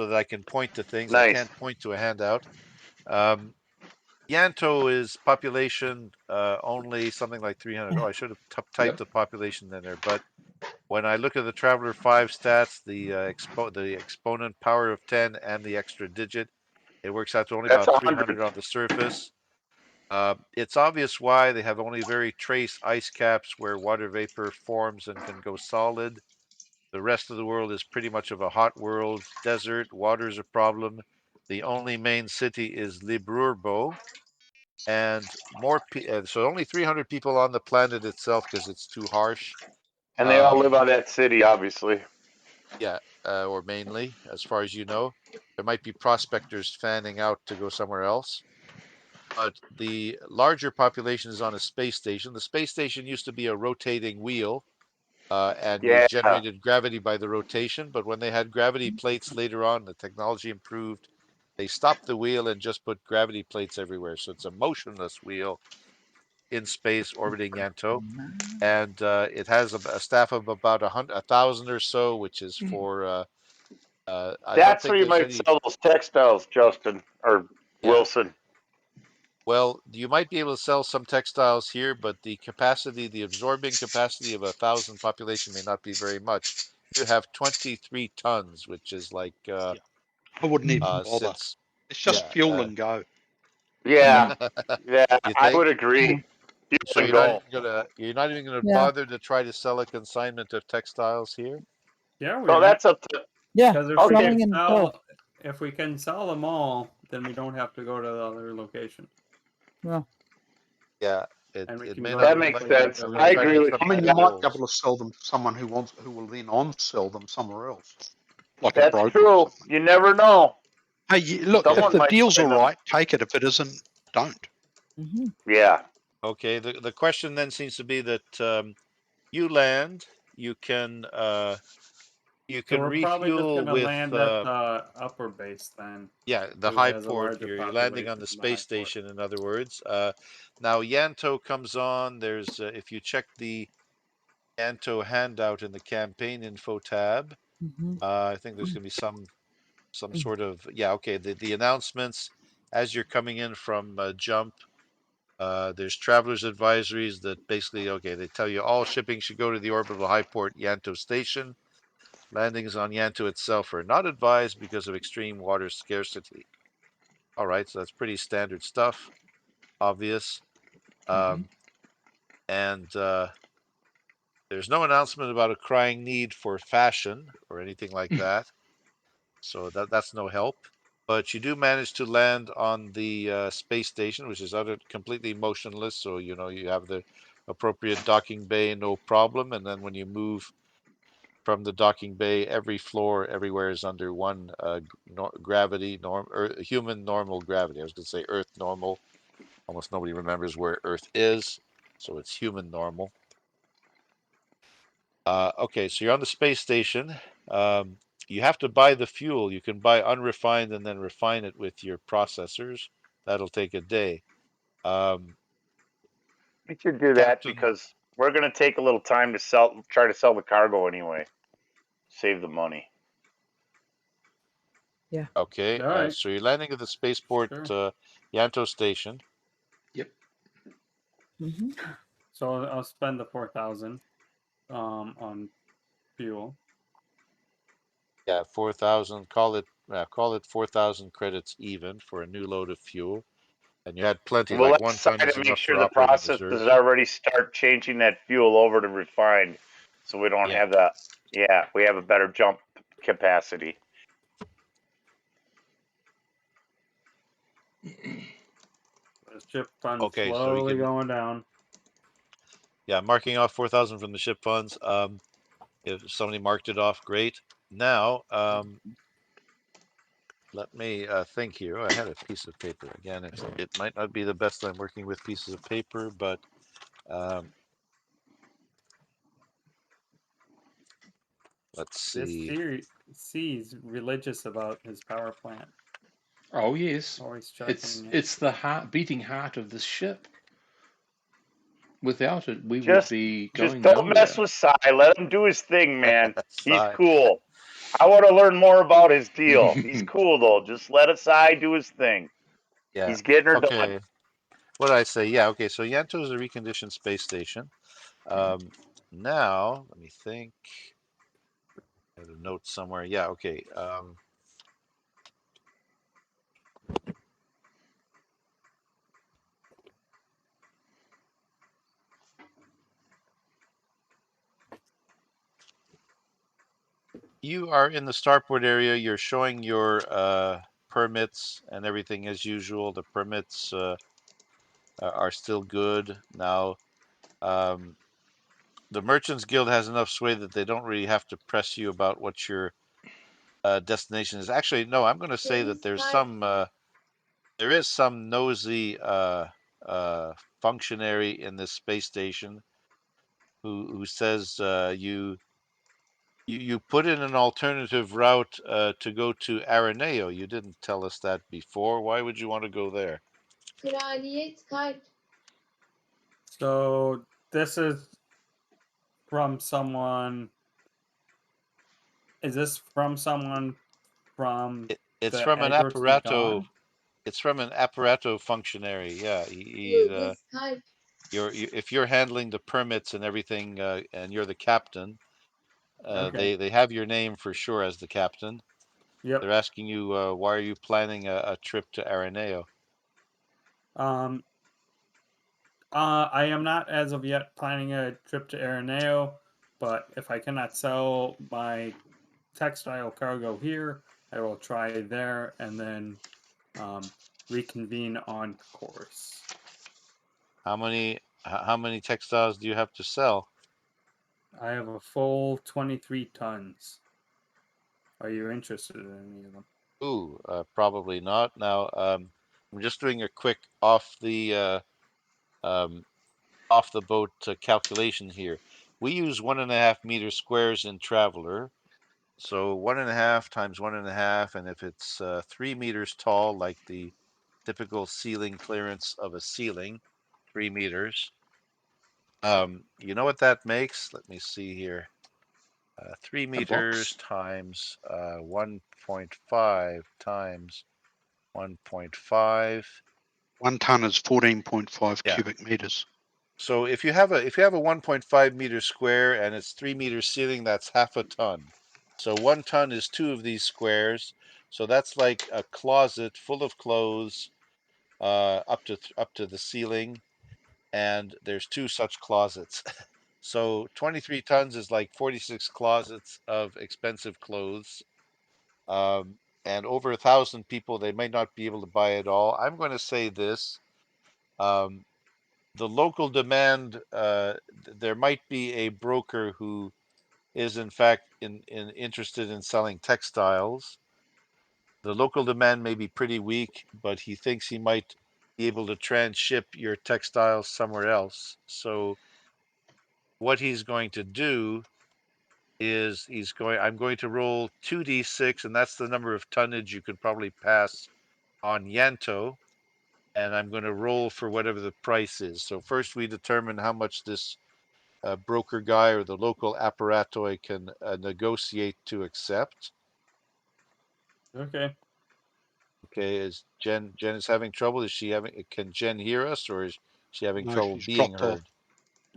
S3: that I can point to things. I
S4: Nice.
S3: can't point to a handout. Yanto is population only something like 300. Oh, I should have typed the population in there. But when I look at the Traveler 5 stats, the exponent power of 10 and the extra digit, it works out to only
S4: That's
S3: about
S4: 100.
S3: 300 on the surface. It's obvious why they have only very trace ice caps where water vapor forms and can go solid. The rest of the world is pretty much of a hot world. Desert, water's a problem. The only main city is Librurbo, and so only 300 people on the planet itself because it's too harsh.
S4: And they all live on that city, obviously.
S3: Yeah, or mainly, as far as you know. There might be prospectors fanning out to go somewhere else. But the larger population is on a space station. The space station used to be a rotating wheel, and you
S4: Yeah.
S3: generated gravity by the rotation. But when they had gravity plates later on, the technology improved. They stopped the wheel and just put gravity plates everywhere. So it's a motionless wheel in space orbiting Yanto. And it has a staff of about 1,000 or so, which is for, I don't
S4: That's
S3: think
S4: where you
S3: there's
S4: might
S3: any,
S4: sell those textiles, Justin or
S3: yeah.
S4: Wilson.
S3: Well, you might be able to sell some textiles here, but the capacity, the absorbing capacity of 1,000 population may not be very much. You have 23 tons, which is like
S7: Yeah. I wouldn't even bother.
S3: since
S7: It's just
S3: yeah.
S7: fuel and go.
S4: Yeah. Yeah,
S3: You
S4: I
S3: think?
S4: would agree. You
S3: So
S4: can go.
S3: you're not even gonna
S10: Yeah.
S3: bother to try to sell a consignment of textiles here?
S5: Yeah, we
S4: So
S5: are.
S4: that's up to.
S10: Yeah.
S5: Because
S4: Okay.
S5: if we can sell them all, then we don't have to go to the other location.
S10: Yeah.
S3: Yeah,
S5: And we
S3: it
S5: can
S3: may
S5: go
S3: not.
S4: That
S3: You
S4: makes
S3: might
S5: directly to
S3: have
S4: sense.
S5: the
S3: to
S4: I
S3: respect
S4: agree
S5: location.
S4: with
S3: some
S7: I
S3: of
S7: mean,
S3: the
S7: you might be
S3: rules.
S7: able to sell them to someone who will then on sell them somewhere else, like a
S4: That's
S7: broker or
S4: true.
S7: something.
S4: You never know.
S7: Hey, look,
S3: Okay.
S7: if
S4: Someone
S7: the
S4: might
S7: deal's all
S4: find them.
S7: right, take it. If it isn't, don't.
S10: Mm-hmm.
S4: Yeah.
S3: Okay. The question then seems to be that you land, you can
S5: So we're probably just
S3: refuel
S5: gonna
S3: with
S5: land at the upper base then,
S3: yeah, the
S5: who
S3: high
S5: has a
S3: port.
S5: larger
S3: You're landing on
S5: population
S3: the
S5: than the high
S3: space
S5: port.
S3: station, in other words. Now Yanto comes on. There's if you check the Yanto handout in the campaign info tab,
S10: Mm-hmm.
S3: I think there's going to be some sort of yeah. Okay, the announcements as you're coming in from jump. There's travelers advisories that basically okay, they tell you all shipping should go to the orbital high port Yanto station. Landings on Yanto itself are not advised because of extreme water scarcity. All right, so that's pretty standard stuff, obvious. And there's no announcement about a crying need for fashion or anything like that. So that's no help. But you do manage to land on the space station, which is completely motionless. So you know you have the appropriate docking bay, no problem. And then when you move from the docking bay, every floor everywhere is under one gravity human normal gravity. I was going to say Earth normal. Almost nobody remembers where Earth is, so it's human normal. Okay, so you're on the space station. You have to buy the fuel. You can buy unrefined and then refine it with your processors. That'll take a day.
S4: We should do that
S3: Captain,
S4: because we're gonna take a little time to try to sell the cargo anyway. Save the money.
S10: Yeah.
S3: okay,
S5: All right.
S3: so you're landing at the spaceport
S5: Sure.
S3: Yanto station.
S1: Yep.
S10: Mm-hmm.
S5: So I'll spend the 4,000 on fuel.
S3: Yeah, 4,000. Call it 4,000 credits even for a new load of fuel. And you had plenty,
S4: We'll
S3: like
S4: let
S3: 1 ton is
S4: to make
S3: enough
S4: sure
S3: for
S4: the
S3: operating
S4: process is
S3: reserves.
S4: already start changing that fuel over to refined, so we don't
S3: Yeah.
S4: have that. Yeah, we have a better jump capacity.
S5: The ship fund
S3: Okay, so we
S5: slowly
S3: can,
S5: going down.
S3: yeah, marking off 4,000 from the ship funds. If somebody marked it off, great. Now, let me think here. Oh, I had a piece of paper. Again, it might not be the best I'm working with pieces of paper, but let's
S5: This
S3: see.
S5: C's religious about his power plant.
S1: Oh yes,
S5: Always
S1: it's
S5: checking it.
S1: it's the beating heart of this ship. Without it, we would
S4: Just,
S1: be
S4: just
S1: going
S4: don't mess
S1: nowhere.
S4: with Cy. Let him do his thing, man. He's
S3: Sigh.
S4: cool. I want to learn more about his deal. He's cool though. Just let Cy do his thing.
S3: Yeah.
S4: He's getting her done.
S3: Okay. What did I say? Yeah. Okay. So Yanto is a reconditioned space station. Now, let me think. I had a note somewhere. Yeah. Okay. You are in the starport area. You're showing your permits and everything as usual. The permits are still good. Now, the Merchants Guild has enough sway that they don't really have to press you about what your destination is. Actually, no, I'm going to say that there is some nosy functionary in this space station who says you put in an alternative route to go to Araneo. You didn't tell us that before. Why would you want to go there?
S5: So this is from someone. Is this from someone from
S3: It's
S5: the
S3: from an
S5: Agro
S3: apparato.
S5: Titan?
S3: It's from an apparato functionary. Yeah, if you're handling the permits and everything, and you're the captain,
S5: Okay.
S3: they have your name for sure as the captain.
S5: Yep.
S3: They're asking you why are you planning a trip to Araneo?
S5: I am not as of yet planning a trip to Araneo, but if I cannot sell my textile cargo here, I will try there and then reconvene on course.
S3: How many textiles do you have to sell?
S5: I have a full 23 tons. Are you interested in any of them?
S3: Ooh, probably not. Now, I'm just doing a quick off the boat calculation here. We use 1.5 meter squares in Traveler. So 1.5 times 1.5, and if it's 3 meters tall, like the typical ceiling clearance of a ceiling, 3 meters. You know what that makes? Let me see here. 3 meters times 1.5 times 1.5.
S7: 1 ton is 14.5
S3: Yeah.
S7: cubic meters.
S3: So if you have a 1.5 meter square and it's 3 meters ceiling, that's half a ton. So 1 ton is 2 of these squares. So that's like a closet full of clothes up to the ceiling, and there's 2 such closets. So 23 tons is like 46 closets of expensive clothes. And over 1,000 people, they may not be able to buy it all. I'm going to say this. Um, the local demand, there might be a broker who is in fact interested in selling textiles. The local demand may be pretty weak, but he thinks he might be able to transship your textiles somewhere else. So what he's going to do is I'm going to roll 2d6, and that's the number of tonnage you could probably pass on Yanto. And I'm going to roll for whatever the price is. So first we determine how much this broker guy or the local apparatoi can negotiate to accept.
S5: Okay.
S3: Okay, is Jen is having trouble? Can Jen hear us, or is she having trouble
S7: She's
S3: being
S7: dropped off.
S3: heard?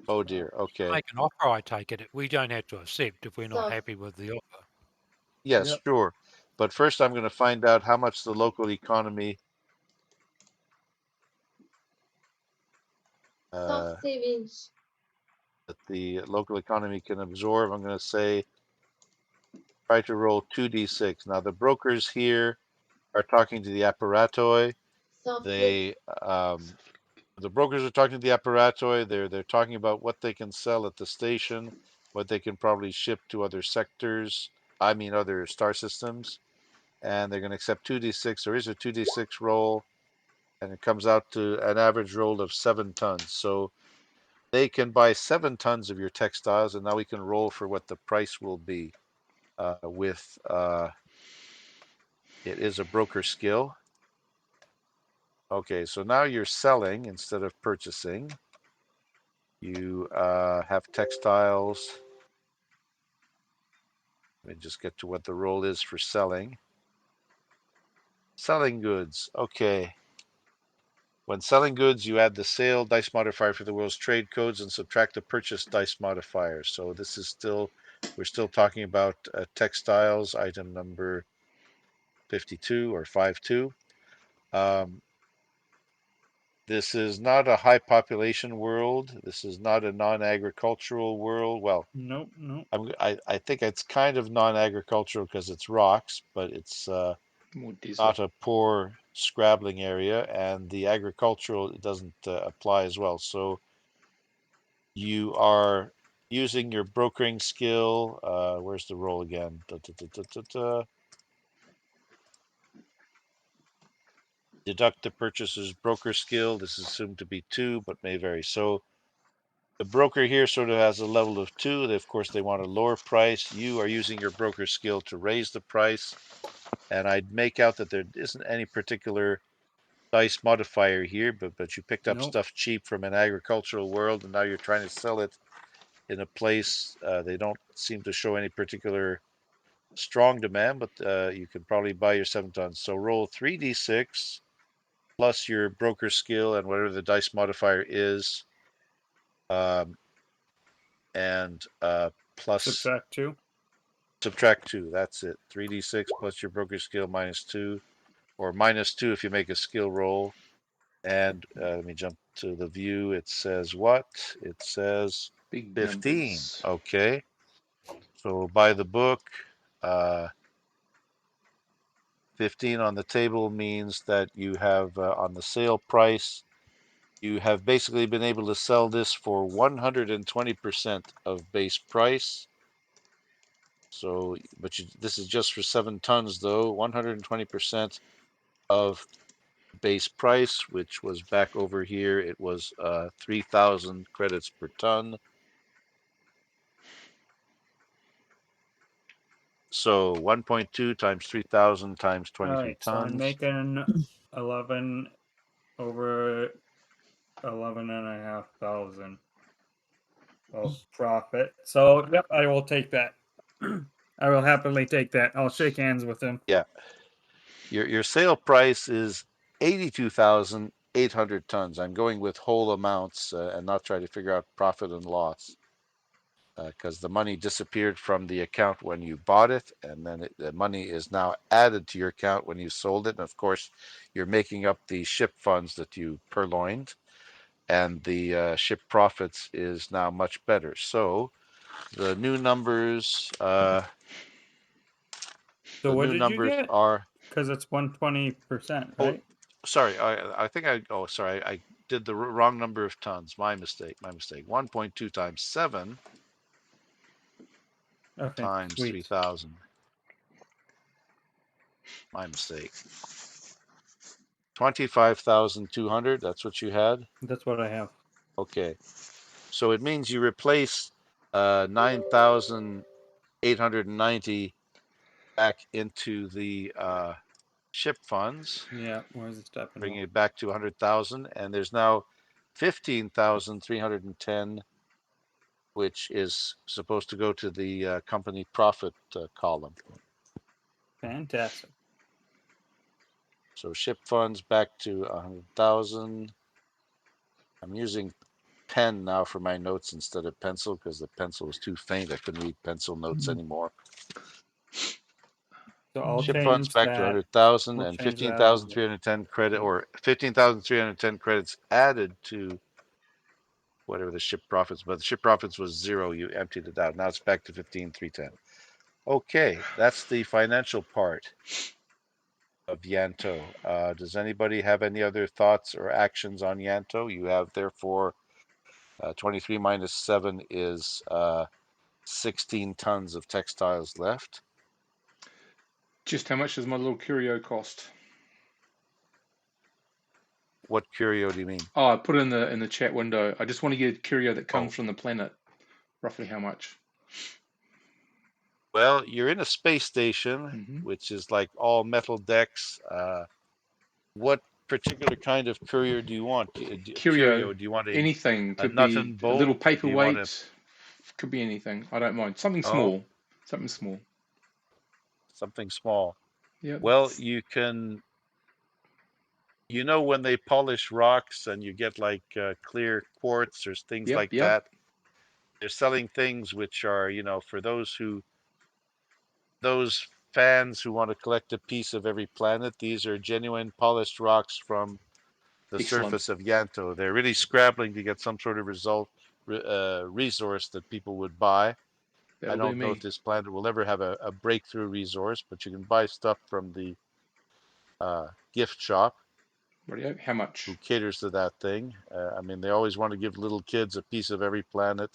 S3: Oh dear. Okay.
S2: Make an offer, I take it. We don't have to accept if we're not happy with the offer.
S3: Yes,
S5: Yep.
S3: sure. But first I'm going to find out how much the local economy that the local economy can absorb. I'm going to say try to roll 2d6. Now the brokers here are talking to the apparatoi. They the brokers are talking to the apparatoi. They're talking about what they can sell at the station, what they can probably ship to other sectors. I mean other star systems, and they're going to accept 2d6. There is a 2d6 roll, and it comes out to an average roll of 7 tons. So they can buy 7 tons of your textiles, and now we can roll for what the price will be. With it is a broker skill. Okay, so now you're selling instead of purchasing. You have textiles. Let me just get to what the roll is for selling. Selling goods. Okay. When selling goods, you add the sale dice modifier for the world's trade codes and subtract the purchase dice modifier. So this is we're still talking about textiles, item number 52 or 52. This is not a high population world. This is not a non-agricultural world. Well,
S5: nope.
S3: I think it's kind of non-agricultural because it's rocks, but it's not a poor scrabbling area, and the agricultural doesn't apply as well. So you are using your brokering skill. Where's the roll again? Deduct the purchaser's broker skill. This is assumed to be 2, but may vary. So the broker here sort of has a level of 2. Of course, they want a lower price. You are using your broker skill to raise the price. And I'd make out that there isn't any particular dice modifier here, but you picked up stuff cheap from an agricultural world, and now you're trying to sell it in a place they don't seem to show any particular strong demand, but you could probably buy your 7 tons. So roll 3d6 plus your broker skill and whatever the dice modifier is, and plus subtract 2. That's it. 3d6 plus your broker skill minus 2, or minus 2 if you make a skill roll. And let me jump to the view. It says what? It says
S1: Big
S3: 15.
S1: Numbers.
S3: Okay. So by the book, 15 on the table means that you have on the sale price, you have basically been able to sell this for 120% of base price. So, but this is just for 7 tons though, 120% of base price, which was back over here. It was 3,000 credits per ton. So 1.2 times 3,000 times 23
S5: All right,
S3: tons.
S5: So I'm making 11 over 11,500 of profit. So yep, I will take that. I will happily take that. I'll shake hands with him.
S3: Yeah. Your sale price is 82,800 tons. I'm going with whole amounts and not try to figure out profit and loss, because the money disappeared from the account when you bought it, and then the money is now added to your account when you sold it. And of course, you're making up the ship funds that you purloined, and the ship profits is now much better. So the new numbers.
S5: So
S3: the
S5: what
S3: new
S5: did
S3: numbers
S5: you get?
S3: are.
S5: Because it's 120%,
S3: Oh,
S5: right?
S3: sorry. I think I. Oh, sorry. I did the wrong number of tons. My mistake. 1.2 times 7 times 3,000. My mistake. 25,200. That's what you had?
S5: That's what I have.
S3: Okay. So it means you replace 9,890 back into the ship funds.
S5: Yeah, where's the step?
S3: Bringing it back to 100,000. And there's now 15,310, which is supposed to go to the company profit column.
S5: Fantastic.
S3: So ship funds back to 100,000. I'm using pen now for my notes instead of pencil because the pencil was too faint. I couldn't read pencil notes anymore.
S5: So I'll
S3: Ship funds back to 100,000 and 15,310 credit, or 15,310 credits added to whatever the ship profits, but the ship profits was 0. You emptied it out. Now it's back to 15,310. Okay, that's the financial part of Yanto. Does anybody have any other thoughts or actions on Yanto? You have therefore 23 minus 7 is 16 tons of textiles left.
S1: Just how much does my little curio cost?
S3: What curio do you mean?
S1: Oh, I put it in the chat window. I just want to get a curio that comes from the planet. Roughly how much?
S3: Well, you're in a space station, which is like all metal decks. What particular kind of curio do you want?
S1: Curio.
S3: Do you want
S1: anything?
S3: a
S1: Could
S3: nut
S1: be
S3: and
S1: a little
S3: bolt? Do you want
S1: paperweight. Could be anything. I don't mind. Something small. Something small.
S3: Something small.
S1: Yep.
S3: Well, you can. You know when they polish rocks and you get like clear quartz or things like that. They're selling things which are, for those fans who want to collect a piece of every planet. These are genuine polished rocks from the surface of Yanto. They're really scrabbling to get some sort of resource that people would buy. I don't know if this planet will ever have a breakthrough resource, but you can buy stuff from the gift shop.
S1: How much?
S3: Who caters to that thing? I mean, they always want to give little kids a piece of every planet,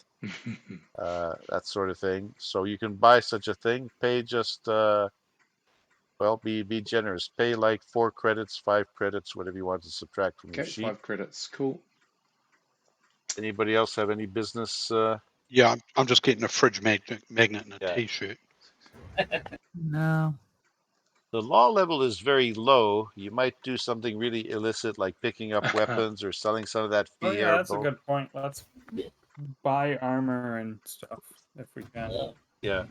S3: that sort of thing. So you can buy such a thing. Pay just well, be generous. Pay like 4 credits, 5 credits, whatever you want to subtract from your sheet.
S1: 5 credits. Cool.
S3: Anybody else have any business?
S7: Yeah, I'm just getting a fridge magnet and a T-shirt.
S6: No.
S3: The law level is very low. You might do something really illicit, like picking up weapons or selling some of that
S5: Oh
S3: Fierro.
S5: yeah, that's a good point. Let's buy armor and stuff if we can.
S3: Yeah.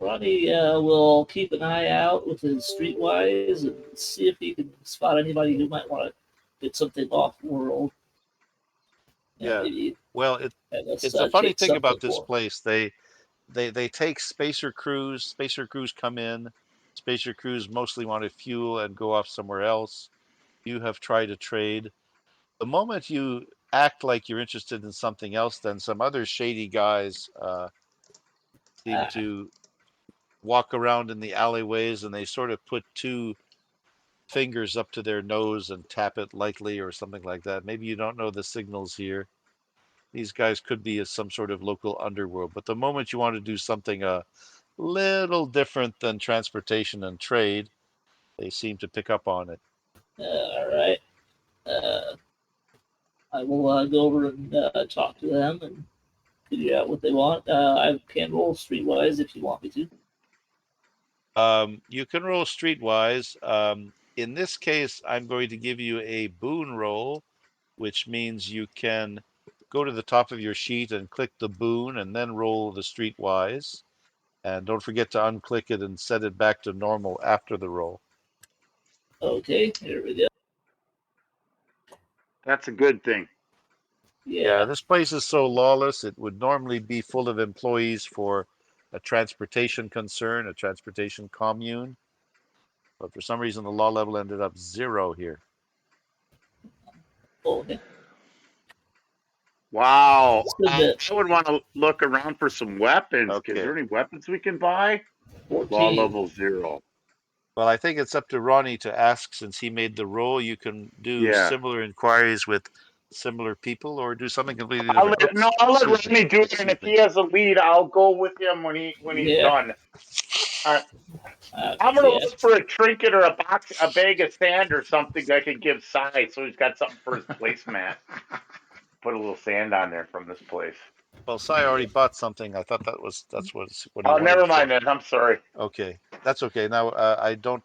S6: Ronnie will keep an eye out with his streetwise and see if he can spot anybody who might want to get something off world.
S3: Yeah.
S6: Maybe
S3: well, it's a funny thing about this place. They take spacer crews. Spacer crews come in. Spacer crews mostly want to fuel and go off somewhere else. You have tried to trade. The moment you act like you're interested in something else, then some other shady guys seem to walk around in the alleyways, and they sort of put 2 fingers up to their nose and tap it lightly or something like that. Maybe you don't know the signals here. These guys could be some sort of local underworld. But the moment you want to do something a little different than transportation and trade, they seem to pick up on it.
S6: All right. I will go over and talk to them and figure out what they want. I can roll streetwise if you want me to.
S3: You can roll streetwise. In this case, I'm going to give you a boon roll, which means you can go to the top of your sheet and click the boon and then roll the streetwise. And don't forget to unclick it and set it back to normal after the roll.
S6: Okay, here we go.
S4: That's a good thing.
S3: Yeah, this place is so lawless. It would normally be full of employees for a transportation concern, a transportation commune. But for some reason, the law level ended up 0 here.
S6: Okay.
S4: Wow. I would want to look around for some weapons.
S3: Okay.
S4: Is there any weapons we can buy?
S6: 14.
S4: Law level 0.
S3: Well, I think it's up to Ronnie to ask, since he made the roll. You can do similar inquiries with similar people, or do something completely different.
S4: I'll let Ronnie do it, and if he has a lead, I'll go with him when he's done. I'm gonna look for a trinket or a bag of sand or something I can give Cy, so he's got something for his placemat. Put a little sand on there from this place.
S3: Well, Cy already bought something. I thought that's what he wanted.
S4: Oh, never mind then. I'm sorry.
S3: Okay, that's okay. Now I don't.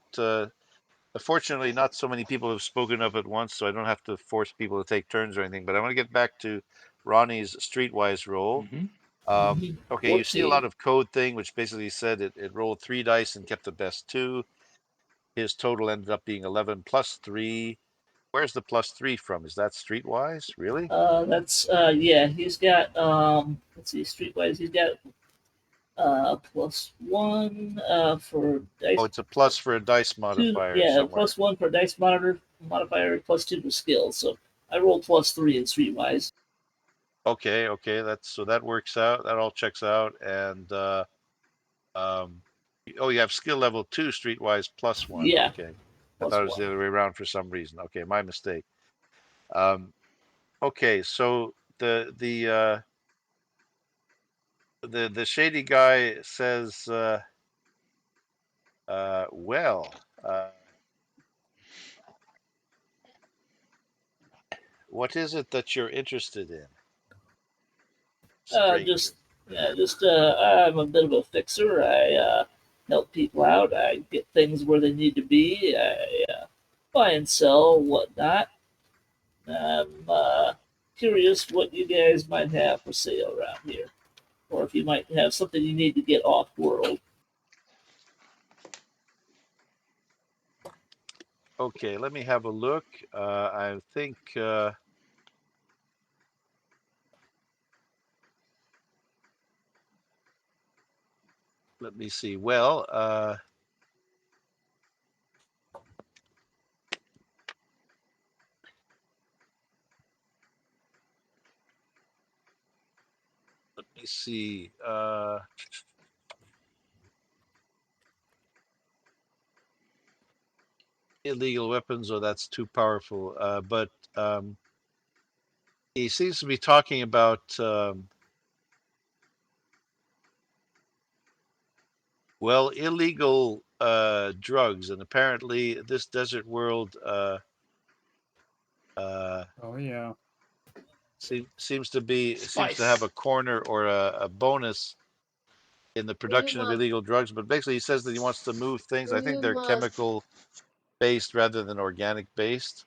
S3: Fortunately, not so many people have spoken up at once, so I don't have to force people to take turns or anything. But I want to get back to Ronnie's streetwise roll. Okay, you see a lot of code thing, which basically said it rolled 3 dice and kept the best 2. His total ended up being 11 plus 3. Where's the plus 3 from? Is that streetwise? Really?
S6: That's yeah. He's got let's see, streetwise. He's got +1 for dice.
S3: Oh, it's a plus for a dice modifier.
S6: 2, yeah,
S3: somewhere.
S6: +1 for dice modifier, +2 for skills. So I rolled +3 in streetwise.
S3: Okay, so that works out. That all checks out. And you have skill level 2 streetwise +1.
S6: Yeah.
S3: Okay. I thought it was the other way around for some reason. Okay, my mistake. Okay, so the shady guy says, what is it that you're interested in?
S6: I'm a bit of a fixer. I help people out. I get things where they need to be. I buy and sell whatnot. I'm curious what you guys might have for sale around here, or if you might have something you need to get off world.
S3: Okay, let me have a look. I think let me see. Well, me see. Illegal weapons, oh, that's too powerful. But he seems to be talking about illegal drugs, and apparently this desert world
S5: oh yeah,
S3: seems to have a corner or a bonus in the production of illegal drugs. But basically, he says that he wants to move things. I think they're chemical based rather than organic based.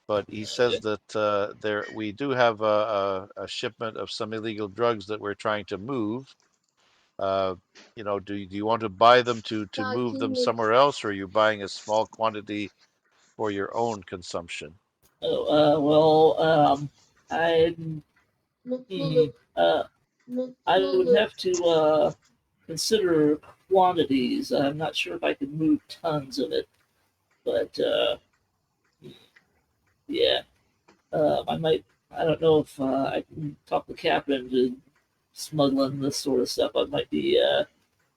S3: But he says that we do have a shipment of some illegal drugs that we're trying to move. Do you want to buy them to move them somewhere else, or are you buying a small quantity for your own consumption?
S6: Oh, well, I I would have to consider quantities. I'm not sure if I could move tons of it, but yeah, I might. I don't know if I can talk the captain into smuggling this sort of stuff. I might be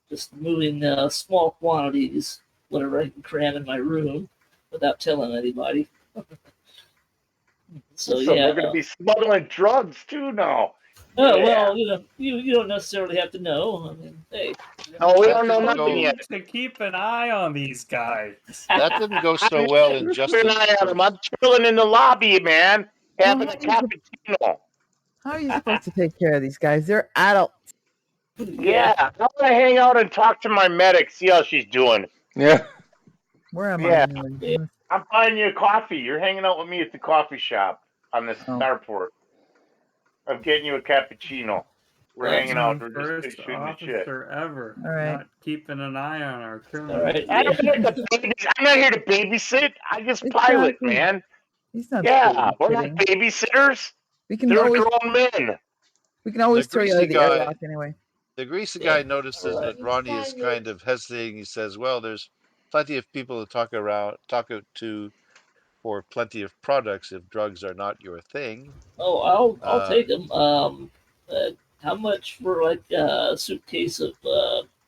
S6: just moving small quantities, whatever I can cram in my room, without telling anybody. So yeah,
S4: we're going to be smuggling drugs too now.
S6: Oh
S4: Yeah.
S6: well, you don't necessarily have to know. I mean, hey.
S4: Oh, we
S3: That
S4: don't know
S3: didn't
S4: nothing
S3: go-
S4: yet.
S5: to keep an eye on these guys.
S3: That didn't go so well in
S4: Keep
S3: Justin.
S4: an eye on them. I'm chilling in the lobby, man, having a
S10: Well,
S4: cappuccino.
S10: How are you supposed to take care of these guys? They're adults.
S4: Yeah, I want to hang out and talk to my medic, see how she's doing.
S1: Yeah.
S10: Where am
S4: Yeah.
S10: I anyway?
S4: I'm buying you a coffee. You're hanging out with me at the coffee shop on the
S10: Oh.
S4: starport. I'm getting you a cappuccino. We're hanging out. We're just shooting the shit.
S5: Officer ever,
S10: All right.
S5: not keeping an eye on our criminals.
S6: All right.
S4: I'm not here to babysit. I just pilot,
S10: Exactly.
S4: man.
S10: He's not
S4: Yeah, we're not
S10: babysitting.
S4: babysitters.
S10: We can
S4: They're
S10: always
S4: grown men.
S10: throw you out of the airlock anyway.
S3: The greasy
S6: Yeah.
S3: guy notices that Ronnie is kind of hesitating. He says, "Well, there's plenty of people to talk to for plenty of products if drugs are not your thing."
S6: Oh, I'll take them. How much for like a suitcase of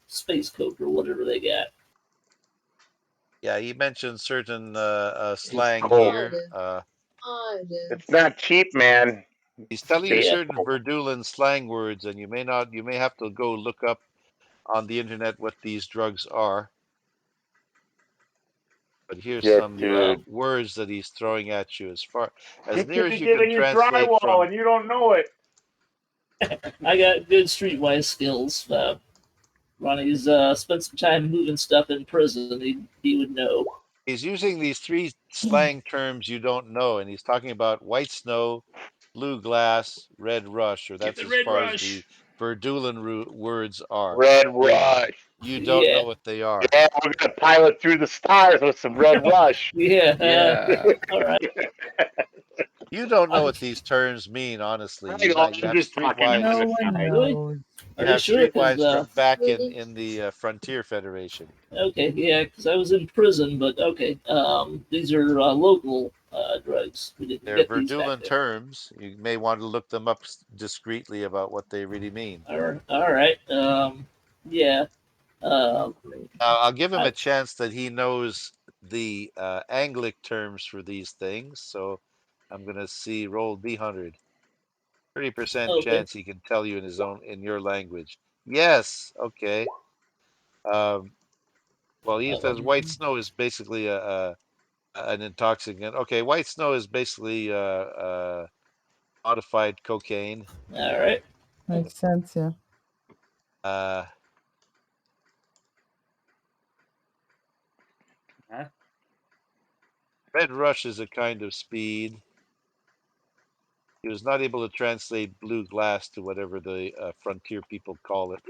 S6: space coke or whatever they got?
S3: Yeah, he mentioned certain slang
S4: cold.
S3: here.
S4: It's not cheap, man.
S3: He's telling you
S4: Space
S3: certain
S4: coke.
S3: Verdulan slang words, and you may have to go look up on the internet what these drugs are. But here's
S4: Yeah,
S3: some
S4: dude.
S3: words that he's throwing at you as
S4: It
S3: near
S4: could
S3: as
S4: be
S3: you can
S4: getting your
S3: translate
S4: drywall
S3: from.
S4: and you don't know it.
S6: I got good streetwise skills. Ronnie's spent some time moving stuff in prison. He would know.
S3: He's using these three slang terms you don't know, and he's talking about white snow, blue glass, red rush, or that's as far as the Verdulan words are.
S4: Red rush.
S3: You don't know what they are.
S4: Yeah, we're gonna pilot through the stars with some red rush.
S6: Yeah.
S1: Yeah.
S6: All right.
S3: You don't know what these terms mean, honestly.
S4: I know,
S3: You
S4: I'm
S3: have
S4: just talking to
S3: streetwise.
S10: No
S4: the
S10: one
S4: guy.
S6: Really?
S10: knows.
S3: You
S6: Are you
S3: have
S6: sure? 'Cause,
S3: streetwise from back in the Frontier Federation.
S6: okay, yeah, because I was in prison, but okay. These are local drugs. We didn't
S3: They're
S6: get these back
S3: Verdulan
S6: there.
S3: terms. You may want to look them up discreetly about what they really mean.
S6: All right. Yeah.
S3: I'll give him a chance that he knows the Anglic terms for these things. So I'm going to see roll D100. 30% chance he can tell you in your language. Yes. Okay. Well, he says white snow is basically an intoxicant. Okay, white snow is basically modified cocaine.
S6: All right.
S10: Makes sense, yeah.
S3: Red rush is a kind of speed. He was not able to translate blue glass to whatever the frontier people call it.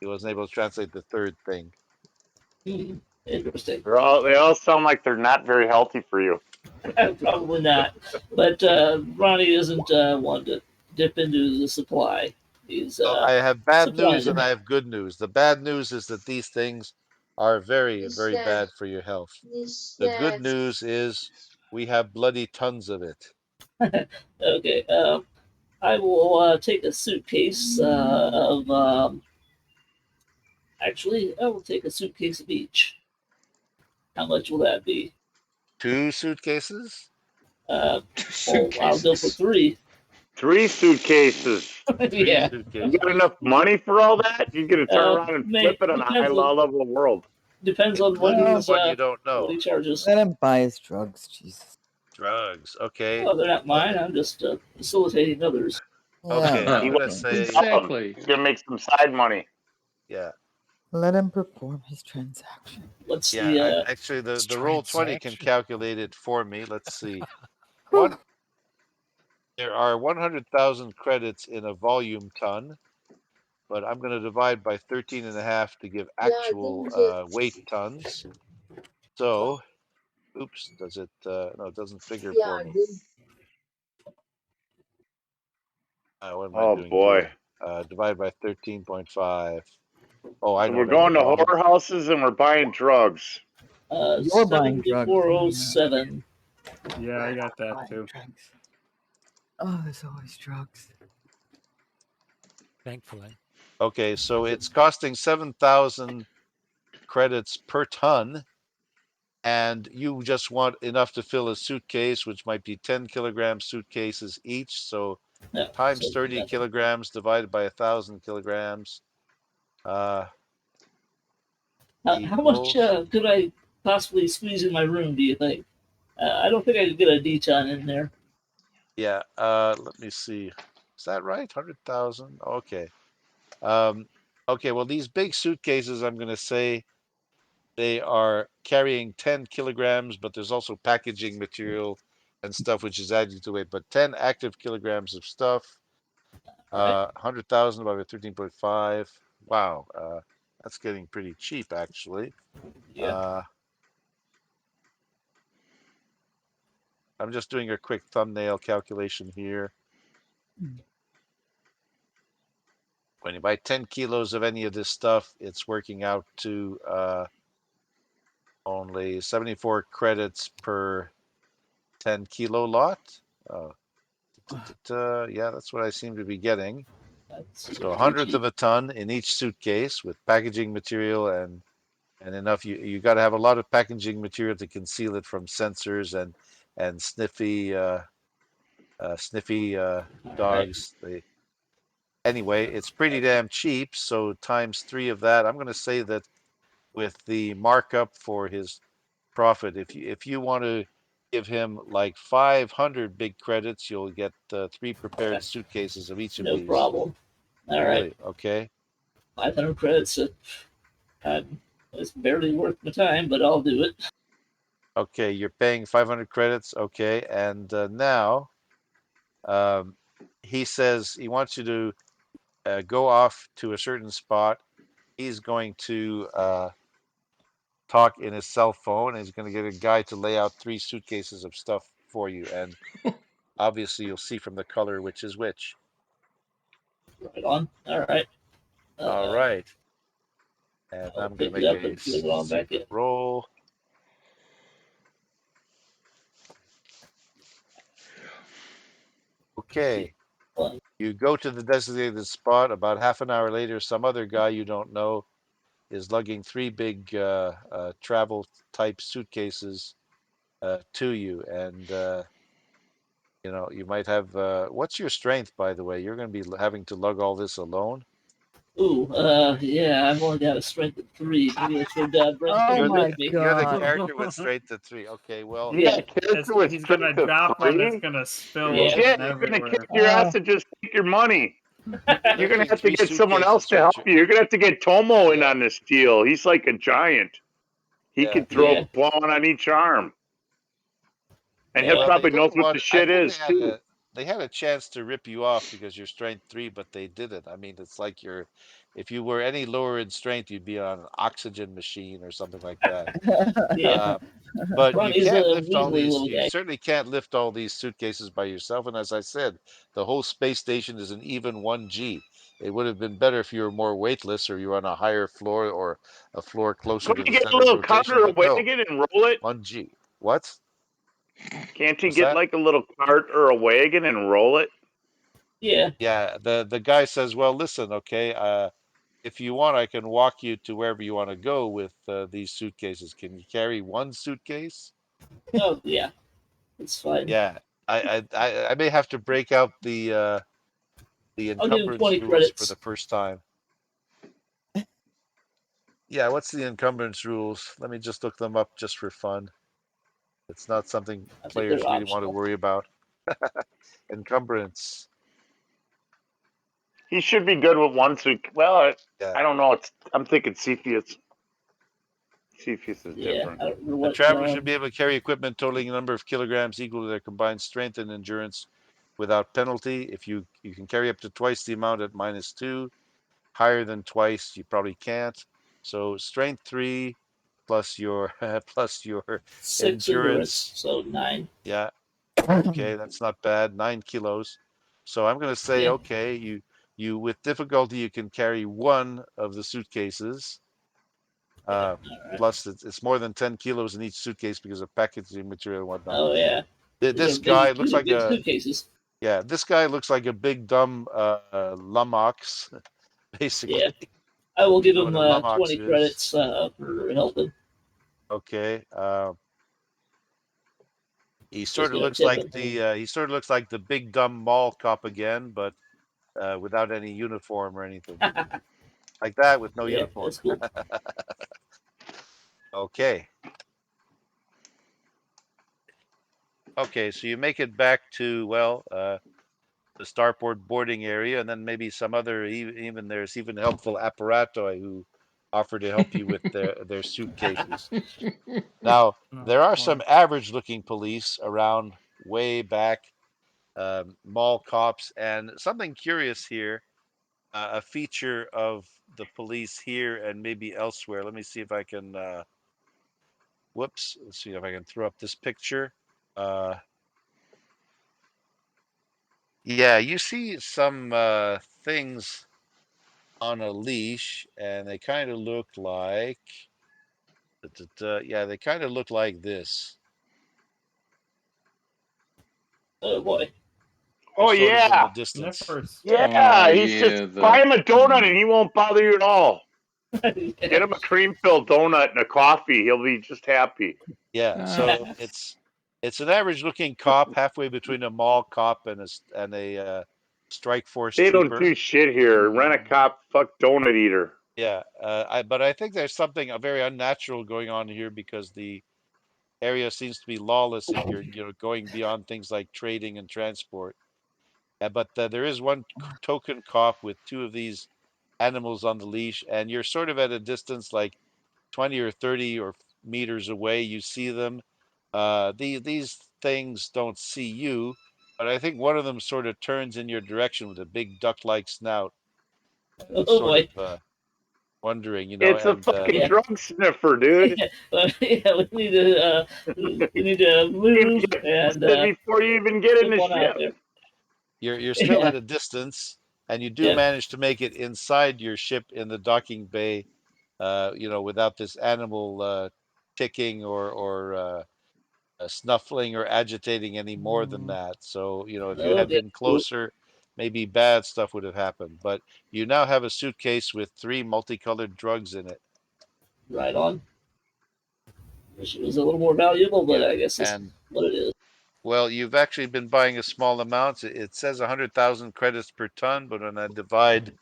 S3: He wasn't able to translate the third thing.
S6: Interesting.
S4: They all sound like they're not very healthy for you.
S6: Probably not. But Ronnie isn't one to dip into the supply. He's
S3: I have bad news
S6: supplying
S3: and I have good news. The bad news is that these things are very, very bad for your health. The good news is we have bloody tons of it.
S6: Okay. I will take a suitcase of. Actually, I will take a suitcase of each. How much will that be?
S3: 2 suitcases?
S6: Well, I'll go for 3.
S4: 3 suitcases.
S3: 3
S6: Yeah.
S3: suitcases.
S4: You got enough money for all that? You're gonna turn around and flip it on a high level world.
S6: Depends on what
S3: Including the
S6: he's,
S3: one you don't know.
S6: what he charges.
S10: Let him buy his drugs, Jesus.
S3: Drugs. Okay.
S6: Oh, they're not mine. I'm just facilitating others.
S3: Okay,
S10: Yeah,
S3: I'm gonna say
S1: Exactly.
S4: He's gonna make some side money.
S3: yeah.
S10: let him perform his transaction.
S6: What's
S3: Yeah,
S6: the
S3: actually the roll 20 can calculate it for me. Let's see. There are 100,000 credits in a volume ton, but I'm going to divide by 13.5 to give actual weight tons. So, oops, does it? No, it doesn't figure for me. What am I doing
S4: boy.
S3: here? Divide by 13.5. Oh, I
S4: So
S3: know
S4: we're
S3: what I'm
S4: going to
S3: doing.
S4: whorehouses and we're buying drugs.
S10: You're buying drugs.
S6: 7407.
S5: Yeah, I got that
S10: Buying
S5: too.
S10: drugs. Oh, there's always drugs.
S2: Thankfully.
S3: Okay, so it's costing 7,000 credits per ton, and you just want enough to fill a suitcase, which might be 10 kilogram suitcases each. So
S6: Yeah,
S3: times
S6: so
S3: 30
S6: that's-
S3: kilograms divided by 1,000 kilograms.
S6: How much could I possibly squeeze in my room, do you think? I don't think I could get a D-ton in there.
S3: Yeah, let me see. Is that right? 100,000? Okay. Okay, well, these big suitcases, I'm going to say they are carrying 10 kilograms, but there's also packaging material and stuff which is adding to weight. But 10 active kilograms of stuff, 100,000 divided by 13.5. Wow, that's getting pretty cheap, actually.
S6: Yeah.
S3: I'm just doing a quick thumbnail calculation here. When you buy 10 kilos of any of this stuff, it's working out to only 74 credits per 10 kilo lot. Yeah, that's what I seem to be getting. So a hundredth of a ton in each suitcase with packaging material and enough. You got to have a lot of packaging material to conceal it from sensors and sniffy dogs. Anyway, it's pretty damn cheap. So times 3 of that, I'm going to say that with the markup for his profit, if you want to give him like 500 big credits, you'll get 3 prepared suitcases of each of these.
S6: No problem. All right.
S3: Really? Okay.
S6: 500 credits. It's barely worth my time, but I'll do it.
S3: Okay, you're paying 500 credits. Okay, and now he says he wants you to go off to a certain spot. He's going to talk in his cell phone, and he's going to get a guy to lay out 3 suitcases of stuff for you. And obviously, you'll see from the color which is which.
S6: Right on. All right.
S3: All right. And I'm going to make a secret roll. Okay. You go to the designated spot. About half an hour later, some other guy you don't know is lugging 3 big travel type suitcases to you. And, you know, you might have, what's your strength, by the way? You're going to be having to lug all this alone.
S6: Ooh, yeah, I've only got a strength of 3. Maybe I should bring someone with me.
S3: You're the character with strength of 3. Okay, well,
S6: Yeah.
S5: He's gonna drop one that's gonna spill
S4: Shit,
S5: open
S4: you're gonna
S5: everywhere.
S4: kick your ass and just take your money. You're gonna have to get someone else to help you. You're gonna have to get Tomo in on this deal. He's like a giant. He could throw a one on each arm. And he probably knows what the shit is too.
S3: They had a chance to rip you off because you're strength 3, but they didn't. I mean, it's like if you were any lower in strength, you'd be on an oxygen machine or something like that.
S6: Yeah.
S3: But
S6: Ron
S3: you
S6: is
S3: can't
S6: a
S3: lift all
S6: weaselly
S3: these.
S6: little
S3: You
S6: guy.
S3: certainly can't lift all these suitcases by yourself. And as I said, the whole space station is an even 1G. It would have been better if you were more weightless or you were on a higher floor or a floor closer to
S4: Couldn't
S3: the
S4: he get a
S3: center of
S4: little
S3: rotation.
S4: cart or a
S3: But no,
S4: wagon and roll it?
S3: 1G. What?
S4: Can't he
S3: What's
S4: get
S3: that?
S4: like a little cart or a wagon and roll it?
S6: Yeah.
S3: Yeah. The guy says, well, listen, okay, if you want, I can walk you to wherever you want to go with these suitcases. Can you carry one suitcase?
S6: Oh yeah, it's fine.
S3: Yeah. I may have to break out the
S6: I'll give him
S3: encumbrance
S6: 20
S3: rules for
S6: credits.
S3: the first time. Yeah, what's the encumbrance rules? Let me just look them up just for fun. It's not something
S6: I think
S3: players
S6: they're
S3: really want to
S6: optional.
S3: worry about. Encumbrance.
S4: He should be good with one suit. Well,
S3: Yeah.
S4: I don't know. I'm thinking Cepheus. Cepheus is
S6: Yeah,
S4: different.
S6: I don't know
S3: A
S6: what.
S3: traveler should be able to carry equipment totaling a number of kilograms equal to their combined strength and endurance without penalty. If you can carry up to twice the amount at -2, higher than twice, you probably can't. So strength 3 plus your plus your
S6: 6 endurance,
S3: endurance.
S6: so 9.
S3: Yeah. Okay, that's not bad. 9 kilos. So I'm going to say,
S6: Yeah.
S3: okay, you with difficulty you can carry one of the suitcases.
S6: Right.
S3: Plus, it's more than 10 kilos in each suitcase because of packaging material and whatnot.
S6: Oh yeah.
S3: This guy looks like
S6: big
S3: a
S6: suitcases.
S3: yeah. This guy looks like a big dumb lummox, basically.
S6: Yeah. I will give
S3: You know
S6: him
S3: what a lummox
S6: 20
S3: is?
S6: credits for helping.
S3: Okay. He
S6: Just
S3: sort of
S6: gonna
S3: looks
S6: tip
S3: like
S6: him.
S3: the big dumb mall cop again, but without any uniform or anything. Like that with no
S6: Yeah,
S3: uniform.
S6: that's cool.
S3: Okay. Okay, so you make it back to, well, the starport boarding area, and then maybe some other, even there's even helpful apparatoi who offer to help you with their suitcases. Now, there are some average looking police around way back, mall cops, and something curious here, a feature of the police here and maybe elsewhere. Let me see if I can, whoops, let's see if I can throw up this picture. Yeah, you see some things on a leash, and they kind of look like, yeah, they kind of look like this.
S6: Oh boy.
S4: Oh
S3: Sort of in the
S4: yeah,
S3: distance.
S4: yeah. He's just buy him a donut and
S1: Hmm.
S4: he won't bother you at all.
S6: Yeah.
S4: Get him a cream-filled donut and a coffee. He'll be just happy.
S3: Yeah, so it's an average-looking cop, halfway between a mall cop and a strike force
S4: They don't
S3: trooper.
S4: do shit here. Rent a cop, fuck donut eater.
S3: Yeah, but I think there's something very unnatural going on here because the area seems to be lawless if you're going beyond things like trading and transport. But there is one token cop with two of these animals on the leash, and you're sort of at a distance like 20 or 30 or meters away. You see them. These things don't see you, but I think one of them sort of turns in your direction with a big duck-like snout,
S6: Oh
S3: sort
S6: boy.
S3: of wondering,
S4: It's a
S3: and
S4: fucking
S6: Yeah.
S4: drug sniffer, dude.
S6: Yeah, we need to move and
S4: Before you even get in
S6: put
S4: the
S6: one out
S4: ship.
S6: there.
S3: you're still
S6: Yeah.
S3: at a distance, and you do
S6: Yeah.
S3: manage to make it inside your ship in the docking bay, without this animal ticking or snuffling or agitating any more than that. So, if you had
S6: Okay.
S3: been closer, maybe bad stuff would have happened. But you now have a suitcase with 3 multicolored drugs in it.
S6: Right on. Wish it was a little more valuable, but
S3: Yeah,
S6: I guess it's
S3: and
S6: what it is.
S3: well, you've actually been buying a small amount. It says 100,000 credits per ton, but when I divide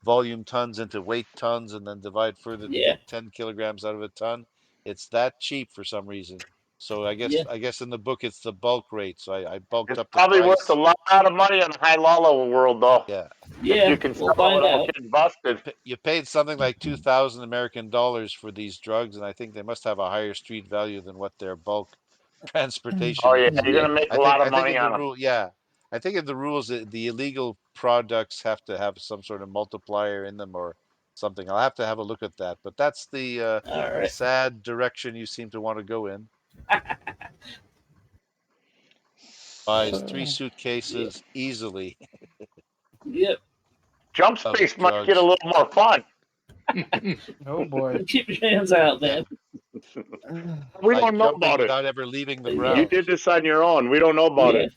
S3: volume tons into weight tons and then divide further to
S6: Yeah.
S3: get 10 kilograms out of a ton, it's that cheap for some reason. So
S6: Yeah.
S3: I guess in the book it's the bulk rate. So I bulked
S4: It's
S3: up the
S4: probably worth a
S3: price.
S4: lot of money in the high lala world, though.
S3: Yeah.
S4: If
S6: Yeah.
S4: you can
S6: We'll
S4: sell it
S6: find
S4: without
S6: out.
S4: getting busted.
S3: You paid something like 2,000 American dollars for these drugs, and I think they must have a higher street value than what their bulk
S4: Oh
S3: transportation
S4: yeah,
S3: is.
S4: you're
S6: Yeah.
S4: gonna make a lot of
S3: I think
S4: money
S3: in the
S4: on them.
S3: rule, yeah, I think in the rules the illegal products have to have some sort of multiplier in them or something. I'll have to have a look at that. But that's the
S6: All right.
S3: sad direction you seem to want to go in. Buys 3 suitcases easily
S6: Yep.
S4: Jump
S3: of
S4: space might get a
S3: drugs.
S4: little more fun.
S5: Oh boy.
S6: Keep your hands out,
S3: Yeah,
S6: man.
S4: We
S3: like
S4: don't know
S3: jumping
S4: about it.
S3: without ever leaving the
S6: Yeah.
S4: You
S3: ground.
S4: did this on your own. We don't know about
S6: Yeah.
S4: it.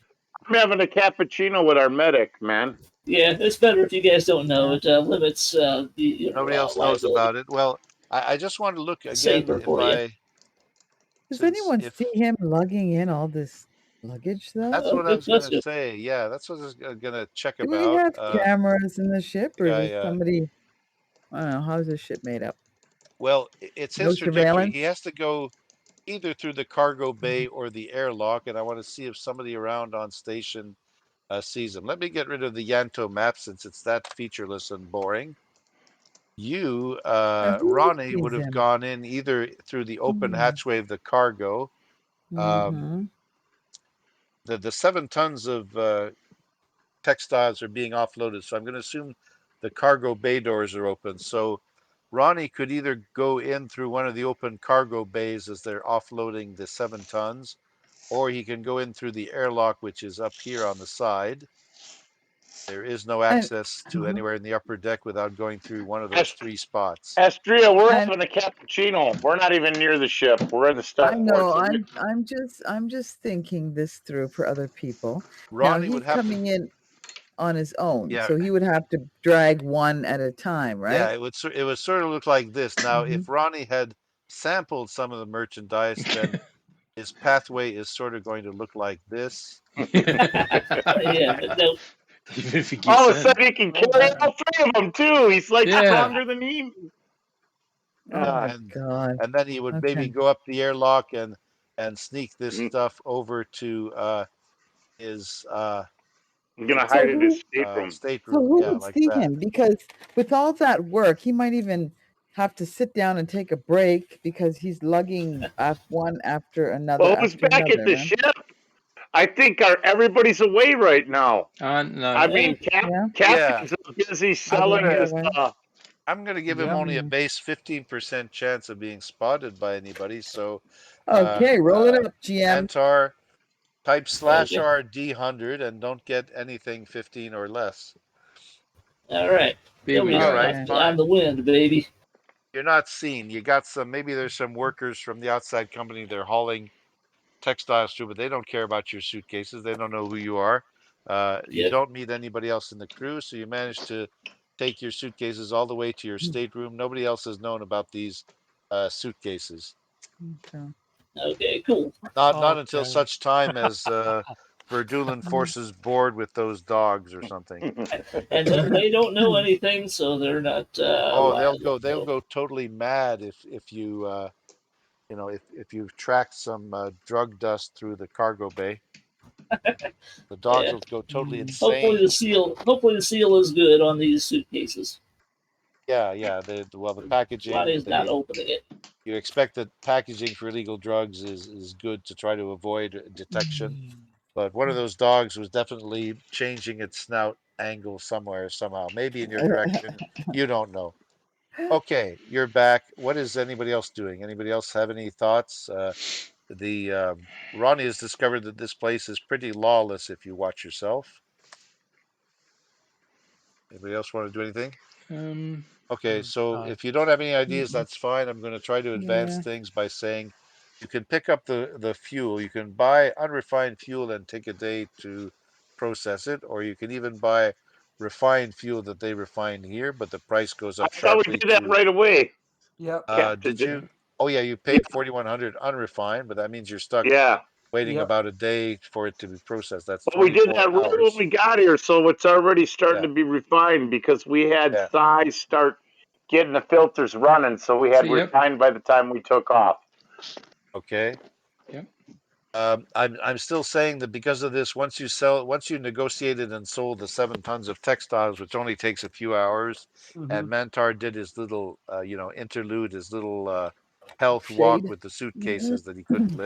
S4: I'm having a cappuccino with our medic, man.
S6: Yeah, it's better if you guys don't know. It limits
S3: nobody else knows about it. Well, I just want to look again
S6: Safer
S3: if
S6: for you.
S3: I.
S10: Does anyone see him lugging in all this luggage, though?
S3: That's what I was going to say. Yeah, that's what I was going to check
S10: Do we
S3: about.
S10: have cameras in the ship, or
S3: guy,
S10: does somebody? I don't know. How's this ship made up?
S3: Well, it's
S10: No
S3: his trajectory. He
S10: surveillance?
S3: has to go either through the cargo bay or the airlock, and I want to see if somebody around on station sees him. Let me get rid of the Yanto map since it's that featureless and boring. You, Ronnie, would have gone in either through the open hatchway of the cargo. The 7 tons of textiles are being offloaded, so I'm going to assume the cargo bay doors are open. So Ronnie could either go in through one of the open cargo bays as they're offloading the 7 tons, or he can go in through the airlock, which is up here on the side. There is no access to anywhere in the upper deck without going through one of those 3 spots.
S4: Astria, we're having a cappuccino. We're not even near the ship. We're in the starport.
S10: I know. I'm just thinking this through for other people.
S3: Ronnie
S10: now
S3: would
S10: he's
S3: have
S10: coming in on his own,
S3: Yeah.
S10: so he would have to drag one at a time, right?
S3: Yeah, it would sort of look like this. Now, if Ronnie had sampled some of the merchandise, then his pathway is sort of going to look like this.
S6: Yeah, no.
S1: Even if he gets
S4: all of a
S1: in.
S4: sudden, he can carry all 3 of them too. He's like
S1: Yeah.
S4: stronger than he.
S10: Oh God!
S3: And then he would maybe go up the airlock and sneak this stuff over to his
S4: I'm gonna hide in his stateroom.
S10: So who
S3: Yeah,
S10: would
S3: like
S10: see
S3: that.
S10: him? Because with all that work, he might even have to sit down and take a break because he's lugging one after another.
S4: Well, who's
S10: after
S4: back
S10: another,
S4: at the
S10: man.
S4: ship? I think everybody's away right now.
S1: No.
S4: I mean, Captain's busy selling his.
S3: I'm going to give him only a base 15% chance of being spotted by anybody. So,
S10: Okay, roll it up, GM.
S3: Antar, type /R D100 and don't get anything 15 or less.
S6: All right.
S1: There we
S3: All
S1: go.
S3: right, fine.
S6: On the wind, baby.
S3: You're not seen. You got maybe there's some workers from the outside company they're hauling textiles to, but they don't care about your suitcases. They don't know who you are. You don't meet anybody else in the crew, so you manage to take your suitcases all the way to your stateroom. Nobody else has known about these suitcases.
S6: Okay, cool.
S3: Not until such time as Verdulan forces board with those dogs or something.
S6: And they don't know anything, so they're not.
S3: They'll go totally mad if you if you've tracked some drug dust through the cargo bay. The dogs will go totally insane.
S6: Hopefully the seal is good on these suitcases.
S3: Yeah. The packaging.
S6: Ronnie's not opening it.
S3: You expect that packaging for illegal drugs is good to try to avoid detection, but one of those dogs was definitely changing its snout angle somehow, maybe in your direction. You don't know. Okay, you're back. What is anybody else doing? Anybody else have any thoughts? Ronnie has discovered that this place is pretty lawless if you watch yourself. Anybody else want to do anything? Okay, so if you don't have any ideas, that's fine. I'm going to try to advance things by saying you can pick up the fuel. You can buy unrefined fuel and take a day to process it, or you can even buy refined fuel that they refine here, but the price goes up sharply.
S4: I thought we did that right away.
S11: Yep.
S3: Did you? Oh yeah, you paid 4,100 unrefined, but that means you're stuck waiting about a day for it to be processed. That's 24
S4: we did that right
S3: hours.
S4: when we got here, so it's already starting to be refined because we had thighs start getting the filters running, so we had refined by the time we took off.
S3: Okay.
S1: Yep.
S3: I'm still saying that because of this, once you negotiated and sold the 7 tons of textiles, which only takes a few hours, and Mantar did his little, interlude, his little health walk with the suitcases that he couldn't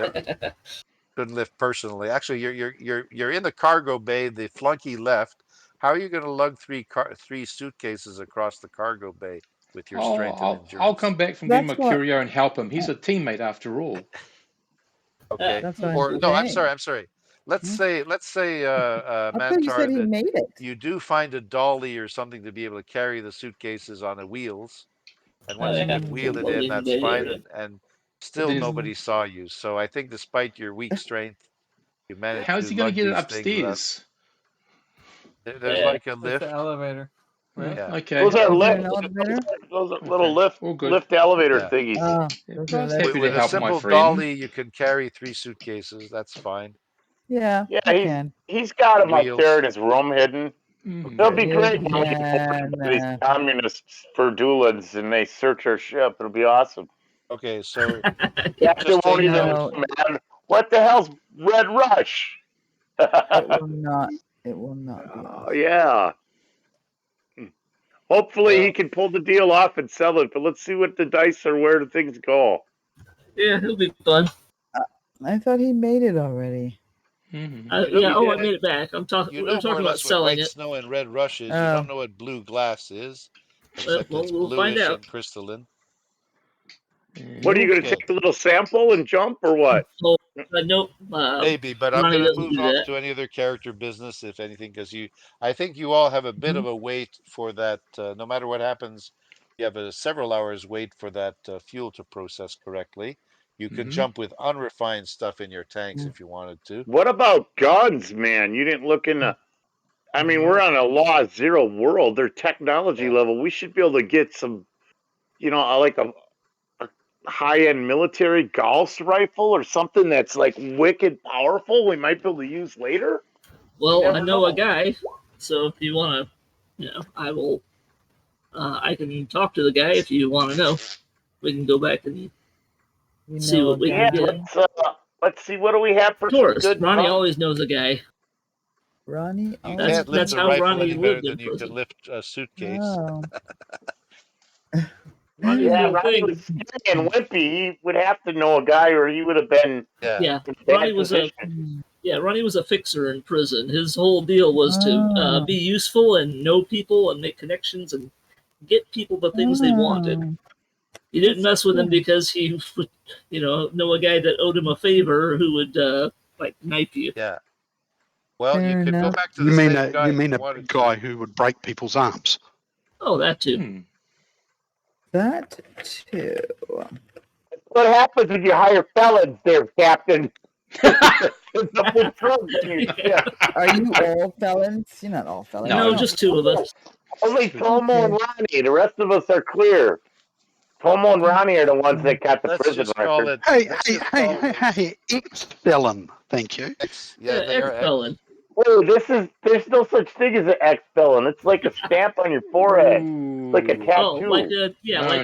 S3: lift personally. Actually, you're in the cargo bay. The flunky left. How are you going to lug three suitcases across the cargo bay with your strength and endurance?
S1: I'll come back from being Mercurio and help him. He's a teammate after all.
S3: Okay. Or no, I'm sorry. Let's say Mantar, that you do find a dolly or something to be able to carry the suitcases on the wheels, and once you can wheel it in, that's fine. And still nobody saw you. So I think, despite your weak strength, You manage
S1: How's
S3: to
S1: he going
S3: lug
S1: to get it
S3: these things up.
S1: upstairs?
S3: There's like a
S5: It's
S3: lift.
S5: the elevator, right?
S3: Yeah.
S1: Okay.
S4: Those are
S10: Is there
S4: lift.
S10: an elevator?
S4: Those are little
S1: Okay. All good.
S4: lift elevator
S3: Yeah.
S4: thingies.
S10: Oh,
S1: Yeah,
S10: those
S1: I
S10: are
S1: was
S10: left.
S1: happy to
S3: With a
S1: help my
S3: simple
S1: friend.
S3: dolly, you can carry 3 suitcases. That's fine.
S10: Yeah,
S4: Yeah,
S10: you can.
S4: he's got them up
S3: Wheels.
S4: there in his room hidden. It'll
S3: Okay.
S4: be
S10: You
S4: great when we get
S10: can.
S4: to these communist Verdulans and they search our ship. It'll be awesome.
S3: Okay, so
S4: Captain
S3: just
S4: won't
S3: take
S4: even
S10: No.
S4: know, man. What the hell's Red Rush?
S10: It will not. It will not be.
S4: Oh, yeah. Hopefully he can pull the deal off and sell it, but let's see what the dice are, where the things go.
S6: Yeah, it'll be fun.
S10: I thought he made it already.
S6: Yeah. Oh, I made it back. I'm talking.
S3: You
S6: We're
S3: know more or
S6: talking about
S3: less what
S6: selling
S3: white
S6: it.
S3: snow and red rush is. You
S10: Oh.
S3: don't know what blue glass is, except
S6: Well,
S3: it's
S6: we'll find
S3: bluish
S6: out.
S3: and crystalline.
S4: What are you going to
S3: Okay.
S4: take a little sample and jump or what?
S6: Oh, nope.
S3: Maybe, but I'm
S6: Ronnie
S3: going to
S6: doesn't
S3: move
S6: do
S3: off
S6: that.
S3: to any other character business, if anything, because I think you all have a bit of a wait for that. No matter what happens, you have a several hours wait for that fuel to process correctly. You can jump with unrefined stuff in your tanks if you wanted to.
S4: What about guns, man? You didn't look into. I mean, we're on a law zero world. Their technology level. We should be able to get some, like a high-end military Gauss rifle or something that's like wicked powerful. We might be able to use later.
S6: Well, I know a guy, so if you want to, I will. I can talk to the guy if you want to know. We can go back and see what we can get.
S4: Let's see. What do we have for
S6: Of
S4: some
S6: course,
S4: good?
S6: Ronnie always knows a guy.
S10: Ronnie.
S3: You
S10: always
S3: can't lift
S6: That's
S3: a
S6: how
S3: rifle
S6: Ronnie
S3: any better
S6: lived in
S3: than you can
S6: prison.
S3: lift a suitcase.
S10: Oh.
S6: Ronnie's
S4: Yeah,
S6: real
S4: Ronnie
S6: big.
S4: was skinny and wimpy. He would have to know a guy, or he would have been
S6: Yeah,
S4: in
S6: Ronnie
S4: bad
S6: was
S4: position.
S6: Ronnie was a fixer in prison. His whole deal was to be useful and know people and make connections and get people the things they wanted. You didn't mess with him because he would, know a guy that owed him a favor who would like knife you.
S3: Yeah. Well,
S10: Fair
S3: you could go
S10: enough.
S3: back to
S7: You
S3: the
S7: mean
S3: same guy
S7: you
S3: if
S7: mean
S3: you
S7: a
S3: wanted
S7: big guy
S3: to.
S7: who would break people's arms?
S6: Oh, that too.
S10: That too.
S4: What happens when you hire felons, there, Captain? The drugs in your ship.
S10: Are you all felons? You're not all felons.
S6: No, just 2 of us.
S4: Only Tomo and Ronnie. The rest of us are clear. Tomo and Ronnie are the ones that got the
S3: Let's
S4: prison
S3: just call
S4: record.
S3: it.
S7: Hey, ex-felon. Thank you.
S3: Yeah, they are
S6: ex-felon.
S4: Whoa, there's no such thing as an ex-felon. It's like a stamp on your forehead. It's like a tattoo.
S6: Oh, like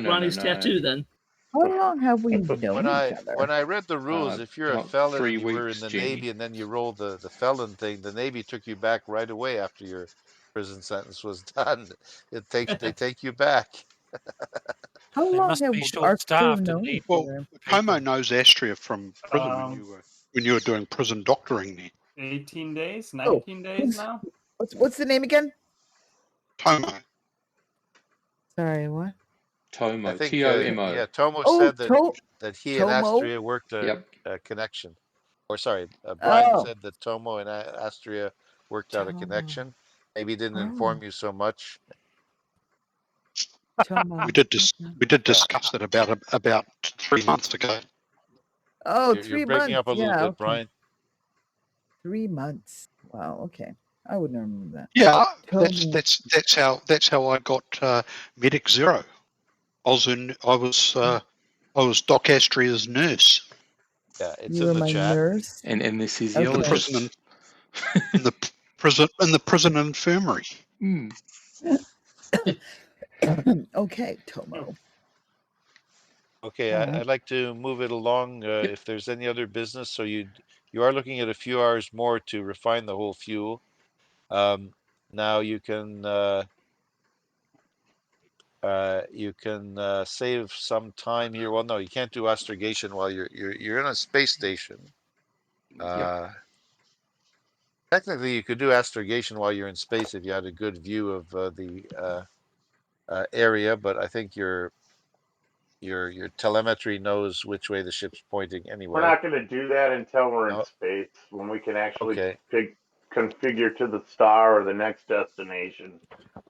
S6: Ronnie's tattoo then.
S10: How long have we known each other?
S3: When I read the rules, if you're a
S1: about
S3: felon
S1: 3
S3: and you were in
S1: weeks,
S3: the
S1: Jamie.
S3: Navy and then you rolled the felon thing, the Navy took you back right away after your prison sentence was done. They take you back.
S10: How
S2: They
S10: long
S2: must
S10: have
S2: be
S10: our crew
S2: short-staffed and
S10: known
S2: need
S10: each
S7: Well,
S10: other?
S7: Como knows Astria from prison when you were doing prison doctoring there.
S5: 18 days, 19 days now.
S10: What's the name again?
S7: Tomo.
S10: Sorry, what?
S1: Tomo.
S3: I think
S1: Tomo.
S3: yeah, Tomo
S10: Oh,
S3: said that he and
S10: Tomo?
S3: Astria worked a connection. Or sorry, Brian
S10: Oh.
S3: said that Tomo and Astria worked out a connection. Maybe he didn't inform you so much.
S10: Tomo.
S7: We did discuss it about 3 months ago.
S10: Oh,
S3: You're
S10: 3
S3: breaking
S10: months.
S3: up a little
S10: Yeah,
S3: bit,
S10: okay.
S3: Brian.
S10: 3 months. Wow. Okay, I wouldn't remember that.
S7: Yeah,
S10: Tomo.
S7: that's how I got Medic Zero. I was Doc Astria's nurse.
S3: Yeah, it's
S10: You
S3: in
S10: were
S3: the
S10: my
S3: chat.
S10: nurse.
S1: And
S7: In the
S1: anesthesiologist.
S7: prison in the prison infirmary.
S10: Okay, Tomo.
S3: Okay, I'd like to move it along. If there's any other business, so you are looking at a few hours more to refine the whole fuel. Now you can save some time here. Well, no, you can't do astrogation while you're in a space station. Technically, you could do astrogation while you're in space if you had a good view of the area, but I think your telemetry knows which way the ship's pointing anyway.
S4: We're not going to do that until we're in space, when we can actually configure to the star or the next destination.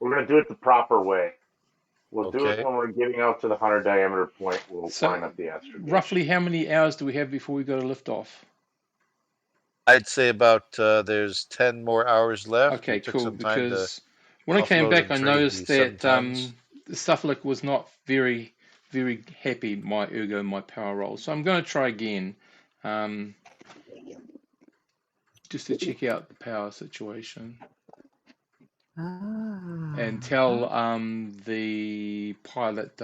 S4: We're going to do it the proper way. We'll do it when we're getting out to the 100 diameter point. We'll line up the astrogation.
S1: Roughly how many hours do we have before we go to lift off?
S3: I'd say about there's 10 more hours left.
S1: Okay,
S3: We took
S1: cool.
S3: some time to
S1: Because when I came
S3: offload
S1: back,
S3: and
S1: I
S3: trade the
S1: noticed that
S3: 7 tons.
S1: Suffolk was not very, very happy my ergo, my power roll. So I'm going to try again, just to check out the power situation and tell the pilot.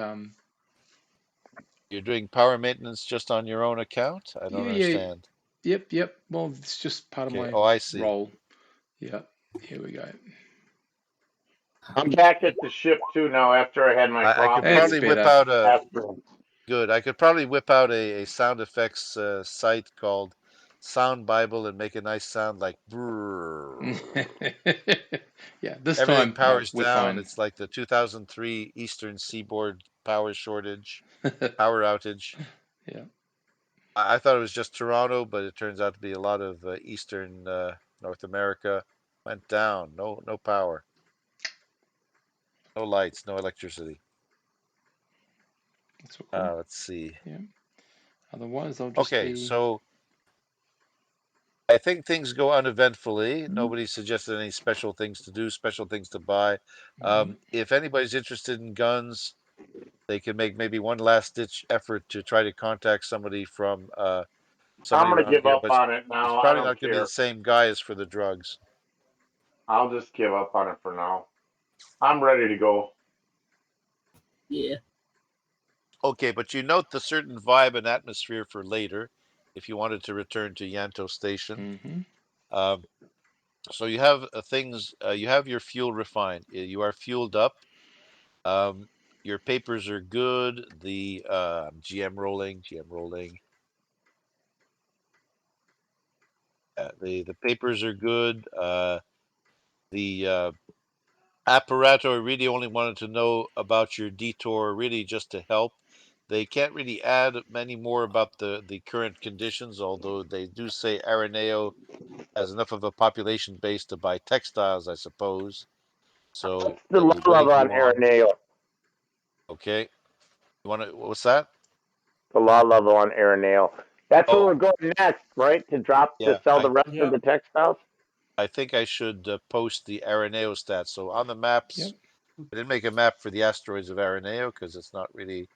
S3: You're doing power maintenance just on your own account? I don't
S1: Yeah,
S3: understand.
S1: yep. Well, it's just part of
S3: Okay.
S1: my
S3: Oh, I see.
S1: role. Yeah, here we go.
S4: I'm back at the ship too now after I had my
S3: I could
S4: coffee.
S1: That's
S3: probably whip
S1: better.
S3: out a good. I could probably whip out a sound effects site called Sound Bible and make a nice sound like brrr.
S1: Yeah, this
S3: Everything
S1: time, no,
S3: powers
S1: we're
S3: down.
S1: fine.
S3: It's like the 2003 Eastern Seaboard power shortage, power outage.
S1: Yeah,
S3: I thought it was just Toronto, but it turns out to be a lot of Eastern North America went down. No power, no lights, no electricity.
S1: that's cool.
S3: Let's see.
S1: Yeah. Otherwise, I'll just
S3: Okay,
S1: be.
S3: so I think things go uneventfully.
S1: Mhm.
S3: Nobody suggested any special things to do, special things to buy.
S1: Mhm.
S3: If anybody's interested in guns, they can make maybe one last ditch effort to try to contact somebody from
S4: I'm
S3: somebody
S4: gonna
S3: around
S4: give
S3: here,
S4: up
S3: but
S4: on it
S3: it's
S4: now. I
S3: probably
S4: don't
S3: not going to be the
S4: care.
S3: same guy as for the drugs.
S4: I'll just give up on it for now. I'm ready to go.
S6: Yeah.
S3: Okay, but you note the certain vibe and atmosphere for later, if you wanted to return to Yanto Station.
S1: Mhm.
S3: Um, so you have things. You have your fuel refined. You are fueled up. Um, your papers are good. The GM rolling. The papers are good. The apparato really only wanted to know about your detour, really just to help. They can't really add many more about the current conditions, although they do say Araneo has enough of a population base to buy textiles, I suppose. So
S4: What's the
S3: they
S4: low
S3: will
S4: level
S3: lead
S4: on
S3: you on.
S4: Araneo?
S3: Okay. You want to? What's that?
S4: The law level on Araneo. That's where
S3: Oh,
S4: we're going next, right? To
S3: yeah.
S4: sell the
S3: I
S4: rest of
S5: Yep.
S4: the textiles.
S3: I think I should post the Araneo stats. So on the maps,
S1: Yep.
S3: I didn't make a map for the asteroids of Araneo because it's not really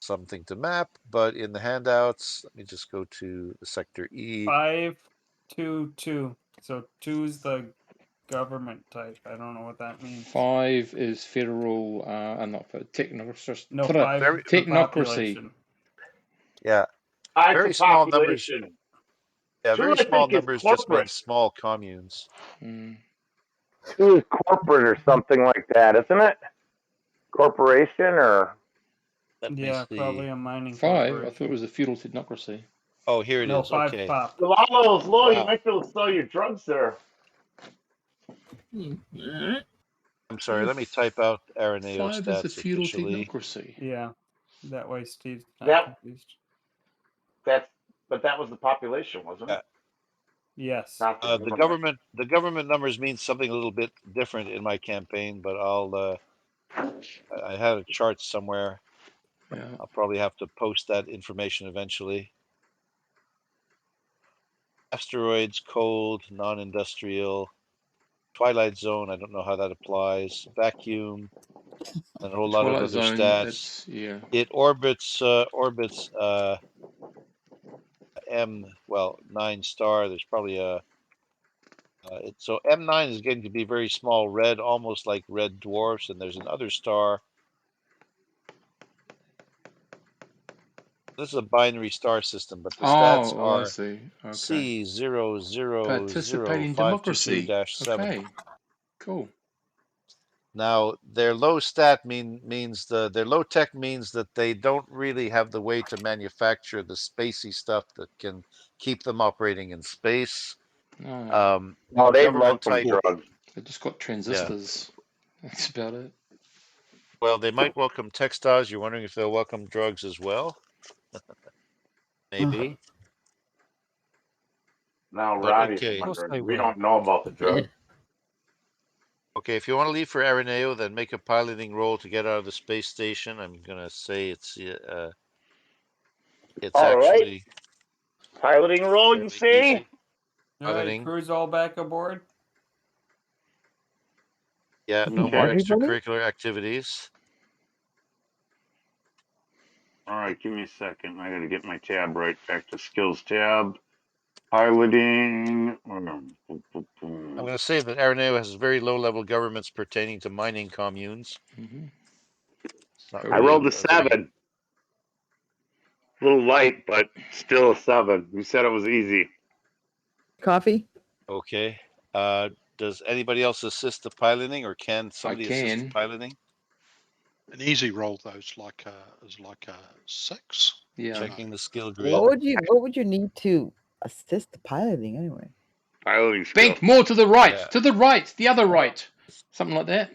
S3: something to map. But in the handouts, let me just go to the sector E.
S5: 522. So 2's the government type. I don't know what that means.
S1: 5 is federal, not for technocracy.
S5: No, 5
S3: Very,
S5: for
S1: Technocracy.
S5: population.
S3: yeah,
S4: I for
S3: very small numbers.
S4: population.
S3: Yeah,
S4: 2
S3: very
S4: I
S3: small
S4: think is
S3: numbers just
S4: corporate.
S3: means small communes.
S1: Mm.
S4: 2 is corporate or something like that, isn't it? Corporation or
S3: Let me
S5: Yeah,
S3: see.
S5: probably a mining
S1: 5, I
S5: corporation.
S1: thought it was a feudal technocracy.
S3: Oh, here it
S5: No,
S3: is.
S5: 5
S3: Okay.
S5: pop.
S4: the law level's low. You
S3: Wow.
S4: might be able to sell your drugs there.
S6: All right.
S3: I'm sorry. Let me type out Araneo
S1: 5 is a
S3: stats
S1: feudal
S3: officially.
S1: technocracy.
S5: Yeah. That way Steve's not
S4: That
S5: confused.
S4: but that was the population, wasn't it?
S5: Yes.
S4: Not the
S3: The
S4: government.
S3: government numbers mean something a little bit different in my campaign, but I had a chart somewhere.
S1: Yeah.
S3: I'll probably have to post that information eventually. Asteroids, cold, non-industrial, twilight zone. I don't know how that applies. Vacuum, and a whole lot of
S1: Twilight
S3: other
S1: Zone,
S3: stats.
S1: it's, yeah.
S3: It orbits M 9 star. There's probably a so M9 is getting to be very small red, almost like red dwarfs, and there's another star. This is a binary star system, but the stats
S1: I
S3: are
S1: see. Okay. Participating democracy.
S3: C0000522-7.
S1: Okay. Cool.
S3: Now, their low stat means their low tech means that they don't really have the way to manufacture the spacey stuff that can keep them operating in space.
S1: No,
S4: No,
S3: The
S4: they
S3: government
S4: welcome
S3: type,
S4: drugs.
S1: they just got
S3: yeah.
S1: transistors. That's about it.
S3: Well, they might welcome textiles. You're wondering if they'll welcome drugs as well. Maybe.
S4: Now
S3: But
S4: Roddy's
S3: okay.
S2: Of course they
S4: wondering. We
S2: will.
S4: don't know about the drugs.
S3: Okay, if you want to leave for Araneo, then make a piloting roll to get out of the space station. I'm gonna say it's
S4: All right.
S3: actually
S4: Piloting roll, you
S3: fairly
S4: say?
S3: easy.
S5: All right, crew's all back aboard.
S3: Yeah, no more
S10: Everybody?
S3: extracurricular activities.
S4: All right, give me a second. I got to get my tab right. Back to skills tab. Piloting.
S3: I'm going to say that Araneo has very low-level governments pertaining to mining communes.
S4: I rolled a 7. A little light, but still a 7. You said it was easy.
S10: Coffee?
S3: Okay. Does anybody else assist the piloting, or can somebody assist the piloting?
S7: An easy roll though is like a 6.
S1: Yeah.
S3: Checking the skill grid.
S10: What would you need to assist the piloting anyway?
S4: Piloting skill.
S1: Bank more to the right,
S3: Yeah.
S1: to the right, the other right. Something like that.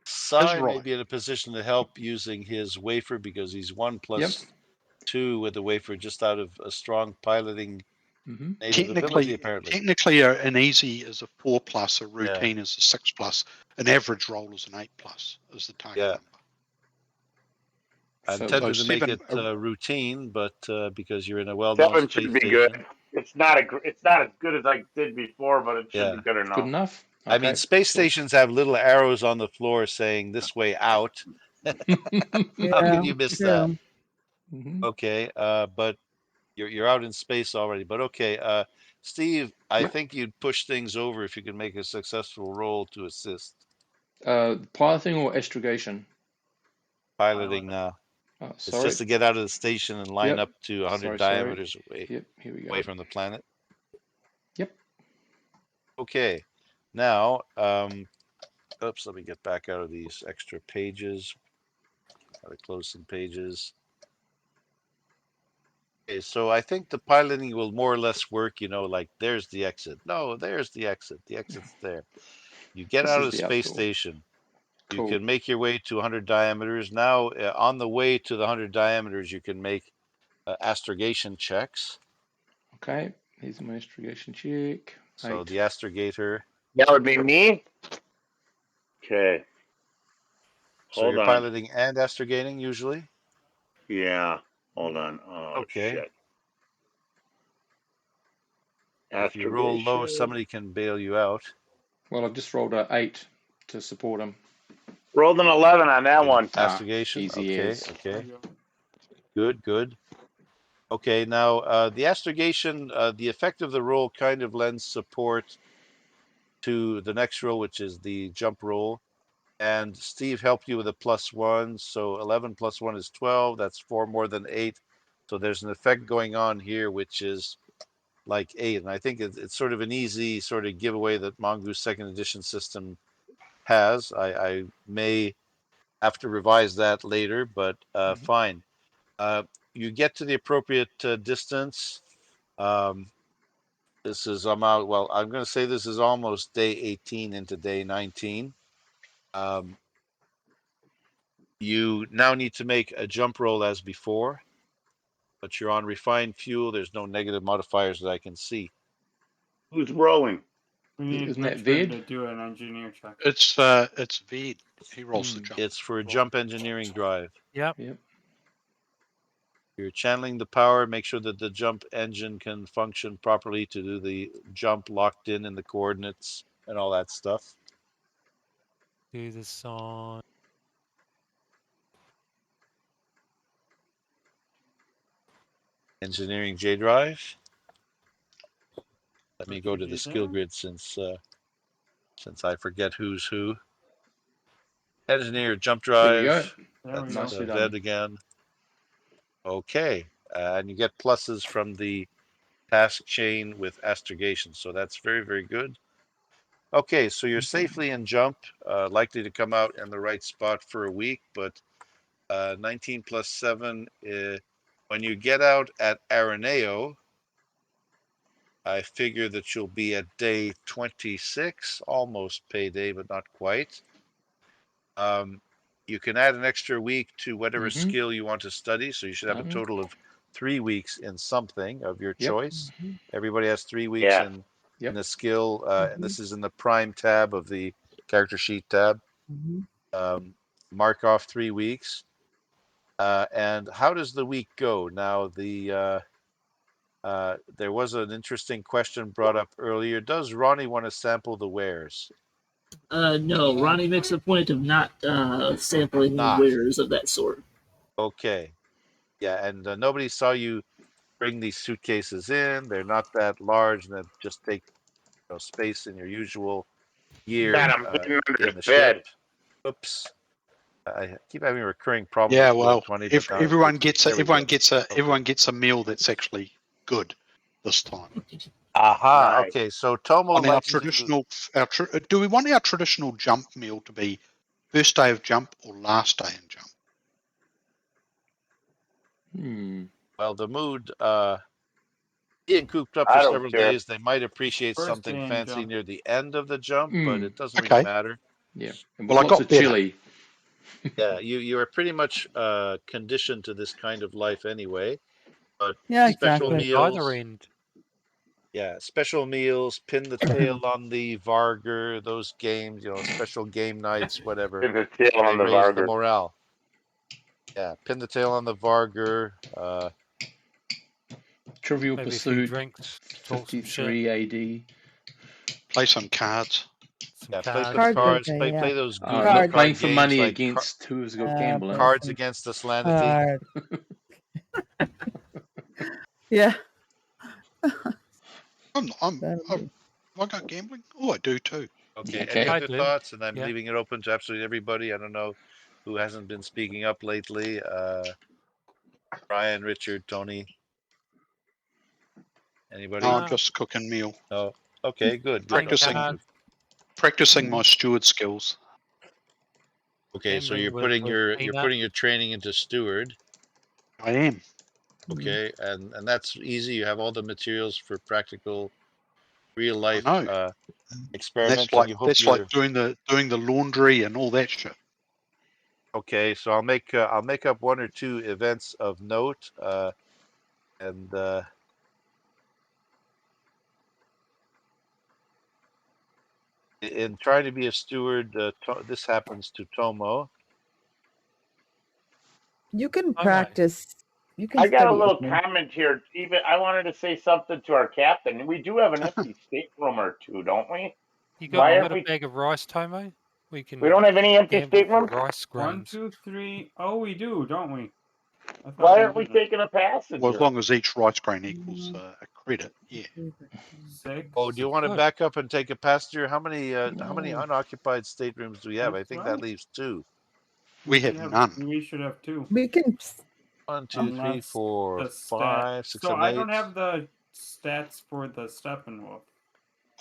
S3: Sai may
S7: right.
S3: be in a position to help using his wafer because he's 1 plus 2 with the wafer, just out of a strong piloting native ability, apparently.
S7: Technically, an easy is a 4+, a routine is a 6+, an average roll is an 8+, is the target number.
S3: I'm
S1: So
S3: tempted to make
S7: 7
S3: it routine, but because you're in a well-known
S4: 7
S3: space
S4: should be
S3: station.
S4: good. It's not as good as I did before, but it should be good enough.
S1: Good enough.
S3: I mean, space stations have little arrows on the floor saying "this way out." How could you miss that? Okay, but you're out in space already. But okay, Steve, I think you'd push things over if you could make a successful roll to assist.
S1: Piloting or astrogation?
S3: Piloting now.
S1: Oh,
S3: it's
S1: sorry.
S3: just to get out of the station and line up to 100 diameters away.
S1: Yep, here we go.
S3: Away from the planet.
S1: Yep.
S3: Okay, now, oops, let me get back out of these extra pages. Gotta close some pages. Okay, so I think the piloting will more or less work, like there's the exit. No, there's the exit. The exit's there. You get out of the space station. You can make your way to 100 diameters. Now, on the way to the 100 diameters, you can make astrogation checks.
S1: Okay, here's my astrogation check.
S3: So the astrogator.
S4: That would be me? Okay.
S3: So you're piloting and astrogating usually?
S4: Yeah. Hold on. Oh, shit.
S3: If you roll low, somebody can bail you out.
S1: Well, I've just rolled a 8 to support him.
S4: Rolled an 11 on that one.
S3: Astrogation.
S1: Easy
S3: Okay.
S1: as.
S3: Okay. Good. Okay, now the astrogation, the effect of the roll kind of lends support to the next roll, which is the jump roll. And Steve helped you with a +1, so 11 plus 1 is 12. That's 4 more than 8. So there's an effect going on here, which is like 8. And I think it's sort of an easy sort of giveaway that Mongoose second edition system has. I may have to revise that later, but fine. You get to the appropriate distance. This is I'm going to say this is almost day 18 into day 19. You now need to make a jump roll as before, but you're on refined fuel. There's no negative modifiers that I can see.
S4: Who's rolling?
S5: We need
S1: Isn't that
S5: Richmond
S1: Ved?
S5: to do an engineer check.
S7: It's Ved. He rolls the jump.
S3: It's for jump engineering drive.
S2: Yep.
S3: You're channeling the power. Make sure that the jump engine can function properly to do the jump locked in the coordinates and all that stuff.
S2: Do the song.
S3: Engineering J drive. Let me go to the skill grid since I forget who's who. Engineer jump drive. That's Ved again. Okay, and you get pluses from the task chain with astrogation, so that's very, very good. Okay, so you're safely in jump, likely to come out in the right spot for a week, but 19 plus 7, when you get out at Araneo, I figure that you'll be at day 26, almost payday, but not quite. You can add an extra week to whatever skill you want to study, so you should have a total of 3 weeks in something of your choice. Everybody has 3 weeks in a skill, and this is in the prime tab of the character sheet tab. Mark off 3 weeks. And how does the week go? Now, the there was an interesting question brought up earlier. Does Ronnie want to sample the wares?
S6: No, Ronnie makes a point of not sampling wares of that sort.
S3: Okay. Yeah, and nobody saw you bring these suitcases in. They're not that large, and that just take space in your usual gear
S4: God, I'm hidden under
S3: in
S4: the
S3: the
S4: bed.
S3: ship. Oops. I keep having a recurring problem
S7: Yeah,
S3: with
S7: well,
S3: 20,
S7: if
S3: but now
S7: everyone gets
S3: there we go.
S7: everyone gets a meal that's actually good this time.
S3: Aha.
S4: Nice.
S3: Okay, so Tomo
S7: On our
S3: likes to
S7: traditional, do we want our traditional jump meal to be first day of jump or last day in jump?
S3: well, the mood being cooped up
S4: I
S3: for
S4: don't
S3: several
S4: care.
S3: days, they might appreciate
S5: First
S3: something
S5: day in
S3: fancy
S5: jump.
S3: near the end of the jump, but it doesn't really
S7: Okay.
S3: matter.
S1: Yeah, and
S7: Well,
S1: with
S7: I
S1: lots
S7: got
S1: of
S7: better.
S1: chili.
S3: Yeah, you are pretty much conditioned to this kind of life anyway. But
S10: Yeah,
S3: special
S10: exactly.
S3: meals,
S2: Either end.
S3: yeah, special meals, pin the tail on the Varger, those games, special game nights, whatever.
S4: Pin the tail
S3: They
S4: on the
S3: raise the
S4: Varger.
S3: morale. Yeah, pin the tail on the Varger.
S1: Trivial
S2: Maybe a few
S1: Pursuit,
S2: drinks, talk some shit,
S1: 53 AD.
S7: Play some cards.
S2: some
S3: Yeah, play some
S2: cards.
S10: Cards,
S3: cards.
S10: okay, yeah.
S3: Play those goofy
S10: Cards.
S1: Playing
S3: card
S1: for
S3: games
S1: money
S3: like
S1: against who has got gambling.
S10: play
S3: Cards
S10: some
S3: Against the Slanity.
S10: cards. Yeah.
S7: I got gambling? Oh, I do too.
S3: Okay.
S1: Okay.
S3: Any
S2: I
S3: other
S2: do.
S3: thoughts? And I'm
S2: Yeah.
S3: leaving it open to absolutely everybody. I don't know who hasn't been speaking up lately. Brian, Richard, Tony. Anybody?
S7: No, I'm just cooking meal.
S3: Oh, okay, good.
S2: Playing
S7: Practicing.
S2: cards,
S7: Practicing my steward skills.
S3: Okay, so
S2: gambling
S3: you're
S2: with
S3: putting your
S2: peanut.
S3: training into steward.
S7: I am.
S3: Okay, and that's easy. You have all the materials for practical, real life
S7: I know.
S3: experiments,
S7: That's
S3: and you hope
S7: like
S3: you're
S7: doing the laundry and all that shit.
S3: okay. So I'll make up one or two events of note, and in trying to be a steward, this happens to Tomo.
S10: You can
S2: All right.
S10: practice. You can
S4: I got a
S10: study
S4: little
S10: admin.
S4: comment here. Even I wanted to say something to our captain. We do have an empty stateroom or two, don't we?
S2: You
S4: Why
S2: got
S4: aren't
S2: a
S4: we?
S2: bag of rice, Tomo? We can
S4: We don't have any empty
S2: gamble for
S4: staterooms.
S2: rice
S5: 1,
S2: grains.
S5: 2, 3. Oh, we do, don't we? I thought
S4: Why aren't we
S5: didn't.
S4: taking a passenger?
S7: Well, as long as each rice grain equals a credit, yeah.
S5: 6.
S3: Oh, do you want to
S2: Good.
S3: back up and take a passenger? How many unoccupied staterooms do we have? I
S5: That's
S3: think that
S5: right.
S3: leaves 2.
S7: We have none.
S5: We should have 2.
S10: We can.
S3: 1, 2, 3,
S5: Unless
S3: 4,
S5: the
S3: 5, 6,
S5: So
S3: 7,
S5: I
S3: 8.
S5: don't have the stats for the Steppenwolf.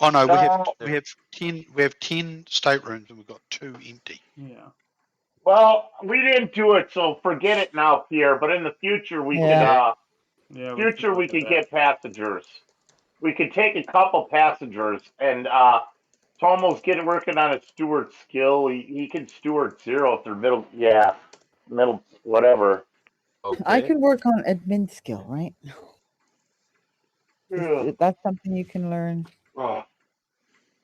S7: Oh no, we
S4: No.
S7: have 10 staterooms and we've got 2 empty.
S5: Yeah.
S4: Well, we didn't do it, so forget it now, Pierre. But in the future, we
S10: Yeah.
S4: could.
S5: Yeah, we
S4: Future,
S5: should
S4: we
S5: look at
S4: could
S5: that.
S4: get passengers. We could take a couple passengers, and Tomo's getting working on his steward skill. He can steward 0 if they're middle whatever.
S10: I
S3: Okay.
S10: can work on admin skill, right?
S4: Yeah.
S10: That's something you can learn.
S4: Oh,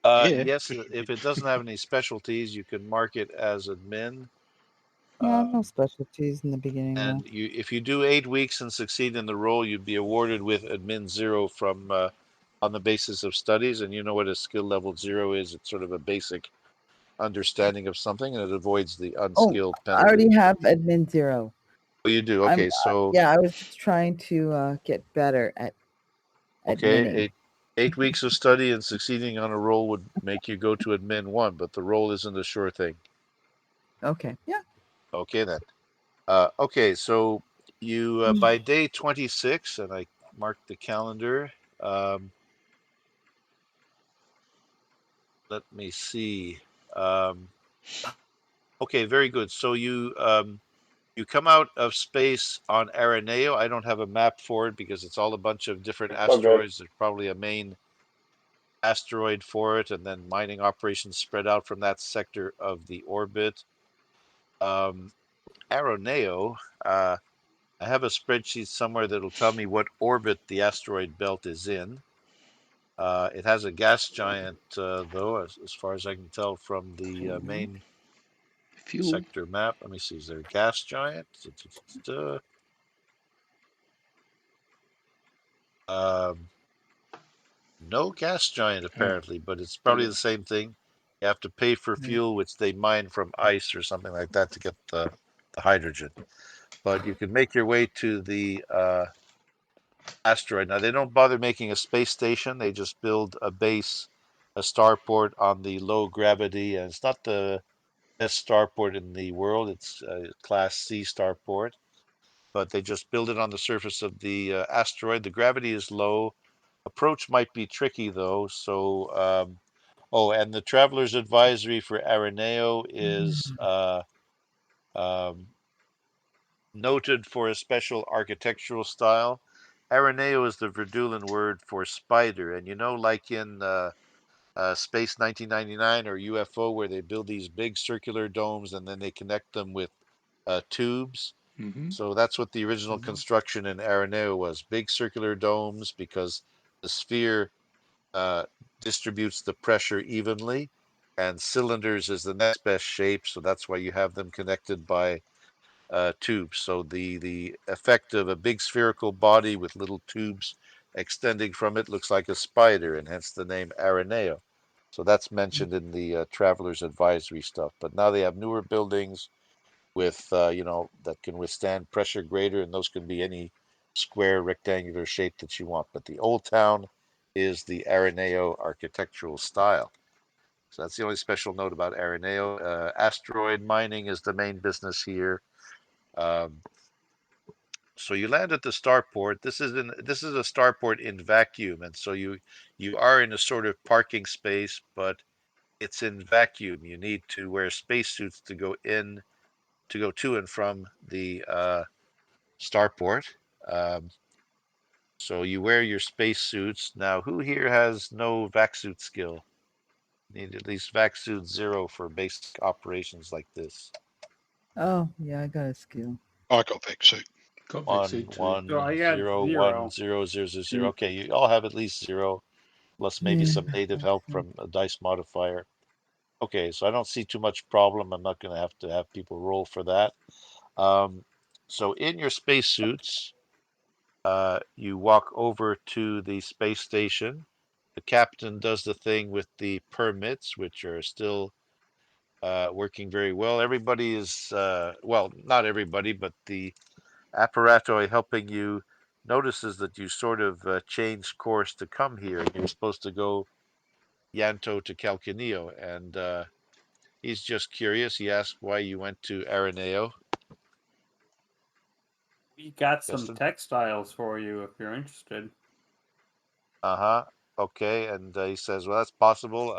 S7: Yeah.
S3: Yes, if it doesn't have any specialties, you can mark it as admin.
S10: Yeah, no specialties in the beginning
S3: And
S10: though.
S3: if you do 8 weeks and succeed in the role, you'd be awarded with admin 0 from on the basis of studies. And you know what a skill level 0 is? It's sort of a basic understanding of something, and it avoids the unskilled
S10: I
S3: penalty.
S10: already have admin 0.
S3: Oh, you do? Okay, so
S10: yeah, I was just trying to get better at adminning.
S3: okay, 8 weeks of study and succeeding on a role would make you go to admin 1, but the role isn't a sure thing.
S10: Okay. Yeah.
S3: Okay then. Okay, so you by day 26, and I marked the calendar. Let me see. Okay, very good. So you come out of space on Araneo. I don't have a map for it because it's all a bunch of different
S4: it's all good.
S3: asteroids. There's probably a main asteroid for it, and then mining operations spread out from that sector of the orbit. Araneo, I have a spreadsheet somewhere that'll tell me what orbit the asteroid belt is in. It has a gas giant, though, as far as I can tell from the main sector map. Let me see. Is there a gas giant? No gas giant apparently, but it's probably the same thing. You have to pay for fuel, which they mine from ice or something like that to get the hydrogen. But you can make your way to the asteroid. Now, they don't bother making a space station. They just build a base, a starport on the low gravity. And it's not the best starport in the world. It's a Class C starport. But they just build it on the surface of the asteroid. The gravity is low. Approach might be tricky, though. So, oh, and the traveler's advisory for Araneo is noted for a special architectural style. Araneo is the Verdulan word for spider. And you know, like in Space 1999 or UFO, where they build these big circular domes and then they connect them with tubes.
S1: Mm-hmm.
S3: So that's what the original construction in Araneo was, big circular domes, because the sphere distributes the pressure evenly, and cylinders is the next best shape. So that's why you have them connected by tubes. So the effect of a big spherical body with little tubes extending from it looks like a spider, and hence the name Araneo. So that's mentioned in the traveler's advisory stuff. But now they have newer buildings with that can withstand pressure greater, and those can be any square rectangular shape that you want. But the old town is the Araneo architectural style. So that's the only special note about Araneo. Asteroid mining is the main business here. So you land at the starport. This is a starport in vacuum, and so you are in a sort of parking space, but it's in vacuum. You need to wear spacesuits to go to and from the starport. Um, so you wear your spacesuits. Now, who here has no vac suit skill? Need at least vac suit 0 for basic operations like this.
S10: Oh, yeah, I got a skill.
S7: I got Vex suit.
S1: Got
S3: One,
S1: Vexy too.
S3: one,
S5: So I got
S3: 0, 1,
S5: 0.
S3: 0, 0, 0, 0. Okay, you all have at least 0, plus maybe
S10: Yeah.
S3: some native help from a dice modifier. Okay, so I don't see too much problem. I'm not going to have people roll for that. So in your spacesuits, you walk over to the space station. The captain does the thing with the permits, which are still working very well. Everybody is, well, not everybody, but the apparatoi helping you notices that you sort of changed course to come here. You're supposed to go Yanto to Calcaneo, and he's just curious. He asked why you went to Araneo.
S5: We got some
S3: Justin?
S5: textiles for you if you're interested.
S3: Uh-huh. Okay, and he says, well, that's possible.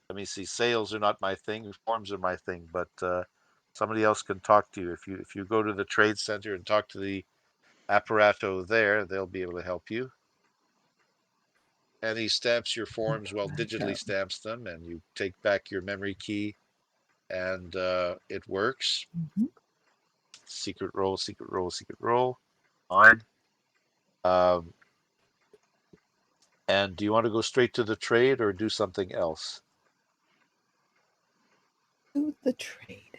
S3: Let me see. Sales are not my thing. Forms are my thing, but somebody else can talk to you. If you go to the trade center and talk to the apparato there, they'll be able to help you. And he stamps your forms, well, digitally stamps them, and you take back your memory key, and it works.
S10: Mm-hmm.
S3: Secret roll, secret roll, secret roll. Fine. And do you want to go straight to the trade or do something else?
S10: Do the trade.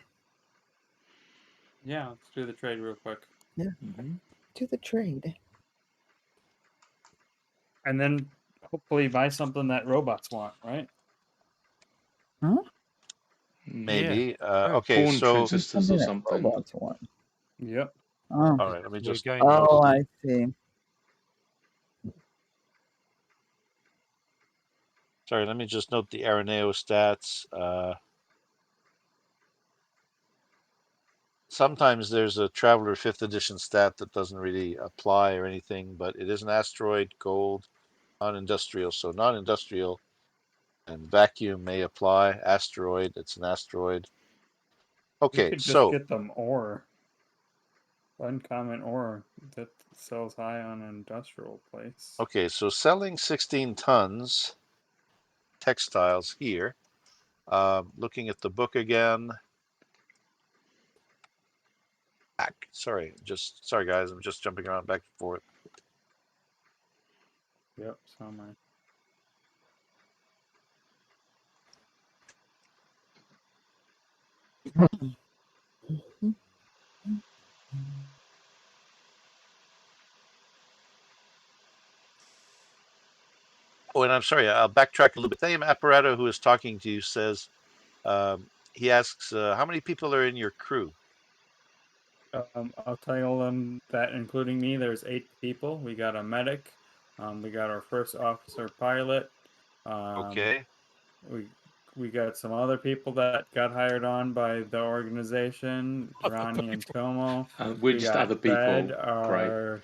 S5: Yeah, let's do the trade real quick.
S10: Yeah.
S1: Mm-hmm.
S10: Do the trade.
S5: And then hopefully buy something that robots want, right?
S10: Huh?
S3: Maybe.
S2: Yeah.
S3: Okay,
S1: Porn
S3: so
S1: transistors
S10: Something
S1: or
S10: that
S1: something.
S10: robots want.
S5: Yep.
S10: Oh.
S3: all right, let me
S2: We're
S3: just
S2: going to
S10: Oh, I see.
S3: sorry, let me just note the Araneo stats. Sometimes there's a Traveler 5th edition stat that doesn't really apply or anything, but it is an asteroid, gold, non-industrial. So non-industrial and vacuum may apply. Asteroid, it's an asteroid.
S5: We
S3: Okay,
S5: could just
S3: so
S5: get them ore. Uncommon ore that sells high on an industrial place.
S3: okay, so selling 16 tons textiles here. Looking at the book again. Sorry, guys, I'm just jumping around back and forth.
S5: Yep, so am I.
S3: Oh, and I'm sorry, I'll backtrack a little bit. The same apparato who is talking to you says, he asks, how many people are in your crew?
S5: I'll tell them that including me, there's 8 people. We got a medic. We got our first officer pilot.
S3: Okay.
S5: We got some other people that got hired on by the organization,
S2: Other
S5: Ronnie and
S2: people.
S5: Tomo.
S1: We're
S5: We
S1: just
S5: got
S1: other people,
S5: Fred,
S1: Craig.
S5: our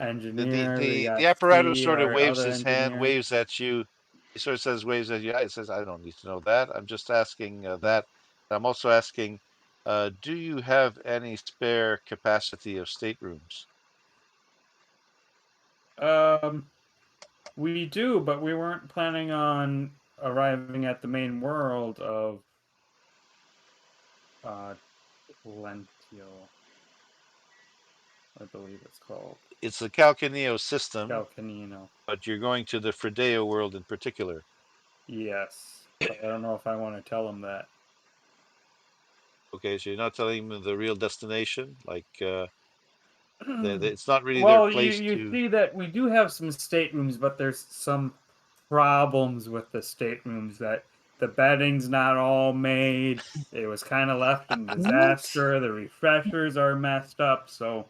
S5: engineer. We
S3: The
S5: got
S3: apparatus
S5: C,
S3: sort of
S5: our
S3: waves
S5: other
S3: his hand,
S5: engineer.
S3: waves at you. He sort of says, waves at you. It says, I don't need to know that. I'm just asking that. I'm also asking, do you have any spare capacity of staterooms?
S5: We do, but we weren't planning on arriving at the main world of Lentio, I believe it's called.
S3: It's the Calcaneo system,
S5: Calcanino.
S3: but you're going to the Fredeo world in particular.
S5: Yes, but I don't know if I want to tell him that.
S3: Okay, so you're not telling them the real destination, like it's not really their
S5: Well,
S3: place
S5: you
S3: to.
S5: see that we do have some staterooms, but there's some problems with the staterooms that the bedding's not all made. It was kind of left in disaster. The refreshers are messed up. So,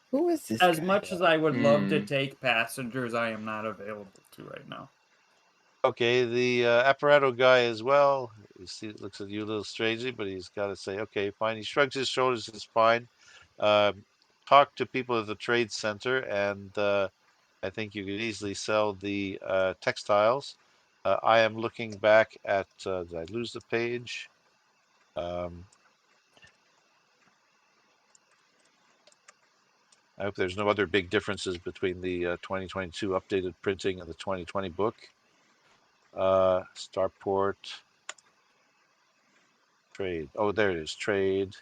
S10: Who is this
S5: as
S10: guy?
S5: much as I would love to take passengers, I am not available to right now.
S3: Okay, the apparato guy as well. He looks at you a little strangely, but he's got to say, okay, fine. He shrugs his shoulders. It's fine. Talk to people at the trade center, and I think you could easily sell the textiles. I am looking back at. Did I lose the page? I hope there's no other big differences between the 2022 updated printing and the 2020 book. Starport. Trade. Oh, there it is. Trade.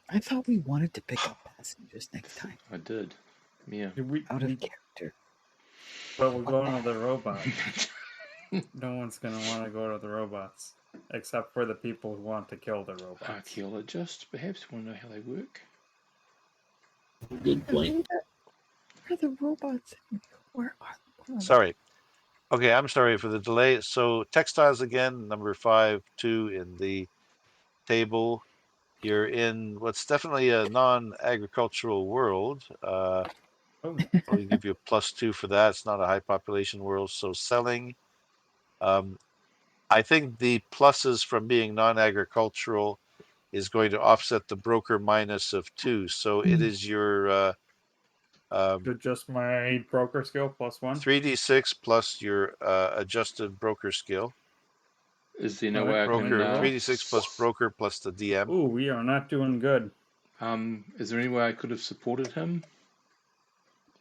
S10: I thought we wanted to pick up passengers next time.
S1: I did. Yeah.
S10: Out of character.
S5: But we're going to the robots. No one's going to want to go to the robots. Except for the people who want to kill the robots.
S1: Archaeologists, perhaps, want to know how they work.
S6: Good point.
S10: Where are the robots? Where are they?
S3: Sorry. Okay, I'm sorry for the delay. So textiles again, number 5.2 in the table. You're in what's definitely a non-agricultural world. I'll give you a +2 for that. It's not a high population world. So selling. I think the pluses from being non-agricultural is going to offset the broker minus of 2. So it is your
S5: just my broker skill +1.
S3: 3d6 plus your adjusted broker skill.
S1: Is there no way I can?
S3: 3d6 plus broker plus the DM.
S5: Ooh, we are not doing good.
S1: Is there any way I could have supported him?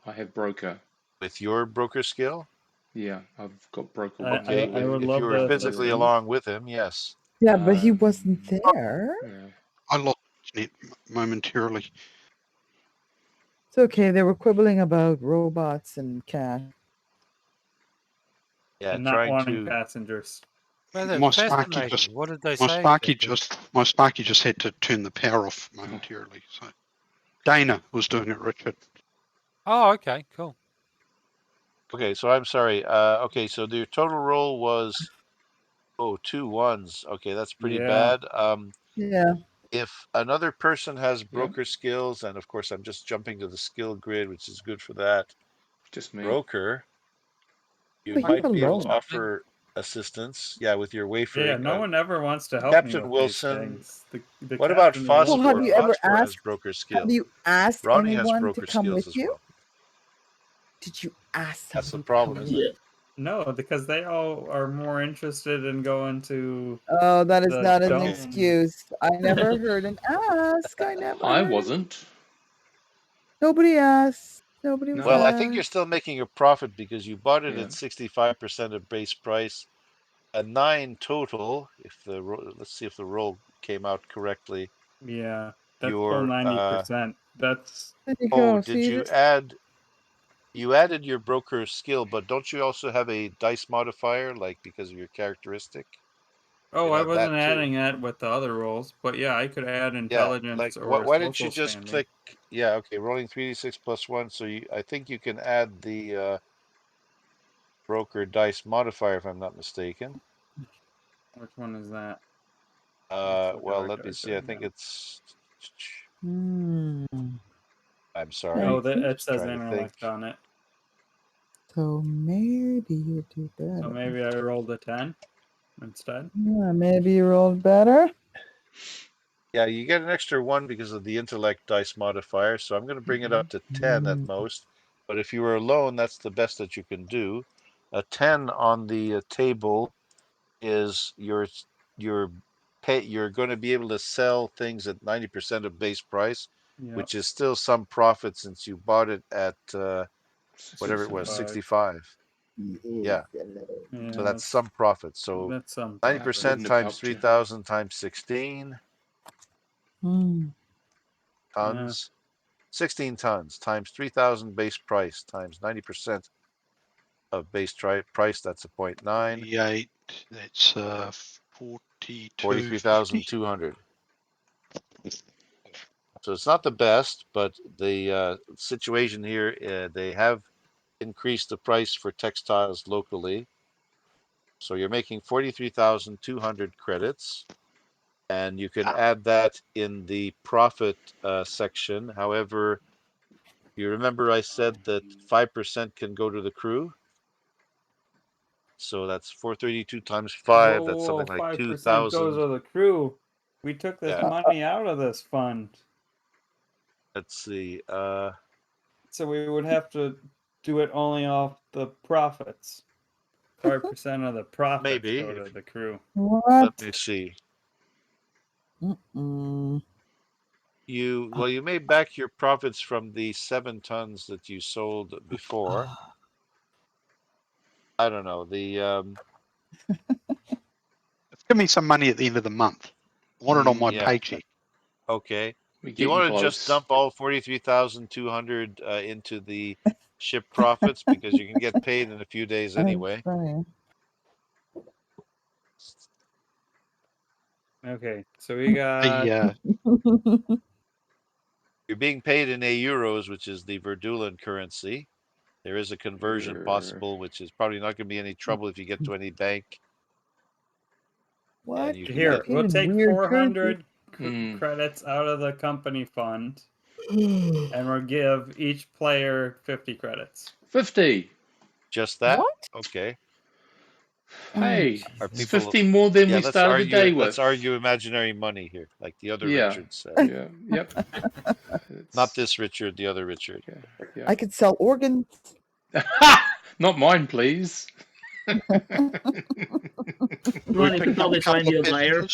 S1: I have broker.
S3: With your broker skill?
S1: Yeah, I've got broker.
S3: Okay,
S5: I would
S3: if
S5: love
S3: you were
S5: to
S3: physically
S5: assist.
S3: along with him, yes.
S10: Yeah, but he wasn't there.
S1: Yeah.
S7: I lost it momentarily.
S10: It's okay. They were quibbling about robots and cash.
S3: Yeah,
S5: and not wanting passengers.
S2: Well,
S7: My
S2: that's
S7: Sparky
S2: fascinating.
S7: just
S2: What did they
S7: my
S2: say?
S7: Sparky just had to turn the power off momentarily. So Dana was doing it, Richard.
S2: Oh, okay, cool.
S3: Okay, so I'm sorry. Okay, so the total roll was 2 1s. Okay, that's pretty bad.
S10: Yeah.
S3: If another person has broker skills, and of course I'm just jumping to the skill grid, which is good for that.
S1: Just me.
S3: Broker, you
S10: But
S3: might
S10: you're
S3: be able to
S10: alone.
S3: offer assistance. Yeah, with your wayfaring.
S5: Yeah, no one ever wants to help
S3: Captain
S5: me with
S3: Wilson.
S5: these things. The
S3: What about
S5: captain
S3: Phosphor?
S10: Well, have you ever
S3: Phosphor has
S10: asked?
S3: broker skill.
S10: Have you asked
S3: Ronnie has
S10: anyone to
S3: broker
S10: come
S3: skills
S10: with
S3: as
S10: you?
S3: well.
S10: Did you ask
S3: That's the
S10: someone to
S3: problem,
S10: come
S3: isn't
S10: with
S3: it?
S5: No, because they all are more interested in going to.
S10: Oh, that is
S5: the
S10: not an
S5: dome.
S10: excuse. I never heard an ask. I never.
S1: I
S10: heard an-
S1: wasn't.
S10: Nobody asked. Nobody was
S3: Well, I
S10: asked.
S3: think you're still making a profit because you bought it
S1: Yeah.
S3: at 65% of base price. A 9 total. If the let's see if the roll came out correctly.
S5: Yeah, that's
S3: Your
S5: still 90%. That's.
S10: There you
S3: oh,
S10: go.
S3: did
S10: See,
S3: you
S10: this-
S3: add? You added your broker skill, but don't you also have a dice modifier, like because of your characteristic?
S5: Oh,
S3: You
S5: I
S3: add that
S5: wasn't
S3: too.
S5: adding that with the other rolls, but yeah, I could add
S3: Yeah,
S5: intelligence
S3: like
S5: or
S3: why didn't you
S5: social
S3: just
S5: standing.
S3: click? Yeah, okay, rolling 3d6 plus 1. So I think you can add the broker dice modifier, if I'm not mistaken.
S5: Which one is that?
S3: Well, let me see. I think it's.
S10: Hmm.
S3: I'm sorry.
S5: Oh,
S10: think
S5: it says
S3: Trying to
S5: intellect
S3: think.
S5: on it.
S10: So maybe you do better.
S5: So maybe I rolled a 10 instead.
S10: Yeah, maybe you rolled better.
S3: Yeah, you get an extra 1 because of the intellect dice modifier. So I'm going to bring it up to 10 at most. But if you were alone, that's the best that you can do. A 10 on the table is you're going to be able to sell things at 90% of base price, which is still some profit since you bought it at whatever it was, 65. Yeah. So that's some profit. So
S5: that's some
S3: 90%
S1: Wouldn't have
S3: times
S1: helped you.
S3: 3,000 times 16 tons. 16 tons times 3,000 base price times 90% of base price. That's a 0.9.
S7: 28. That's 42.
S3: 43,200. So it's not the best, but the situation here, they have increased the price for textiles locally. So you're making 43,200 credits, and you can add that in the profit section. However, you remember I said that 5% can go to the crew. So that's 432 times 5. That's something like
S5: 5%
S3: 2,000.
S5: goes to the crew. We took this money out of this fund.
S3: Let's see.
S5: So we would have to do it only off the profits. 5% of the profits
S3: Maybe.
S5: go to the crew.
S10: What?
S3: Let me see. You made back your profits from the 7 tons that you sold before. I don't know.
S7: Give me some money at the end of the month. I want it on my paycheck.
S3: Okay.
S1: We
S3: Do you
S1: get
S3: want to
S1: close.
S3: just dump all 43,200 into the ship profits because you can get paid in a few days anyway?
S5: Okay, so we got.
S3: You're being paid in euros, which is the Verdulan currency. There is a conversion possible, which is probably not going to be any trouble if you get to any bank.
S10: What?
S5: Here, we'll take 400 credits out of the company fund, and we'll give each player 50 credits.
S1: 50.
S3: Just that?
S10: What?
S3: Okay.
S1: Hey,
S3: Are
S1: it's
S3: people,
S1: 50 more than we started the day with.
S3: Let's argue imaginary money here, like the other Richard said.
S1: Yeah. Yep.
S3: Not this Richard, the other Richard.
S1: Yeah.
S10: I could sell organs.
S1: Not mine, please.
S6: Ronnie could probably find you a buyer.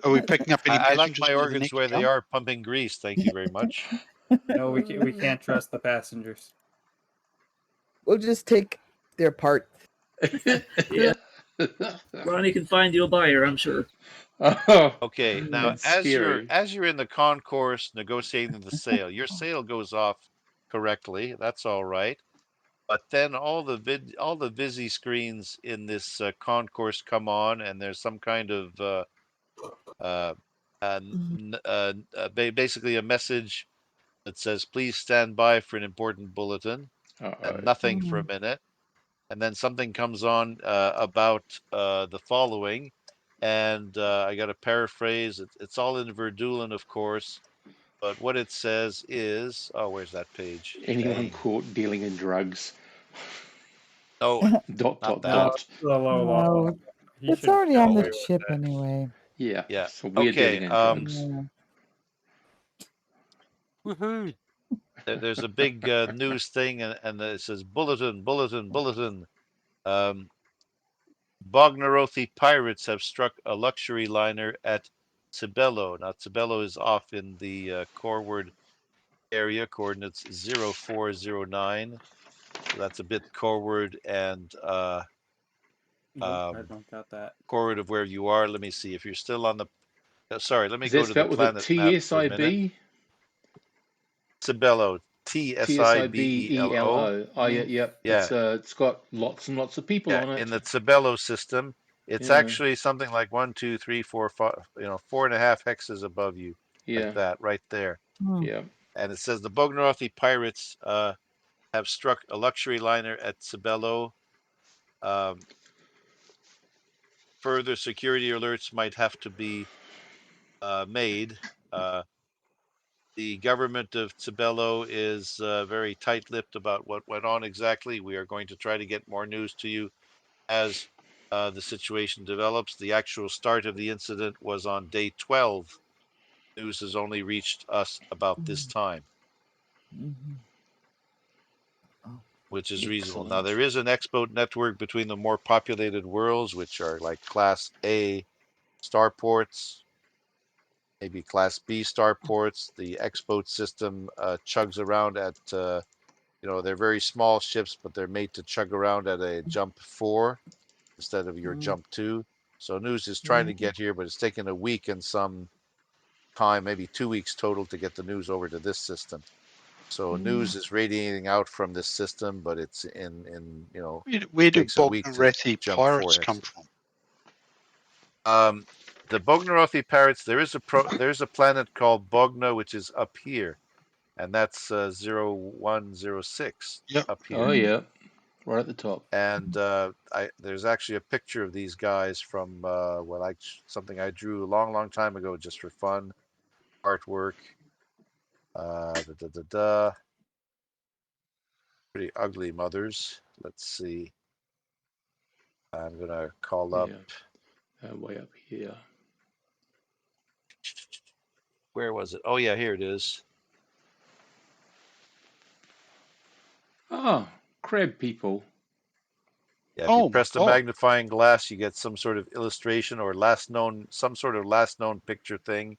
S7: Are we picking up any
S3: I like
S7: passengers
S3: my
S7: for the
S3: organs
S7: next
S3: where they
S7: jump?
S3: are pumping grease. Thank you very much.
S5: No, we can't trust the passengers.
S10: We'll just take their parts.
S6: Yeah. Ronnie can find you a buyer, I'm sure.
S3: Okay, now as you're in the concourse negotiating the sale, your sale goes off correctly. That's all right. But then all the Visi screens in this concourse come on, and there's some kind of basically a message that says, "Please stand by for an important bulletin," and nothing for a minute, and then something comes on about the following, and I got to paraphrase. It's all in Verdulan, of course, but what it says is, where's that page?
S1: Anyone caught dealing in drugs?
S3: No,
S1: dot.
S10: No, it's already on the ship anyway.
S1: Yeah.
S3: Yeah.
S1: So we're dealing in drugs.
S2: Woohoo!
S3: There's a big news thing, and it says bulletin. Bognarothy pirates have struck a luxury liner at Cibello. Now, Cibello is off in the Corward area, coordinates 0409. So that's a bit Corward and
S5: I don't got that.
S3: Corward of where you are. Let me see if you're still on the. Sorry, let me
S1: Is
S3: go
S1: that
S3: to the
S1: spelled with a
S3: planet map for a minute.
S1: TSIB?
S3: Cibello, TSIBELO.
S1: Oh, yeah, yep.
S3: Yeah.
S1: It's got lots and lots of people on it.
S3: In the Cibello system, it's actually something like 1, 2, 3, 4, 5, 4.5 hexes above you, like that, right there.
S1: Yeah.
S3: And it says the Bognarothy pirates have struck a luxury liner at Cibello. Further security alerts might have to be made. The government of Cibello is very tight-lipped about what went on exactly. We are going to try to get more news to you as the situation develops. The actual start of the incident was on day 12. News has only reached us about this time, which is reasonable. Now, there is an export network between the more populated worlds, which are like Class A starports, maybe Class B starports. The export system chugs around at, they're very small ships, but they're made to chug around at a jump 4 instead of your jump 2. So news is trying to get here, but it's taken a week and some time, maybe 2 weeks total, to get the news over to this system. So news is radiating out from this system, but it's in
S7: Where do
S3: takes a week to
S7: Bognarethi
S3: jump
S7: pirates
S3: 4
S7: come from?
S3: The Bognarothi pirates. There's a planet called Bogna, which is up here, and that's 0106 up here.
S1: Oh yeah, right at the top.
S3: And there's actually a picture of these guys from something I drew a long time ago just for fun, artwork. Pretty ugly mothers. Let's see. I'm gonna call up.
S1: Way up here.
S3: Where was it? Oh yeah, here it is.
S1: Oh, crab people.
S3: Yeah, if you press the magnifying glass, you get some sort of illustration or some sort of last known picture thing.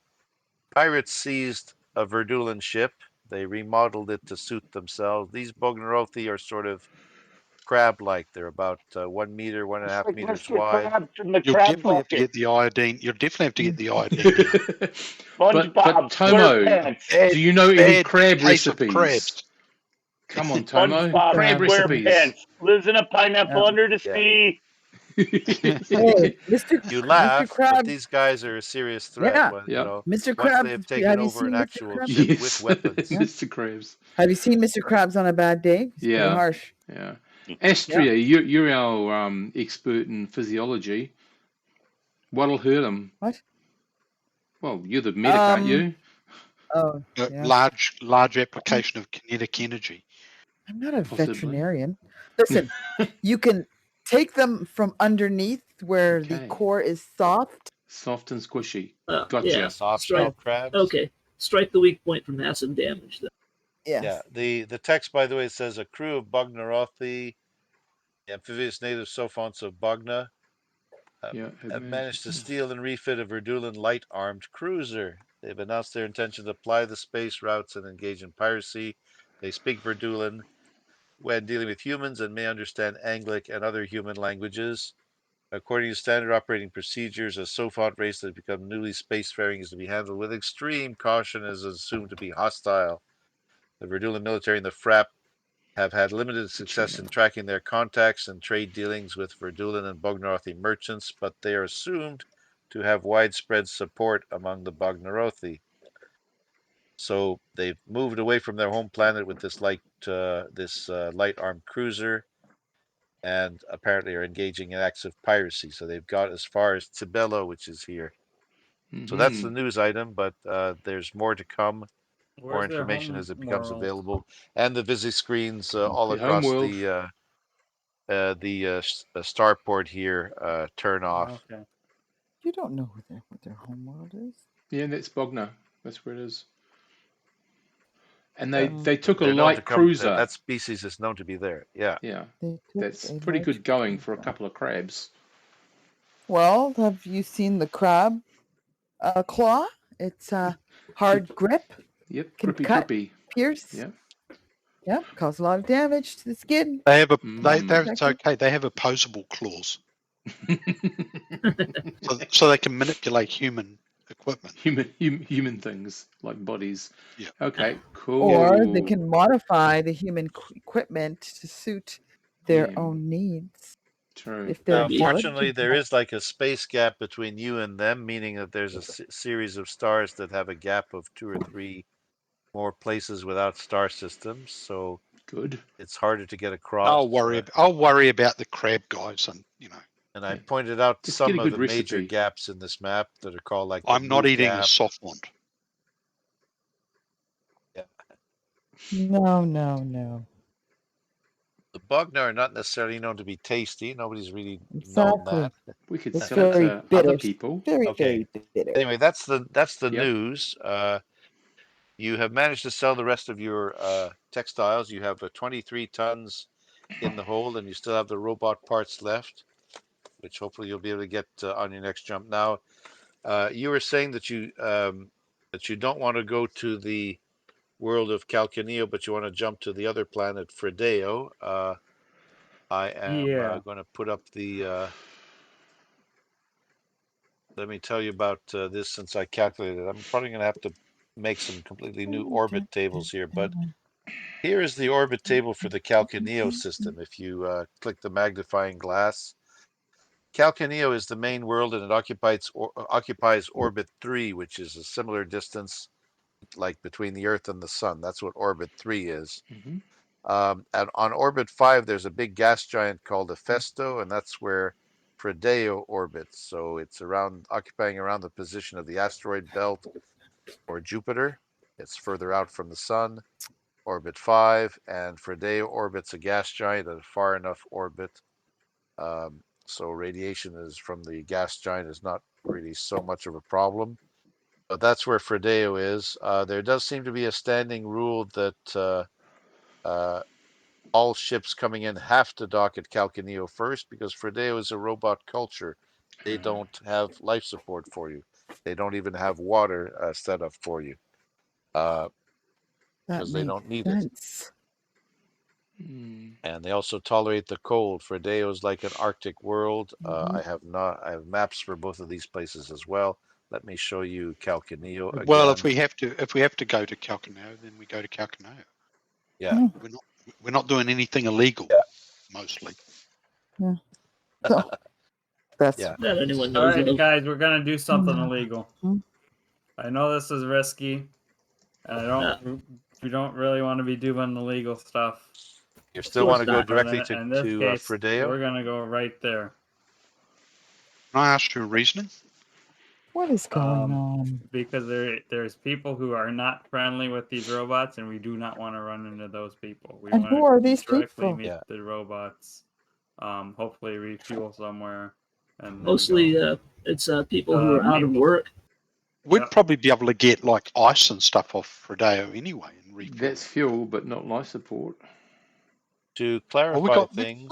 S3: Pirates seized a Verdulan ship. They remodeled it to suit themselves. These Bognarothi are sort of crab-like. They're about 1 meter, 1.5 meters wide.
S7: You'll definitely have to get the iodine. You'll definitely have to get the iodine.
S1: but Tomo, do you know any crab recipes?
S7: Crabs.
S1: Come on, Tomo.
S4: SpongeBob
S1: Crab recipes.
S4: SquarePants lives in a pineapple under the sea.
S10: Hey,
S3: You laugh,
S10: Mr. Krabs.
S3: but these guys are a serious threat.
S10: Yeah.
S3: When,
S10: Mr.
S3: once
S10: Krabs,
S3: they have taken over an actual ship with weapons.
S1: Mr. Krabs.
S10: Have you seen Mr. Krabs on a bad day? He's pretty harsh.
S1: Yeah. Astria, you're our expert in physiology. What'll hurt him?
S10: What?
S1: Well, you're the medic, aren't you?
S10: Oh,
S7: Large application of kinetic energy.
S10: I'm not a veterinarian. Listen, you can take them from underneath where the core is soft.
S1: Soft and squishy.
S6: Gotcha.
S3: Yeah, soft shell crabs.
S6: Okay. Strike the weak point for massive damage then.
S3: Yeah. The text, by the way, says a crew of Bognarothi, amphibious native sophonts of Bogna, have managed to steal and refit a Verdulan light armed cruiser. They've announced their intention to apply the space routes and engage in piracy. They speak Verdulan when dealing with humans and may understand Anglic and other human languages. According to standard operating procedures, a sophont race that has become newly spacefaring is to be handled with extreme caution and is assumed to be hostile. The Verdulan military and the FRAP have had limited success in tracking their contacts and trade dealings with Verdulan and Bognarothi merchants, but they are assumed to have widespread support among the Bognarothi. So they've moved away from their home planet with this light armed cruiser, and apparently are engaging in acts of piracy. So they've got as far as Cibello, which is here. So that's the news item, but there's more to come. More information as it becomes available, and the visit screens all across the starport here turn off.
S10: Okay. You don't know what their homeworld is.
S1: Yeah, that's Bogna. That's where it is. And they took a light cruiser.
S3: That species is known to be there. Yeah.
S1: Yeah. That's pretty good going for a couple of crabs.
S10: Well, have you seen the crab claw? It's a hard grip.
S1: Yep.
S10: Can cut, pierce.
S1: Yeah.
S10: Yep. Cause a lot of damage to the skin.
S7: They have it's okay. They have opposable claws. so they can manipulate human equipment.
S1: Human things like bodies.
S7: Yeah.
S1: Okay, cool.
S10: Or they can modify the human equipment to suit their own needs.
S1: True.
S3: Unfortunately, there is like a space gap between you and them, meaning that there's a series of stars that have a gap of 2 or 3 more places without star systems. So
S1: Good.
S3: It's harder to get across.
S7: I'll worry about the crab guys, and
S3: And I pointed out
S1: Just
S3: some
S1: get a
S3: of
S1: good
S3: the major
S1: recipe.
S3: gaps in this map that are called like.
S7: I'm not eating
S3: gap.
S7: a soft one.
S3: Yeah.
S10: No.
S3: The bugna are not necessarily known to be tasty. Nobody's really known
S10: Exactly.
S3: that.
S1: We could
S10: It's
S1: sell it
S10: very
S1: to
S10: bitter.
S1: other people.
S10: Very,
S3: Okay.
S10: very bitter.
S3: Anyway, that's the
S1: Yep.
S3: news. You have managed to sell the rest of your textiles. You have 23 tons in the hold, and you still have the robot parts left, which hopefully you'll be able to get on your next jump. Now, you were saying that you don't want to go to the world of Calcaneo, but you want to jump to the other planet, Fredeo. I am going to put up the. Let me tell you about this since I calculated. I'm probably going to have to make some completely new orbit tables here, but here is the orbit table for the Calcaneo system. If you click the magnifying glass, Calcaneo is the main world, and it occupies orbit 3, which is a similar distance like between the Earth and the Sun. That's what orbit 3 is.
S1: Mm-hmm.
S3: And on orbit 5, there's a big gas giant called Hephaesto, and that's where Fredeo orbits. So it's occupying around the position of the asteroid belt or Jupiter. It's further out from the Sun, orbit 5, and Fredeo orbits a gas giant at a far enough orbit. So radiation from the gas giant is not really so much of a problem. But that's where Fredeo is. There does seem to be a standing rule that all ships coming in have to dock at Calcaneo first, because Fredeo is a robot culture. They don't have life support for you. They don't even have water set up for you because they don't need it. And they also tolerate the cold. Fredeo is like an Arctic world. I have maps for both of these places as well. Let me show you Calcaneo again.
S7: Well, if we have to go to Calcaneo, then we go to Calcaneo.
S3: Yeah.
S7: We're not doing anything illegal, mostly.
S10: Yeah. So that's
S6: That anyone
S5: All
S6: knows
S5: right,
S6: of.
S5: guys, we're gonna do something illegal. I know this is risky, and we don't really want to be doing illegal stuff.
S3: You still want to go directly
S5: But
S3: to
S5: in this case,
S3: Fredeo?
S5: we're gonna go right there.
S7: Can I ask your reasoning?
S10: What is going on?
S5: Because there's people who are not friendly with these robots, and we do not want to run into those people. We
S10: And
S5: want
S10: who are
S5: to
S10: these
S5: directly
S10: people?
S5: meet the robots. Hopefully refuel somewhere, and
S6: Mostly, it's people who are out of work.
S7: We'd probably be able to get like ice and stuff off Fredeo anyway and refuel.
S1: That's fuel, but not life support.
S3: To clarify things,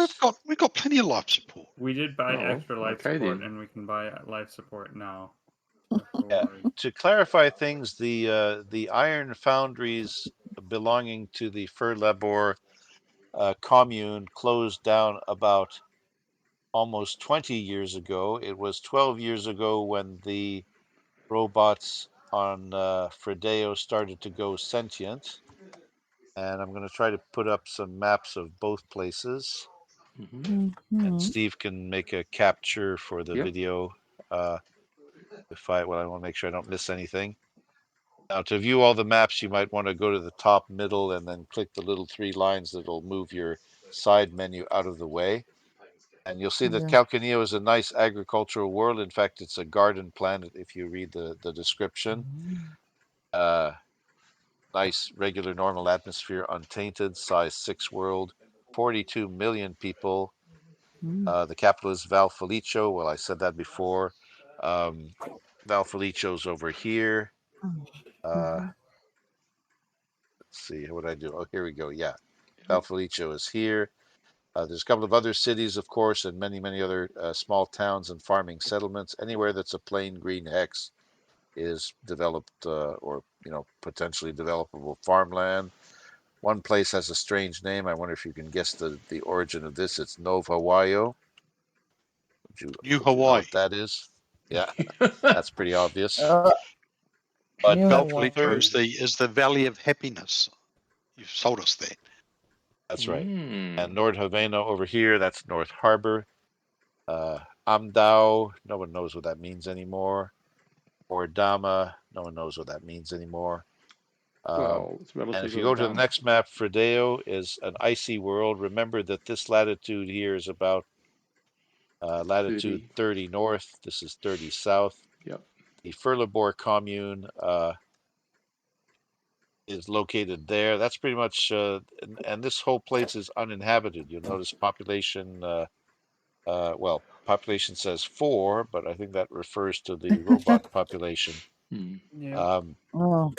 S7: we've got plenty of life support.
S5: We did buy extra life support,
S1: then.
S5: and we can buy life support now.
S3: To clarify things, the iron foundries belonging to the Fur-Labor commune closed down about almost 20 years ago. It was 12 years ago when the robots on Fredeo started to go sentient. And I'm going to try to put up some maps of both places. And Steve can make a capture for the video. I want to make sure I don't miss anything. Now, to view all the maps, you might want to go to the top middle and then click the little 3 lines that'll move your side menu out of the way. And you'll see that Calcaneo is a nice agricultural world. In fact, it's a garden planet if you read the description. Nice, regular, normal atmosphere, untainted, size 6 world, 42 million people. The capital is Valfelicio. Well, I said that before. Valfelicio's over here. Let's see, what did I do? Oh, here we go. Yeah, Valfelicio is here. There's a couple of other cities, of course, and many, many other small towns and farming settlements. Anywhere that's a plain green hex is developed or potentially developable farmland. One place has a strange name. I wonder if you can guess the origin of this. It's Nova Wayo.
S7: New
S3: Hawaii.
S7: Hawaii.
S3: Know what that is? Yeah, that's pretty obvious.
S7: But Valfelicio is the Valley of Happiness. You've sold us that.
S3: That's right. And Nord Havana over here, that's North Harbor. Amdao, no one knows what that means anymore. Or Dama, no one knows what that means anymore.
S1: Well, it's
S3: and
S1: relatively
S3: if you go to the
S1: down.
S3: next map, Fredeo is an icy world. Remember that this latitude here is about latitude 30 north. This is 30 south.
S1: Yep.
S3: The Furlabor commune is located there. That's pretty much, and this whole place is uninhabited. You'll notice population, well, population says 4, but I think that refers to the robot population.
S5: Yeah.
S10: Oh,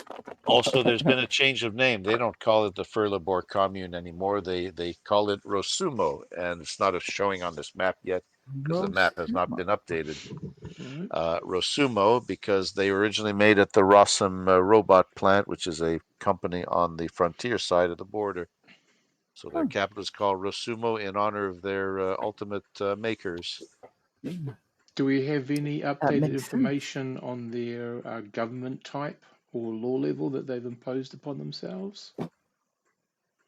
S3: Also, there's been a change of name. They don't call it the Furlabor commune anymore. They call it Rosumo, and it's not showing on this map yet because the map has not been updated. Rosumo, because they were originally made at the Rossum robot plant, which is a company on the frontier side of the border. So their capital is called Rosumo in honor of their ultimate makers.
S1: Do we have any updated
S10: makes
S1: information on their government type or law level that they've imposed upon themselves?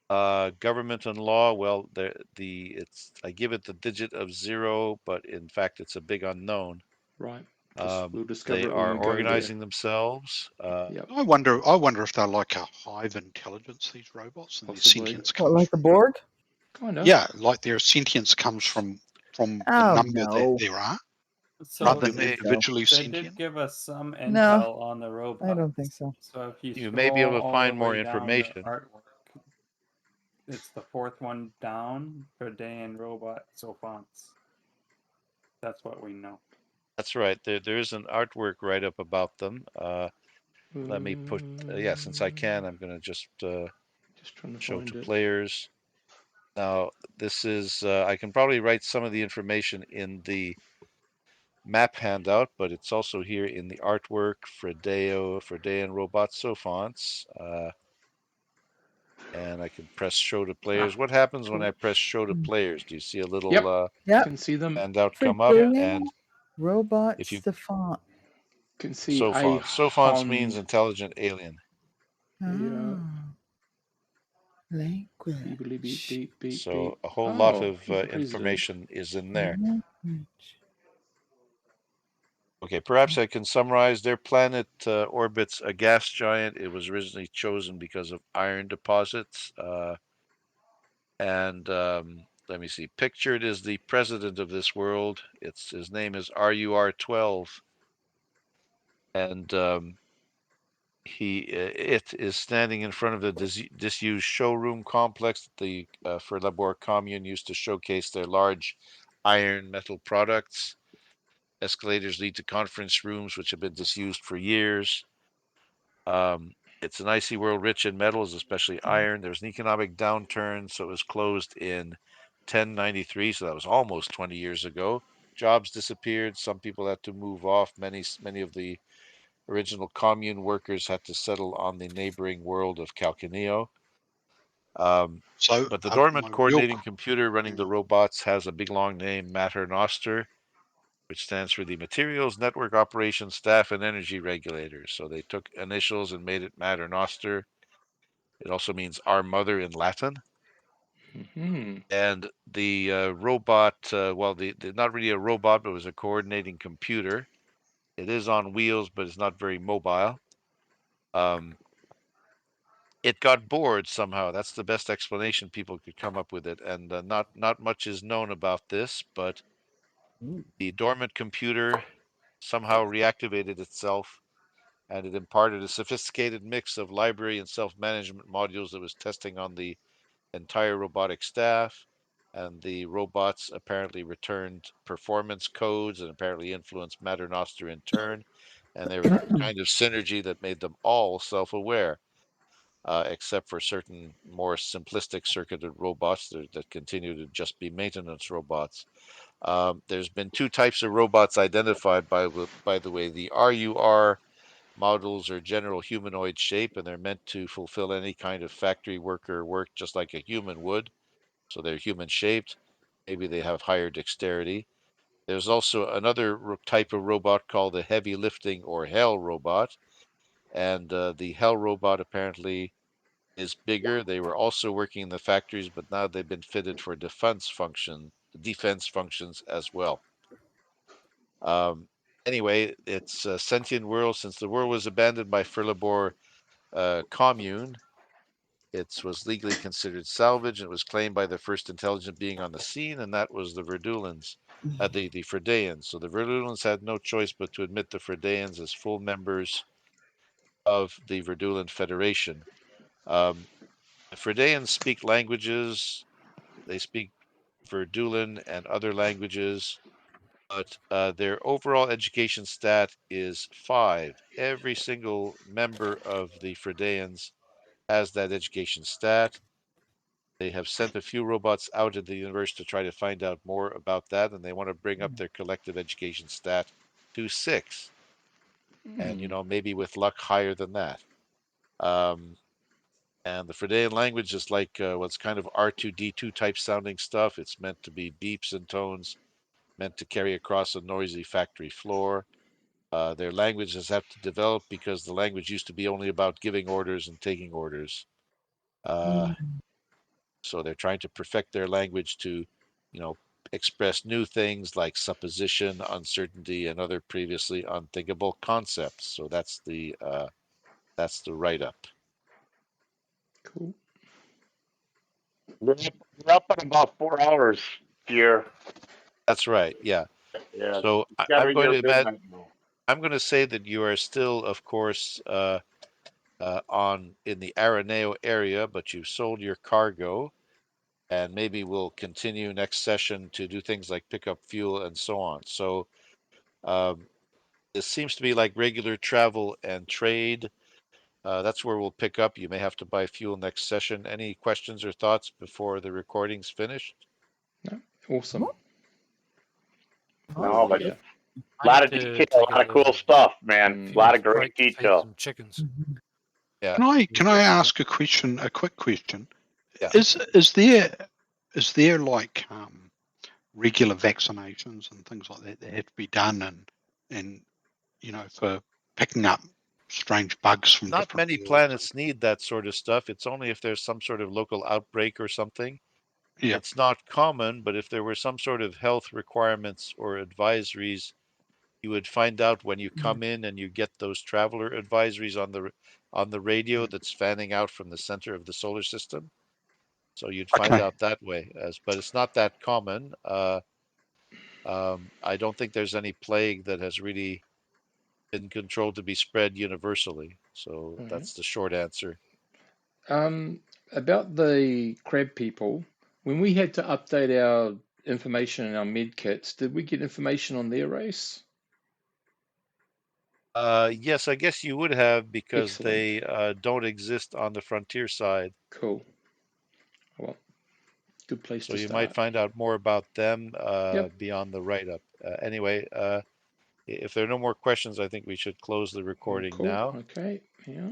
S3: Government and law, well, it's I give it the digit of 0, but in fact it's a big unknown.
S1: Right. We'll
S3: They
S1: discover it when
S3: are
S1: we go there.
S3: organizing themselves.
S1: Yep.
S7: I wonder if they're like a hive intelligence, these robots, and their
S1: Possibly.
S7: sentience
S10: what,
S7: comes
S10: like the Borg?
S1: Kind of.
S7: yeah, like their sentience comes from the
S10: Oh,
S7: number that
S10: no.
S7: there are,
S5: So
S7: rather
S3: You
S7: than
S3: may
S7: individually
S5: they
S7: sentient.
S5: did give us some intel
S10: No,
S5: on the robot.
S10: I don't think so.
S5: So if you
S3: you
S5: scroll
S3: may be able to
S5: all
S3: find
S5: the
S3: more
S5: way down
S3: information.
S5: the artwork, it's the 4th one down, Verdulan robot Sofance. That's what we know.
S3: That's right. There is an artwork write up about them. Let me put yeah, since I can, I'm going to just
S1: trying to
S3: show
S1: find
S3: to
S1: it.
S3: players. Now, this is I can probably write some of the information in the map handout, but it's also here in the artwork, Fredean Robot Sofance. And I can press show to players. What happens when I press show to players? Do you see a little
S1: Can see them.
S3: handout come up? And
S10: robot
S3: if you
S10: Stefan.
S1: Can see
S3: Sofance. Sofance means
S1: Han.
S3: intelligent alien.
S1: Yeah.
S10: Language.
S1: Beep, beep, beep,
S3: So
S1: beep.
S3: a whole lot of
S1: he's the president.
S3: information is in there.
S10: Language.
S3: Okay, perhaps I can summarize. Their planet orbits a gas giant. It was originally chosen because of iron deposits. And let me see. Pictured is the president of this world. His name is RUR-12, and it is standing in front of the disused showroom complex that the Furlabor commune used to showcase their large iron metal products. Escalators lead to conference rooms which have been disused for years. It's an icy world rich in metals, especially iron. There's an economic downturn, so it was closed in 1093, so that was almost 20 years ago. Jobs disappeared. Some people had to move off. Many of the original commune workers had to settle on the neighboring world of Calcaneo. But the dormant coordinating computer running the robots has a big long name, Mater Noster, which stands for the Materials Network Operations Staff and Energy Regulators. So they took initials and made it Mater Noster. It also means our mother in Latin. And the robot, well, not really a robot, but it was a coordinating computer. It is on wheels, but it's not very mobile. It got bored somehow. That's the best explanation people could come up with it. And not much is known about this, but the dormant computer somehow reactivated itself, and it imparted a sophisticated mix of library and self-management modules that was testing on the entire robotic staff. And the robots apparently returned performance codes and apparently influenced Mater Noster in turn. And there was a kind of synergy that made them all self-aware. Except for certain more simplistic circuited robots that continue to just be maintenance robots. There's been 2 types of robots identified, by the way. The RUR models are general humanoid shape, and they're meant to fulfill any kind of factory worker work just like a human would. So they're human shaped. Maybe they have higher dexterity. There's also another type of robot called the heavy lifting or Hell robot. And the Hell robot apparently is bigger. They were also working in the factories, but now they've been fitted for defense functions as well. Anyway, it's a sentient world. Since the world was abandoned by Furlabor, commune. It was legally considered salvage, and it was claimed by the first intelligent being on the scene, and that was the Verdulans, the Fredeans. So the Verdulans had no choice but to admit the Fredeans as full members of the Verdulan Federation. The Fredeans speak languages. They speak Verdulan and other languages, but their overall education stat is 5. Every single member of the Fredeans has that education stat. They have sent a few robots out into the universe to try to find out more about that, and they want to bring up their collective education stat to 6. And, maybe with luck higher than that. And the Fredean language is like what's kind of R2D2 type sounding stuff. It's meant to be beeps and tones, meant to carry across a noisy factory floor. Their languages have to develop because the language used to be only about giving orders and taking orders. So they're trying to perfect their language to, express new things like supposition, uncertainty, and other previously unthinkable concepts. So that's the write-up.
S1: Cool.
S4: We're up in about 4 hours here.
S3: That's right. Yeah.
S4: Yeah.
S3: So I'm going to imagine. I'm going to say that you are still, of course, in the Araneo area, but you've sold your cargo, and maybe we'll continue next session to do things like pick up fuel and so on. So this seems to be like regular travel and trade. That's where we'll pick up. You may have to buy fuel next session. Any questions or thoughts before the recording's finished?
S1: No, awesome.
S4: No, but
S1: Yeah.
S4: a lot of detail, a lot of cool stuff, man. A lot of great detail.
S2: Some chickens.
S3: Yeah.
S7: Can I ask a question? A quick question.
S3: Yeah.
S7: Is there like regular vaccinations and things like that have to be done, and for picking up strange bugs from
S3: Not
S7: different
S3: many
S7: worlds?
S3: planets need that sort of stuff. It's only if there's some sort of local outbreak or something.
S7: Yeah.
S3: It's not common, but if there were some sort of health requirements or advisories, you would find out when you come in and you get those traveler advisories on the radio that's fanning out from the center of the solar system. So you'd find out that way, but it's not that common. I don't think there's any plague that has really been controlled to be spread universally. So that's the short answer.
S1: About the crab people, when we had to update our information in our med kits, did we get information on their race?
S3: Yes, I guess you would have, because
S1: Excellent.
S3: they don't exist on the frontier side.
S1: Cool. Well, good place
S3: So
S1: to
S3: you
S1: start.
S3: might find out more about them
S1: Yep.
S3: beyond the write-up. Anyway, if there are no more questions, I think we should close the recording
S1: Cool.
S3: now.
S1: Okay. Yeah.